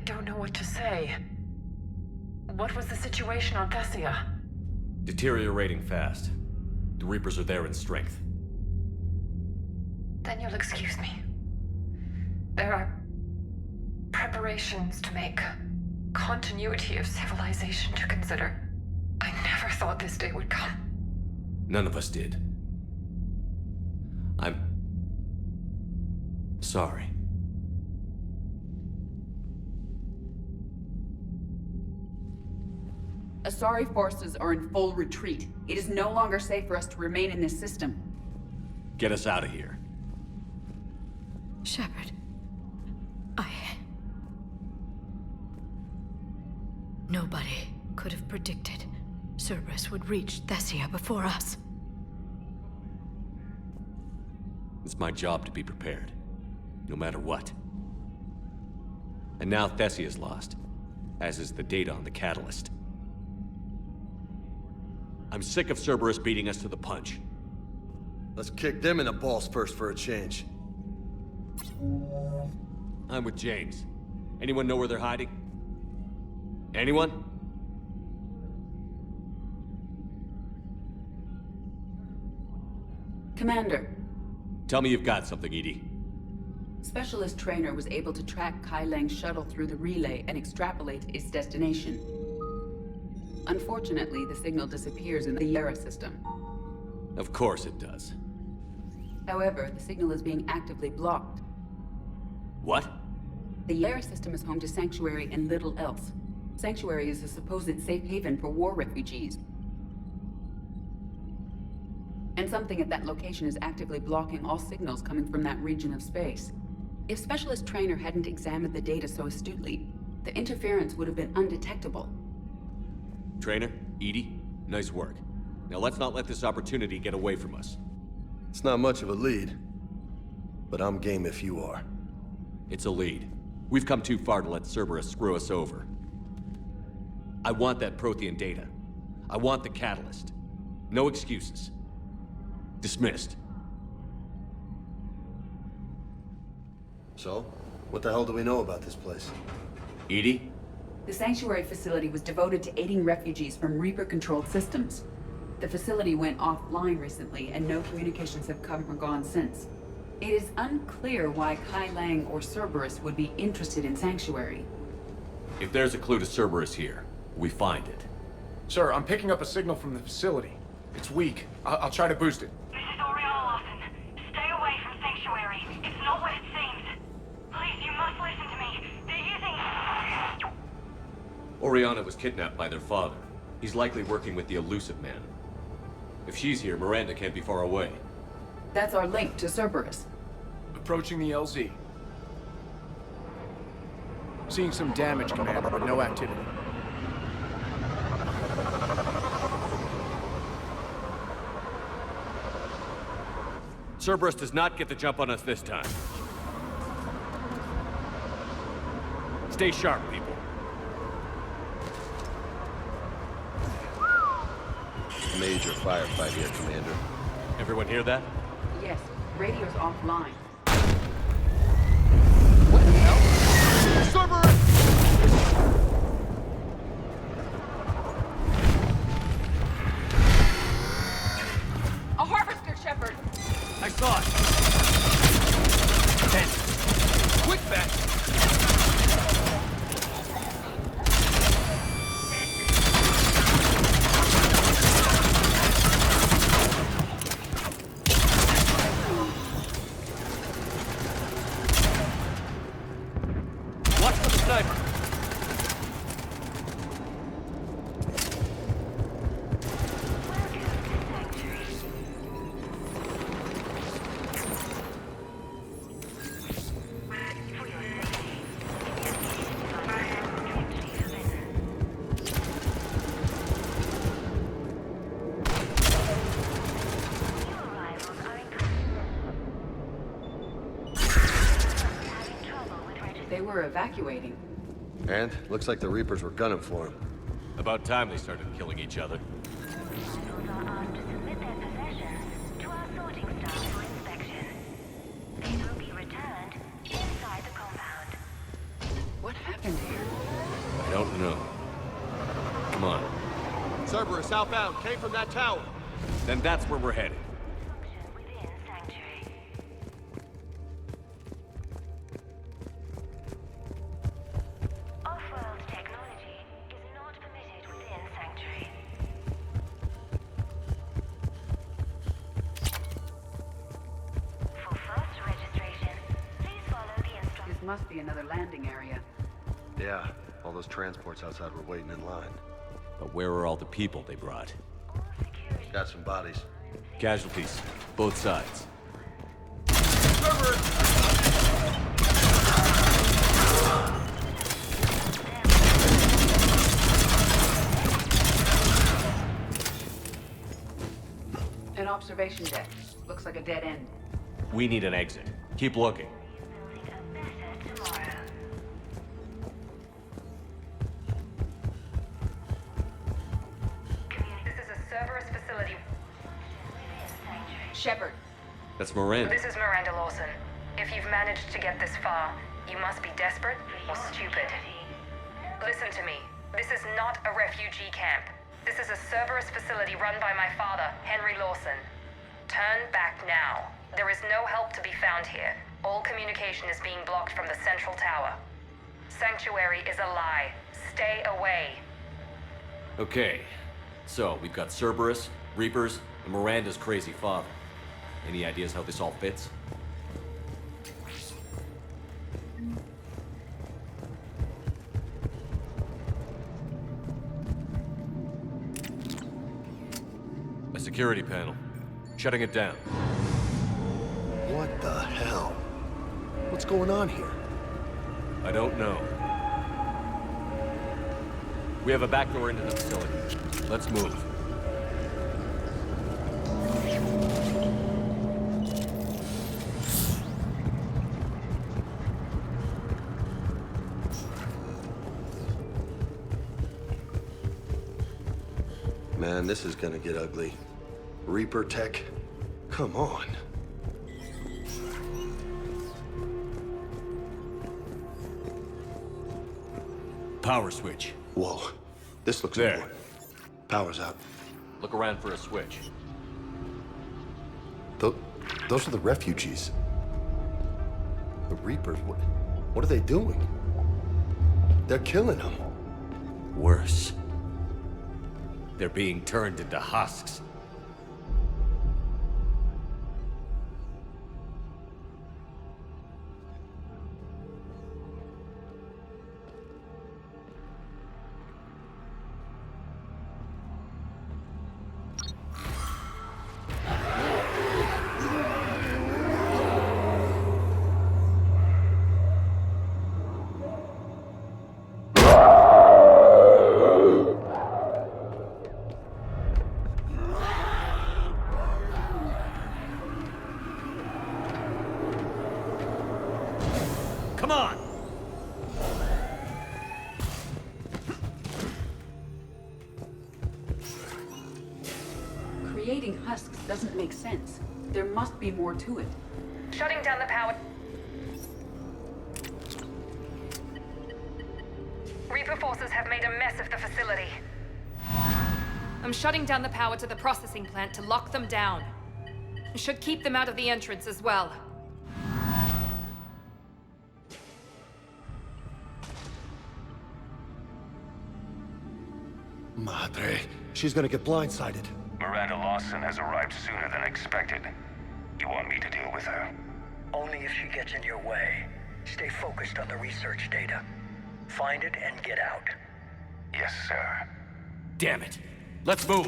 don't know what to say. What was the situation on Thessia? Deteriorating fast. The Reapers are there in strength. Then you'll excuse me. There are preparations to make, continuity of civilization to consider. I never thought this day would come. None of us did. I'm sorry. Asari forces are in full retreat. It is no longer safe for us to remain in this system. Get us out of here. Shepard. Nobody could have predicted Cerberus would reach Thessia before us. It's my job to be prepared, no matter what. And now Thessia's lost, as is the data on the catalyst. I'm sick of Cerberus beating us to the punch. Let's kick them in the balls first for a change. I'm with James. Anyone know where they're hiding? Anyone? Commander. Tell me you've got something, Edie. Specialist Trainer was able to track Kai Lang's shuttle through the relay and extrapolate its destination. Unfortunately, the signal disappears in the Yara system. Of course it does. However, the signal is being actively blocked. What? The Yara system is home to Sanctuary and little else. Sanctuary is a supposed safe haven for war refugees. And something at that location is actively blocking all signals coming from that region of space. If Specialist Trainer hadn't examined the data so astutely, the interference would have been undetectable. Trainer, Edie, nice work. Now let's not let this opportunity get away from us. It's not much of a lead, but I'm game if you are. It's a lead. We've come too far to let Cerberus screw us over. I want that Prothean data. I want the catalyst. No excuses. Dismissed. So, what the hell do we know about this place? Edie? The Sanctuary facility was devoted to aiding refugees from Reaper-controlled systems. The facility went offline recently, and no communications have come or gone since. It is unclear why Kai Lang or Cerberus would be interested in Sanctuary. If there's a clue to Cerberus here, we find it. Sir, I'm picking up a signal from the facility. It's weak. I'll try to boost it. This is Oriana Lawson. Stay away from Sanctuary. It's not what it seems. Please, you must listen to me. They're using... Oriana was kidnapped by their father. He's likely working with the Elusive Man. If she's here, Miranda can't be far away. That's our link to Cerberus. Approaching the LZ. Seeing some damage, Commander, but no activity. Cerberus does not get the jump on us this time. Stay sharp, people. Major firefight here, Commander. Everyone hear that? Yes, radio's offline. What the hell? Cerberus! A harvester, Shepard! I saw it! 10. Quick back! Watch for the sniper! They were evacuating. And looks like the Reapers were gunning for him. About time they started killing each other. southbound. Came from that tower. Then that's where we're headed. Off-world technology is not permitted within Sanctuary. For fast registration, please follow the instructions. This must be another landing area. Yeah, all those transports outside were waiting in line. But where are all the people they brought? Got some bodies. Casualties, both sides. An observation deck. Looks like a dead end. We need an exit. Keep looking. This is a Cerberus facility. Shepard. That's Miranda. This is Miranda Lawson. If you've managed to get this far, you must be desperate or stupid. Listen to me. This is not a refugee camp. This is a Cerberus facility run by my father, Henry Lawson. Turn back now. There is no help to be found here. All communication is being blocked from the central tower. Sanctuary is a lie. Stay away. Okay. So, we've got Cerberus, Reapers, and Miranda's crazy father. Any ideas how this all fits? A security panel. Shutting it down. What the hell? What's going on here? I don't know. We have a back door into the facility. Let's move. Man, this is gonna get ugly. Reaper tech? Come on. Power switch. Whoa. This looks there. important. Power's out. Look around for a switch. Those are the refugees. The Reapers, what are they doing? They're killing them. Worse. They're being turned into husks. Come on! Creating husks doesn't make sense. There must be more to it. Shutting down the power. Reaper forces have made a mess of the facility. I'm shutting down the power to the processing plant to lock them down. Should keep them out of the entrance as well. Madre, she's gonna get blindsided. Miranda Lawson has arrived sooner than expected. You want me to deal with her? Only if she gets in your way. Stay focused on the research data. Find it and get out. Yes, sir. Damn it. Let's move.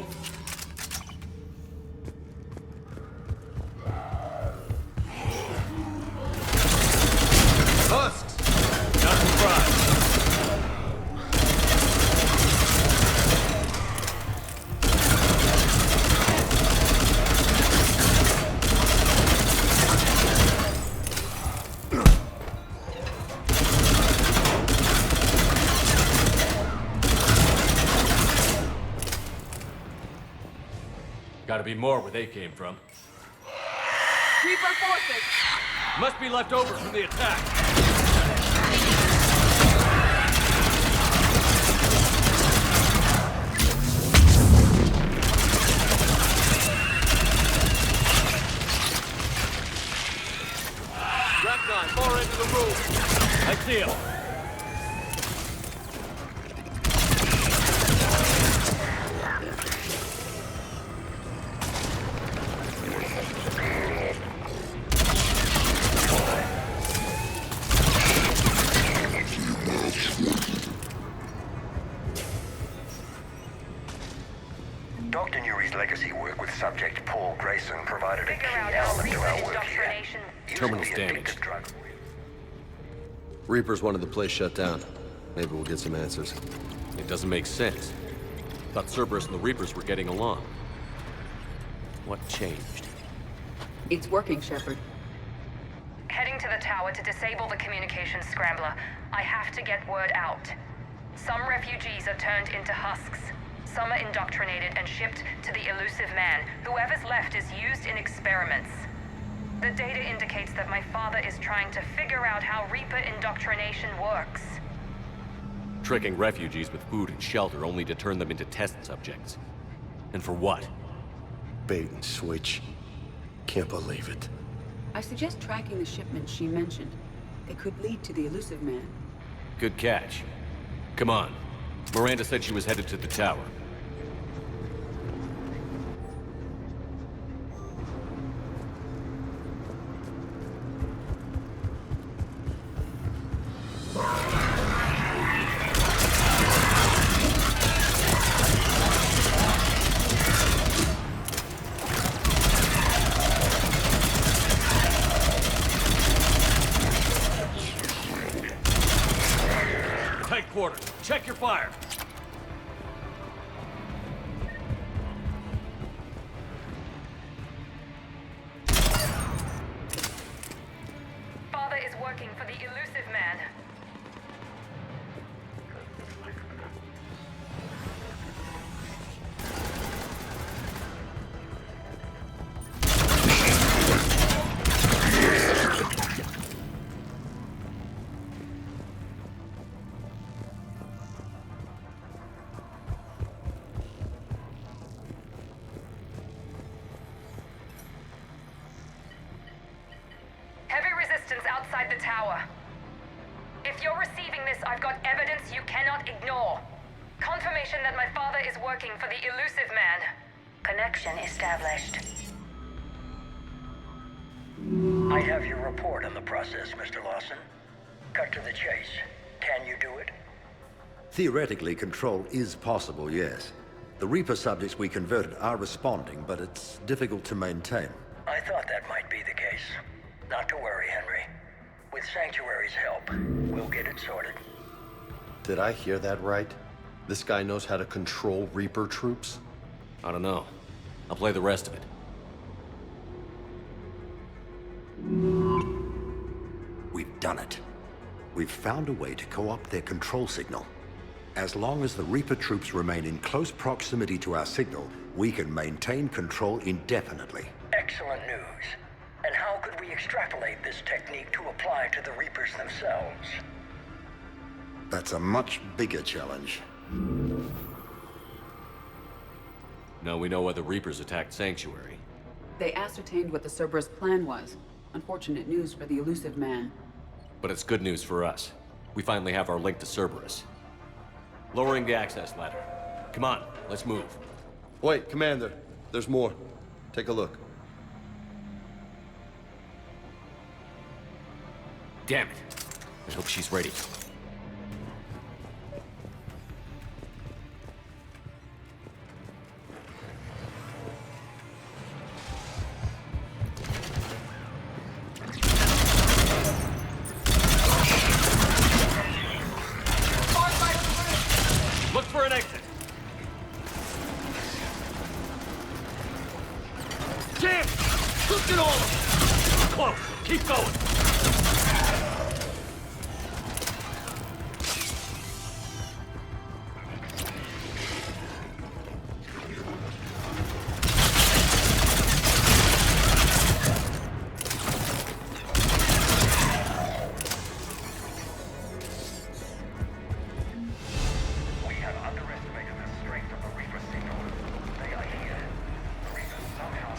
Husks! Not surprised. Gotta be more where they came from. Reaper forces! Must be left over from the attack. far end of the room. I see him. Dr. Nuri's legacy work with subject Paul Grayson provided a key element to our work here. Terminal's damaged. Reapers wanted the place shut down. Maybe we'll get some answers. It doesn't make sense. Thought Cerberus and the Reapers were getting along. What changed? It's working, Shepard. Heading to the tower to disable the communications scrambler. I have to get word out. Some refugees are turned into husks. Some are indoctrinated and shipped to the elusive man. Whoever's left is used in experiments. The data indicates that my father is trying to figure out how Reaper indoctrination works. Tricking refugees with food and shelter only to turn them into test subjects. And for what? Bait and switch. Can't believe it. I suggest tracking the shipments she mentioned. They could lead to the elusive man. Good catch. Come on. Miranda said she was headed to the tower. Tight quarters. Check your fire. Father is working for the elusive man. Outside the tower. If you're receiving this, I've got evidence you cannot ignore. Confirmation that my father is working for the elusive man. Connection established. I have your report on the process, Mr. Lawson. Cut to the chase. Can you do it? Theoretically, control is possible, yes. The Reaper subjects we converted are responding, but it's difficult to maintain. I thought that might be the case. Not to worry, Henry. With Sanctuary's help, we'll get it sorted. Did I hear that right? This guy knows how to control Reaper troops? I don't know. I'll play the rest of it. We've done it. We've found a way to co-opt their control signal. As long as the Reaper troops remain in close proximity to our signal, we can maintain control indefinitely. Excellent news. And how could we extrapolate this technique to apply to the Reapers themselves? That's a much bigger challenge. Now we know why the Reapers attacked Sanctuary. They ascertained what the Cerberus plan was. Unfortunate news for the elusive man. But it's good news for us. We finally have our link to Cerberus. Lowering the access ladder. Come on, let's move. Wait, Commander. There's more. Take a look. Damn it. I hope she's ready. Look for an exit. Damn! Look at all of them! Close. Keep going.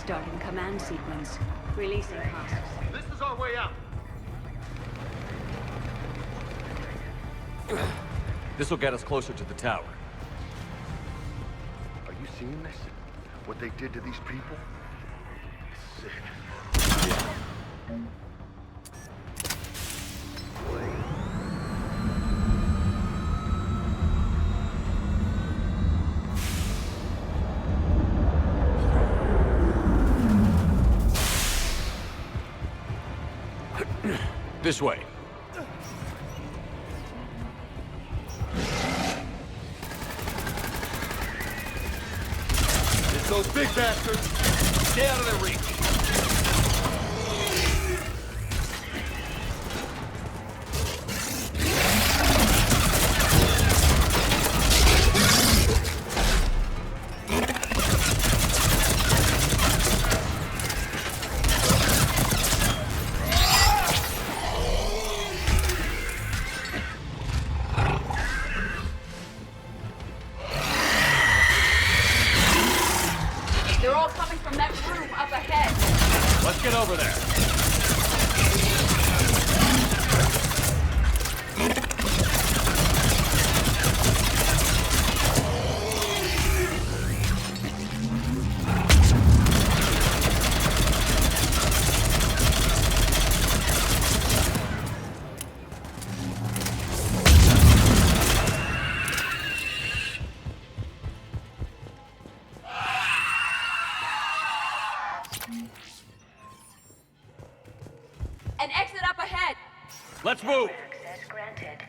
Starting command sequence. Releasing husks. This is our way out. This'll get us closer to the tower. Are you seeing this? What they did to these people? It's sick. This way. It's those big bastards! Stay out of their reach! They're all coming from that room up ahead. Let's get over there. An exit up ahead. Let's move. Access granted.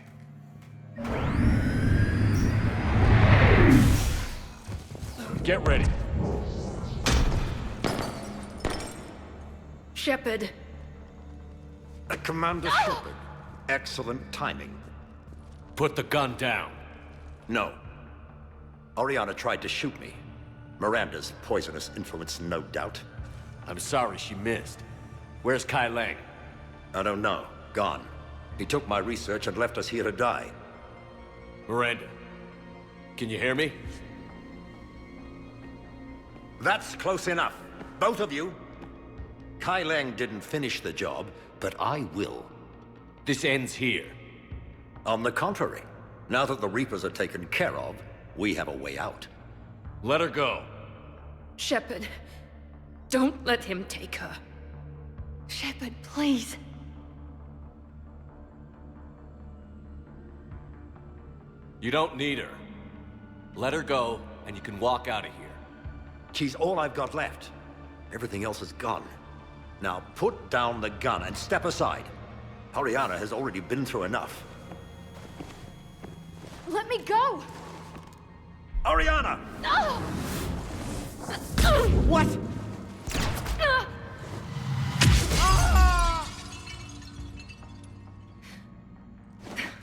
Get ready. Shepard. Commander Shepard. Excellent timing. Put the gun down. No. Oriana tried to shoot me. Miranda's poisonous influence, no doubt. I'm sorry she missed. Where's Kai Lang? I don't know. Gone. He took my research and left us here to die. Miranda, can you hear me? That's close enough. Both of you. Kai Lang didn't finish the job, but I will. This ends here. On the contrary, now that the Reapers are taken care of, we have a way out. Let her go. Shepard. Don't let him take her. Shepard, please. You don't need her. Let her go, and you can walk out of here. She's all I've got left. Everything else is gone. Now put down the gun and step aside. Oriana has already been through enough. Let me go! Oriana! No! What?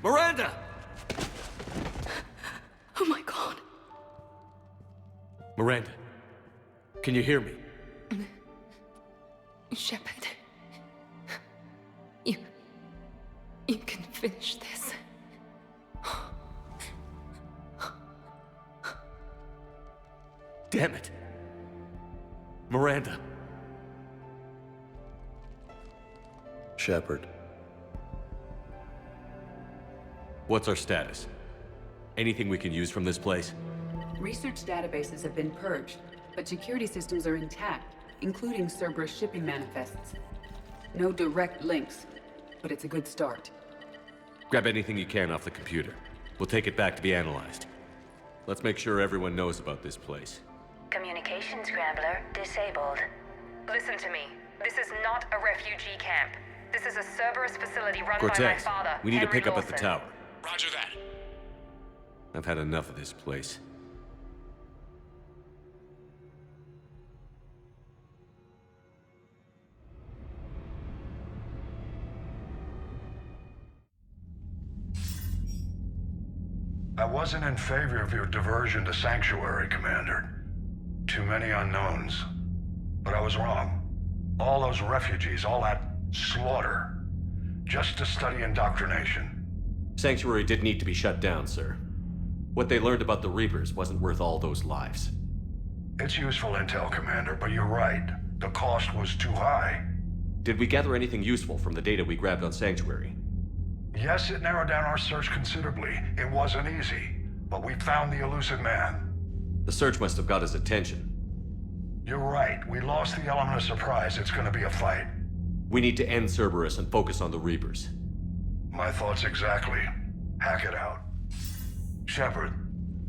Miranda! Oh my god. Miranda, can you hear me? Shepard. You can finish this. Damn it. Miranda. Shepard. What's our status? Anything we can use from this place? Research databases have been purged, but security systems are intact, including Cerberus shipping manifests. No direct links, but it's a good start. Grab anything you can off the computer. We'll take it back to be analyzed. Let's make sure everyone knows about this place. Communication scrambler disabled. Listen to me. This is not a refugee camp. This is a Cerberus facility run by my Cortez, father, we need to Henry pick up at the Lawson. tower. Roger that. I've had enough of this place. I wasn't in favor of your diversion to Sanctuary, Commander. Too many unknowns. But I was wrong. All those refugees, all that slaughter, just to study indoctrination. Sanctuary did need to be shut down, sir. What they learned about the Reapers wasn't worth all those lives. It's useful intel, Commander, but you're right. The cost was too high. Did we gather anything useful from the data we grabbed on Sanctuary? Yes, it narrowed down our search considerably. It wasn't easy, but we found the elusive man. The search must have got his attention. You're right. We lost the element of surprise. It's gonna be a fight. We need to end Cerberus and focus on the Reapers. My thoughts exactly. Hack it out. Shepard,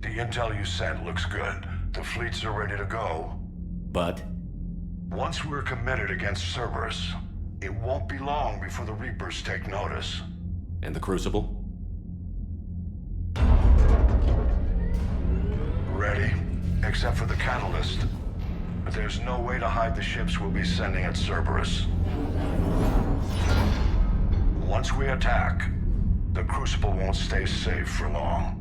the intel you sent looks good. The fleets are ready to go. But? Once we're committed against Cerberus, it won't be long before the Reapers take notice. And the Crucible? Ready, except for the catalyst. But there's no way to hide the ships we'll be sending at Cerberus. Once we attack, the Crucible won't stay safe for long.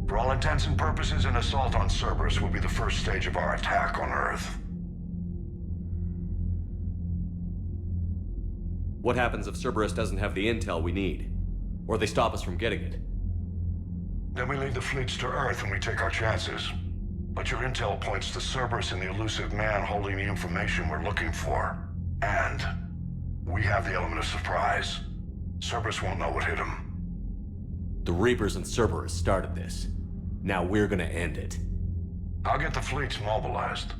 For all intents and purposes, an assault on Cerberus will be the first stage of our attack on Earth. What happens if Cerberus doesn't have the intel we need? Or they stop us from getting it? Then we leave the fleets to Earth and we take our chances. But your intel points to Cerberus and the elusive man holding the information we're looking for. And we have the element of surprise. Cerberus won't know what hit him. The Reapers and Cerberus started this. Now we're gonna end it. I'll get the fleets mobilized.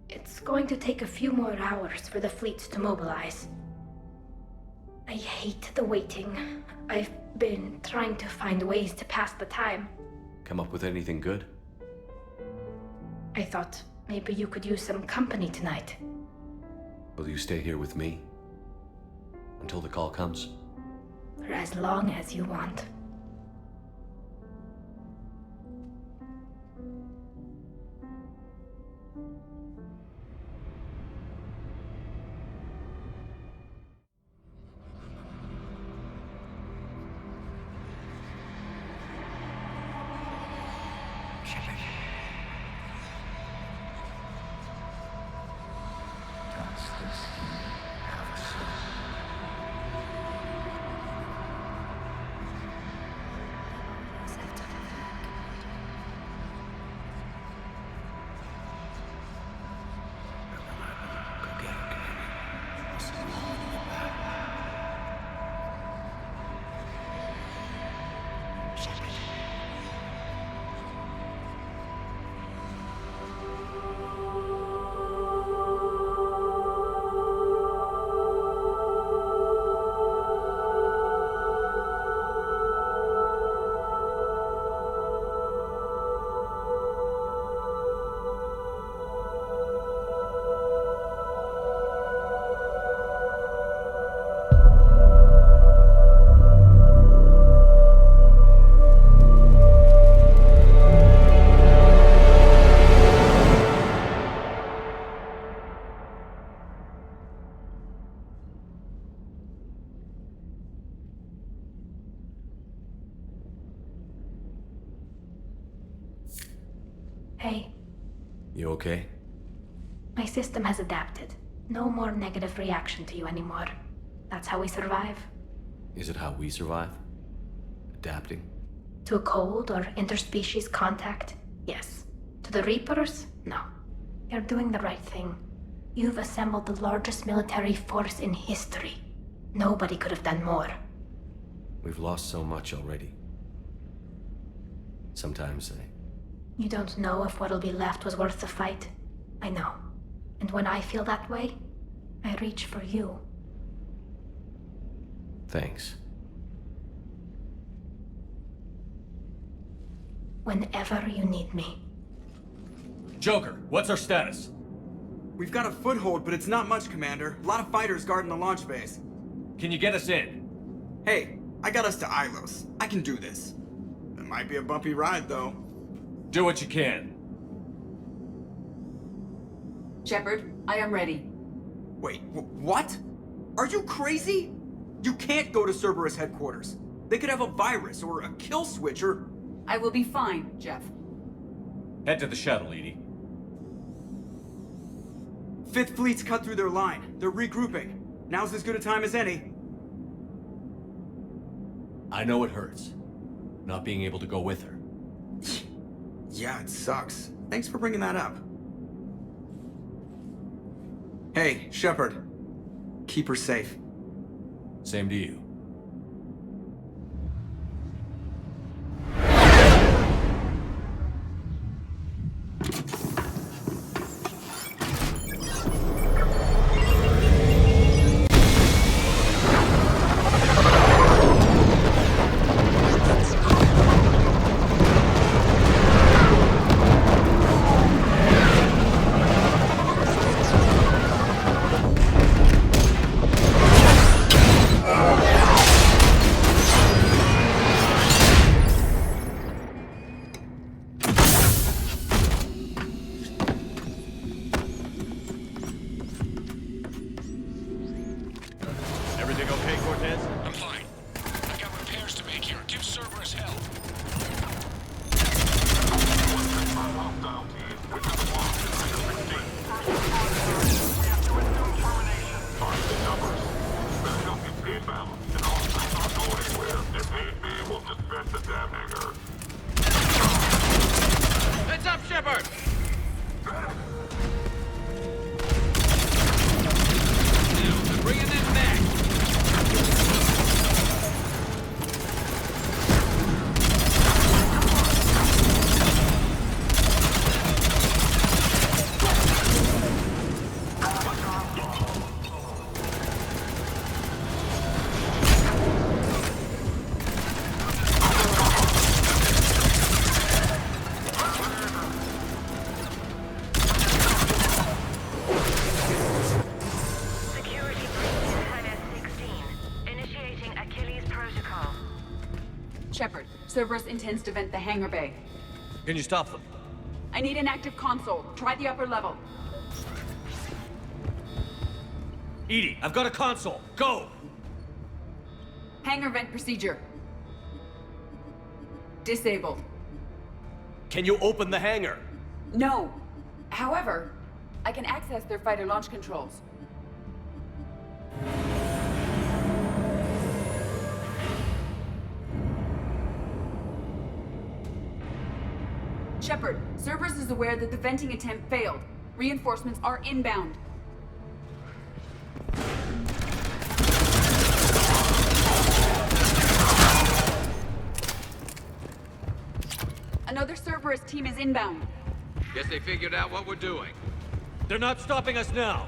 It's going to take a few more hours for the fleets to mobilize. I hate the waiting. I've been trying to find ways to pass the time. Come up with anything good? I thought maybe you could use some company tonight. Will you stay here with me? Until the call comes? For as long as you want. Hey. You okay? My system has adapted. No more negative reaction to you anymore. That's how we survive. Is it how we survive? Adapting? To a cold or interspecies contact? Yes. To the Reapers? No. You're doing the right thing. You've assembled the largest military force in history. Nobody could have done more. We've lost so much already. Sometimes You don't know if what'll be left was worth the fight. I know. And when I feel that way, I reach for you. Thanks. Whenever you need me. Joker, what's our status? We've got a foothold, but it's not much, Commander. A lot of fighters guarding the launch base. Can you get us in? Hey, I got us to Ilos. I can do this. It might be a bumpy ride, though. Do what you can. Shepard, I am ready. Wait, what? Are you crazy? You can't go to Cerberus headquarters. They could have a virus or a kill switch or... I will be fine, Jeff. Head to the shuttle, Edie. Fifth Fleet's cut through their line. They're regrouping. Now's as good a time as any. I know it hurts. Not being able to go with her. Yeah, it sucks. Thanks for bringing that up. Hey, Shepard. Keep her safe. Same to you. Everything okay, Cortez? I'm fine. I got repairs to make here. Give Cerberus help. Heads up, Shepard! Now, bringing them back. Shepard, Cerberus intends to vent the hangar bay. Can you stop them? I need an active console. Try the upper level. EDI, I've got a console. Go! Hangar vent procedure. Disabled. Can you open the hangar? No. However, I can access their fighter launch controls. Shepard, Cerberus is aware that the venting attempt failed. Reinforcements are inbound. Another Cerberus team is inbound. Guess they figured out what we're doing. They're not stopping us now.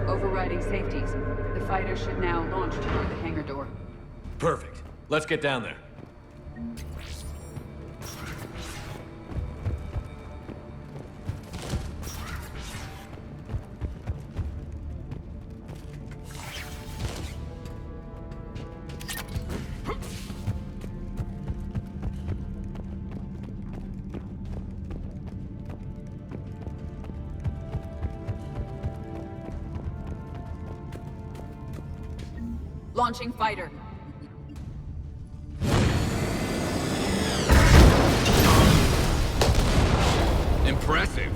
Overriding safeties. The fighter should now launch toward the hangar door. Perfect. Let's get down there. Launching fighter. Impressive.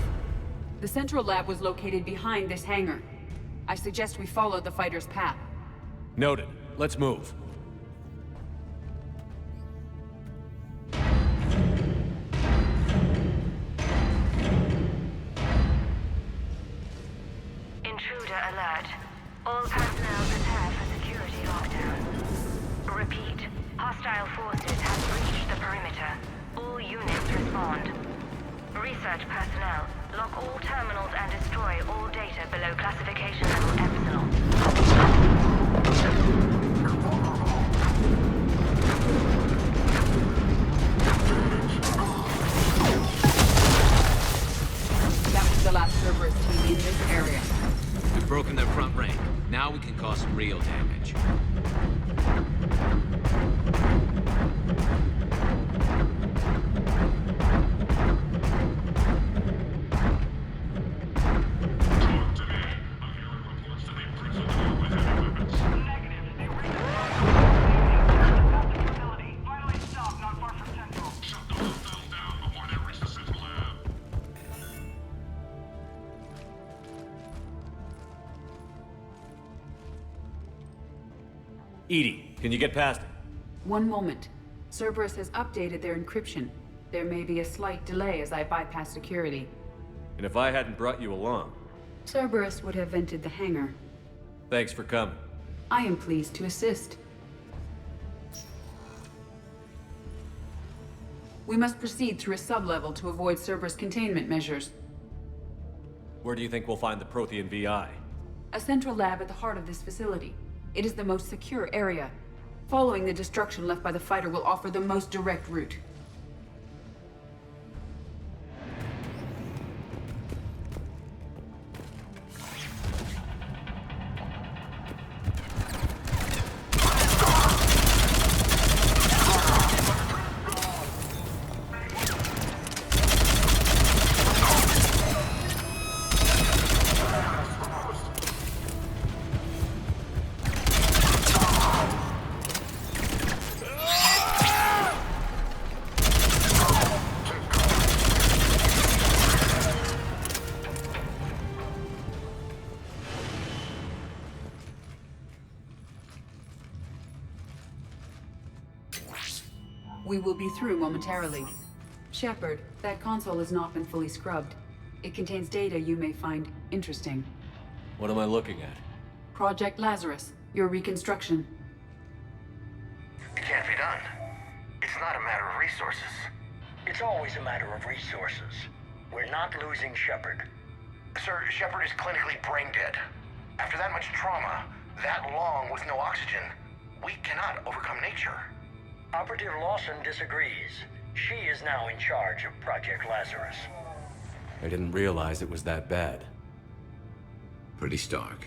The central lab was located behind this hangar. I suggest we follow the fighter's path. Noted. Let's move. Intruder alert. All personnel prepare for security lockdown. Repeat. Hostile forces have breached the perimeter. All units respond. Research personnel, lock all terminals and destroy all data below classification level Epsilon. That was the last Cerberus team in this area. We've broken their front rank. Now we can cause some real damage. EDI, can you get past it? One moment. Cerberus has updated their encryption. There may be a slight delay as I bypass security. And if I hadn't brought you along... Cerberus would have vented the hangar. Thanks for coming. I am pleased to assist. We must proceed through a sublevel to avoid Cerberus containment measures. Where do you think we'll find the Prothean VI? A central lab at the heart of this facility. It is the most secure area. Following the destruction left by the fighter will offer the most direct route. We will be through momentarily. Shepard, that console has not been fully scrubbed. It contains data you may find interesting. What am I looking at? Project Lazarus, your reconstruction. It can't be done. It's not a matter of resources. It's always a matter of resources. We're not losing Shepard. Sir, Shepard is clinically brain dead. After that much trauma, that long with no oxygen, we cannot overcome nature. Operative Lawson disagrees. She is now in charge of Project Lazarus. I didn't realize it was that bad. Pretty stark.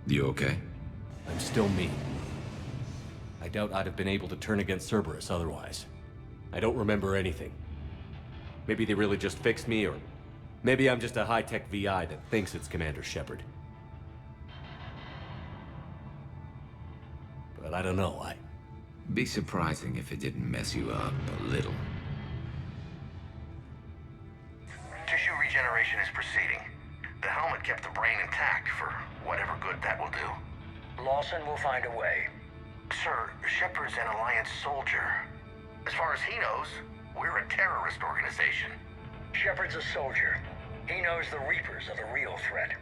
You okay? I'm still me. I doubt I'd have been able to turn against Cerberus otherwise. I don't remember anything. Maybe they really just fixed me, or maybe I'm just a high-tech VI that thinks it's Commander Shepard. But I don't know, Be surprising if it didn't mess you up a little. Tissue regeneration is proceeding. The helmet kept the brain intact for whatever good that will do. Lawson will find a way. Sir, Shepard's an Alliance soldier. As far as he knows, we're a terrorist organization. Shepard's a soldier. He knows the Reapers are the real threat.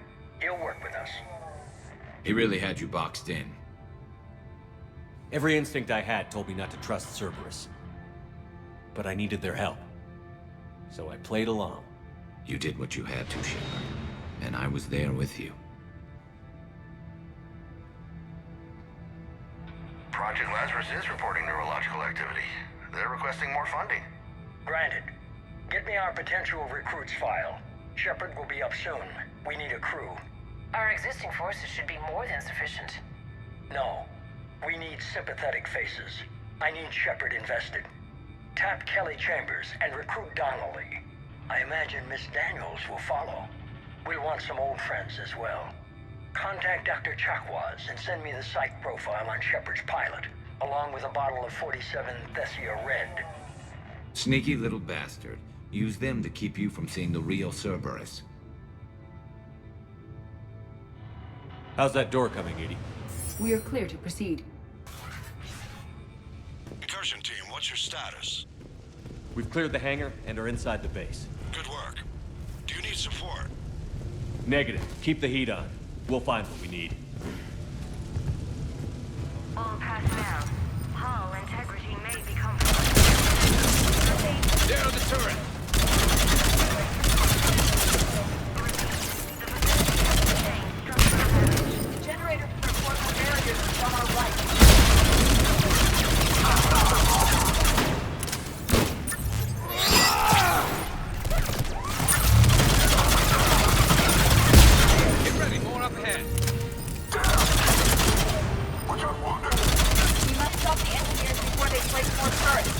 He'll work with us. He really had you boxed in. Every instinct I had told me not to trust Cerberus. But I needed their help. So I played along. You did what you had to, Shepard. And I was there with you. Project Lazarus is reporting neurological activity. They're requesting more funding. Granted. Get me our potential recruits file. Shepard will be up soon. We need a crew. Our existing forces should be more than sufficient. No. We need sympathetic faces. I need Shepard invested. Tap Kelly Chambers and recruit Donnelly. I imagine Miss Daniels will follow. We'll want some old friends as well. Contact Dr. Chakwas and send me the psych profile on Shepard's pilot, along with a bottle of 47 Thessia Red. Sneaky little bastard. Use them to keep you from seeing the real Cerberus. How's that door coming, EDI? We are clear to proceed. Incursion team, what's your status? We've cleared the hangar and are inside the base. Good work. Do you need support? Negative. Keep the heat on. We'll find what we need. All personnel. Hull integrity may become... Down the turret! Generators report the barriers from our right. Get ready, more up ahead. We must stop the engineers before they place more turrets.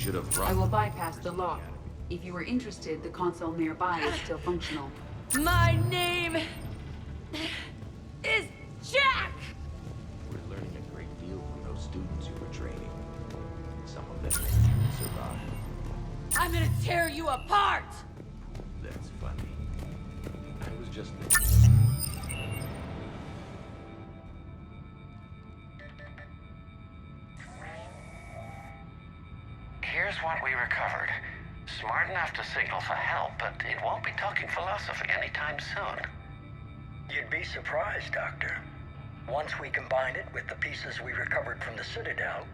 should have I will bypass the lock. If you are interested, the console nearby is still functional. My name is Jack! We're learning a great deal from those students you were training. Some of them survived. I'm gonna tear you apart! That's funny. I was just... Here's what we recovered. Smart enough to signal for help, but it won't be talking philosophy anytime soon. You'd be surprised, Doctor. Once we combine it with the pieces we recovered from the Citadel...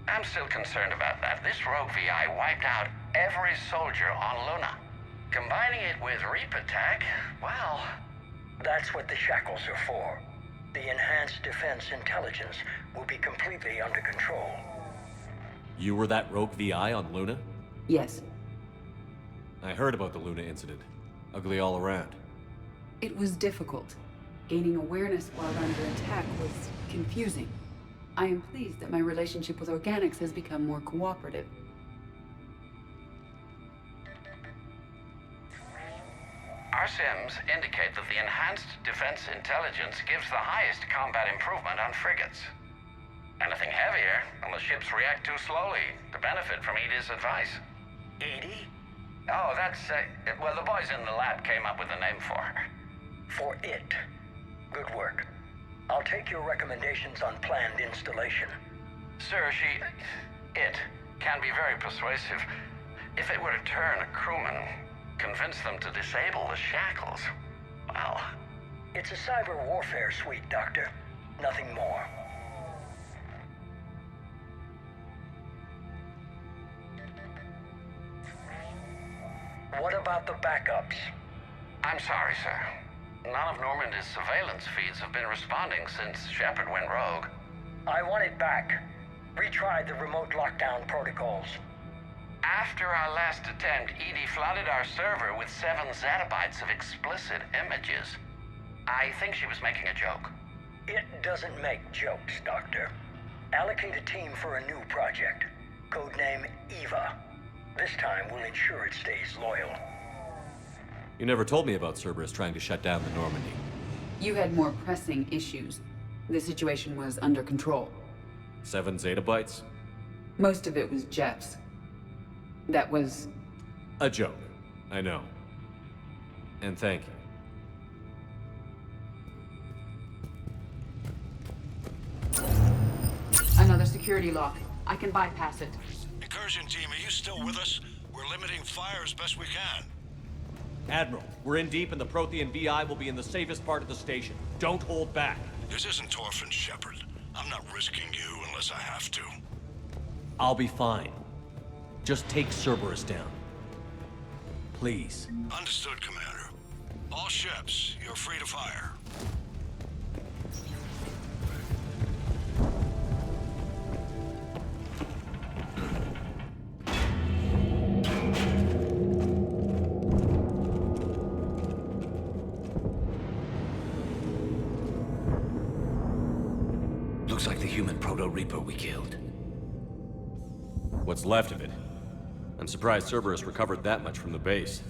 I'm still concerned about that. This rogue VI wiped out every soldier on Luna. Combining it with Reaper tech, well... That's what the shackles are for. The enhanced defense intelligence will be completely under control. You were that rogue VI on Luna? Yes. I heard about the Luna incident. Ugly all around. It was difficult. Gaining awareness while under attack was confusing. I am pleased that my relationship with organics has become more cooperative. Our sims indicate that the enhanced defense intelligence gives the highest combat improvement on frigates. Anything heavier, and the ships react too slowly to benefit from Edie's advice. Edie? Oh, that's, well, the boys in the lab came up with a name for her. For it. Good work. I'll take your recommendations on planned installation. Sir, it can be very persuasive. If it were to turn a crewman, convince them to disable the shackles, well... It's a cyber warfare suite, Doctor. Nothing more. What about the backups? I'm sorry, sir. None of Normandy's surveillance feeds have been responding since Shepard went rogue. I want it back. Retry the remote lockdown protocols. After our last attempt, Edie flooded our server with 7 zettabytes of explicit images. I think she was making a joke. It doesn't make jokes, Doctor. Allocate a team for a new project. Codename Eva. This time we'll ensure it stays loyal. You never told me about Cerberus trying to shut down the Normandy. You had more pressing issues. The situation was under control. 7 zettabytes? Most of it was Jeff's. That was... a joke. I know. And thank you. Another security lock. I can bypass it. Incursion team, are you still with us? We're limiting fire as best we can. Admiral, we're in deep and the Prothean VI will be in the safest part of the station. Don't hold back. This isn't Torf and Shepard. I'm not risking you unless I have to. I'll be fine. Just take Cerberus down. Please. Understood, Commander. All ships, you're free to fire. Looks like the human Proto-Reaper we killed. What's left of it? I'm surprised Cerberus recovered that much from the base.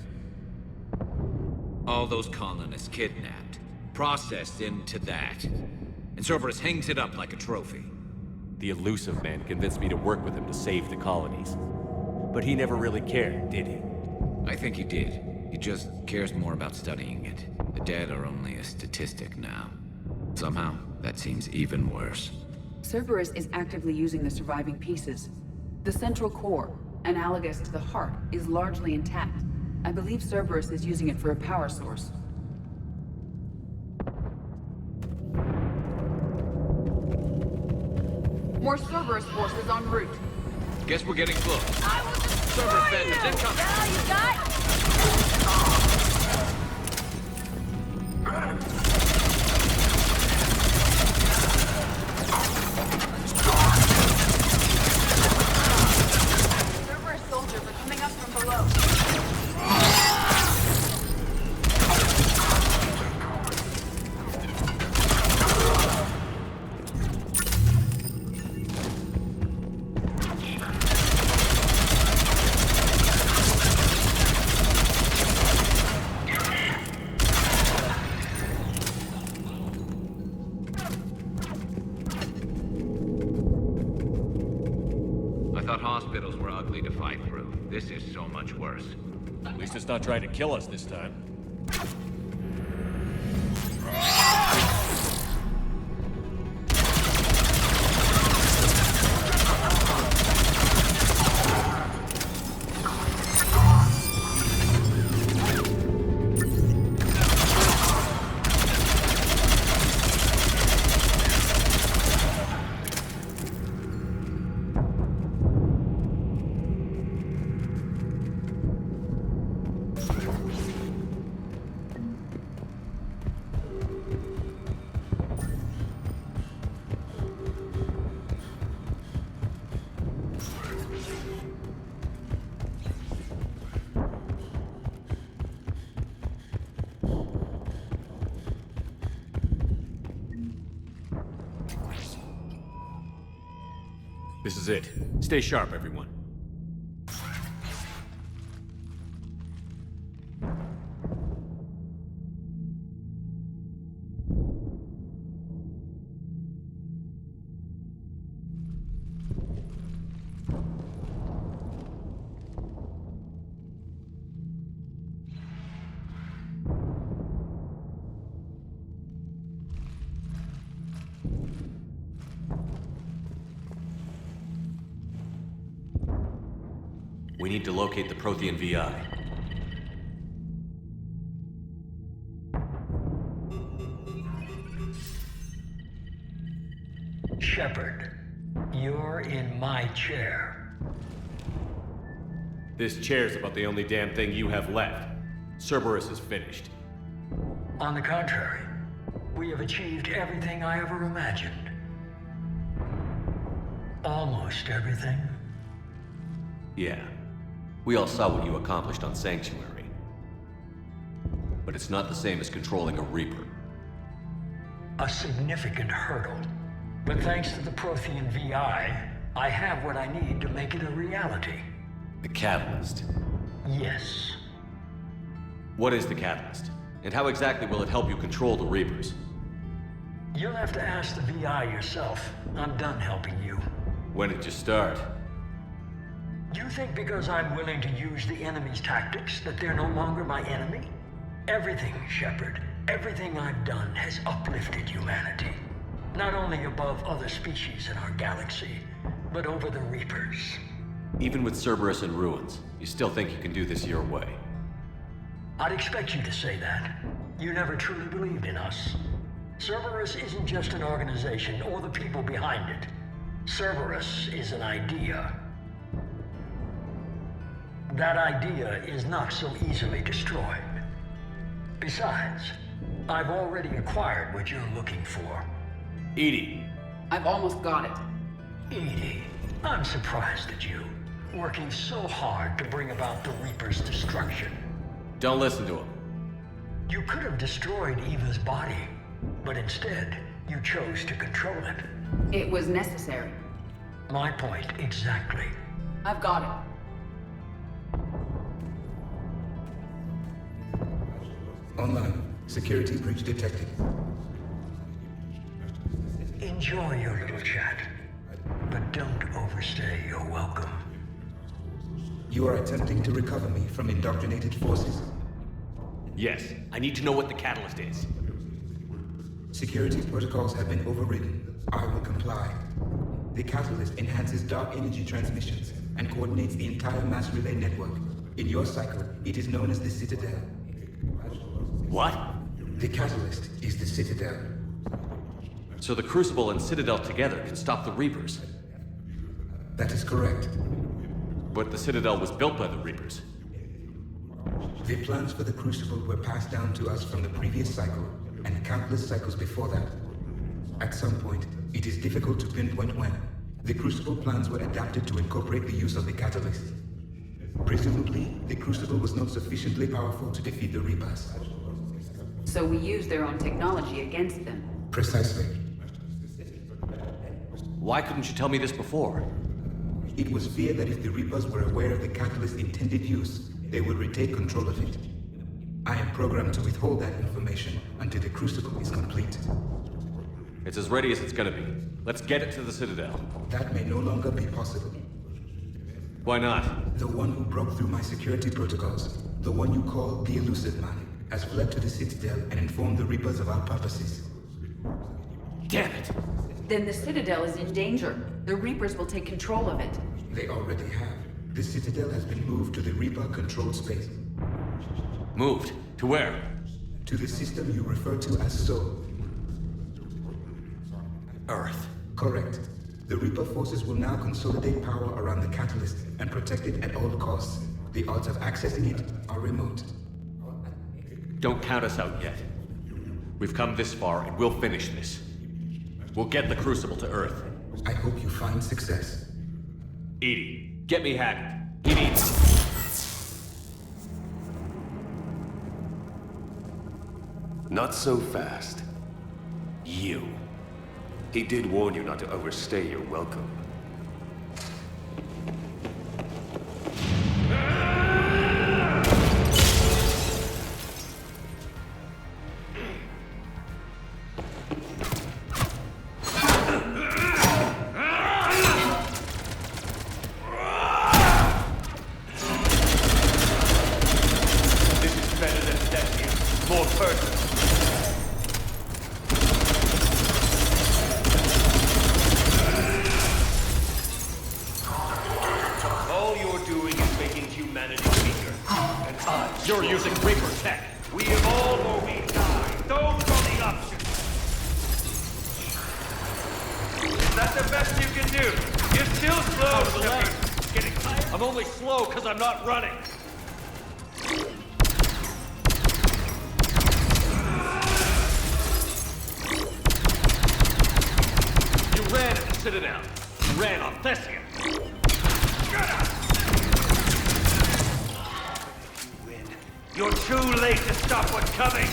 All those colonists kidnapped, processed into that. And Cerberus hangs it up like a trophy. The elusive man convinced me to work with him to save the colonies. But he never really cared, did he? I think he did. He just cares more about studying it. The dead are only a statistic now. Somehow, that seems even worse. Cerberus is actively using the surviving pieces. The central core, analogous to the heart, is largely intact. I believe Cerberus is using it for a power source. More Cerberus forces en route. Guess we're getting close. I will destroy Cerberus you! vendors incoming! Now you got... Cerberus soldiers are coming up from below. hospitals were ugly to fight through. This is so much worse. At least it's not trying to kill us this time. This is it. Stay sharp, everyone. We need to locate the Prothean VI. Shepard, you're in my chair. This chair's about the only damn thing you have left. Cerberus is finished. On the contrary, we have achieved everything I ever imagined. Almost everything. Yeah. We all saw what you accomplished on Sanctuary. But it's not the same as controlling a Reaper. A significant hurdle. But thanks to the Prothean VI, I have what I need to make it a reality. The Catalyst. Yes. What is the Catalyst? And how exactly will it help you control the Reapers? You'll have to ask the VI yourself. I'm done helping you. When did you start? You think because I'm willing to use the enemy's tactics that they're no longer my enemy? Everything, Shepard, everything I've done has uplifted humanity. Not only above other species in our galaxy, but over the Reapers. Even with Cerberus in ruins, you still think you can do this your way? I'd expect you to say that. You never truly believed in us. Cerberus isn't just an organization or the people behind it. Cerberus is an idea. That idea is not so easily destroyed. Besides, I've already acquired what you're looking for. EDI. I've almost got it. EDI, I'm surprised at you. Working so hard to bring about the Reaper's destruction. Don't listen to him. You could have destroyed Eva's body, but instead, you chose to control it. It was necessary. My point exactly. I've got it. Online. Security breach detected. Enjoy your little chat, but don't overstay your welcome. You are attempting to recover me from indoctrinated forces? Yes. I need to know what the Catalyst is. Security protocols have been overridden. I will comply. The Catalyst enhances dark energy transmissions and coordinates the entire mass relay network. In your cycle, it is known as the Citadel. What? The Catalyst is the Citadel. So the Crucible and Citadel together can stop the Reapers? That is correct. But the Citadel was built by the Reapers. The plans for the Crucible were passed down to us from the previous cycle, and countless cycles before that. At some point, it is difficult to pinpoint when, the Crucible plans were adapted to incorporate the use of the Catalyst. Presumably, the Crucible was not sufficiently powerful to defeat the Reapers. So we used their own technology against them. Precisely. Why couldn't you tell me this before? It was feared that if the Reapers were aware of the Catalyst's intended use, they would retake control of it. I am programmed to withhold that information until the Crucible is complete. It's as ready as it's gonna be. Let's get it to the Citadel. That may no longer be possible. Why not? The one who broke through my security protocols, the one you call the Elusive Man, has fled to the Citadel and informed the Reapers of our purposes. Damn it! Then the Citadel is in danger. The Reapers will take control of it. They already have. The Citadel has been moved to the Reaper-controlled space. Moved? To where? To the system you refer to as Sol. Earth. Correct. The Reaper forces will now consolidate power around the catalyst and protect it at all costs. The odds of accessing it are remote. Don't count us out yet. We've come this far and we'll finish this. We'll get the Crucible to Earth. I hope you find success. Edie, get me Hackett. He needs... Not so fast. You. He did warn you not to overstay your welcome. This is better than Cynthia. More personal. You're using Reaper tech. We evolve or we die. Those are the options. Is that the best you can do? You're still slow, Shepard. Getting tired? I'm only slow because I'm not running. You ran at the Citadel. You ran on Thessia. You're too late to stop what's coming!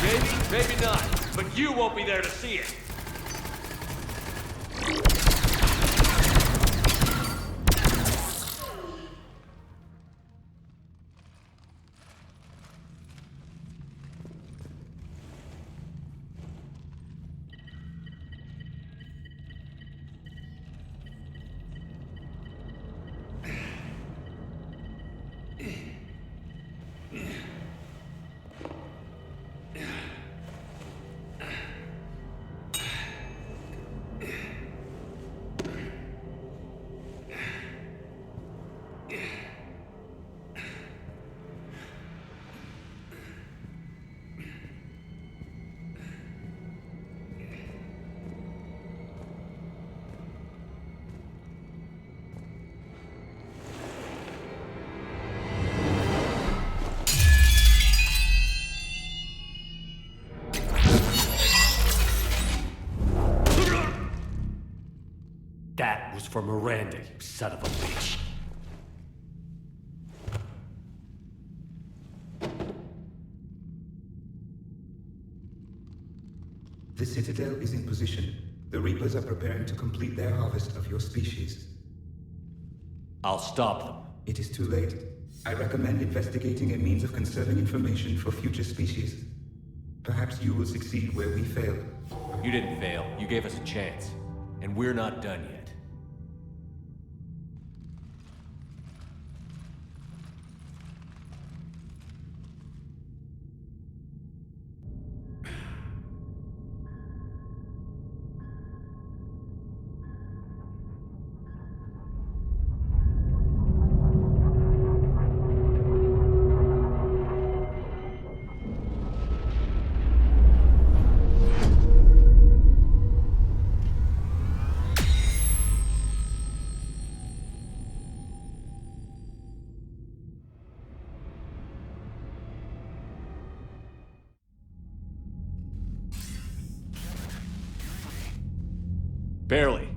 Maybe, maybe not. But you won't be there to see it. That was for Miranda, you son of a bitch. The Citadel is in position. The Reapers are preparing to complete their harvest of your species. I'll stop them. It is too late. I recommend investigating a means of conserving information for future species. Perhaps you will succeed where we fail. You didn't fail. You gave us a chance. And we're not done yet. Barely.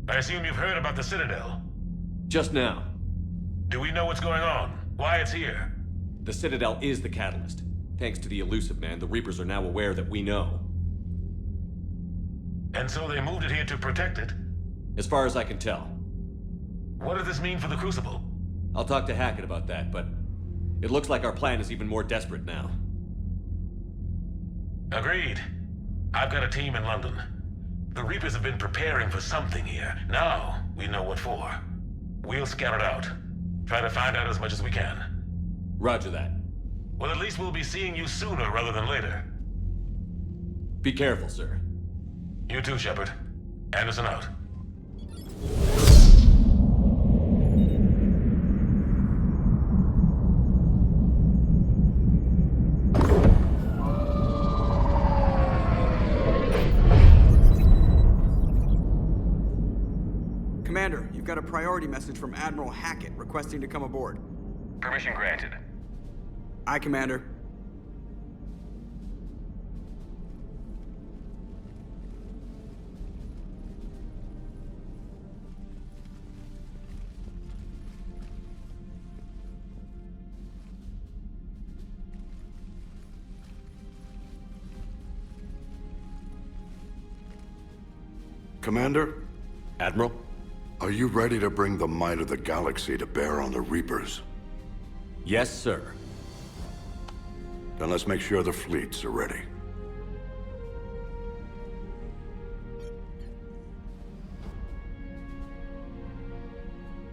I assume you've heard about the Citadel. Just now. Do we know what's going on? Why it's here? The Citadel is the catalyst. Thanks to the Elusive Man, the Reapers are now aware that we know. And so they moved it here to protect it? As far as I can tell. What does this mean for the Crucible? I'll talk to Hackett about that, but it looks like our plan is even more desperate now. Agreed. I've got a team in London. The Reapers have been preparing for something here. Now, we know what for. We'll scout it out. Try to find out as much as we can. Roger that. Well, at least we'll be seeing you sooner rather than later. Be careful, sir. You too, Shepard. Anderson out. Commander, you've got a priority message from Admiral Hackett requesting to come aboard. Permission granted. Aye, Commander. Commander? Admiral? Are you ready to bring the might of the galaxy to bear on the Reapers? Yes, sir. Then let's make sure the fleets are ready.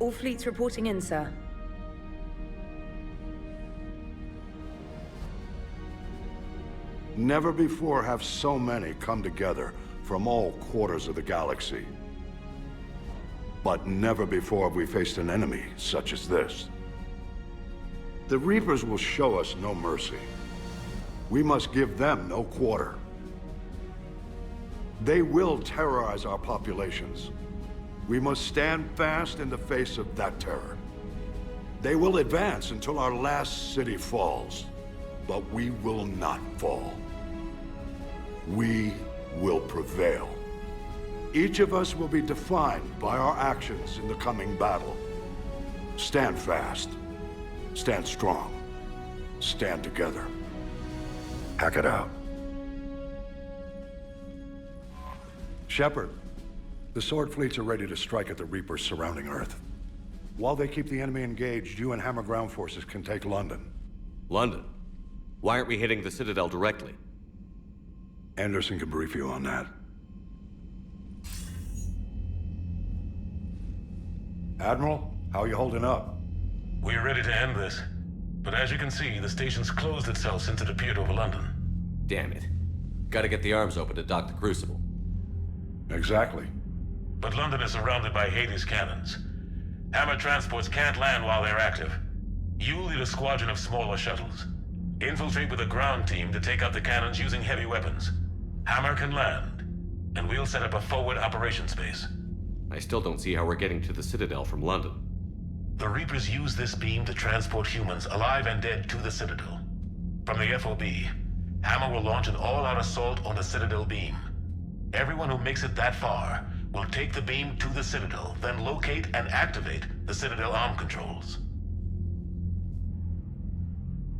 All fleets reporting in, sir. Never before have so many come together from all quarters of the galaxy. But never before have we faced an enemy such as this. The Reapers will show us no mercy. We must give them no quarter. They will terrorize our populations. We must stand fast in the face of that terror. They will advance until our last city falls, but we will not fall. We will prevail. Each of us will be defined by our actions in the coming battle. Stand fast. Stand strong. Stand together. Hack it out. Shepard, the Sword fleets are ready to strike at the Reapers surrounding Earth. While they keep the enemy engaged, you and Hammer ground forces can take London. London? Why aren't we hitting the Citadel directly? Anderson can brief you on that. Admiral, how are you holding up? We're ready to end this. But as you can see, the station's closed itself since it appeared over London. Damn it. Gotta get the arms open to dock the Crucible. Exactly. But London is surrounded by Hades cannons. Hammer transports can't land while they're active. You lead a squadron of smaller shuttles. Infiltrate with a ground team to take out the cannons using heavy weapons. Hammer can land, and we'll set up a forward operations base. I still don't see how we're getting to the Citadel from London. The Reapers use this beam to transport humans, alive and dead, to the Citadel. From the FOB, Hammer will launch an all-out assault on the Citadel beam. Everyone who makes it that far will take the beam to the Citadel, then locate and activate the Citadel arm controls.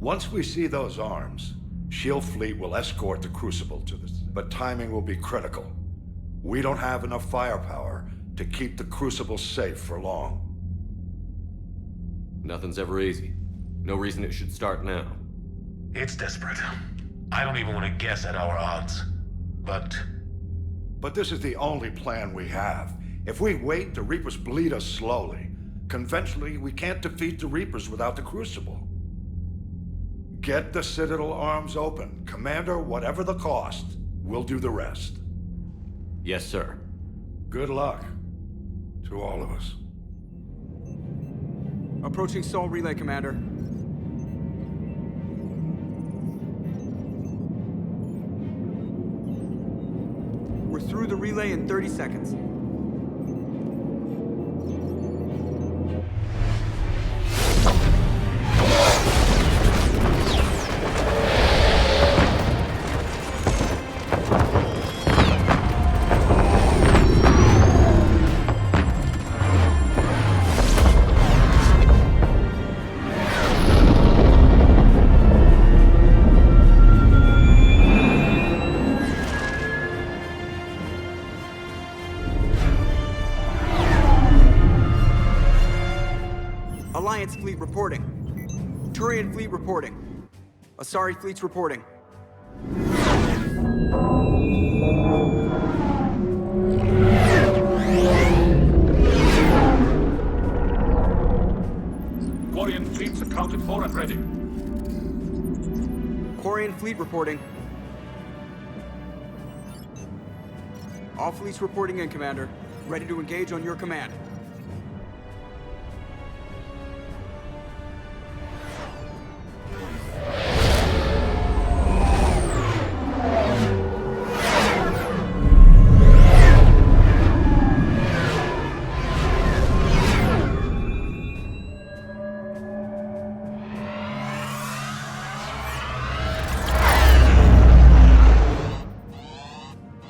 Once we see those arms, Shield Fleet will escort the Crucible to this, but timing will be critical. We don't have enough firepower to keep the Crucible safe for long. Nothing's ever easy. No reason it should start now. It's desperate. I don't even want to guess at our odds. But this is the only plan we have. If we wait, the Reapers bleed us slowly. Conventionally, we can't defeat the Reapers without the Crucible. Get the Citadel arms open. Commander, whatever the cost, we'll do the rest. Yes, sir. Good luck to all of us. Approaching Sol Relay, Commander. We're through the relay in 30 seconds. Alliance fleet reporting. Turian fleet reporting. Asari fleets reporting. accounted for and ready. Quarian fleet reporting. All fleets reporting in, Commander. Ready to engage on your command.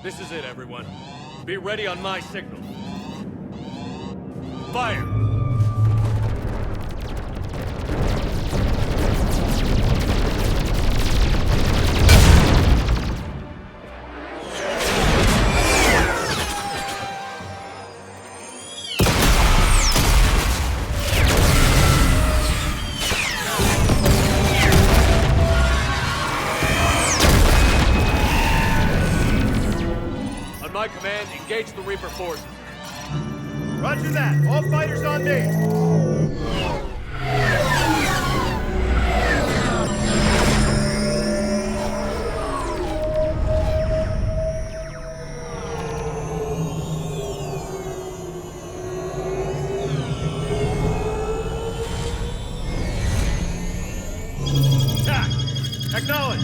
This is it, everyone. Be ready on my signal. Fire! On my command, engage the Reaper forces. Roger that. All fighters on me. Attack! Acknowledge!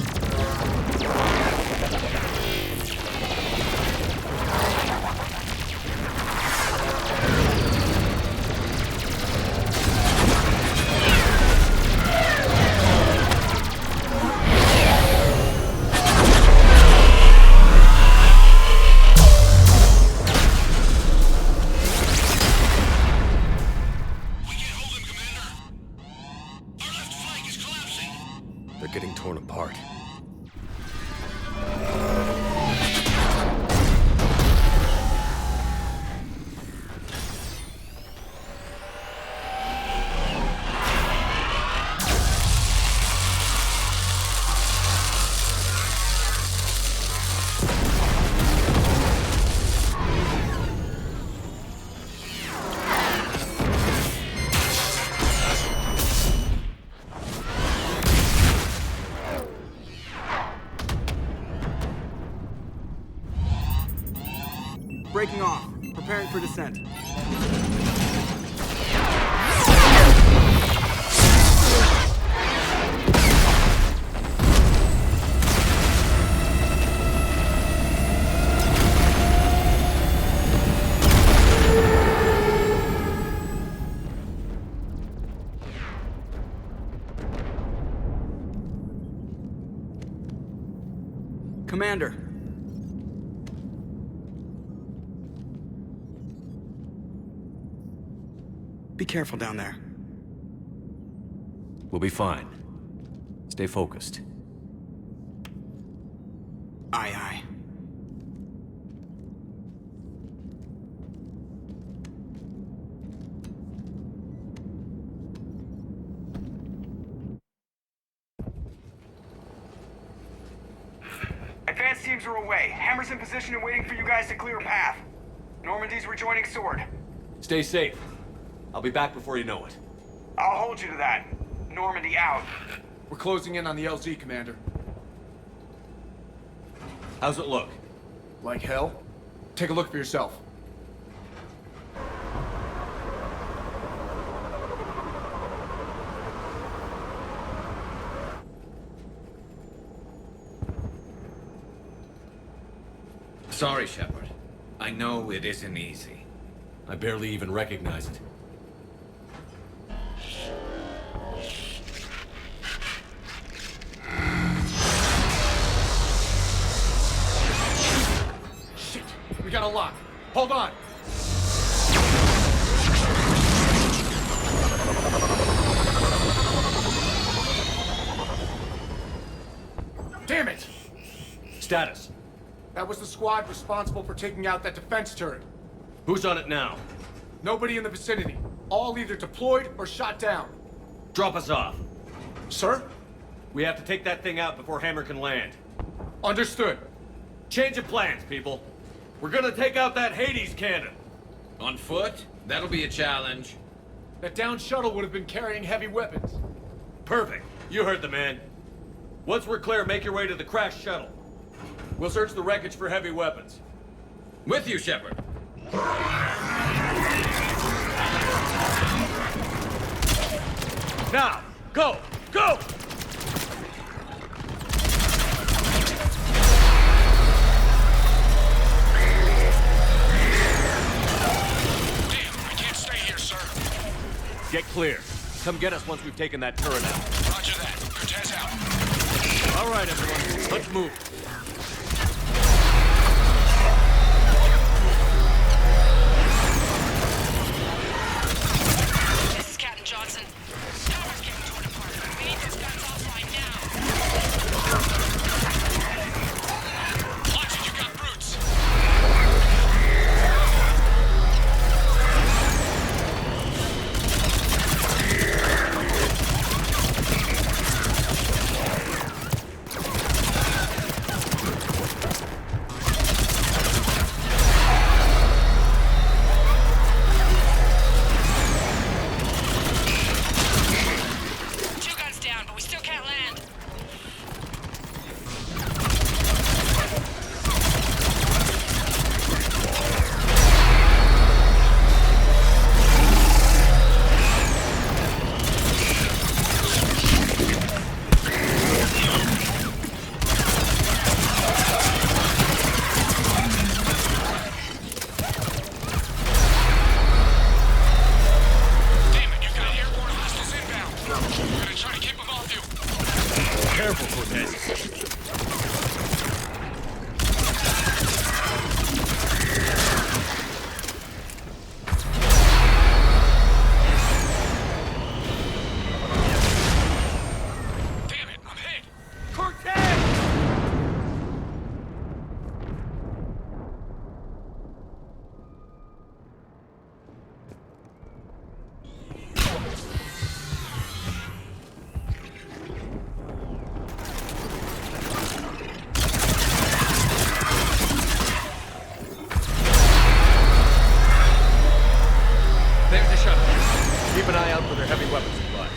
They're getting torn apart. Breaking off. Preparing for descent. Commander. Be careful down there. We'll be fine. Stay focused. Aye, aye. Advanced teams are away. Hammer's in position and waiting for you guys to clear a path. Normandy's rejoining Sword. Stay safe. I'll be back before you know it. I'll hold you to that. Normandy out. We're closing in on the LZ, Commander. How's it look? Like hell? Take a look for yourself. Sorry, Shepard. I know it isn't easy. I barely even recognize it. Shit! We got a lock. Hold on! Damn it! Status. That was the squad responsible for taking out that defense turret. Who's on it now? Nobody in the vicinity. All either deployed or shot down. Drop us off. Sir? We have to take that thing out before Hammer can land. Understood. Change of plans, people. We're gonna take out that Hades cannon. On foot? That'll be a challenge. That down shuttle would have been carrying heavy weapons. Perfect. You heard the man. Once we're clear, make your way to the crashed shuttle. We'll search the wreckage for heavy weapons. With you, Shepard. Now, go! Go! Get clear. Come get us once we've taken that turret out. Roger that. Cortez out. All right, everyone. Let's move. This is Captain Johnson. Tower's getting torn apart. We need those guns offline now. Watch it, you got brutes. Keep an eye out for their heavy weapons supplies.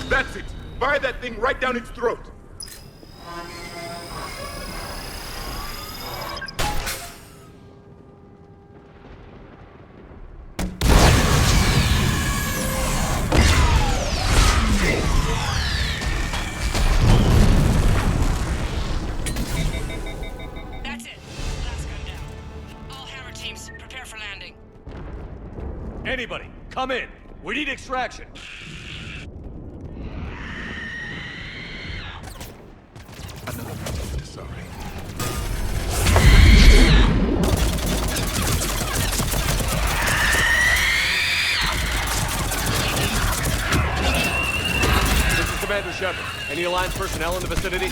That's it! Fire that thing right down its throat! That's it. Last gun down. All hammer teams, prepare for landing. Anybody, come in. We need extraction. Sorry. This is Commander Shepard. Any Alliance personnel in the vicinity?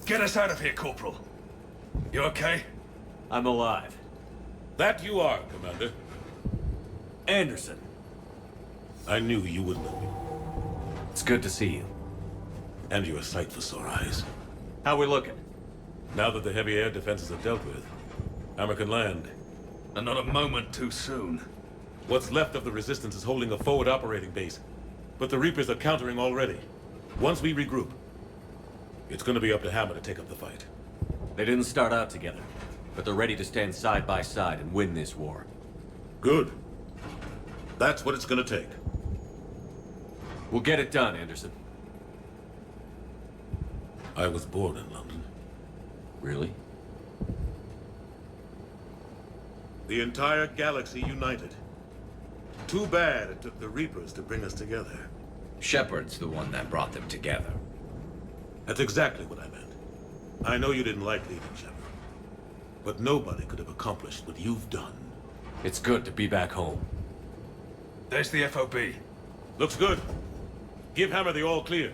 Get us out of here, Corporal. You okay? I'm alive. That you are, Commander. Anderson. I knew you would know me. It's good to see you. And you're a sight for sore eyes. How we looking? Now that the heavy air defenses are dealt with, Hammer can land. And not a moment too soon. What's left of the Resistance is holding a forward operating base. But the Reapers are countering already. Once we regroup, it's gonna be up to Hammer to take up the fight. They didn't start out together, but they're ready to stand side by side and win this war. Good. That's what it's gonna take. We'll get it done, Anderson. I was born in London. Really? The entire galaxy united. Too bad it took the Reapers to bring us together. Shepard's the one that brought them together. That's exactly what I meant. I know you didn't like leaving, Shepard. But nobody could have accomplished what you've done. It's good to be back home. There's the FOB. Looks good. Give Hammer the all clear.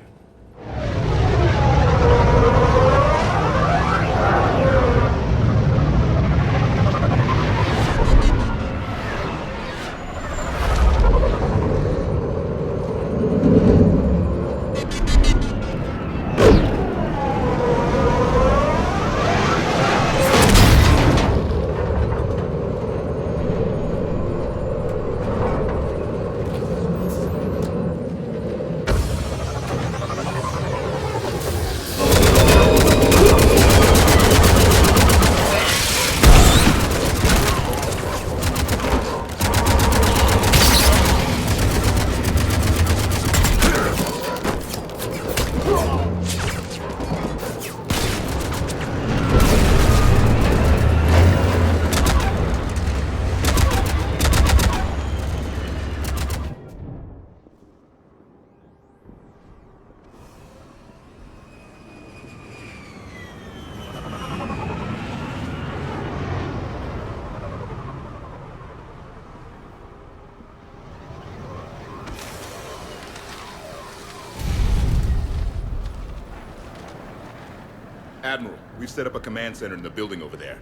Admiral, we've set up a command center in the building over there.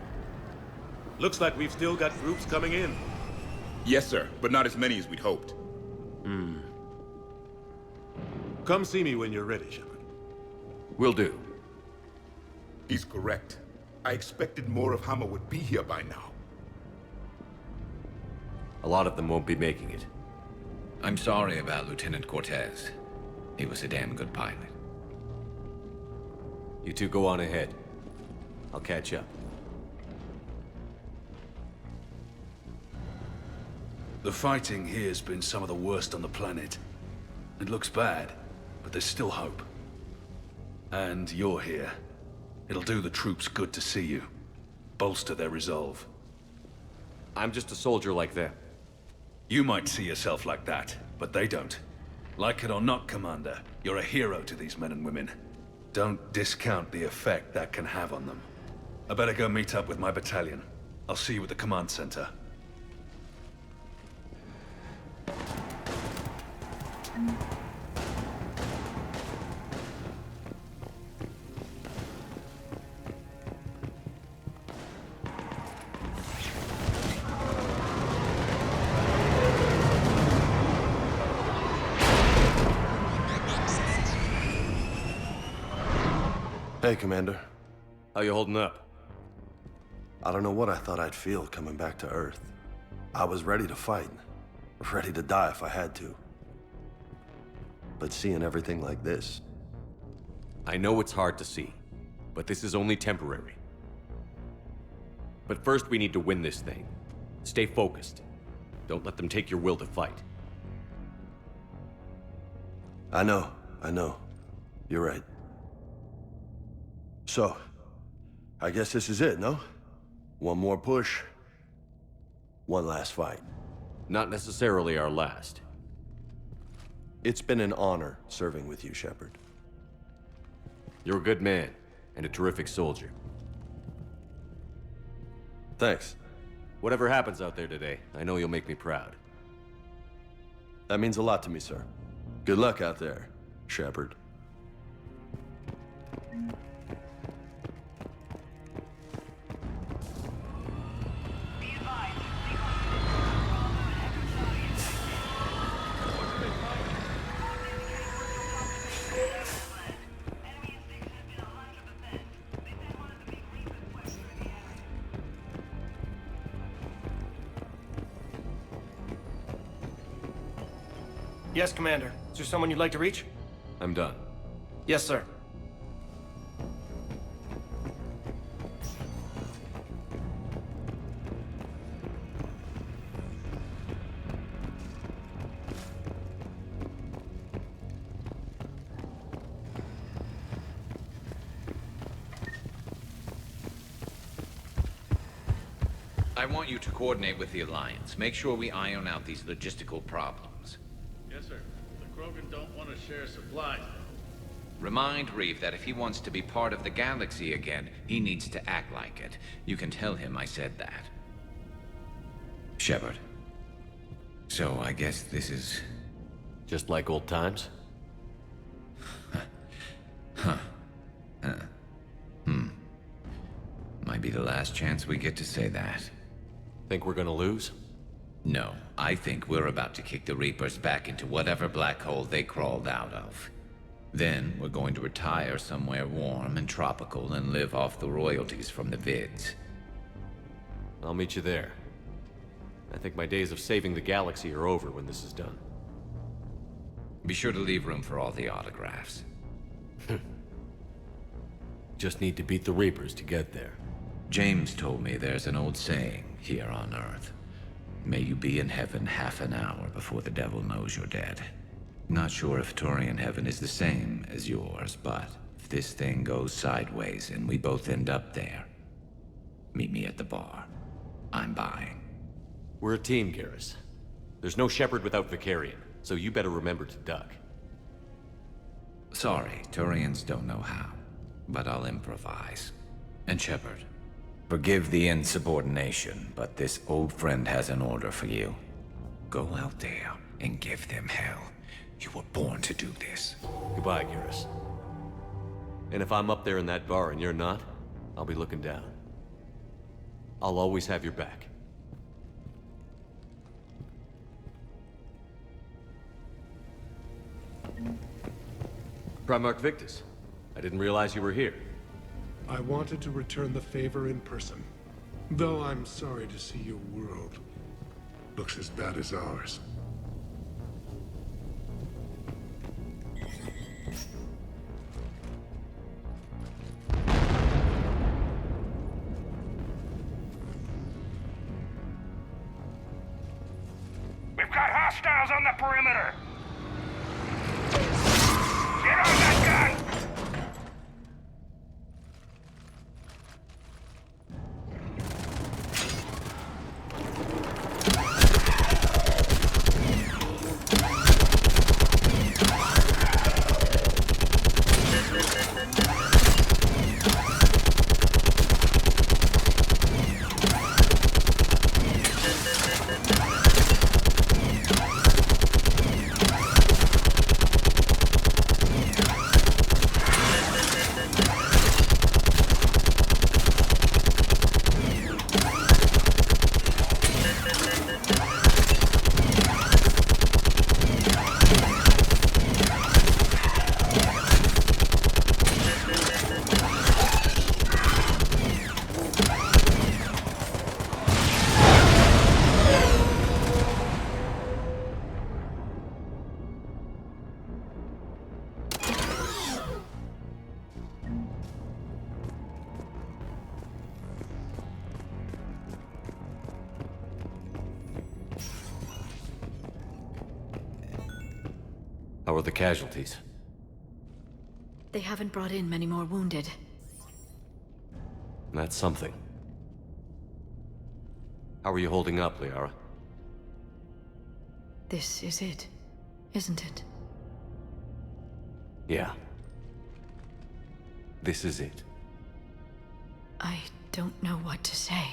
Looks like we've still got groups coming in. Yes, sir, but not as many as we'd hoped. Come see me when you're ready, Shepard. Will do. He's correct. I expected more of Hammer would be here by now. A lot of them won't be making it. I'm sorry about Lieutenant Cortez. He was a damn good pilot. You two go on ahead. I'll catch up. The fighting here's been some of the worst on the planet. It looks bad, but there's still hope. And you're here. It'll do the troops good to see you. Bolster their resolve. I'm just a soldier like them. You might see yourself like that, but they don't. Like it or not, Commander, you're a hero to these men and women. Don't discount the effect that can have on them. I better go meet up with my battalion. I'll see you at the command center. Hey, Commander. How you holding up? I don't know what I thought I'd feel coming back to Earth. I was ready to fight. Ready to die if I had to. But seeing everything like this... I know it's hard to see, but this is only temporary. But first we need to win this thing. Stay focused. Don't let them take your will to fight. I know. You're right. So, I guess this is it, no? One more push. One last fight. Not necessarily our last. It's been an honor serving with you, Shepard. You're a good man, and a terrific soldier. Thanks. Whatever happens out there today, I know you'll make me proud. That means a lot to me, sir. Good luck out there, Shepard. Yes, Commander. Is there someone you'd like to reach? I'm done. Yes, sir. I want you to coordinate with the Alliance. Make sure we iron out these logistical problems. Yes, sir. The Krogan don't want to share supplies. Remind Reeve that if he wants to be part of the galaxy again, he needs to act like it. You can tell him I said that. Shepard. So I guess this is... just like old times? Might be the last chance we get to say that. Think we're gonna lose? No, I think we're about to kick the Reapers back into whatever black hole they crawled out of. Then we're going to retire somewhere warm and tropical and live off the royalties from the vids. I'll meet you there. I think my days of saving the galaxy are over when this is done. Be sure to leave room for all the autographs. Just need to beat the Reapers to get there. James told me there's an old saying here on Earth. May you be in heaven half an hour before the devil knows you're dead. Not sure if Turian heaven is the same as yours, but if this thing goes sideways and we both end up there, meet me at the bar. I'm buying. We're a team, Garrus. There's no Shepard without Vicarian, so you better remember to duck. Sorry, Turians don't know how, but I'll improvise. And Shepard, forgive the insubordination, but this old friend has an order for you. Go out there and give them hell. You were born to do this. Goodbye, Garrus. And if I'm up there in that bar and you're not, I'll be looking down. I'll always have your back. Primarch Victus, I didn't realize you were here. I wanted to return the favor in person. Though I'm sorry to see your world looks as bad as ours. We've got hostiles on the perimeter! Get on that gun! How are the casualties? They haven't brought in many more wounded. That's something. How are you holding up, Liara? This is it, isn't it? Yeah. This is it. I don't know what to say.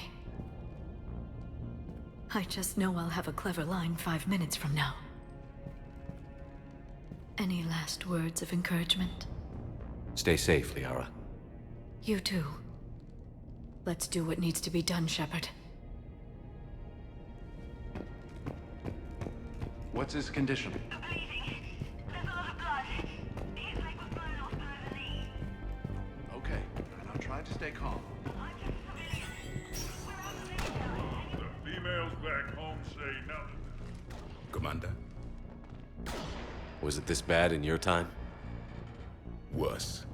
I just know I'll have a clever line 5 minutes from now. Any last words of encouragement? Stay safe, Liara. You too. Let's do what needs to be done, Shepard. What's his condition? Okay, and I'll try to stay calm. The females back home say nothing. Commander? Was it this bad in your time? Worse.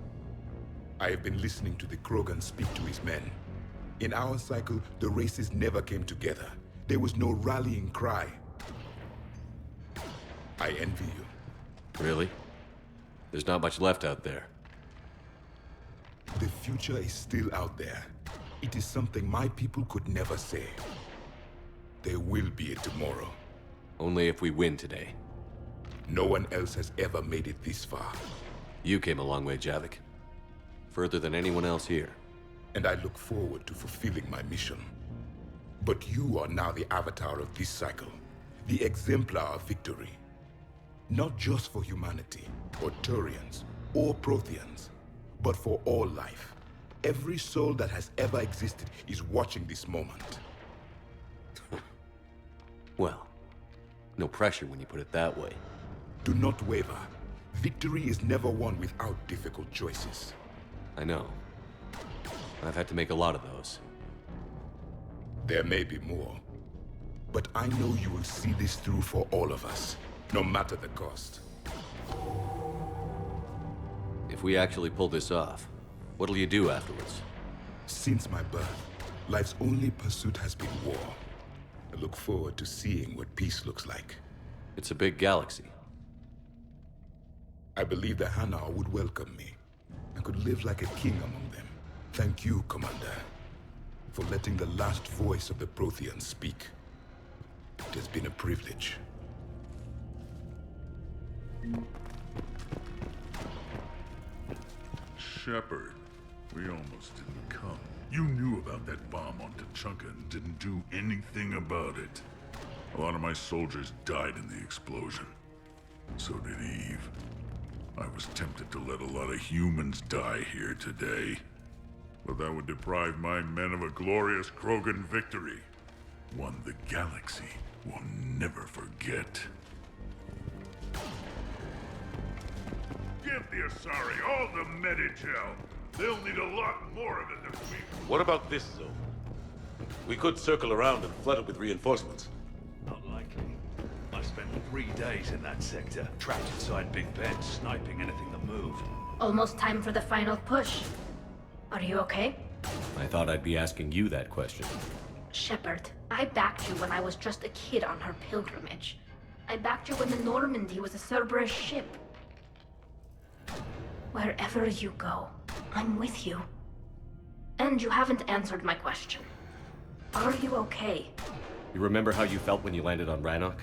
I have been listening to the Krogan speak to his men. In our cycle, the races never came together. There was no rallying cry. I envy you. Really? There's not much left out there. The future is still out there. It is something my people could never say. There will be a tomorrow. Only if we win today. No one else has ever made it this far. You came a long way, Javik. Further than anyone else here. And I look forward to fulfilling my mission. But you are now the avatar of this cycle. The exemplar of victory. Not just for humanity, or Turians, or Protheans, but for all life. Every soul that has ever existed is watching this moment. Well, no pressure when you put it that way. Do not waver. Victory is never won without difficult choices. I know. I've had to make a lot of those. There may be more. But I know you will see this through for all of us, no matter the cost. If we actually pull this off, what'll you do afterwards? Since my birth, life's only pursuit has been war. I look forward to seeing what peace looks like. It's a big galaxy. I believe the Hanar would welcome me. I could live like a king among them. Thank you, Commander, for letting the last voice of the Protheans speak. It has been a privilege. Shepard, we almost didn't come. You knew about that bomb on Tachanka and didn't do anything about it. A lot of my soldiers died in the explosion. So did Eve. I was tempted to let a lot of humans die here today. But that would deprive my men of a glorious Krogan victory. One the galaxy will never forget. Give the Asari all the Medi-gel. They'll need a lot more of it than we. What about this zone? We could circle around and flood it with reinforcements. Not likely. I spent 3 days in that sector, trapped inside Big Ben, sniping anything that moved. Almost time for the final push. Are you okay? I thought I'd be asking you that question. Shepard, I backed you when I was just a kid on her pilgrimage. I backed you when the Normandy was a Cerberus ship. Wherever you go, I'm with you. And you haven't answered my question. Are you okay? You remember how you felt when you landed on Rannoch?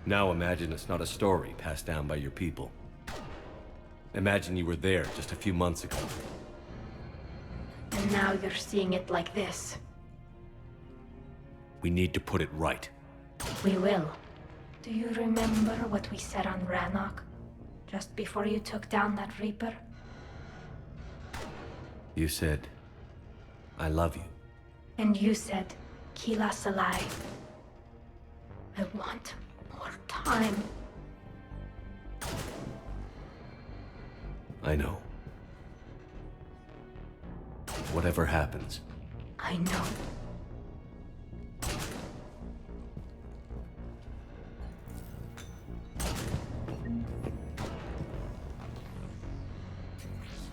Now imagine it's not a story passed down by your people. Imagine you were there just a few months ago. And now you're seeing it like this. We need to put it right. We will. Do you remember what we said on Rannoch? Just before you took down that Reaper? You said, I love you. And you said, Kila Salai. I want more time. I know. Whatever happens. I know.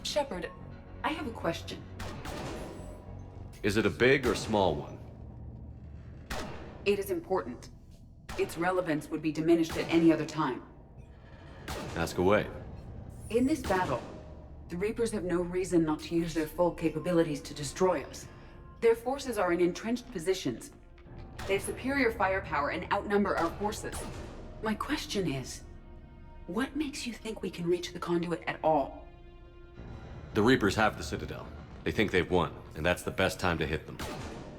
Shepard, I have a question. Is it a big or small one? It is important. Its relevance would be diminished at any other time. Ask away. In this battle, the Reapers have no reason not to use their full capabilities to destroy us. Their forces are in entrenched positions. They have superior firepower and outnumber our forces. My question is, what makes you think we can reach the conduit at all? The Reapers have the Citadel. They think they've won, and that's the best time to hit them.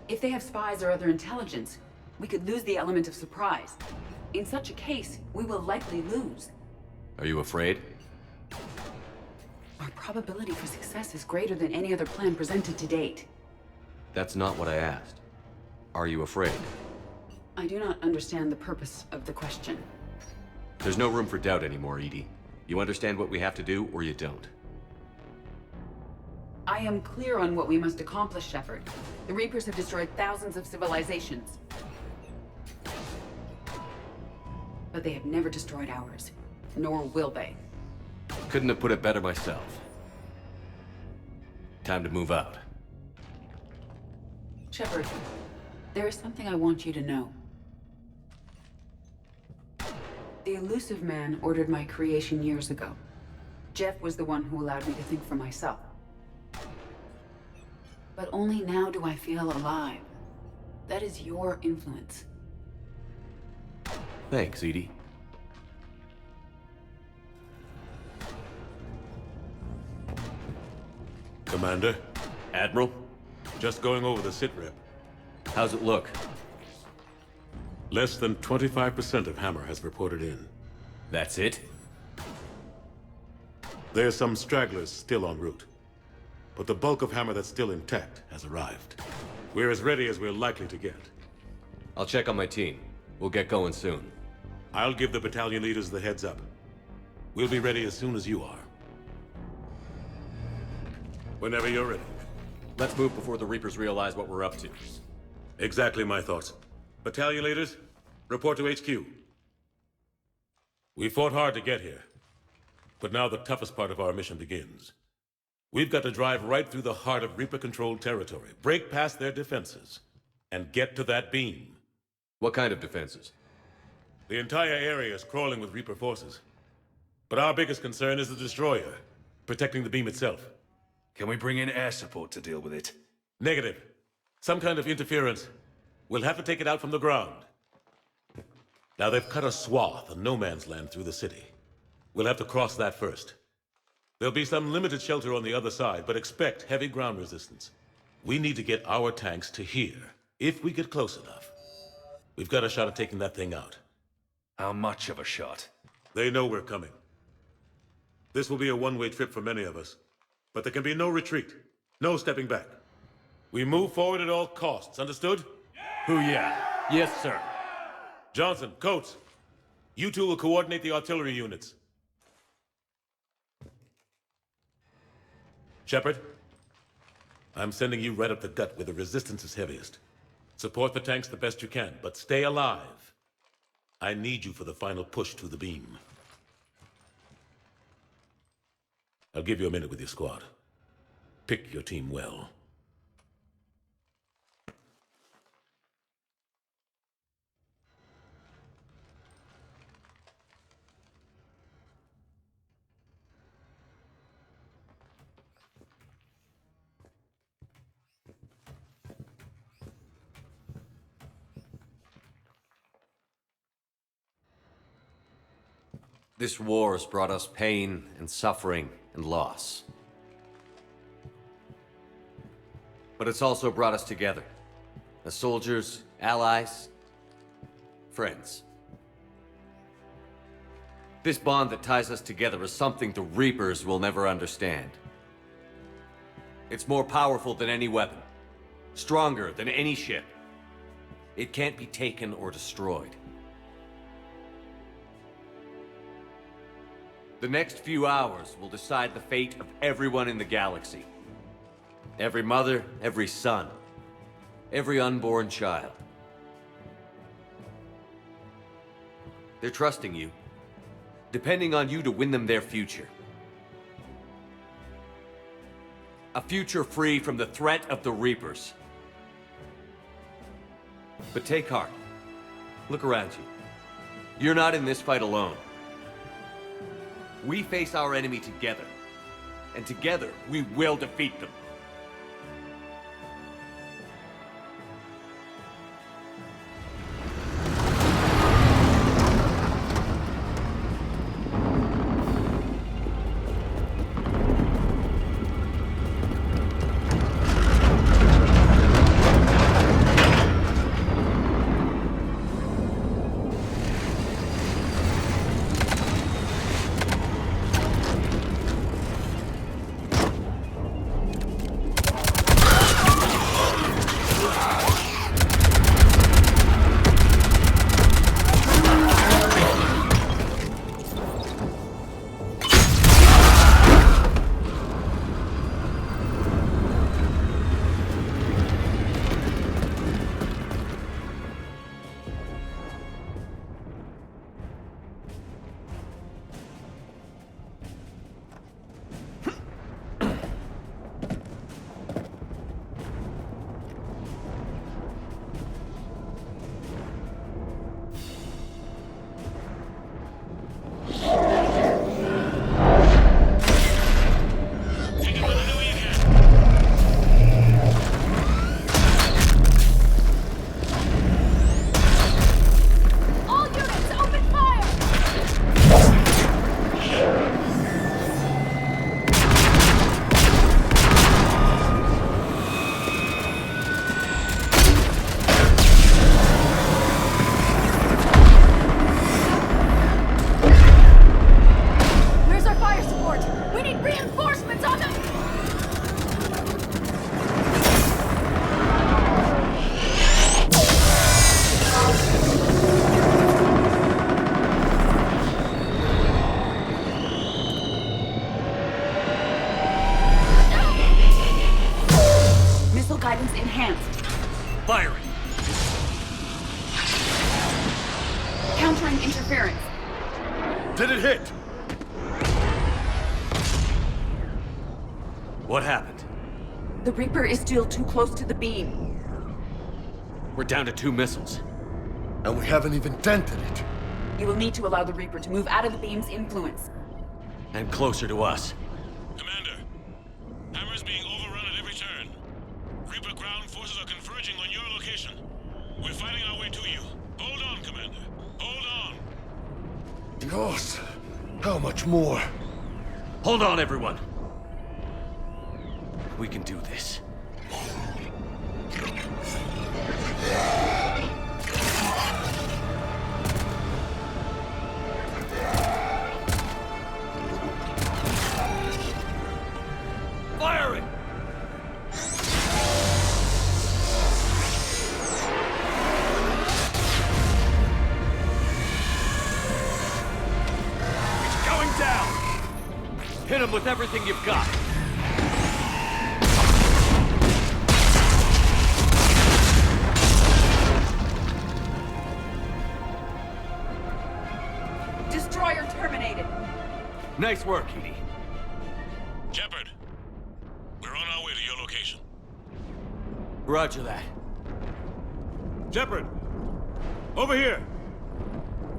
If they have spies or other intelligence, we could lose the element of surprise. In such a case, we will likely lose. Are you afraid? Our probability for success is greater than any other plan presented to date. That's not what I asked. Are you afraid? I do not understand the purpose of the question. There's no room for doubt anymore, Edie. You understand what we have to do, or you don't. I am clear on what we must accomplish, Shepard. The Reapers have destroyed thousands of civilizations. But they have never destroyed ours. nor will they. Couldn't have put it better myself. Time to move out. Shepard, there is something I want you to know. The elusive man ordered my creation years ago. Jeff was the one who allowed me to think for myself. But only now do I feel alive. That is your influence. Thanks, Edie. Commander? Admiral? Just going over the sitrep. How's it look? Less than 25% of Hammer has reported in. That's it? There's some stragglers still en route. But the bulk of Hammer that's still intact has arrived. We're as ready as we're likely to get. I'll check on my team. We'll get going soon. I'll give the battalion leaders the heads up. We'll be ready as soon as you are. Whenever you're ready. Let's move before the Reapers realize what we're up to. Exactly my thoughts. Battalion leaders, report to HQ. We fought hard to get here. But now the toughest part of our mission begins. We've got to drive right through the heart of Reaper-controlled territory, break past their defenses, and get to that beam. What kind of defenses? The entire area is crawling with Reaper forces. But our biggest concern is the destroyer, protecting the beam itself. Can we bring in air support to deal with it? Negative. Some kind of interference. We'll have to take it out from the ground. Now they've cut a swath of no man's land through the city. We'll have to cross that first. There'll be some limited shelter on the other side, but expect heavy ground resistance. We need to get our tanks to here, if we get close enough. We've got a shot at taking that thing out. How much of a shot? They know we're coming. This will be a one-way trip for many of us. But there can be no retreat, no stepping back. We move forward at all costs, understood? Hoo-yeah. Yes, sir. Johnson, Coates, you two will coordinate the artillery units. Shepard, I'm sending you right up the gut where the resistance is heaviest. Support the tanks the best you can, but stay alive. I need you for the final push to the beam. I'll give you a minute with your squad. Pick your team well. This war has brought us pain and suffering and loss. But it's also brought us together. As soldiers, allies, friends. This bond that ties us together is something the Reapers will never understand. It's more powerful than any weapon. Stronger than any ship. It can't be taken or destroyed. The next few hours will decide the fate of everyone in the galaxy. Every mother, every son, every unborn child. They're trusting you, depending on you to win them their future. A future free from the threat of the Reapers. But take heart. Look around you. You're not in this fight alone. We face our enemy together, and together we will defeat them. enhanced. Firing! Countering interference. Did it hit? What happened? The Reaper is still too close to the beam. We're down to 2 missiles. And we haven't even dented it. You will need to allow the Reaper to move out of the beam's influence. And closer to us. Commander, Hammer's being overrun at every turn. Reaper ground forces are converging on your location. We're fighting our way to you. Hold on, Commander. Hold on. Dios! How much more? Hold on, everyone. We can do this. Firing! He's going down! Hit him with everything you've got. Destroyer terminated. Nice work, Edie. Shepard, we're on our way to your location. Roger that. Shepard! Over here!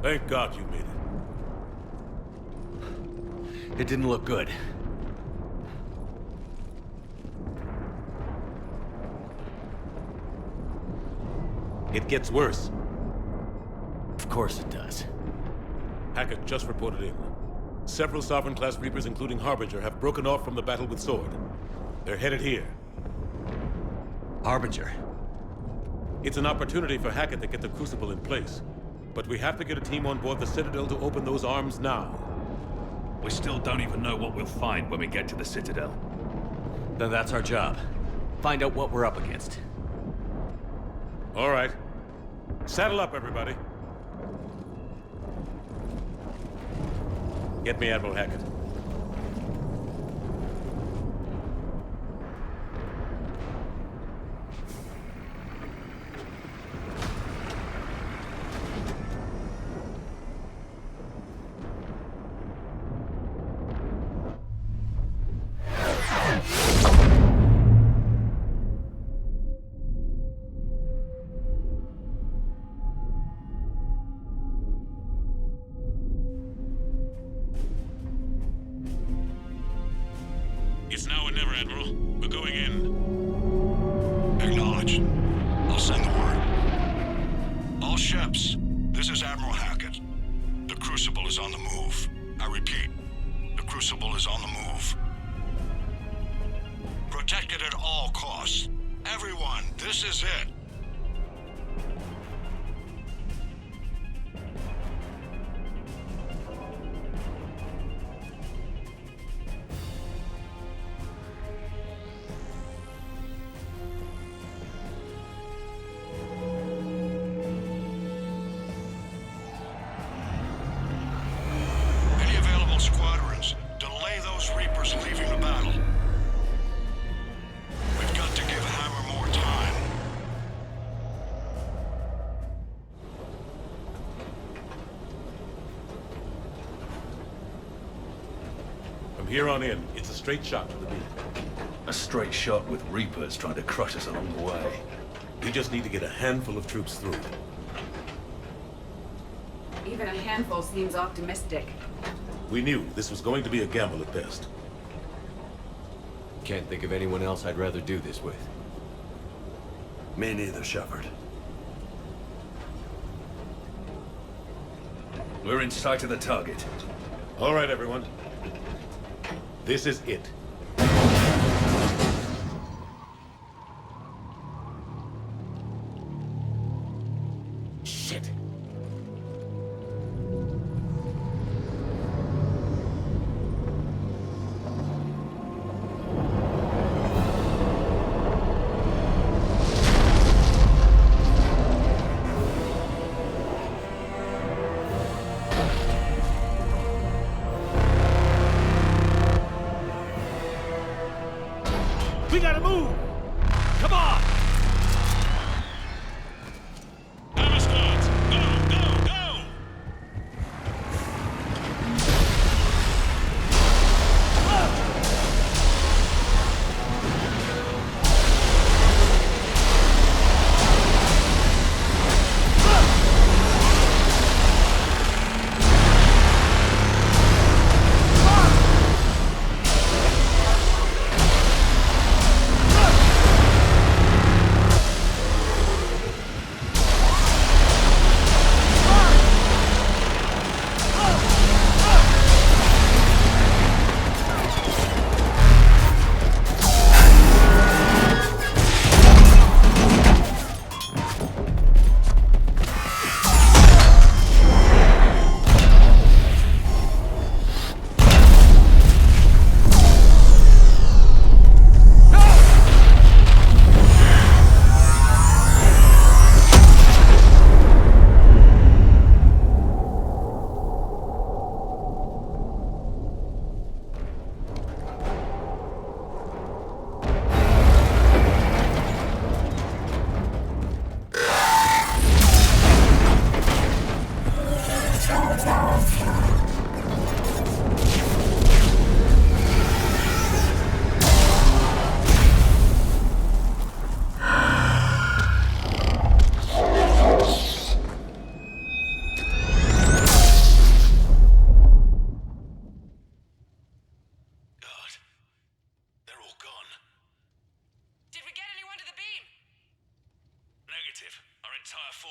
Thank God you made it. It didn't look good. It gets worse. Of course it does. Hackett just reported in. Several Sovereign-class Reapers, including Harbinger, have broken off from the battle with Sword. They're headed here. Harbinger? It's an opportunity for Hackett to get the Crucible in place. But we have to get a team on board the Citadel to open those arms now. We still don't even know what we'll find when we get to the Citadel. Then that's our job. Find out what we're up against. All right. Saddle up, everybody. Get me Admiral Hackett. It's now or never, Admiral. We're going in. Acknowledged. I'll send the word. All ships, this is Admiral Hackett. The Crucible is on the move. I repeat, the Crucible is on the move. Protect it at all costs. Everyone, this is it. Any available squadrons, delay those Reapers leaving the battle. We've got to give Hammer more time. From here on in, it's a straight shot to the beam. A straight shot with Reapers trying to crush us along the way. We just need to get a handful of troops through. Even a handful seems optimistic. We knew this was going to be a gamble at best. Can't think of anyone else I'd rather do this with. Me neither, Shepard. We're in sight of the target. All right, everyone. This is it. Shit. We gotta move! Come on!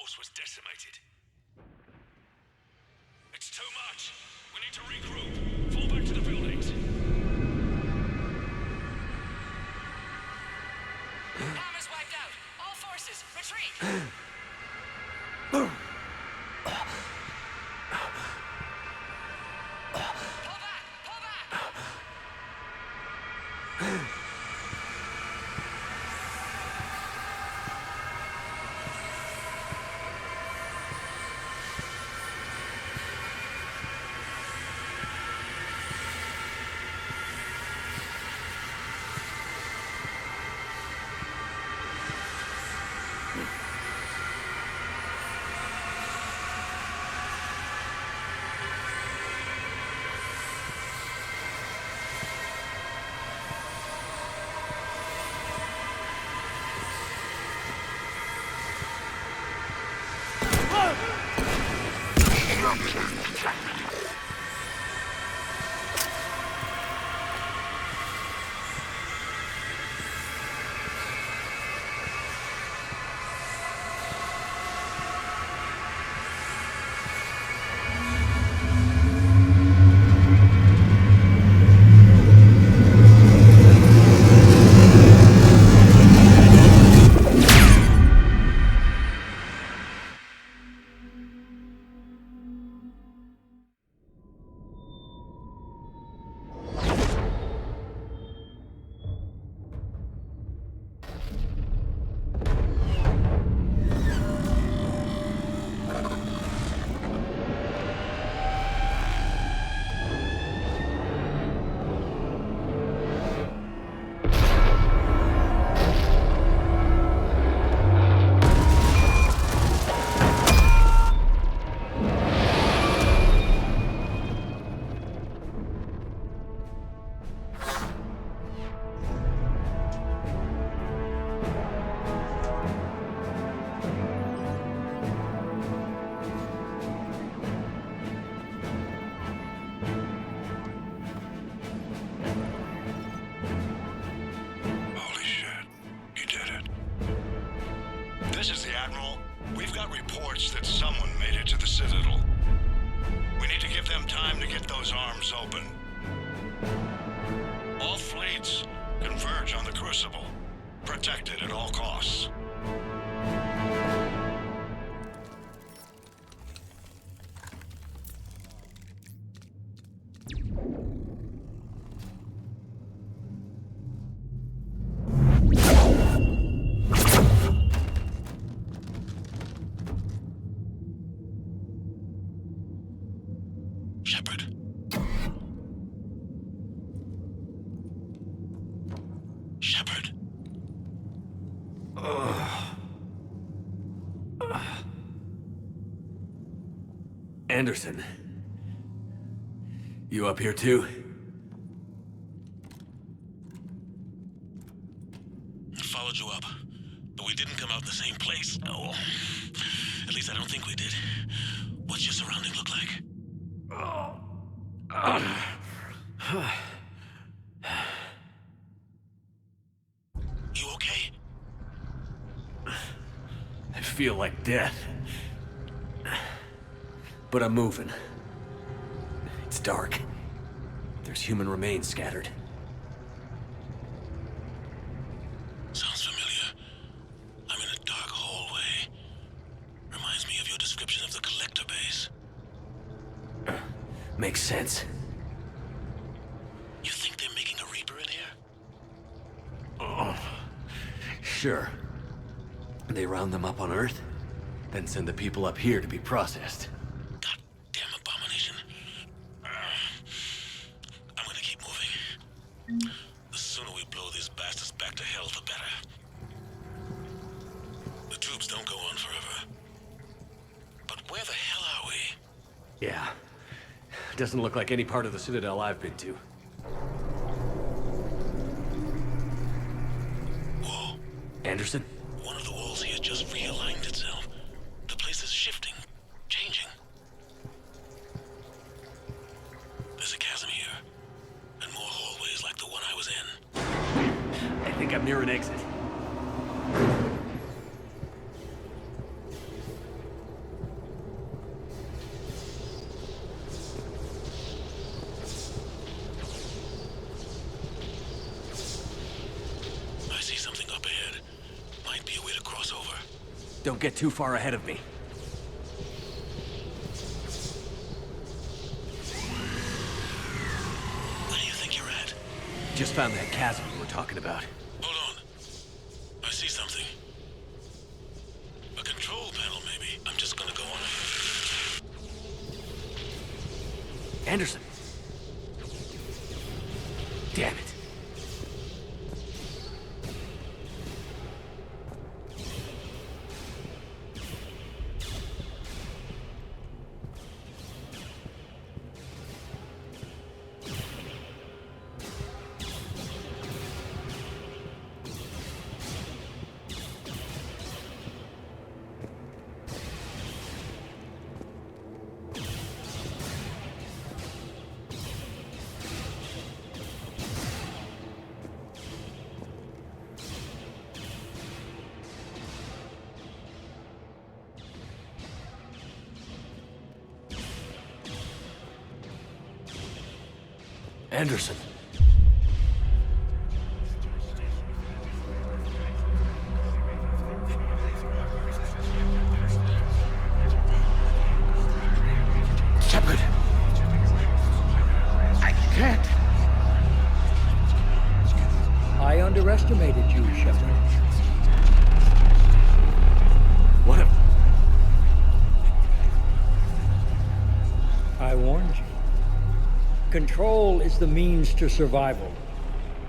force was decimated. It's too much. We need to regroup. Fall back to the buildings. Bomb is wiped out. All forces, retreat. This is the Admiral. We've got reports that someone made it to the Citadel. We need to give them time to get those arms open. All fleets converge on the Crucible. Protect it at all costs. Anderson. You up here too? Followed you up, but we didn't come out in the same place. No. At least I don't think we did. What's your surrounding look like? You okay? I feel like death. But I'm moving. It's dark. There's human remains scattered. Sounds familiar. I'm in a dark hallway. Reminds me of your description of the collector base. Makes sense. You think they're making a Reaper in here? Sure. They round them up on Earth, then send the people up here to be processed. I'm gonna keep moving. The sooner we blow these bastards back to hell, the better. The tubes don't go on forever. But where the hell are we? Yeah. Doesn't look like any part of the Citadel I've been to. Whoa. Anderson? One of the walls here just realigned itself. The place is shifting, changing. There's a chasm here, and more hallways like the one I was in. I think I'm near an exit. Don't get too far ahead of me. Where do you think you're at? Just found that chasm you were talking about. Hold on. I see something. A control panel, maybe. I'm just gonna go on ahead. Anderson. Damn it. Anderson. Shepard! I can't! I underestimated you, Shepard. What if... I warned you. Control is the means to survival.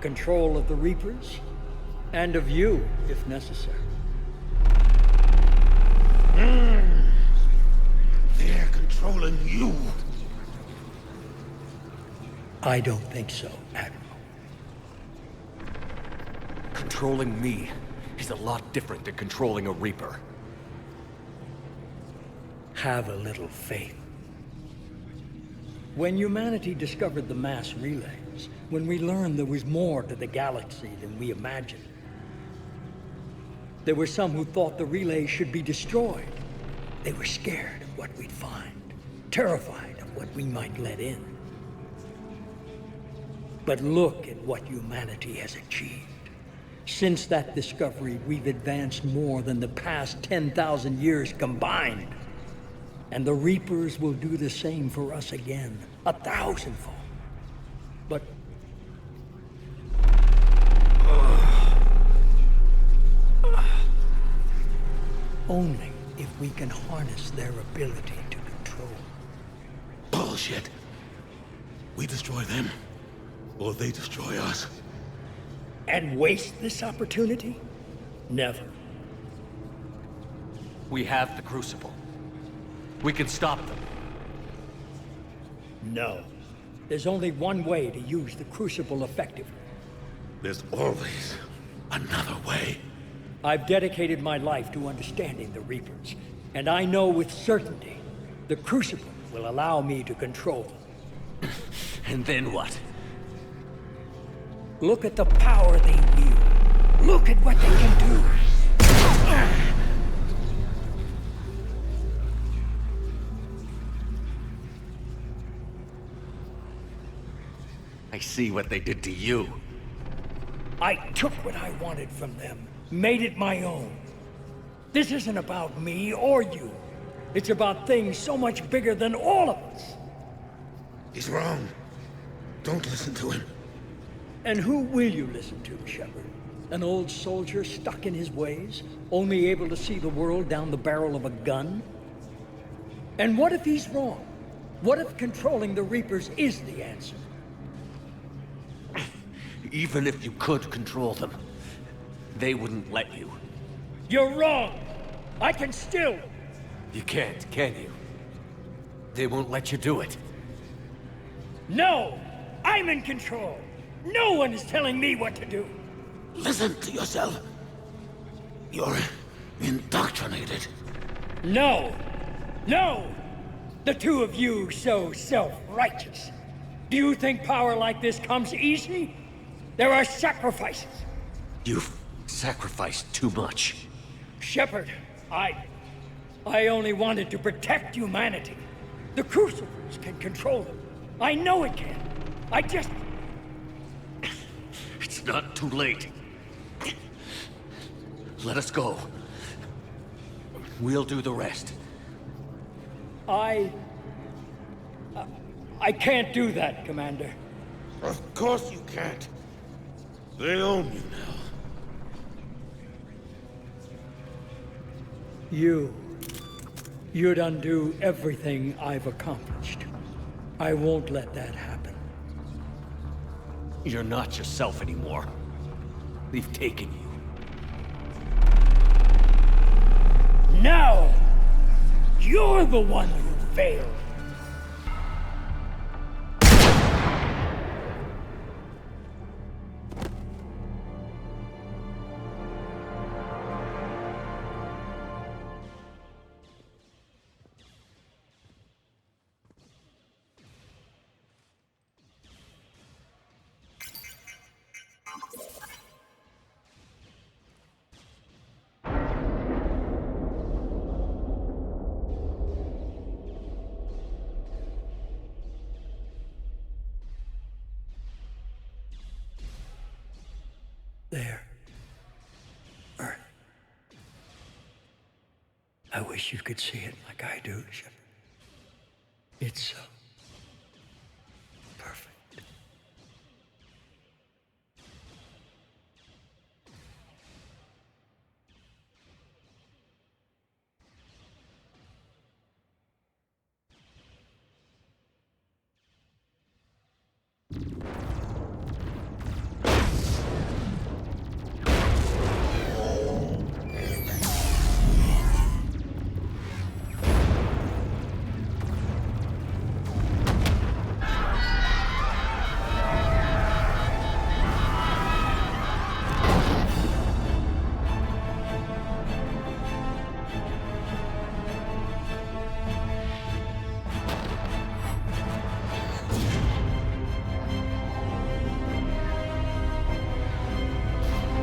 Control of the Reapers, and of you, if necessary. They're controlling you. I don't think so, Admiral. Controlling me is a lot different than controlling a Reaper. Have a little faith. When humanity discovered the mass relays, when we learned there was more to the galaxy than we imagined, there were some who thought the relays should be destroyed. They were scared of what we'd find, terrified of what we might let in. But look at what humanity has achieved. Since that discovery, we've advanced more than the past 10,000 years combined. And the Reapers will do the same for us again, 1,000-fold. But... only if we can harness their ability to control. Bullshit. We destroy them, or they destroy us. And waste this opportunity? Never. We have the Crucible. We can stop them. No. There's only one way to use the Crucible effectively. There's always another way. I've dedicated my life to understanding the Reapers, and I know with certainty the Crucible will allow me to control them. And then what? Look at the power they wield. Look at what they can do. I see what they did to you. I took what I wanted from them, made it my own. This isn't about me or you. It's about things so much bigger than all of us. He's wrong. Don't listen to him. And who will you listen to, Shepard? An old soldier stuck in his ways, only able to see the world down the barrel of a gun? And what if he's wrong? What if controlling the Reapers is the answer? Even if you could control them, they wouldn't let you. You're wrong! I can still... You can't, can you? They won't let you do it. No! I'm in control! No one is telling me what to do! Listen to yourself. You're indoctrinated. No! No! The two of you so self-righteous. Do you think power like this comes easy? There are sacrifices. You've sacrificed too much. Shepard, I only wanted to protect humanity. The Crucibles can control them. I know it can. I just... It's not too late. Let us go. We'll do the rest. I can't do that, Commander. Of course you can't. They own you now. You'd undo everything I've accomplished. I won't let that happen. You're not yourself anymore. We've taken you. Now, you're the one who failed. There. Earth. I wish you could see it like I do, Shepard. It's so perfect.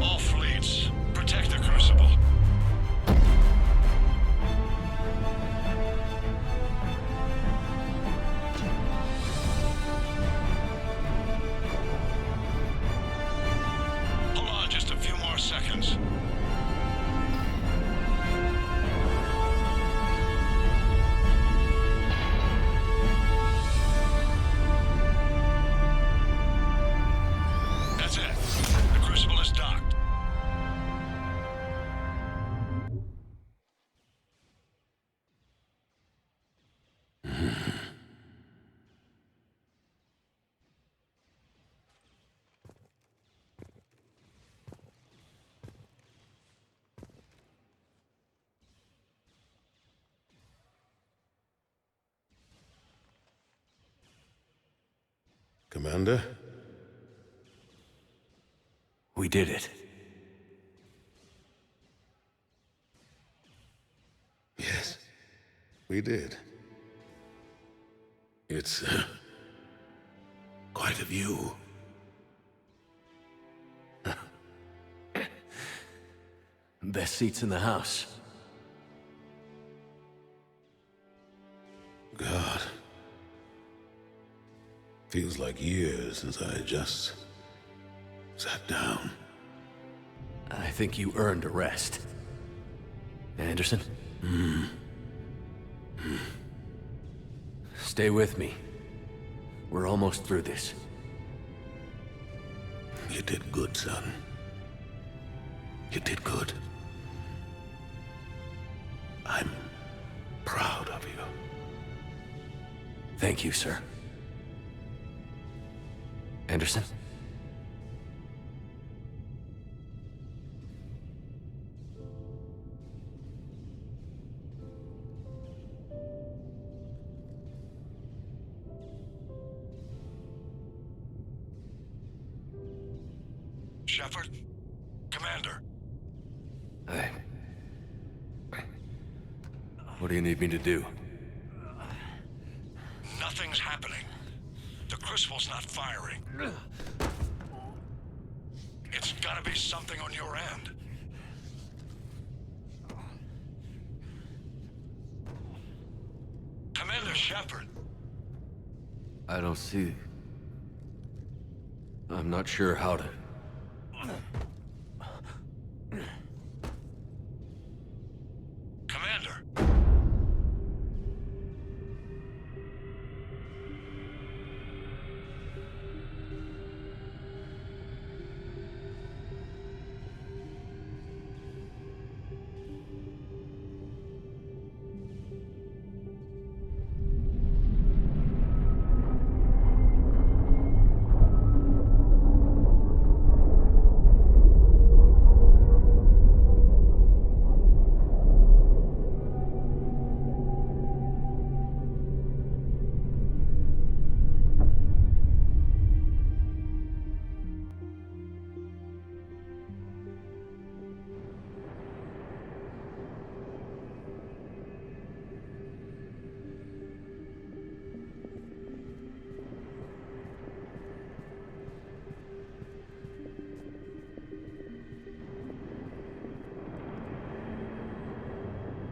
All fleets, protect the Crucible. Hold on just a few more seconds. That's it. The Crucible is docked. Commander? We did it. Yes, we did. It's quite a view. Best seats in the house. God. Feels like years since I just sat down. I think you earned a rest. Anderson? Stay with me. We're almost through this. You did good, son. You did good. I'm proud of you. Thank you, sir. Anderson? Shepard? Commander? What do you need me to do? Nothing's happening. The Crucible's not firing. It's gotta be something on your end. Commander Shepard! I don't see... I'm not sure how to... Commander! Commander.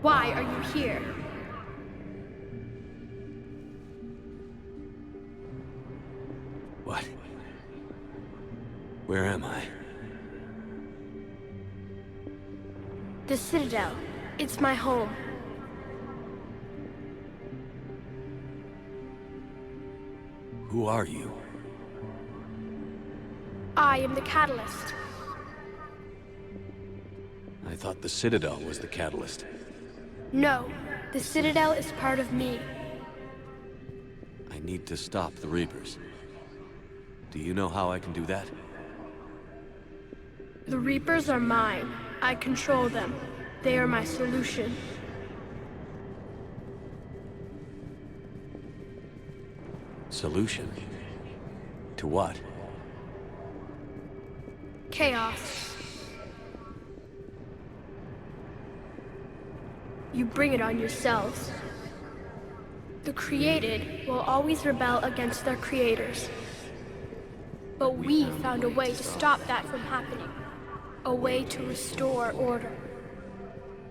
Why are you here? What? Where am I? The Citadel. It's my home. Who are you? I am the Catalyst. I thought the Citadel was the catalyst. No, the Citadel is part of me. I need to stop the Reapers. Do you know how I can do that? The Reapers are mine. I control them. They are my solution. Solution? To what? Chaos. You bring it on yourselves. The created will always rebel against their creators. But we found a way to stop that from happening. A way to restore order.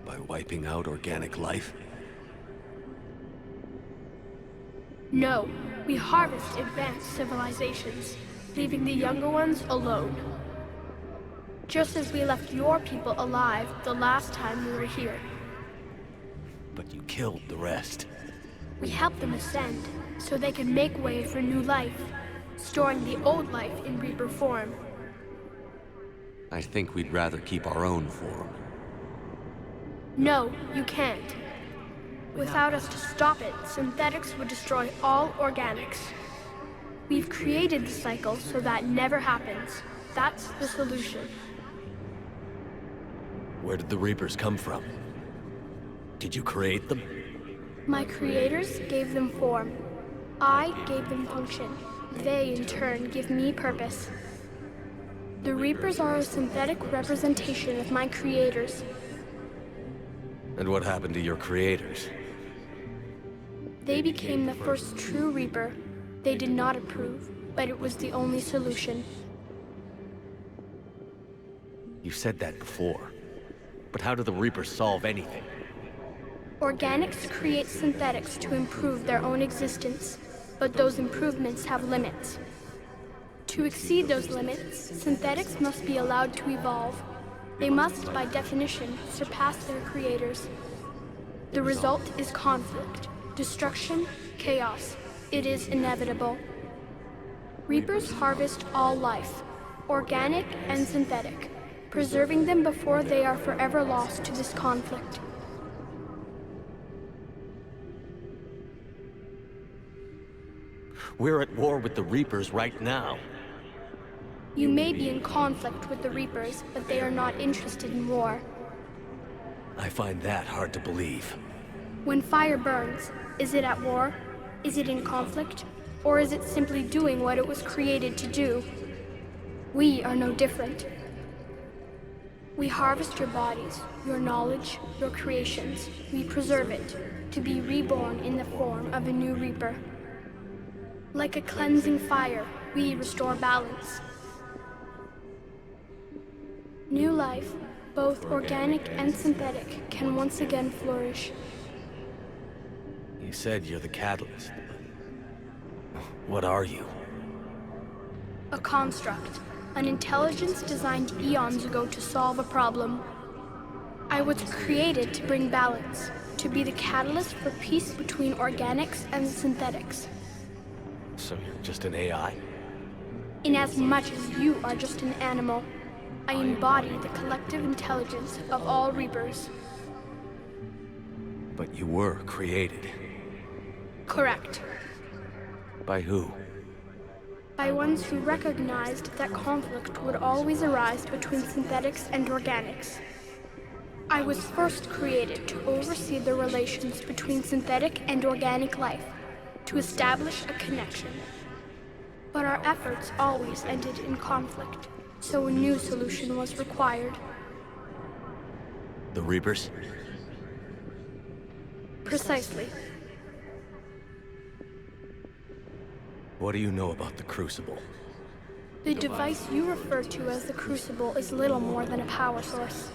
By wiping out organic life? No, we harvest advanced civilizations, leaving the younger ones alone. Just as we left your people alive the last time we were here. But you killed the rest. We helped them ascend, so they could make way for new life, storing the old life in Reaper form. I think we'd rather keep our own form. No, you can't. Without us to stop it, synthetics would destroy all organics. We've created the cycle so that never happens. That's the solution. Where did the Reapers come from? Did you create them? My creators gave them form. I gave them function. They, in turn, give me purpose. The Reapers are a synthetic representation of my creators. And what happened to your creators? They became the first true Reaper. They did not approve, but it was the only solution. You said that before. But how do the Reapers solve anything? Organics create synthetics to improve their own existence, but those improvements have limits. To exceed those limits, synthetics must be allowed to evolve. They must, by definition, surpass their creators. The result is conflict, destruction, chaos. It is inevitable. Reapers harvest all life, organic and synthetic, preserving them before they are forever lost to this conflict. We're at war with the Reapers right now. You may be in conflict with the Reapers, but they are not interested in war. I find that hard to believe. When fire burns, is it at war? Is it in conflict? Or is it simply doing what it was created to do? We are no different. We harvest your bodies, your knowledge, your creations. We preserve it, to be reborn in the form of a new Reaper. Like a cleansing fire, we restore balance. New life, both organic and synthetic, can once again flourish. You said you're the catalyst. What are you? A construct, an intelligence designed eons ago to solve a problem. I was created to bring balance, to be the catalyst for peace between organics and synthetics. So you're just an AI? In as much as you are just an animal, I embody the collective intelligence of all Reapers. But you were created. Correct. By who? By ones who recognized that conflict would always arise between synthetics and organics. I was first created to oversee the relations between synthetic and organic life, to establish a connection. But our efforts always ended in conflict, so a new solution was required. The Reapers? Precisely. What do you know about the Crucible? The device you refer to as the Crucible is little more than a power source.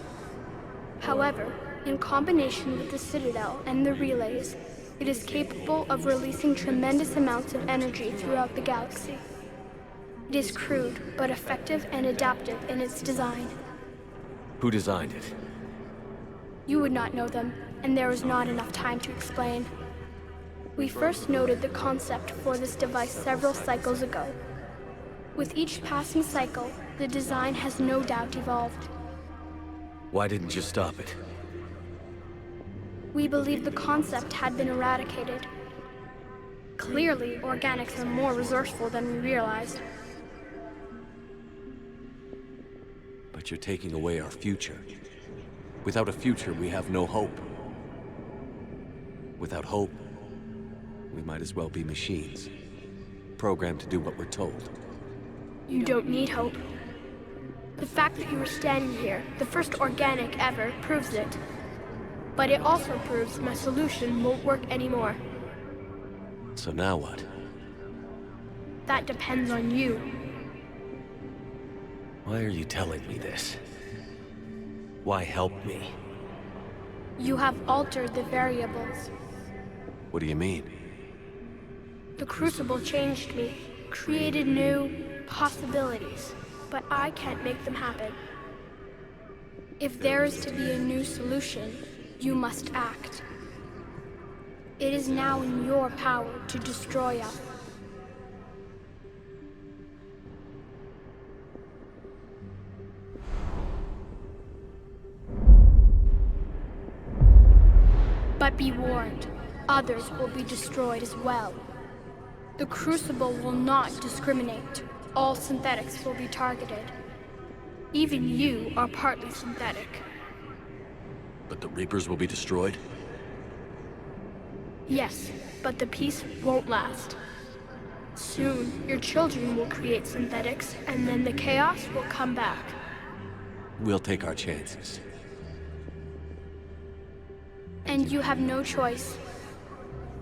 However, in combination with the Citadel and the relays, it is capable of releasing tremendous amounts of energy throughout the galaxy. It is crude, but effective and adaptive in its design. Who designed it? You would not know them, and there is not enough time to explain. We first noted the concept for this device several cycles ago. With each passing cycle, the design has no doubt evolved. Why didn't you stop it? We believed the concept had been eradicated. Clearly, organics are more resourceful than we realized. But you're taking away our future. Without a future, we have no hope. Without hope, we might as well be machines, programmed to do what we're told. You don't need hope. The fact that you are standing here, the first organic ever, proves it. But it also proves my solution won't work anymore. So now what? That depends on you. Why are you telling me this? Why help me? You have altered the variables. What do you mean? The Crucible changed me, created new possibilities, but I can't make them happen. If there is to be a new solution, you must act. It is now in your power to destroy us. But be warned, others will be destroyed as well. The Crucible will not discriminate. All synthetics will be targeted. Even you are partly synthetic. But the Reapers will be destroyed? Yes, but the peace won't last. Soon, your children will create synthetics, and then the chaos will come back. We'll take our chances. And you have no choice.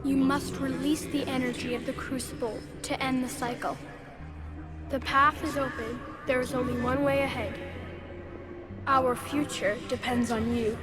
You must release the energy of the Crucible to end the cycle. The path is open. There is only one way ahead. Our future depends on you.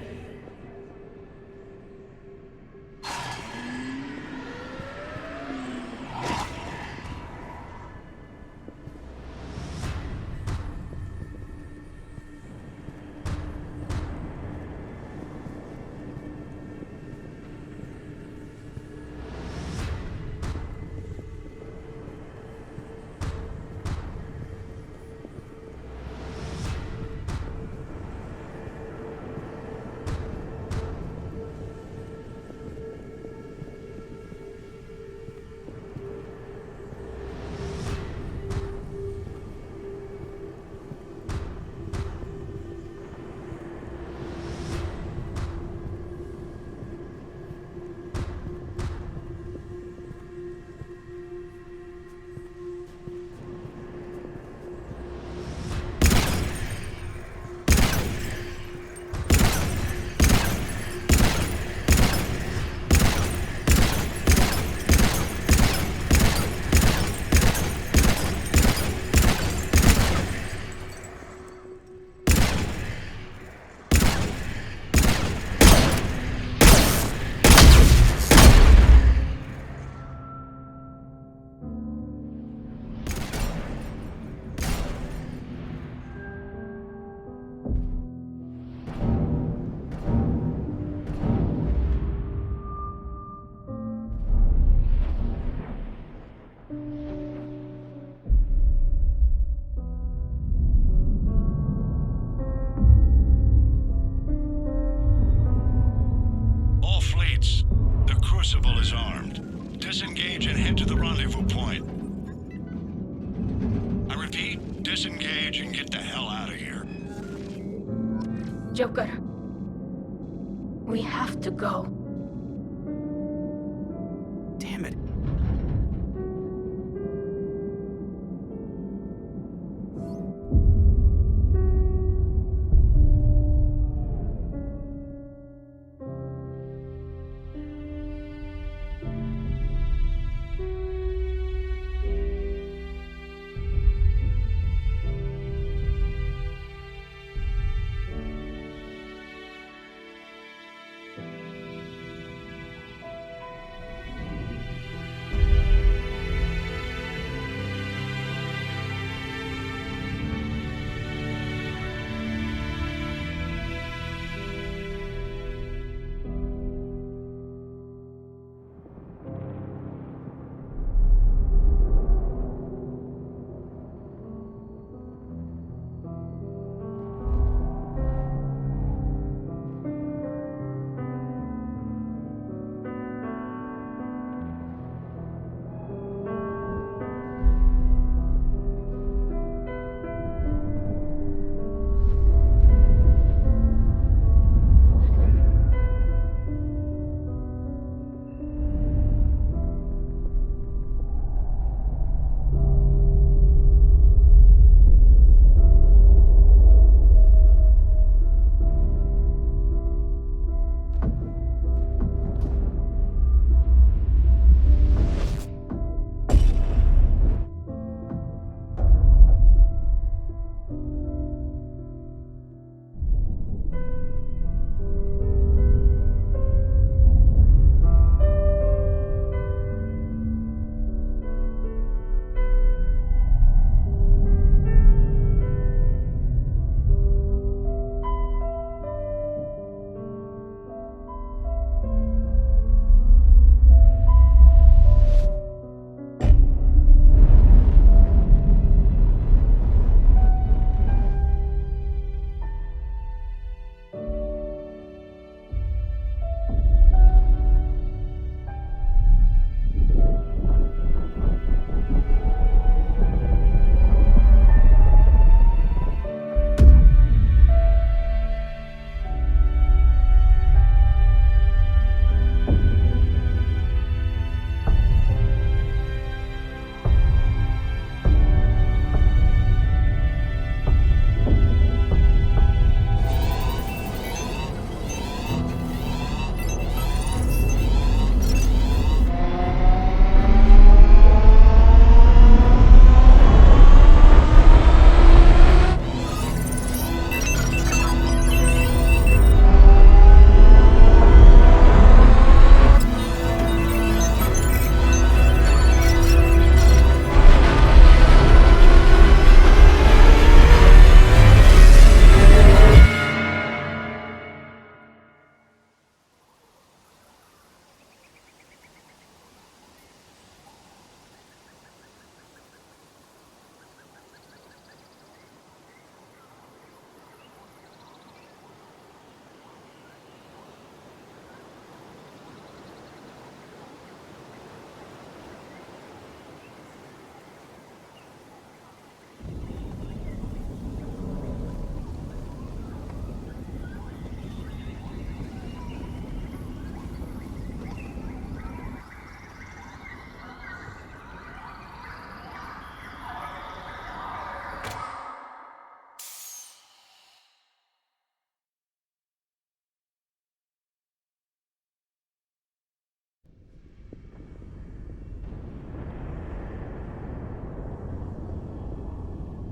disengage and head to the rendezvous point. I repeat, disengage and get the hell out of here. Joker, we have to go. Damn it.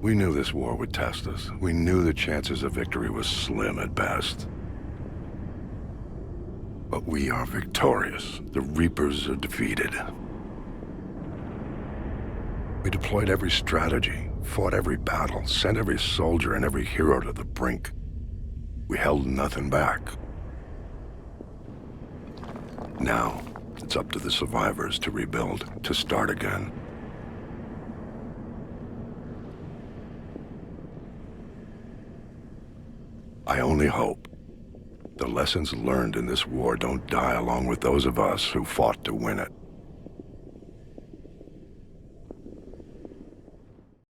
We knew this war would test us. We knew the chances of victory was slim at best. But we are victorious. The Reapers are defeated. We deployed every strategy, fought every battle, sent every soldier and every hero to the brink. We held nothing back. Now, it's up to the survivors to rebuild, to start again. I only hope the lessons learned in this war don't die along with those of us who fought to win it.